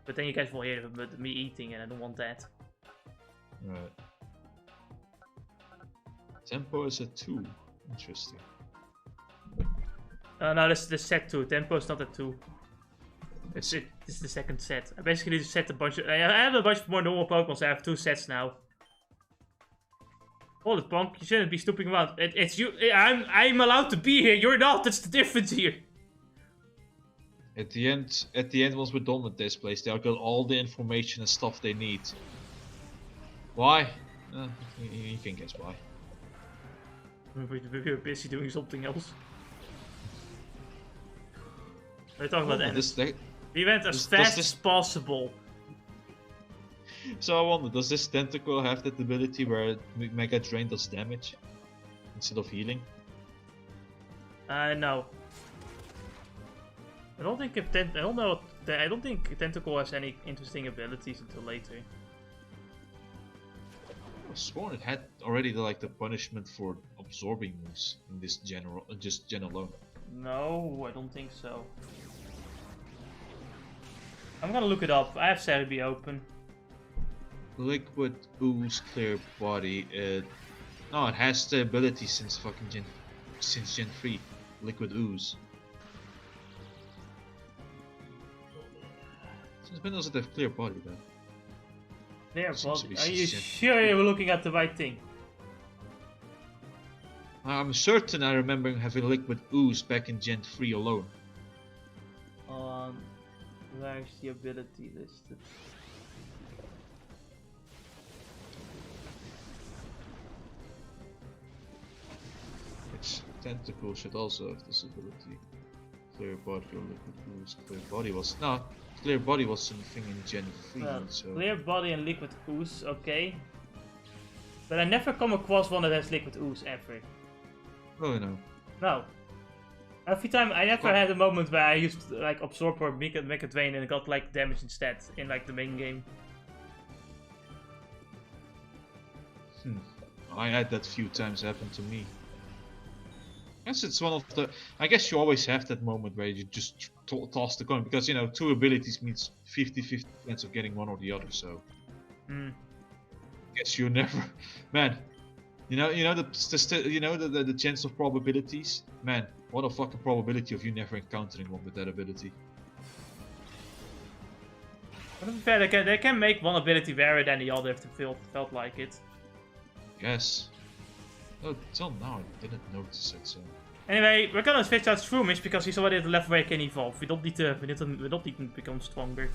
but then you guys will hear about me eating, and I don't want that. Right. Tempo is a 2. Interesting. No, this is the set 2. Tempo is not a 2. This is the second set. I basically just set a bunch of. I have a bunch of more normal Pokemon, so I have 2 sets now. Hold it, punk. You shouldn't be stooping around. It's you. I'm allowed to be here. You're not. That's the difference here. At the end, once we're done with this place, they'll get all the information and stuff they need. Why? You can guess why. We're busy doing something else. We're talking about that. We went as fast as possible. So I wonder, does this tentacle have that ability where Mega Drain does damage instead of healing? No. I don't think I don't think Tentacle has any interesting abilities until later. I was sworn it had already the punishment for absorbing moves in this gen alone. No, I don't think so. I'm gonna look it up. I have Cerebi open. Liquid Ooze Clear Body. No, it has the ability since Gen 3. Liquid Ooze. Since when does it have Clear Body then? Clear Body? Are you sure you were looking at the right thing? I'm certain I remember having Liquid Ooze back in Gen 3 alone. Where's the ability listed? Its tentacle should also have this ability. Clear Body or Liquid Ooze. Clear Body was Clear Body was something in Gen 3. So. Clear Body and Liquid Ooze, okay. But I never come across one that has Liquid Ooze ever. Oh no. No. Every time I never had a moment where I used like Absorb or Mega Drain and got like damage instead in like the main game. I had that few times happen to me. Guess it's one of the. I guess you always have that moment where you just toss the coin because 2 abilities means 50-50 chance of getting one or the other. So. I guess you never, man. The chance of probabilities, man. What a fucking probability of you never encountering one with that ability. But to be fair, they can make one ability rarer than the other if they felt like it. Yes. Oh, till now I didn't notice it. So. Anyway, we're gonna switch out Shroomish because he's already at the level where he can evolve. We don't need to become stronger.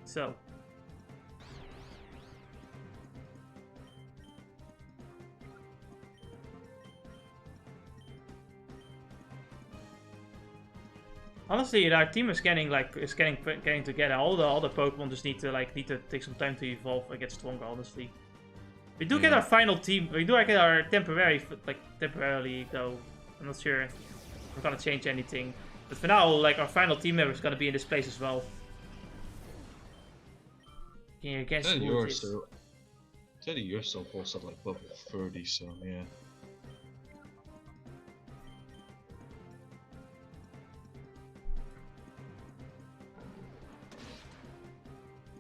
So. Honestly, our team is getting together. All the Pokemon just need to take some time to evolve and get stronger. Honestly, we do get our final team. We do get our temporarily though. I'm not sure we're gonna change anything. But for now, like, our final team member is gonna be in this place as well. Can you guess who it is? Teddy yourself also like level 30, so yeah.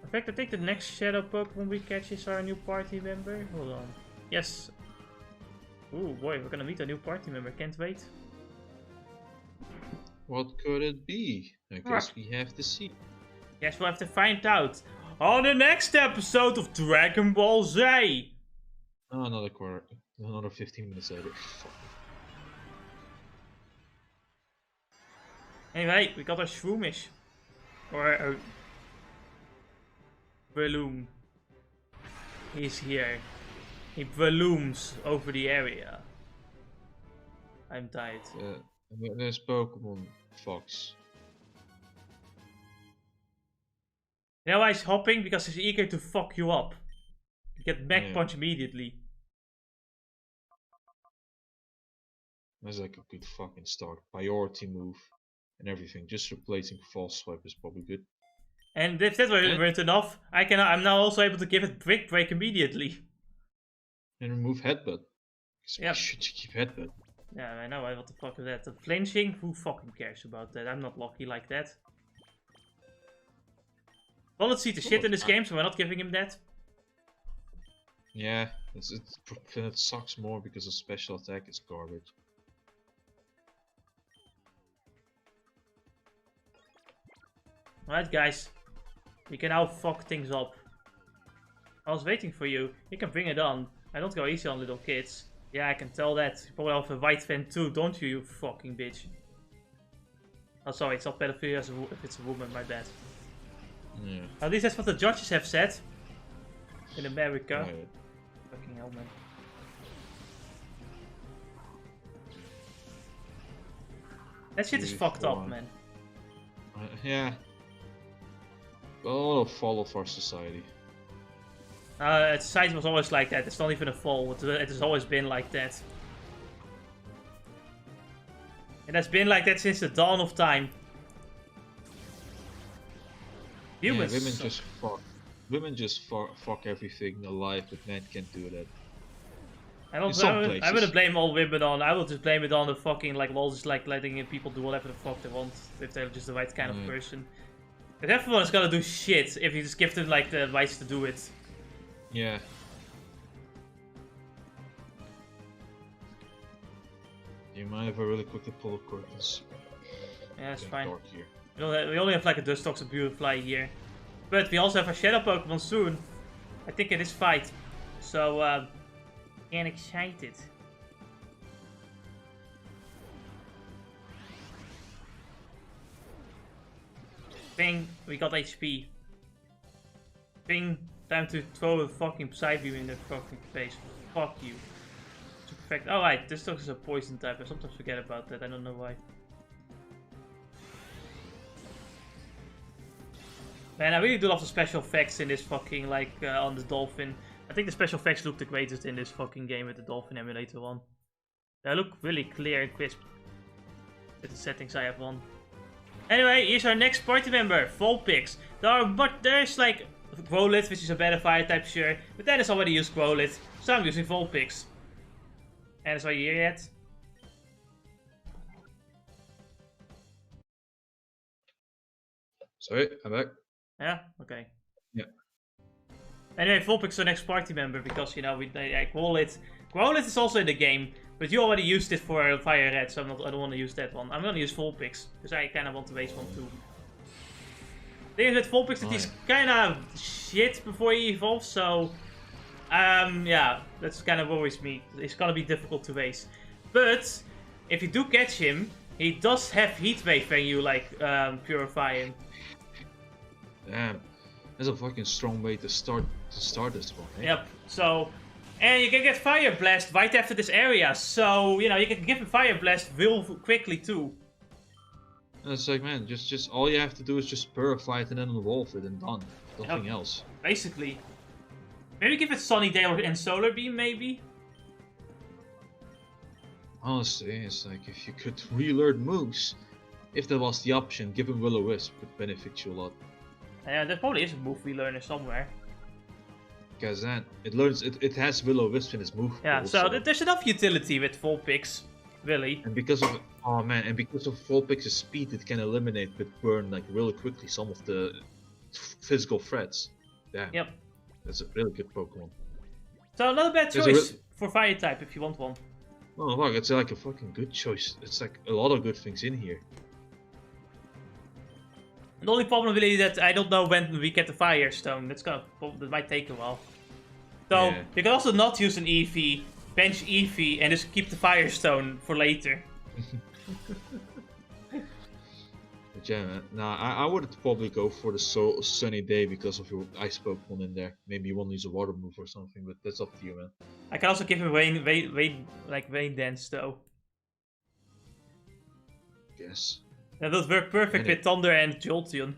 In fact, I think the next Shadow Pokemon we catch is our new party member. Hold on. Yes. Ooh, boy, we're gonna meet a new party member. Can't wait. What could it be? I guess we have to see. Yes, we'll have to find out on the next episode of Dragon Ball Z. Oh, another 15 minutes later. Anyway, we got our Shroomish. Or a balloon. He's here. He balloons over the area. I'm tired. There's Pokemon Fox. You know why he's hopping? Because he's eager to fuck you up. You get back punch immediately. That's like a good fucking start. Priority move and everything. Just replacing False Swipe is probably good. And if that weren't enough, I'm now also able to give it Brick Break immediately. And remove Headbutt. Yeah. Should you keep Headbutt? Yeah, I know. What the fuck is that? The flinching? Who fucking cares about that? I'm not lucky like that. Bullet Seed is shit in this game, so we're not giving him that. Yeah, it sucks more because the special attack is garbage. Alright guys, we can now fuck things up. I was waiting for you. You can bring it on. I don't go easy on little kids. Yeah, I can tell that. You probably have a white fan too, don't you, you fucking bitch? Oh, sorry, it's not pedophilia if it's a woman, my bad. Yeah. At least that's what the judges have said. In America. Right. Fucking hell, man. That shit is fucked up, man. Yeah. A lot of fall of our society. Society was always like that. It's not even a fall. It has always been like that. It has been like that since the dawn of time. Humans. Yeah, women just fuck everything alive, but men can't do that. I wouldn't blame all women on. I will just blame it on the fucking like laws, just like letting people do whatever the fuck they want if they're just the right kind of person. But everyone is gonna do shit if you just give them like the rights to do it. Yeah. You mind if I really quickly pull the curtains? Yeah, that's fine. Dark here. We only have like a Dustox and Beautifly here. But we also have a Shadow Pokemon soon. I think in this fight. So, getting excited. Bing, we got HP. Bing, time to throw a fucking Psybeam in their fucking face. Fuck you. Super effect. Oh right, this dog is a poison type. I sometimes forget about that. I don't know why. Man, I really do love the special effects in this fucking, like, on the Dolphin. I think the special effects look the greatest in this fucking game with the Dolphin emulator on. They look really clear and crisp with the settings I have on. Anyway, here's our next party member, Vulpix. There's like Growlithe, which is a better fire type, sure. But Dennis already used Growlithe, so I'm using Vulpix. And are you here yet? Sorry, I'm back. Yeah? Okay. Yeah. Anyway, Vulpix is our next party member because, you know, Growlithe is also in the game, but you already used it for Fire Red, so I don't want to use that one. I'm going to use Vulpix, because I kind of want to waste one too. The thing is with Vulpix that he's kind of shit before he evolves, so... yeah, that's kind of worries me. It's going to be difficult to waste. But, if you do catch him, he does have Heat Wave when you, like, purify him. Damn, that's a fucking strong way to start this one. Eh? Yep. So, and you can get Fire Blast right after this area. So you know you can give him Fire Blast real quickly too. And it's like, man, just all you have to do is just purify it and then evolve it and done. Nothing else. Basically, maybe give it Sunny Day and Solar Beam, maybe. Honestly, it's like if you could relearn moves, if there was the option, giving Will-O-Wisp would benefit you a lot. Yeah, there probably is a move we learn somewhere. Because then it has Will-O-Wisp in its move Yeah, pool, so there's enough utility with Vulpix, really. and because of Vulpix's speed, it can eliminate with burn like really quickly some of the physical threats. Damn. Yep. That's a really good Pokemon. So not a bad choice for fire type if you want one. Oh fuck, it's like a fucking good choice. It's like a lot of good things in here. The only problem really is that I don't know when we get the Firestone. That might take a while. So Yeah. you can also not use an Eevee, bench Eevee, and just keep the Firestone for later. But yeah, man. Nah, I would probably go for the Sunny Day because of your Ice Pokemon in there. Maybe you want to use a Water move or something, but that's up to you, man. I can also give him Rain Dance though. Guess. That would work perfect with Thunder and Jolteon.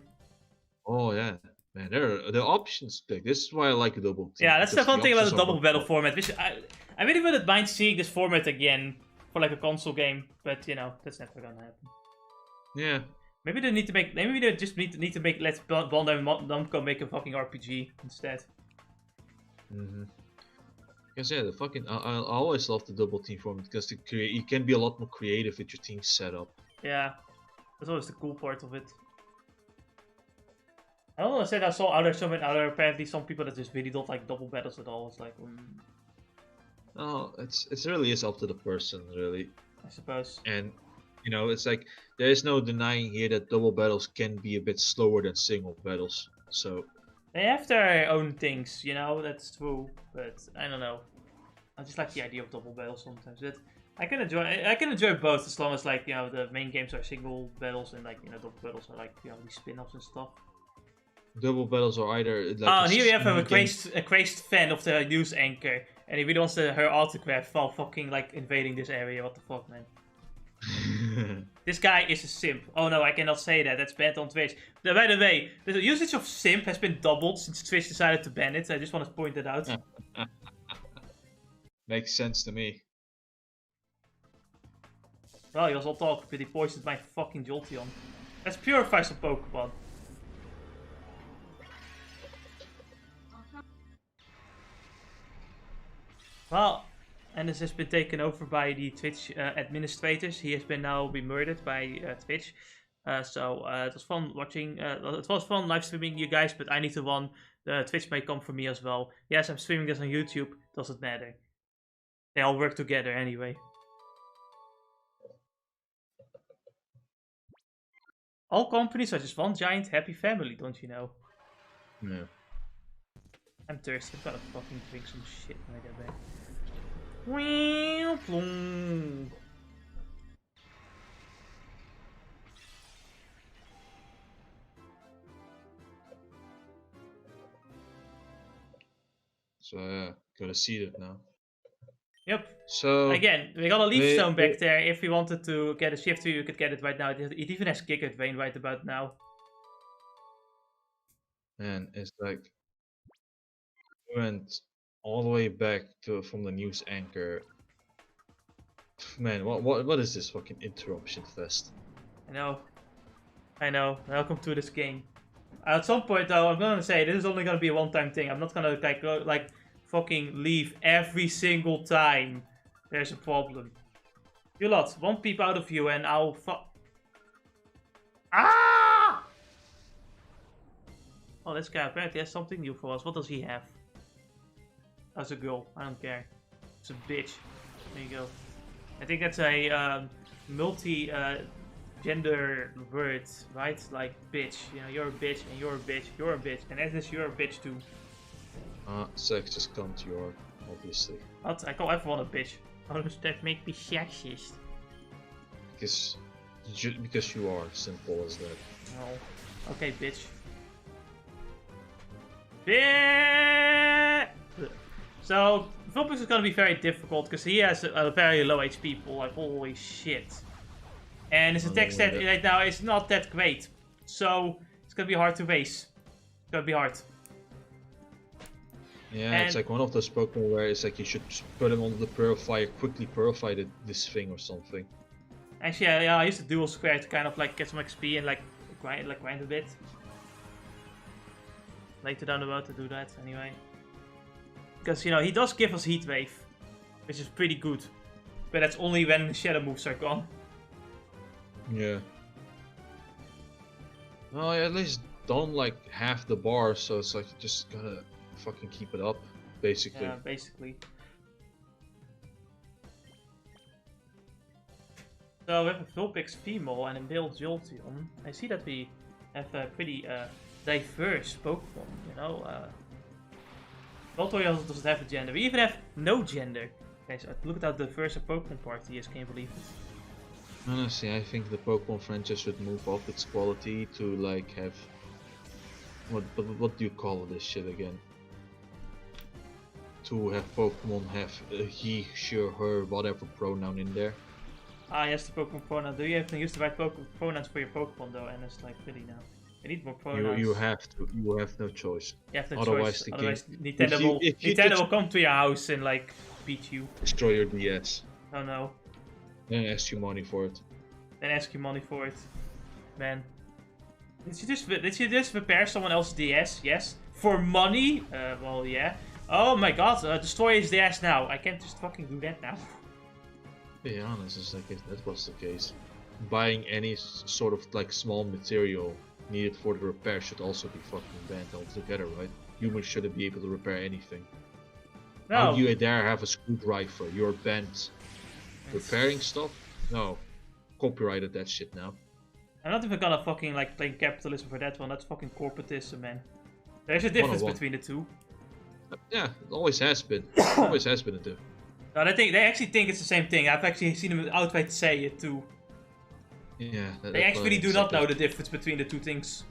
Oh yeah, man. There are the options. Like, this is why I like a double team. Yeah, that's the fun thing about the double battle fun. format. Which I really wouldn't mind seeing this format again for like a console game, but you know that's never gonna happen. Yeah. Maybe they need to make. Maybe they just need to make. Let's Bond and Namco make a fucking RPG instead. Mhm. Because yeah, the fucking I always love the double team format because you can be a lot more creative with your team setup. Yeah, that's always the cool part of it. I don't know. I said I saw apparently some people that just really don't like double battles at all. It's like, Oh, it really is up to the person, really. I suppose. And you know, it's like there is no denying here that double battles can be a bit slower than single battles. So They have their own things, you know. That's true, but I don't know. I just like the idea of double battles sometimes. But I can enjoy both as long as like you know the main games are single battles and like you know double battles are like you know these spin-offs and stuff. double battles are either like Oh, here we have a crazed fan of the news anchor, and he really wants her autograph while fucking like invading this area. What the fuck, man? This guy is a simp. Oh no, I cannot say that. That's banned on Twitch. By the way, the usage of simp has been doubled since Twitch decided to ban it. I just want to point that out. Makes sense to me. Well, he was all talk, but he poisoned my fucking Jolteon. Let's purify some Pokemon. Well, and this has been taken over by the Twitch administrators. He has been murdered by Twitch. So it was fun watching. It was fun live streaming you guys, but I need to run. Twitch may come for me as well. Yes, I'm streaming this on YouTube. Doesn't matter. They all work together anyway. All companies are just one giant happy family, don't you know? Yeah. I'm thirsty. I'm gonna fucking drink some shit when I get back. So yeah, gotta see it now. Yep. So again, we got a leaf stone back there. If we wanted to get a shift, you could get it right now. It even has Kicker Vein right about now. Man, it's like we went all the way back from the news anchor. Man, what is this fucking interruption fest? I know. Welcome to this game. At some point, though, I'm gonna say this is only gonna be a one-time thing. I'm not gonna like fucking leave every single time there's a problem. You lot, one peep out of you, and I'll Ah! Oh, this guy apparently has something new for us. What does he have? That's a girl. I don't care. It's a bitch. There you go. I think that's a multi-gender word, right? Like bitch. You know, you're a bitch, and you're a bitch, you're a bitch, and as this, you're a bitch too. Sex just comes to your, obviously. What? I call everyone a bitch. How does that make me sexist? Because you are, simple as that. Oh. Okay, bitch. Bitch! So, Vulpix is gonna be very difficult because he has a very low HP pool, like holy shit. And his attack stat right now is not that great. So, it's gonna be hard to race. It's gonna be hard. Yeah, And it's like one of those Pokemon where it's like you should put them on the purifier, quickly purify this thing or something. actually, yeah, I used to dual square to kind of like get some XP and like grind a bit. Later down the road to do that anyway. Because, you know, he does give us Heat Wave, which is pretty good. But that's only when the shadow moves are gone. Yeah. Well, I at least done like half the bar, so it's like you just gotta fucking keep it up, basically. Yeah, basically. So we have a Vulpix female and a male Jolteon. I see that we have a pretty diverse Pokemon, you know. Jolteon doesn't have a gender. We even have no gender. Okay, so look at how diverse a Pokemon party is, can you believe it? Honestly, I think the Pokemon franchise should move up its quality to like have what do you call this shit again? To have Pokemon have he, she, or her, whatever pronoun in there. Ah, yes, the Pokemon pronoun. Do you have to use the right pronouns for your Pokemon though? And it's like really now. I need more pronouns. You have to. You have no choice. You have no Otherwise, choice. the Otherwise, game. Nintendo will come to your house and like beat you. Destroy your DS. Oh no. And ask you money for it. Then ask you money for it. Man. Did you just repair someone else's DS? Yes. For money? Well, yeah. Oh my god, destroy his DS now. I can't just fucking do that now. To be honest, it's like if that was the case, buying any sort of like small material needed for the repair should also be fucking banned altogether, right? Humans shouldn't be able to repair anything. No. How do you dare have a screwdriver? You're banned. Repairing stuff? No. Copyrighted that shit now. I'm not even gonna fucking like blame capitalism for that one. That's fucking corporatism, man. There's a difference between the two. Yeah, it always has been. Always has been a difference. No, they actually think it's the same thing. I've actually seen them outright say it too. Yeah. They actually do not know the difference between the two things.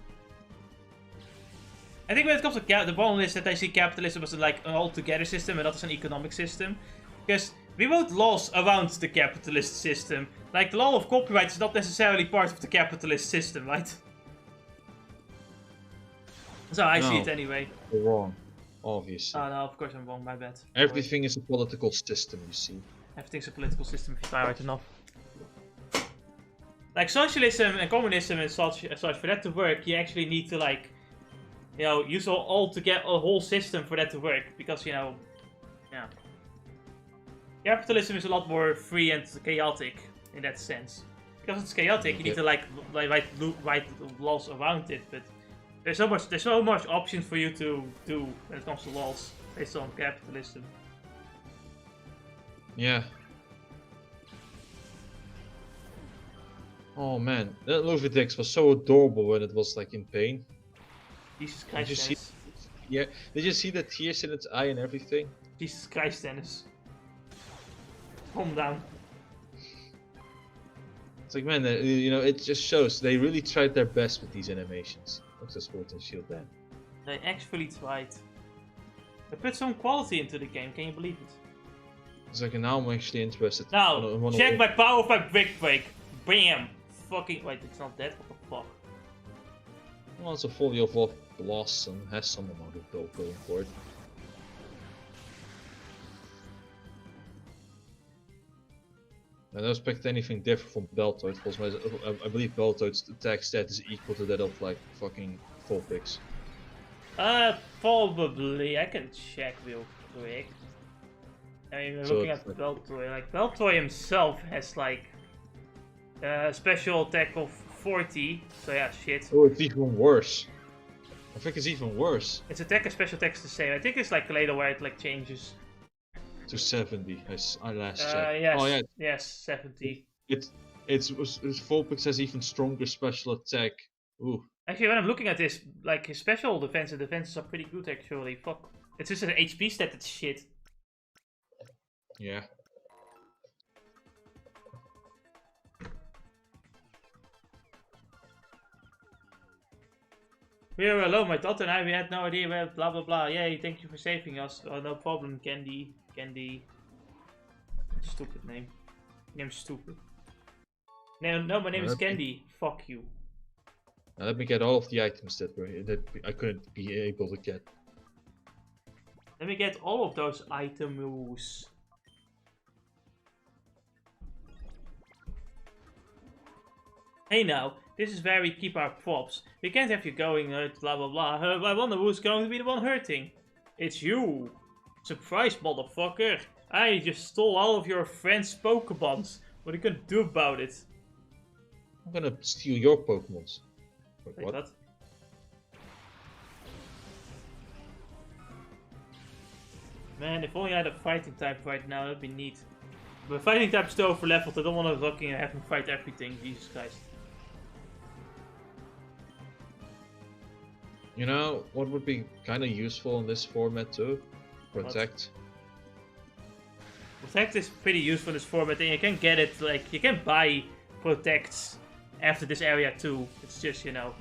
I think when it comes to the problem is that I see capitalism as like an all-together system and not as an economic system. Because we wrote laws around the capitalist system. Like the law of copyright is not necessarily part of the capitalist system, right? So I see it anyway. You're wrong. Obviously. Oh no, of course I'm wrong, my bad. Everything is a political system, you see. Everything's a political system if you try hard enough. Like socialism and communism and such, for that to work, you actually need to like, you know, use all to get a whole system for that to work. Because, you know, yeah. Capitalism is a lot more free and chaotic in that sense. Because it's chaotic, you need to like write laws around it, but there's so much options for you to do when it comes to laws based on capitalism. Yeah. Oh man, that Luvidex was so adorable when it was like in pain. Jesus Christ, Did you Dennis. see? Yeah. Did you see the tears in its eye and everything? Jesus Christ, Dennis. Calm down. It's like, man, you know, it just shows they really tried their best with these animations. Looks at Sword and Shield then. They actually tried. They put some quality into the game, can you believe it? It's like, now I'm actually interested. Now, check my power of my Brick Break. Bam! Fucking, wait, it's not that? What the fuck? Well, it's a fully evolved Blast and has some amount of build going for it. I don't expect anything different from Beltoid, because I believe Beltoid's attack stat is equal to that of like fucking Vulpix. Probably. I can check real quick. I mean, looking at Beltoid, like Beltoid himself has like a special attack of 40, so yeah, shit. Oh, it's even worse. I think it's even worse. Its attack and special attack is the same. I think it's like later where it like changes. To 70, I last checked. Yes, oh yeah. Yes, 70. It's Vulpix has even stronger special attack. Ooh. Actually, when I'm looking at this, like his special defense and defenses are pretty good actually. Fuck. It's just an HP stat that's shit. Yeah. We were alone, my daughter and I, we had no idea where blah blah blah. Yay, thank you for saving us. Oh, no problem, Candy. Stupid name. Name's stupid. No, my name is Candy. Fuck you. Now let me get all of the items that I couldn't be able to get. Let me get all of those items. Hey now, this is where we keep our props. We can't have you going blah blah blah. I wonder who's going to be the one hurting. It's you. Surprise, motherfucker. I just stole all of your friends' Pokeballs. What are you gonna do about it? I'm gonna steal your Pokemons. Wait, what? Man, if only I had a fighting type right now, that'd be neat. But fighting type is still over leveled. I don't want to fucking have him fight everything. Jesus Christ. You know what would be kind of useful in this format too? Protect. Protect is pretty useful in this format, and you can get it, like, you can buy Protects after this area too. It's just, you know,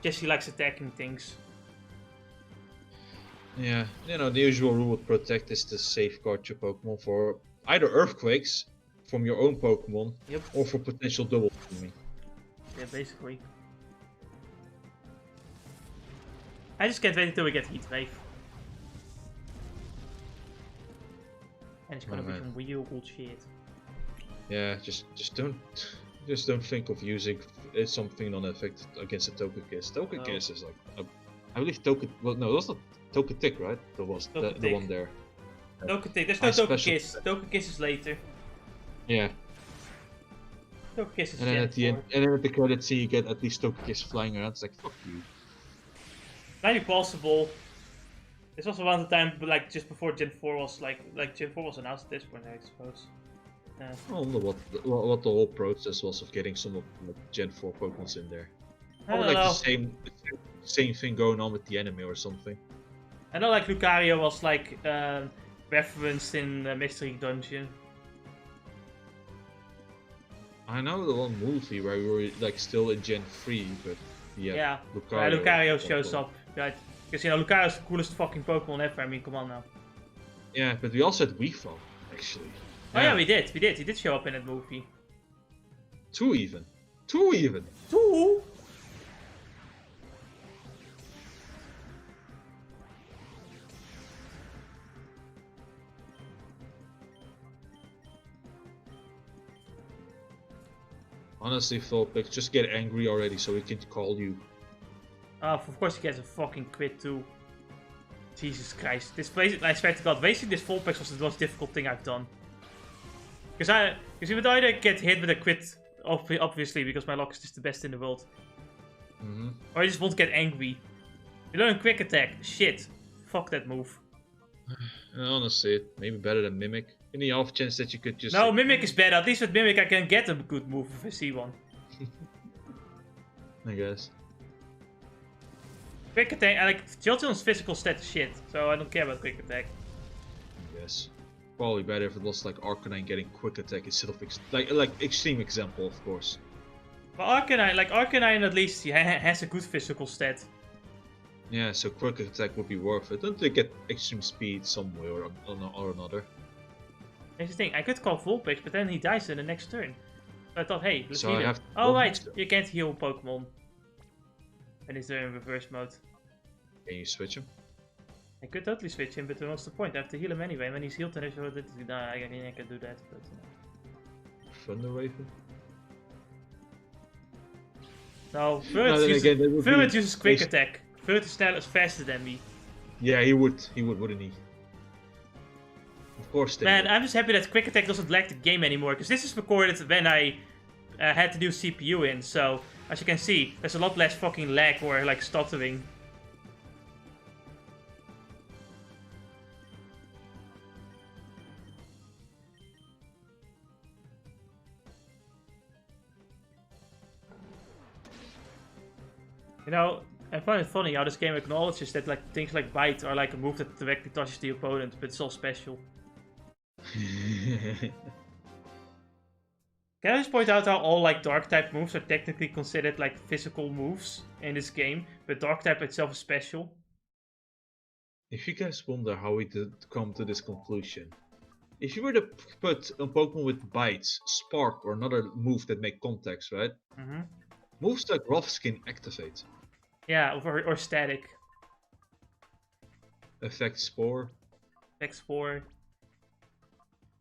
Jesse likes attacking things. Yeah, you know, the usual rule with Protect is to safeguard your Pokemon for either earthquakes from your own Pokemon, Yep. or for potential double teaming. Yeah, basically. I just can't wait until we get Heat Wave. And it's gonna be some real bullshit. Yeah, just don't think of using something non-effective against a Togekiss. Togekiss is like, I believe well, no, that's not Togetic, right? That was the one there. Togetic, there's no Togekiss. Togekiss is later. Yeah. Togekiss is and then at the end, and then at the credit scene, you get at least Togekiss flying around. It's like, fuck you. Might be possible. This was around the time, like, just before Gen 4 was, like Gen 4 was announced at this point, I suppose. I don't know what the whole process was of getting some of the Gen 4 Pokemons in there. Probably like the same thing going on with the anime or something. I know, like, Lucario was, like, referenced in Mystery Dungeon. I know the one movie where we were, like, still in Gen 3, but yeah. Lucario shows up, right? Because, you know, Lucario's the coolest fucking Pokemon ever, I mean, come on now. Yeah, but we also had Weefo, actually. Oh yeah, we did. He did show up in that movie. Two even. Two? Honestly, Philpix, just get angry already so we can call you. Of course he gets a fucking crit too. Jesus Christ. This place, I swear to God, wasting this Vulpix was the most difficult thing I've done. Because you would either get hit with a crit, obviously, because my luck is just the best in the world. Or you just won't get angry. You learn Quick Attack. Shit. Fuck that move. Honestly, maybe better than Mimic. In the off chance that you could just... No, Mimic is better. At least with Mimic I can get a good move if I see one. I guess. Quick Attack, like, Jolteon's physical stat is shit, so I don't care about Quick Attack. Yes. Probably better if it was like Arcanine getting Quick Attack instead of like extreme example, of course. But Arcanine at least he has a good physical stat. Yeah, so Quick Attack would be worth it. Don't they get extreme speed some way or another? Here's the thing, I could call Vulpix, but then he dies in the next turn. So I thought, hey, let's heal him. Oh right, you can't heal Pokemon. And he's in reverse mode. Can you switch him? I could totally switch him, but what's the point? I have to heal him anyway. When he's healed, then I can do that. But Thunder Raven? No, Furret uses Quick Attack. Furret is faster than me. Yeah, he would, wouldn't he? Of course they would. I'm just happy that Quick Attack doesn't lag the game anymore, because this is recorded when I had the new CPU in, so as you can see, there's a lot less fucking lag or like stuttering. You know, I find it funny how this game acknowledges that like things like Bite are like a move that directly touches the opponent, but it's all special. Can I just point out how all like Dark type moves are technically considered like physical moves in this game, but Dark type itself is special? If you guys wonder how we did come to this conclusion, if you were to put a Pokemon with Bites, Spark, or another move that make contacts, right? Moves like Rough Skin activate. Yeah, or Static. Effect Spore. X4.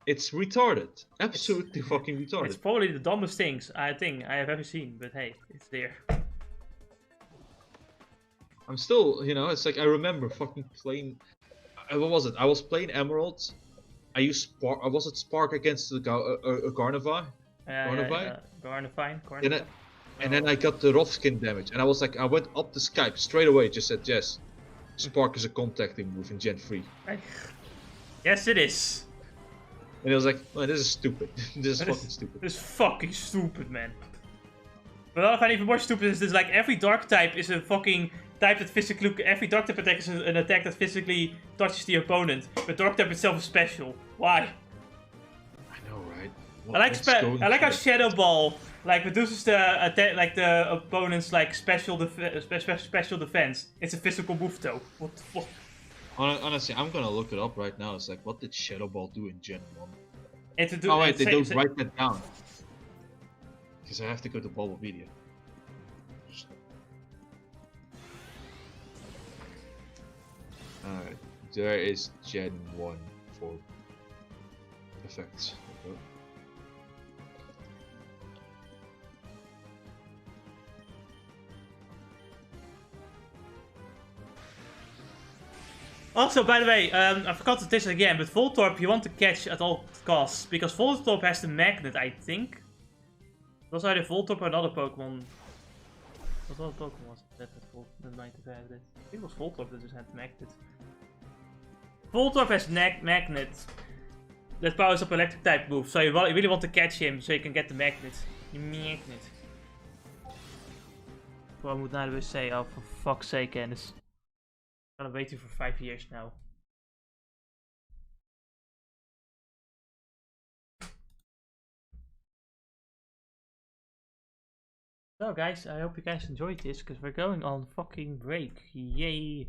It's retarded. Absolutely fucking retarded. It's probably the dumbest thing I have ever seen, but hey, it's there. I'm still, it's like I remember fucking playing. What was it? I was playing Emerald. I used Spark. Was it Spark against the Garnivai? Garnifine. And then I got the rough skin damage, and I was like, I went up the Skype straight away. Just said yes. Spark is a contacting move in Gen 3. Yes, it is. And it was like, oh, this is stupid. This is fucking stupid. This is fucking stupid, man. But what I find even more stupid is this: like every dark type is a fucking type that physically. Every dark type attack is an attack that physically touches the opponent, but dark type itself is special. Why? I know, right? I like how Shadow Ball reduces the attack, the opponent's special defense. It's a physical move though. What the fuck? Honestly, I'm gonna look it up right now. It's like, what did Shadow Ball do in Gen 1? Oh wait, they don't write that down. Because I have to go to Bulbapedia. Alright, there is Gen 1 for effects. Okay. Also, by the way, I forgot to this again, but Voltorb you want to catch at all costs, because Voltorb has the magnet, I think. It was either Voltorb or another Pokemon. What other Pokemon was it that might have had it? I think it was Voltorb that just had the magnet. Voltorb has magnet that powers up electric type moves, so you really want to catch him so you can get the magnet. Magnet. Well, I moet naar de wc. Oh, for fuck's sake, Ennis. I'm gonna wait here for 5 years now. So guys, I hope you guys enjoyed this, because we're going on fucking break. Yay!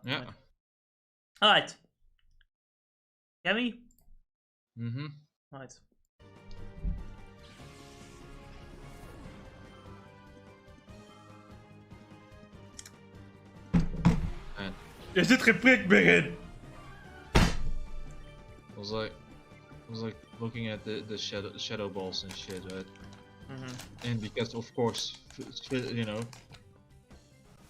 Yeah. Alright. Get me? Mm-hmm. Alright. Man. Er zit geen prik meer in! I was like looking at the shadow balls and shit, right? And because of course, you know,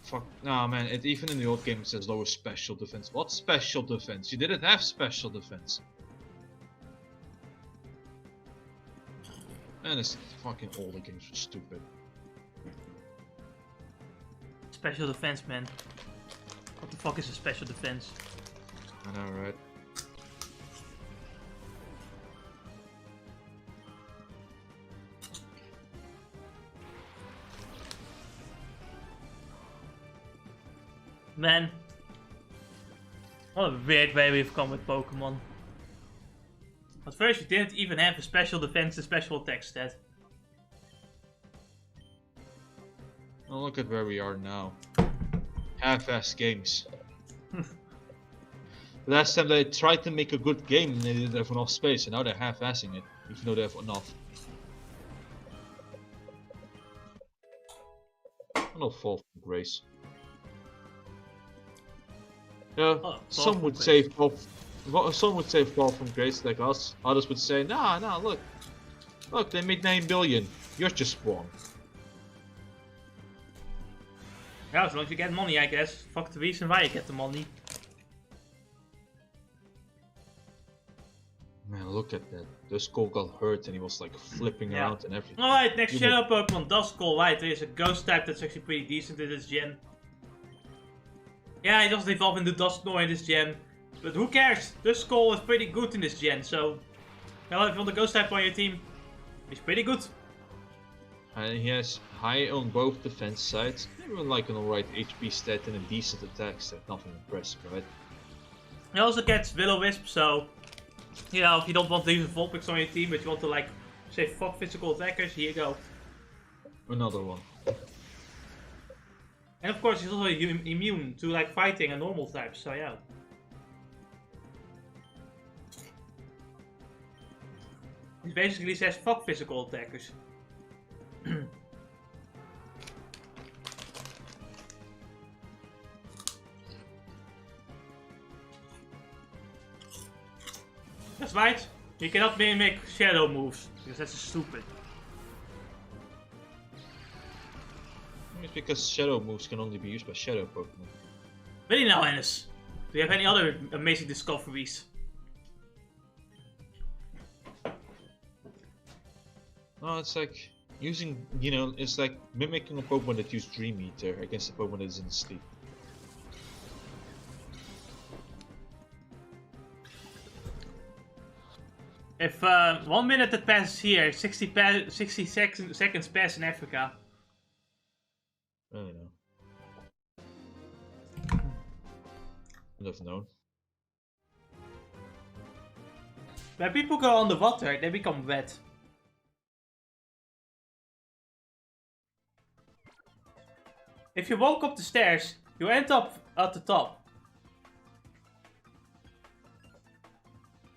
fuck, nah man, even in the old game it says lower special defense. What special defense? You didn't have special defense. Man, this fucking older games were stupid. Special defense, man. What the fuck is a special defense? I know, right? Man. What a weird way we've come with Pokemon. At first you didn't even have a special defense and special attack stat. Well, look at where we are now. Half-ass games. Last time they tried to make a good game, they didn't have enough space, and now they're half-assing it, even though they have enough. No fall from grace. Yeah, some would say fall from grace like us. Others would say, nah, look, they made 9 billion. You're just wrong. Yeah, as long as you get money, I guess. Fuck the reason why you get the money. Man, look at that. The skull got hurt and he was like flipping around and everything. Alright, next shadow Pokemon, Duskull. Right, there is a ghost type that's actually pretty decent in this gen. Yeah, he doesn't evolve into Dusknoir in this gen. But who cares? Duskull is pretty good in this gen, so... Well, if you want a ghost type on your team, he's pretty good. And he has high on both defense sides. Even like an alright HP stat and a decent attack stat. Nothing impressive, right? He also gets Will-O-Wisp, so... You know, if you don't want to use Vulpix on your team, but you want to like, say fuck physical attackers, here you go. Another one. And of course he's also immune to like fighting and normal types, so yeah. He basically says fuck physical attackers. That's right. You cannot make shadow moves, because that's stupid. It's because shadow moves can only be used by shadow Pokemon. Really now, Ennis. Do you have any other amazing discoveries? No, it's like using, you know, it's like mimicking a Pokemon that used Dream Eater against a Pokemon that is in sleep. If 1 minute that passes here, 60 seconds pass in Africa. I don't know. I'd have known. When people go on the water, they become wet. If you walk up the stairs, you end up at the top.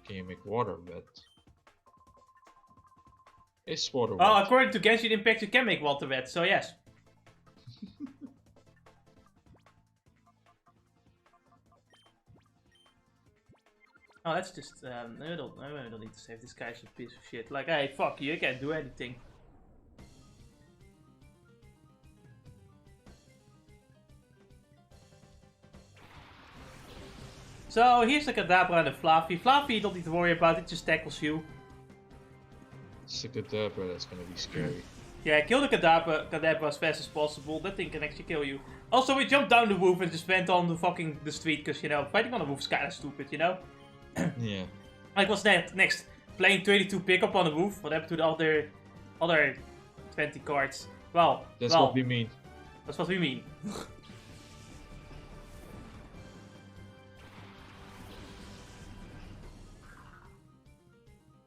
Can you make water wet? Is water wet? Well, according to Genshin Impact, you can make water wet, so yes. Oh, that's just, I don't need to save this guy's a piece of shit. Like, hey, fuck you can't do anything. So, here's the Kadabra and the Fluffy. Fluffy, you don't need to worry about, it just tackles you. It's a Kadabra that's gonna be scary. Yeah, kill the Kadabra as fast as possible. That thing can actually kill you. Also, we jumped down the roof and just went on the street, because, you know, fighting on the roof is kinda stupid, you know? Yeah. Like, what's that next? Playing 22 pickup on the roof? What happened to the other 20 cards? Well, that's what we mean. That's what we mean.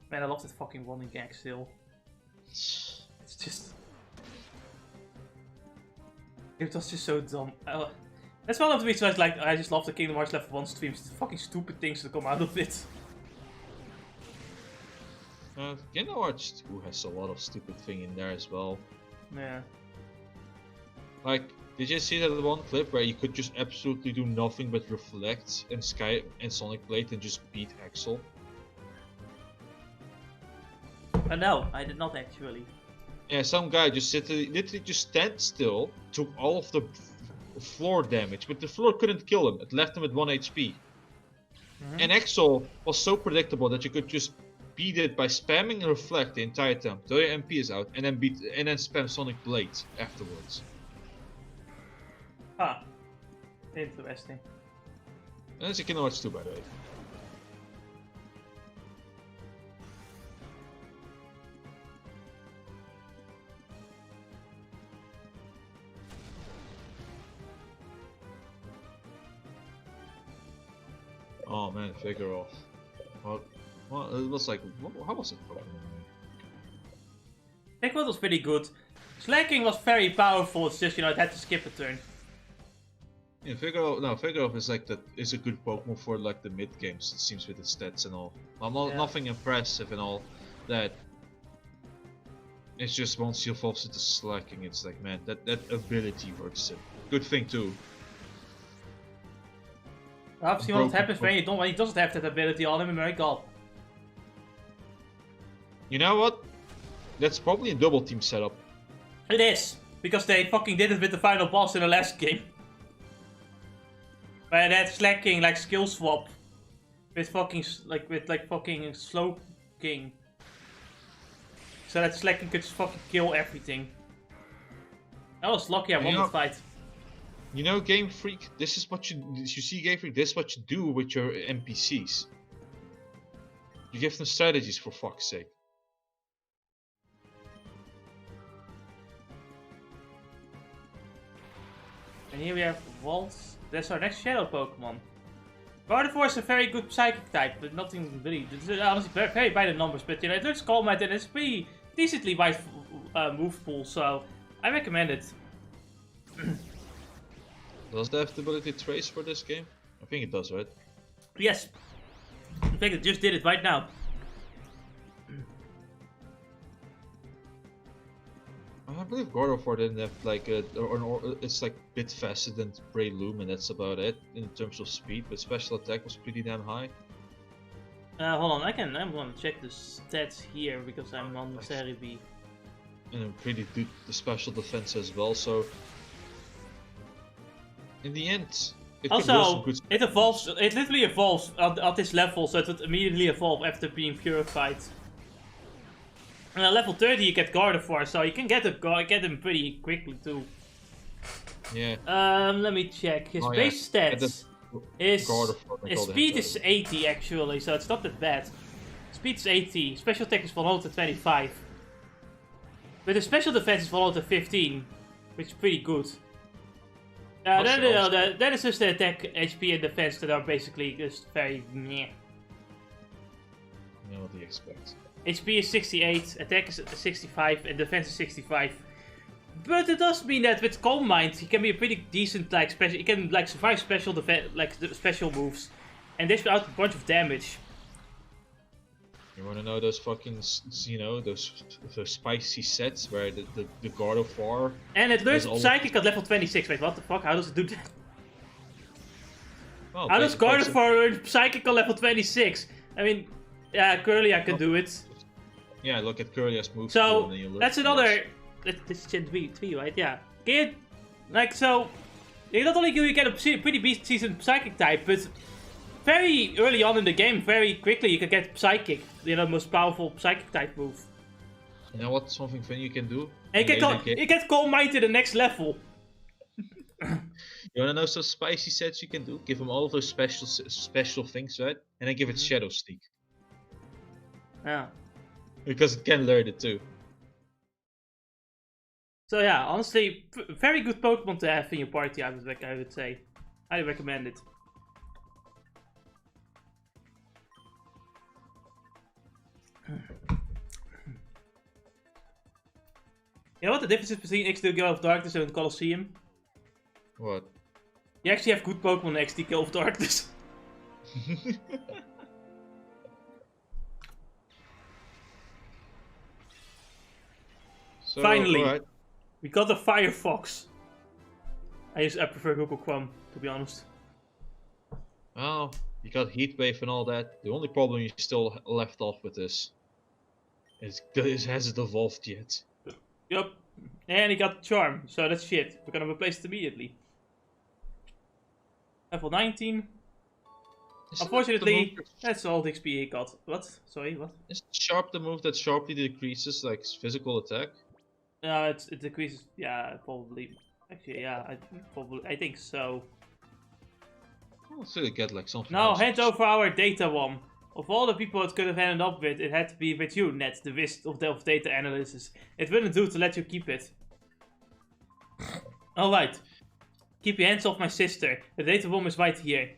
Man, I love that fucking running gag still. It's just... It was just so dumb. That's one of the reasons I just love the Kingdom Hearts Level 1 streams. The fucking stupid things that come out of it. Kingdom Hearts 2 has a lot of stupid thing in there as well. Yeah. Like, did you see that one clip where you could just absolutely do nothing but reflect and Sky and Sonic Blade and just beat Axel? No, I did not actually. Yeah, some guy just literally just stand still, took all of the floor damage, but the floor couldn't kill him. It left him at 1 HP. And Axel was so predictable that you could just beat it by spamming and reflect the entire time till your MP is out, and then spam Sonic Blade afterwards. Huh. Interesting. And that's a Kingdom Hearts 2, by the way. Oh man, figure off. Well, it was like, how was it? Figure was pretty good. Slacking was very powerful. It's just, you know, it had to skip a turn. Yeah, figure off is like is a good Pokemon for like the mid games. It seems with its stats and all. Well, nothing impressive and all that. It's just once he evolves into slacking, it's like, man, that ability works. Good thing too. I've seen what happens when he doesn't have that ability on him, and my god. You know what? That's probably a double team setup. It is, because they fucking did it with the final boss in the last game. Where they had slacking like skill swap with fucking fucking slow king. So that slacking could fucking kill everything. I was lucky I won the fight. You know, Game Freak, this is what you see, Game Freak, this is what you do with your NPCs. You give them strategies, for fuck's sake. And here we have Waltz. That's our next Shadow Pokemon. Gardevoir is a very good Psychic type, but nothing really. It's honestly very by the numbers, but you know, it looks Calm and it's pretty decently wide move pool, so I recommend it. Does it have the ability to trace for this game? I think it does, right? Yes. In fact, it just did it right now. I believe Gardevoir didn't have like it's like a bit faster than Breloom, and that's about it in terms of speed. But special attack was pretty damn high. Hold on, I'm gonna check the stats here because I'm on Serie B. And pretty good the special defense as well. So in the end, it also it evolves. It literally evolves at this level, so it would immediately evolve after being purified. And at level 30 you get Gardevoir, so you can get him pretty quickly too. Yeah. Let me check. His base stats is his speed is 80 actually, so it's not that bad. Speed is 80, special attack is 125. But his special defense is 115, which is pretty good. Then it's just the attack, HP, and defense that are basically just very meh. You know what do you expect? HP is 68, attack is 65, and defense is 65. But it does mean that with Calm Mind, he can be a pretty decent special. He can survive special defense, special moves, and dish out a bunch of damage. You wanna know those fucking, you know, those spicy sets where the Gardevoir. And it learns Psychic at level 26. Wait, what the fuck? How does it do that? Well, how does Gardevoir learn Psychic at level 26? I mean, yeah, Curlia can do it. Yeah, look at Curlia's move. So that's another. This is Gen 3, right? Yeah. So not only do you get a pretty decent Psychic type, but very early on in the game, very quickly you can get Psychic, you know, the most powerful Psychic type move. You know what? Something fun you can do. And you get Calm Mind to the next level. You wanna know some spicy sets you can do? Give him all of those special things, right? And then give it Shadow Sneak. Yeah. Because it can learn it too. So yeah, honestly, very good Pokemon to have in your party, I would say. I recommend it. You know what the difference is between X2 Gale of Darkness and Colosseum? What? You actually have good Pokemon next to Kill of Darkness. So, Finally, alright. we got a Firefox. I prefer Google Chrome, to be honest. Well, you got Heatwave and all that. The only problem you still left off with this is it hasn't evolved yet. Yup. And he got Charm, so that's shit. We're gonna replace it immediately. Level 19. Isn't Unfortunately, that's all the XP he got. What? Sorry, what? Is Sharp the move that sharply decreases like physical attack? It decreases. Yeah, probably. Actually, yeah, I think so. I'll still get like something. Now, else. hand over our data one. Of all the people it could have ended up with, it had to be with you, Ned, the wizard of data analysis. It wouldn't do to let you keep it. Alright. Keep your hands off my sister. The data bomb is right here.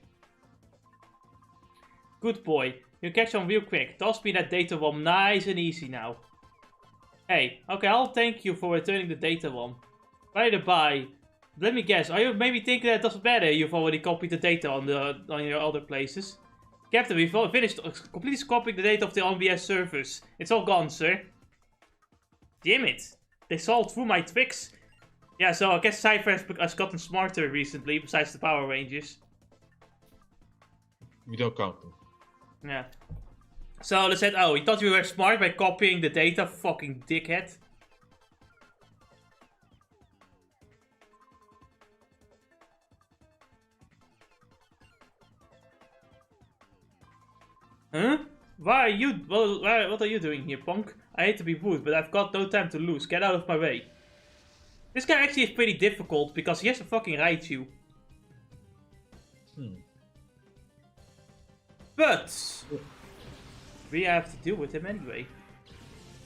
Good boy. You catch on real quick. Toss me that data bomb nice and easy now. Hey, okay, I'll thank you for returning the data bomb. By the by, let me guess, are you maybe thinking that it doesn't matter you've already copied the data on your other places? Captain, we've finished completely copying the data of the OBS servers. It's all gone, sir. Damn it. They saw through my tricks. Yeah, so I guess Cypher has gotten smarter recently, besides the Power Rangers. We don't count them. Yeah. So they said, oh, he thought you were smart by copying the data, fucking dickhead. Huh? Why are you... Well, what are you doing here, punk? I hate to be rude, but I've got no time to lose. Get out of my way. This guy actually is pretty difficult, because he has to fucking ride you. But... we have to deal with him anyway.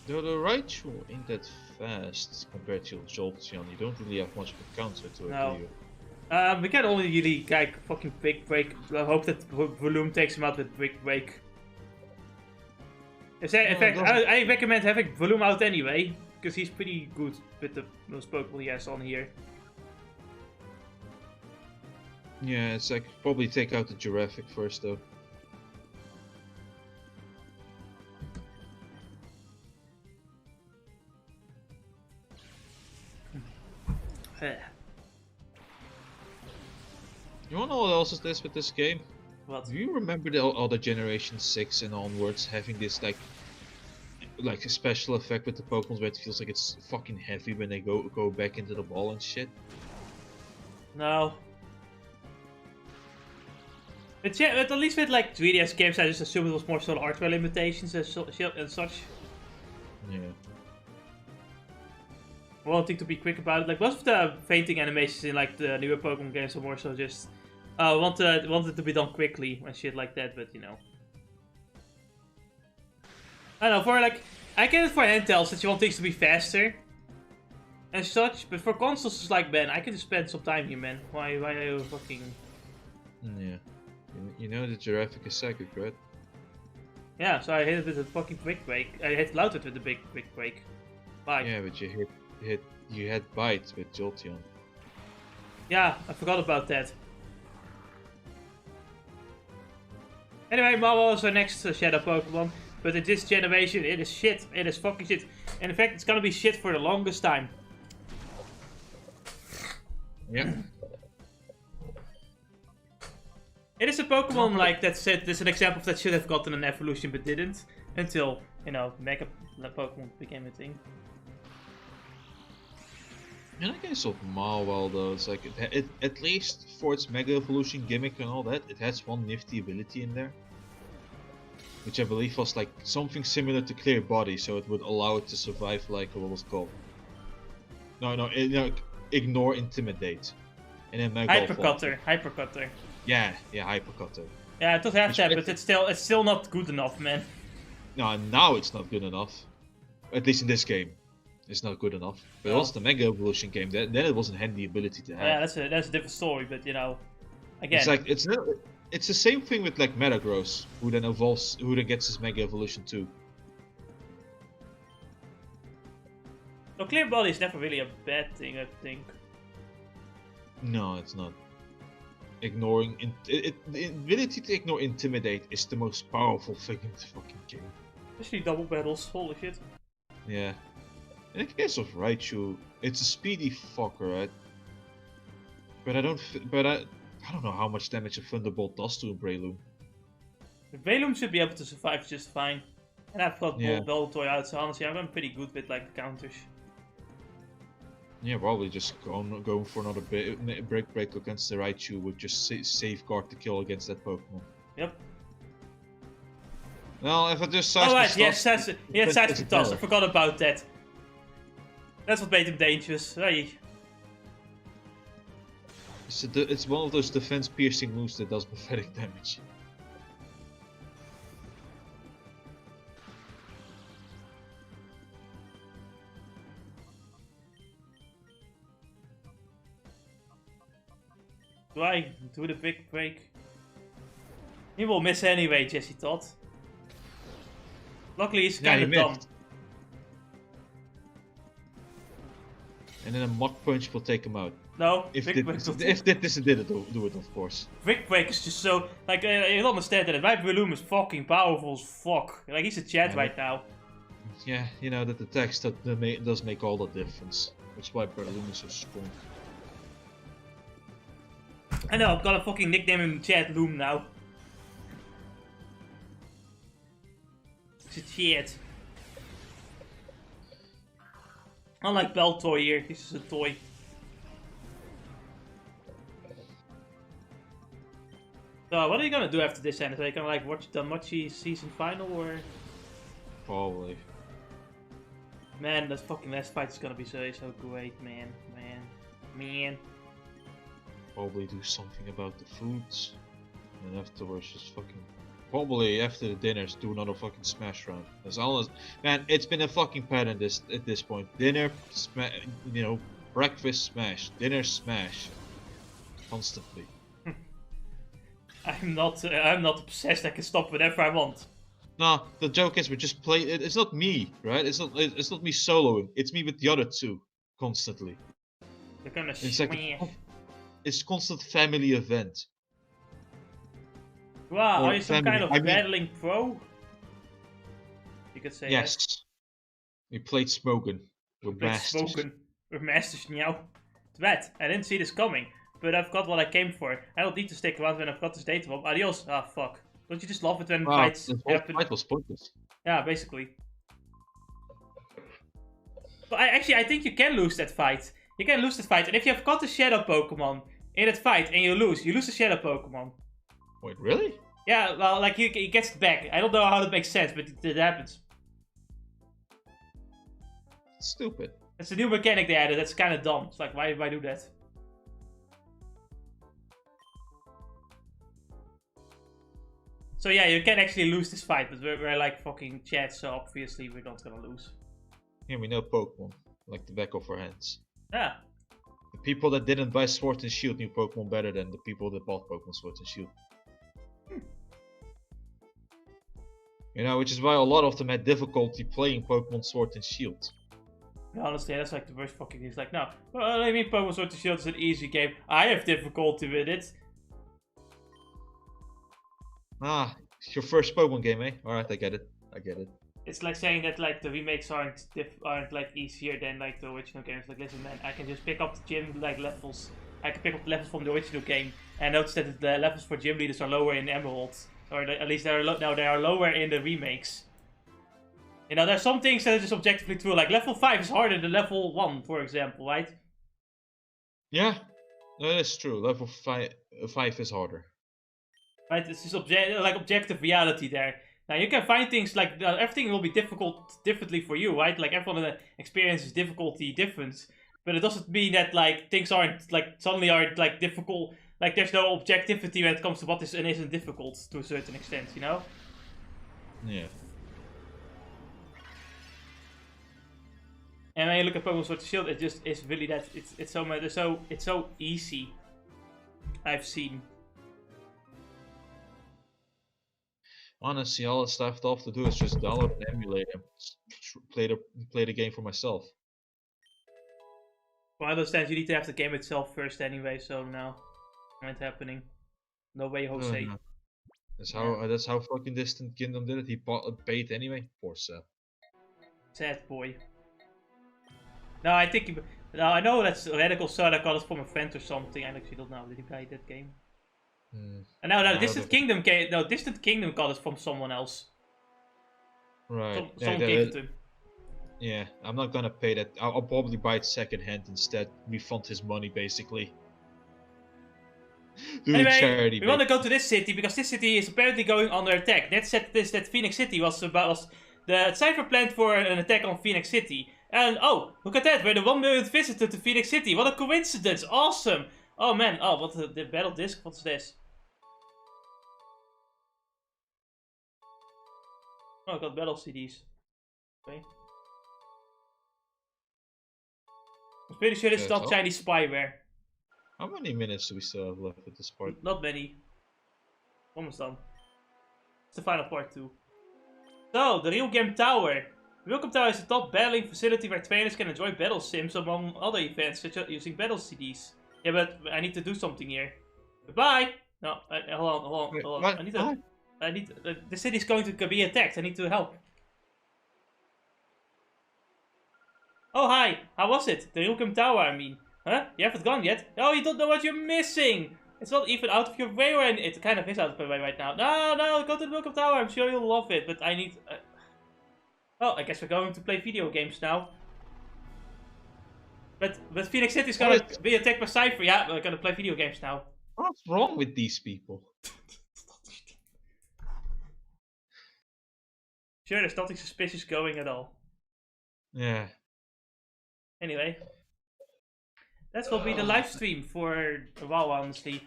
Though the Raichu ain't that fast compared to Jolteon, you don't really have much of a counter to it, No. do you? We can only really like fucking Brick Break. I hope that Volume takes him out with Brick Break. In fact, I recommend having Volume out anyway, because he's pretty good with the most Pokemon he has on here. Yeah, it's like probably take out the Giraffic first though. You wanna know what else is this with this game? What? Do you remember the other Generation 6 and onwards having this like a special effect with the Pokemon where it feels like it's fucking heavy when they go back into the ball and shit? No. But yeah, but at least with like 3DS games, I just assumed it was more sort of hardware limitations and such. Yeah. Wanting to be quick about it. Like most of the fainting animations in like the newer Pokemon games are more so just want it to be done quickly and shit like that. But you know, I don't know. For like, I get it for handhelds that you want things to be faster and such. But for consoles, it's like, man, I can just spend some time here, man. Why are you fucking? Yeah. You know the Giraffic is psychic, right? Yeah. So I hit it with a fucking quick break. I hit Louted with the big quick break. Bye. Yeah, but you had Bite with Jolteon. Yeah, I forgot about that. Anyway, Marvel is our next Shadow Pokemon, but in this generation, it is shit. It is fucking shit. And in fact, it's gonna be shit for the longest time. Yeah. It is a Pokemon like that said, there's an example that should have gotten an evolution but didn't. Until, you know, Mega Pokemon became a thing. And I guess of Marwell though, it's like it at least for its Mega Evolution gimmick and all that, it has one nifty ability in there, which I believe was like something similar to Clear Body, so it would allow it to survive like what was called. No, ignore Intimidate, and then Mega Hypercutter. Yeah, Hypercutter. Yeah, it does have that, but it's still not good enough, man. No, now it's not good enough. At least in this game. It's not good enough. But also the Mega Evolution game, then it was a handy ability to have. Yeah, that's a different story, but you know, again. It's like it's the same thing with like Metagross, who then gets his Mega Evolution too. So Clear Body is never really a bad thing, I think. No, it's not. ignoring the ability to ignore intimidate is the most powerful thing in the fucking game. Especially double battles, holy shit. Yeah. In the case of Raichu, it's a speedy fucker, right? But I don't know how much damage a Thunderbolt does to a Breloom. The Veilum should be able to survive just fine. And I've got Yeah. Voltoy out, so honestly I'm pretty good with like the counters. Yeah, probably just going for another break against the Raichu would just safeguard the kill against that Pokemon. Yep. Well, if I just Oh right, yes, Seismic Toss. I forgot about that. That's what made him dangerous. Hey. It's one of those defense-piercing moves that does pathetic damage. Do I do the big break? He will miss anyway, Jesse thought. Luckily he's kind of dumb. And then a Mud Punch will take him out. No, if this didn't do it, of course. Brick Break is just so, like, you understand that my Breloom is fucking powerful as fuck. Like, he's a chat right now. Yeah, you know, that the text does make all the difference. That's why Breloom is so strong. I know, I'm gonna fucking nickname him Chat Loom now. It's a chat. Unlike Beltoy here, this is a toy. So, what are you gonna do after this end? Are you gonna like watch the Danmachi season final or? Probably. Man, that fucking last fight is gonna be so great, man. Probably do something about the foods. And afterwards just fucking... Probably after the dinners do another fucking smash round. As almost... Man, it's been a fucking pattern at this point. Dinner, you know, breakfast smash, dinner smash. Constantly. I'm not obsessed. I can stop whenever I want. No, the joke is we just play. It's not me, right? It's not me soloing. It's me with the other two, constantly. They're gonna it's a constant family event. Wow, are you some kind of battling pro? You could say. Yes. That. We played Smoken. We're masters. We're masters now. Threat. I didn't see this coming. But I've got what I came for. I don't need to stick around when I've got this data bomb. Adios. Ah, fuck. Don't you just love it when fights happen? The fight was pointless. Yeah, basically. But I think you can lose that fight. You can lose that fight. And if you have got the Shadow Pokemon in that fight and you lose the Shadow Pokemon. Wait, really? Yeah, well, like, he gets it back. I don't know how that makes sense, but it happens. It's stupid. It's a new mechanic they added. That's kind of dumb. It's like, why do that? So yeah, you can actually lose this fight, but we're like fucking chat, so obviously we're not gonna lose. Yeah, we know Pokemon, like the back of our hands. Yeah. The people that didn't buy Sword and Shield knew Pokemon better than the people that bought Pokemon Sword and Shield. You know, which is why a lot of them had difficulty playing Pokemon Sword and Shield. Yeah, honestly, that's like the worst fucking thing. It's like, no, well, I mean, Pokemon Sword and Shield is an easy game. I have difficulty with it. Ah, it's your first Pokemon game, eh? Alright, I get it. It's like saying that like the remakes aren't like easier than like the original games. Like, listen, man, I can just pick up the gym like levels. I can pick up the levels from the original game, and notice that the levels for gym leaders are lower in Emerald, or at least they are lower in the remakes. You know, there's some things that are just objectively true. Like level 5 is harder than level 1, for example, right? Yeah, that is true. Level 5 is harder. Right, it's just objective reality there. Now you can find things like everything will be difficult differently for you, right? Like everyone experiences difficulty different, but it doesn't mean that like things aren't like suddenly aren't like difficult. Like there's no objectivity when it comes to what is and isn't difficult to a certain extent, you know? Yeah. And when you look at Pokemon Sword and Shield, it just is really that it's so easy. I've seen. Honestly, all that's left off to do is just download an emulator and play the game for myself. Well, I understand you need to have the game itself first anyway, so no. ain't happening. No way, Jose. No. That's how fucking Distant Kingdom did it. He paid anyway. Poor sap. Sad boy. No, I think. No, I know that's Radical Son. I got it from a friend or something. I actually don't know. Did he buy that game? And no, Distant Kingdom Distant Kingdom got it from someone else. Right. Someone gave it to him. Yeah, I'm not gonna pay that. I'll probably buy it secondhand instead. Refund his money, basically. Anyway, we want to go to this city because this city is apparently going under attack. That Phoenix City was the cipher planned for an attack on Phoenix City. And oh, look at that! We're the 1 millionth visitor to Phoenix City. What a coincidence! Awesome! Oh man! Oh, what the battle disc? What's this? Oh, I got battle CDs. Okay. I'm pretty sure this is not Chinese spyware. How many minutes do we still have left at this part? Not many. Almost done. It's the final part too. So, the Real Game Tower. The Real Game Tower is a top battling facility where trainers can enjoy battle sims among other events, such as using battle CDs. Yeah, but I need to do something here. Goodbye! No, hold on. I need to, the city's going to be attacked. I need to help. Oh, hi! How was it? The Real Game Tower, I mean. Huh? You haven't gone yet? Oh, you don't know what you're missing! It's not even out of your way, or it kind of is out of my way right now. No, go to the Welcome Tower. I'm sure you'll love it, but I need... Well, I guess we're going to play video games now. But Phoenix City is gonna be attacked by Cypher. Yeah, we're gonna play video games now. What's wrong with these people? Sure, there's nothing suspicious going at all. Yeah. Anyway. That will be the live stream for a while, honestly.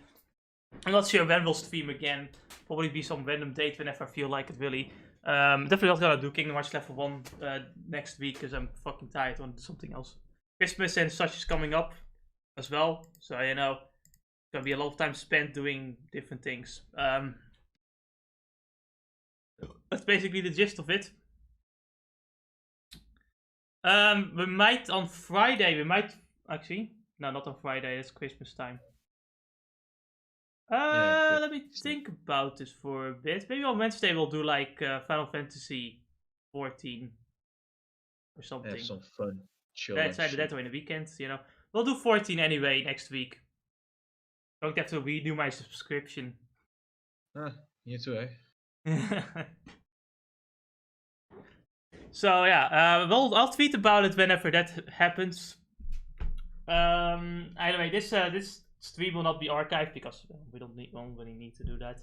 I'm not sure when we'll stream again. Probably be some random date whenever I feel like it, really. Definitely not gonna do Kingdom Hearts Level 1 next week, because I'm fucking tired. I want to do something else. Christmas and such is coming up as well. So, you know, it's gonna be a lot of time spent doing different things. That's basically the gist of it. We might on Friday, actually... No, not on Friday, it's Christmas time. Let me think about this for a bit. Maybe on Wednesday we'll do like Final Fantasy 14 or something. Have some fun. Chill. That's either that or in the weekend, you know. We'll do 14 anyway next week. Don't have to renew my subscription. You too, eh? So yeah, I'll tweet about it whenever that happens. Anyway, this stream will not be archived because we don't really need to do that.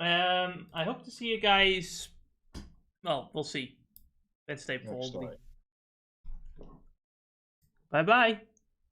I hope to see you guys. Well, we'll see. Wednesday probably. Bye bye.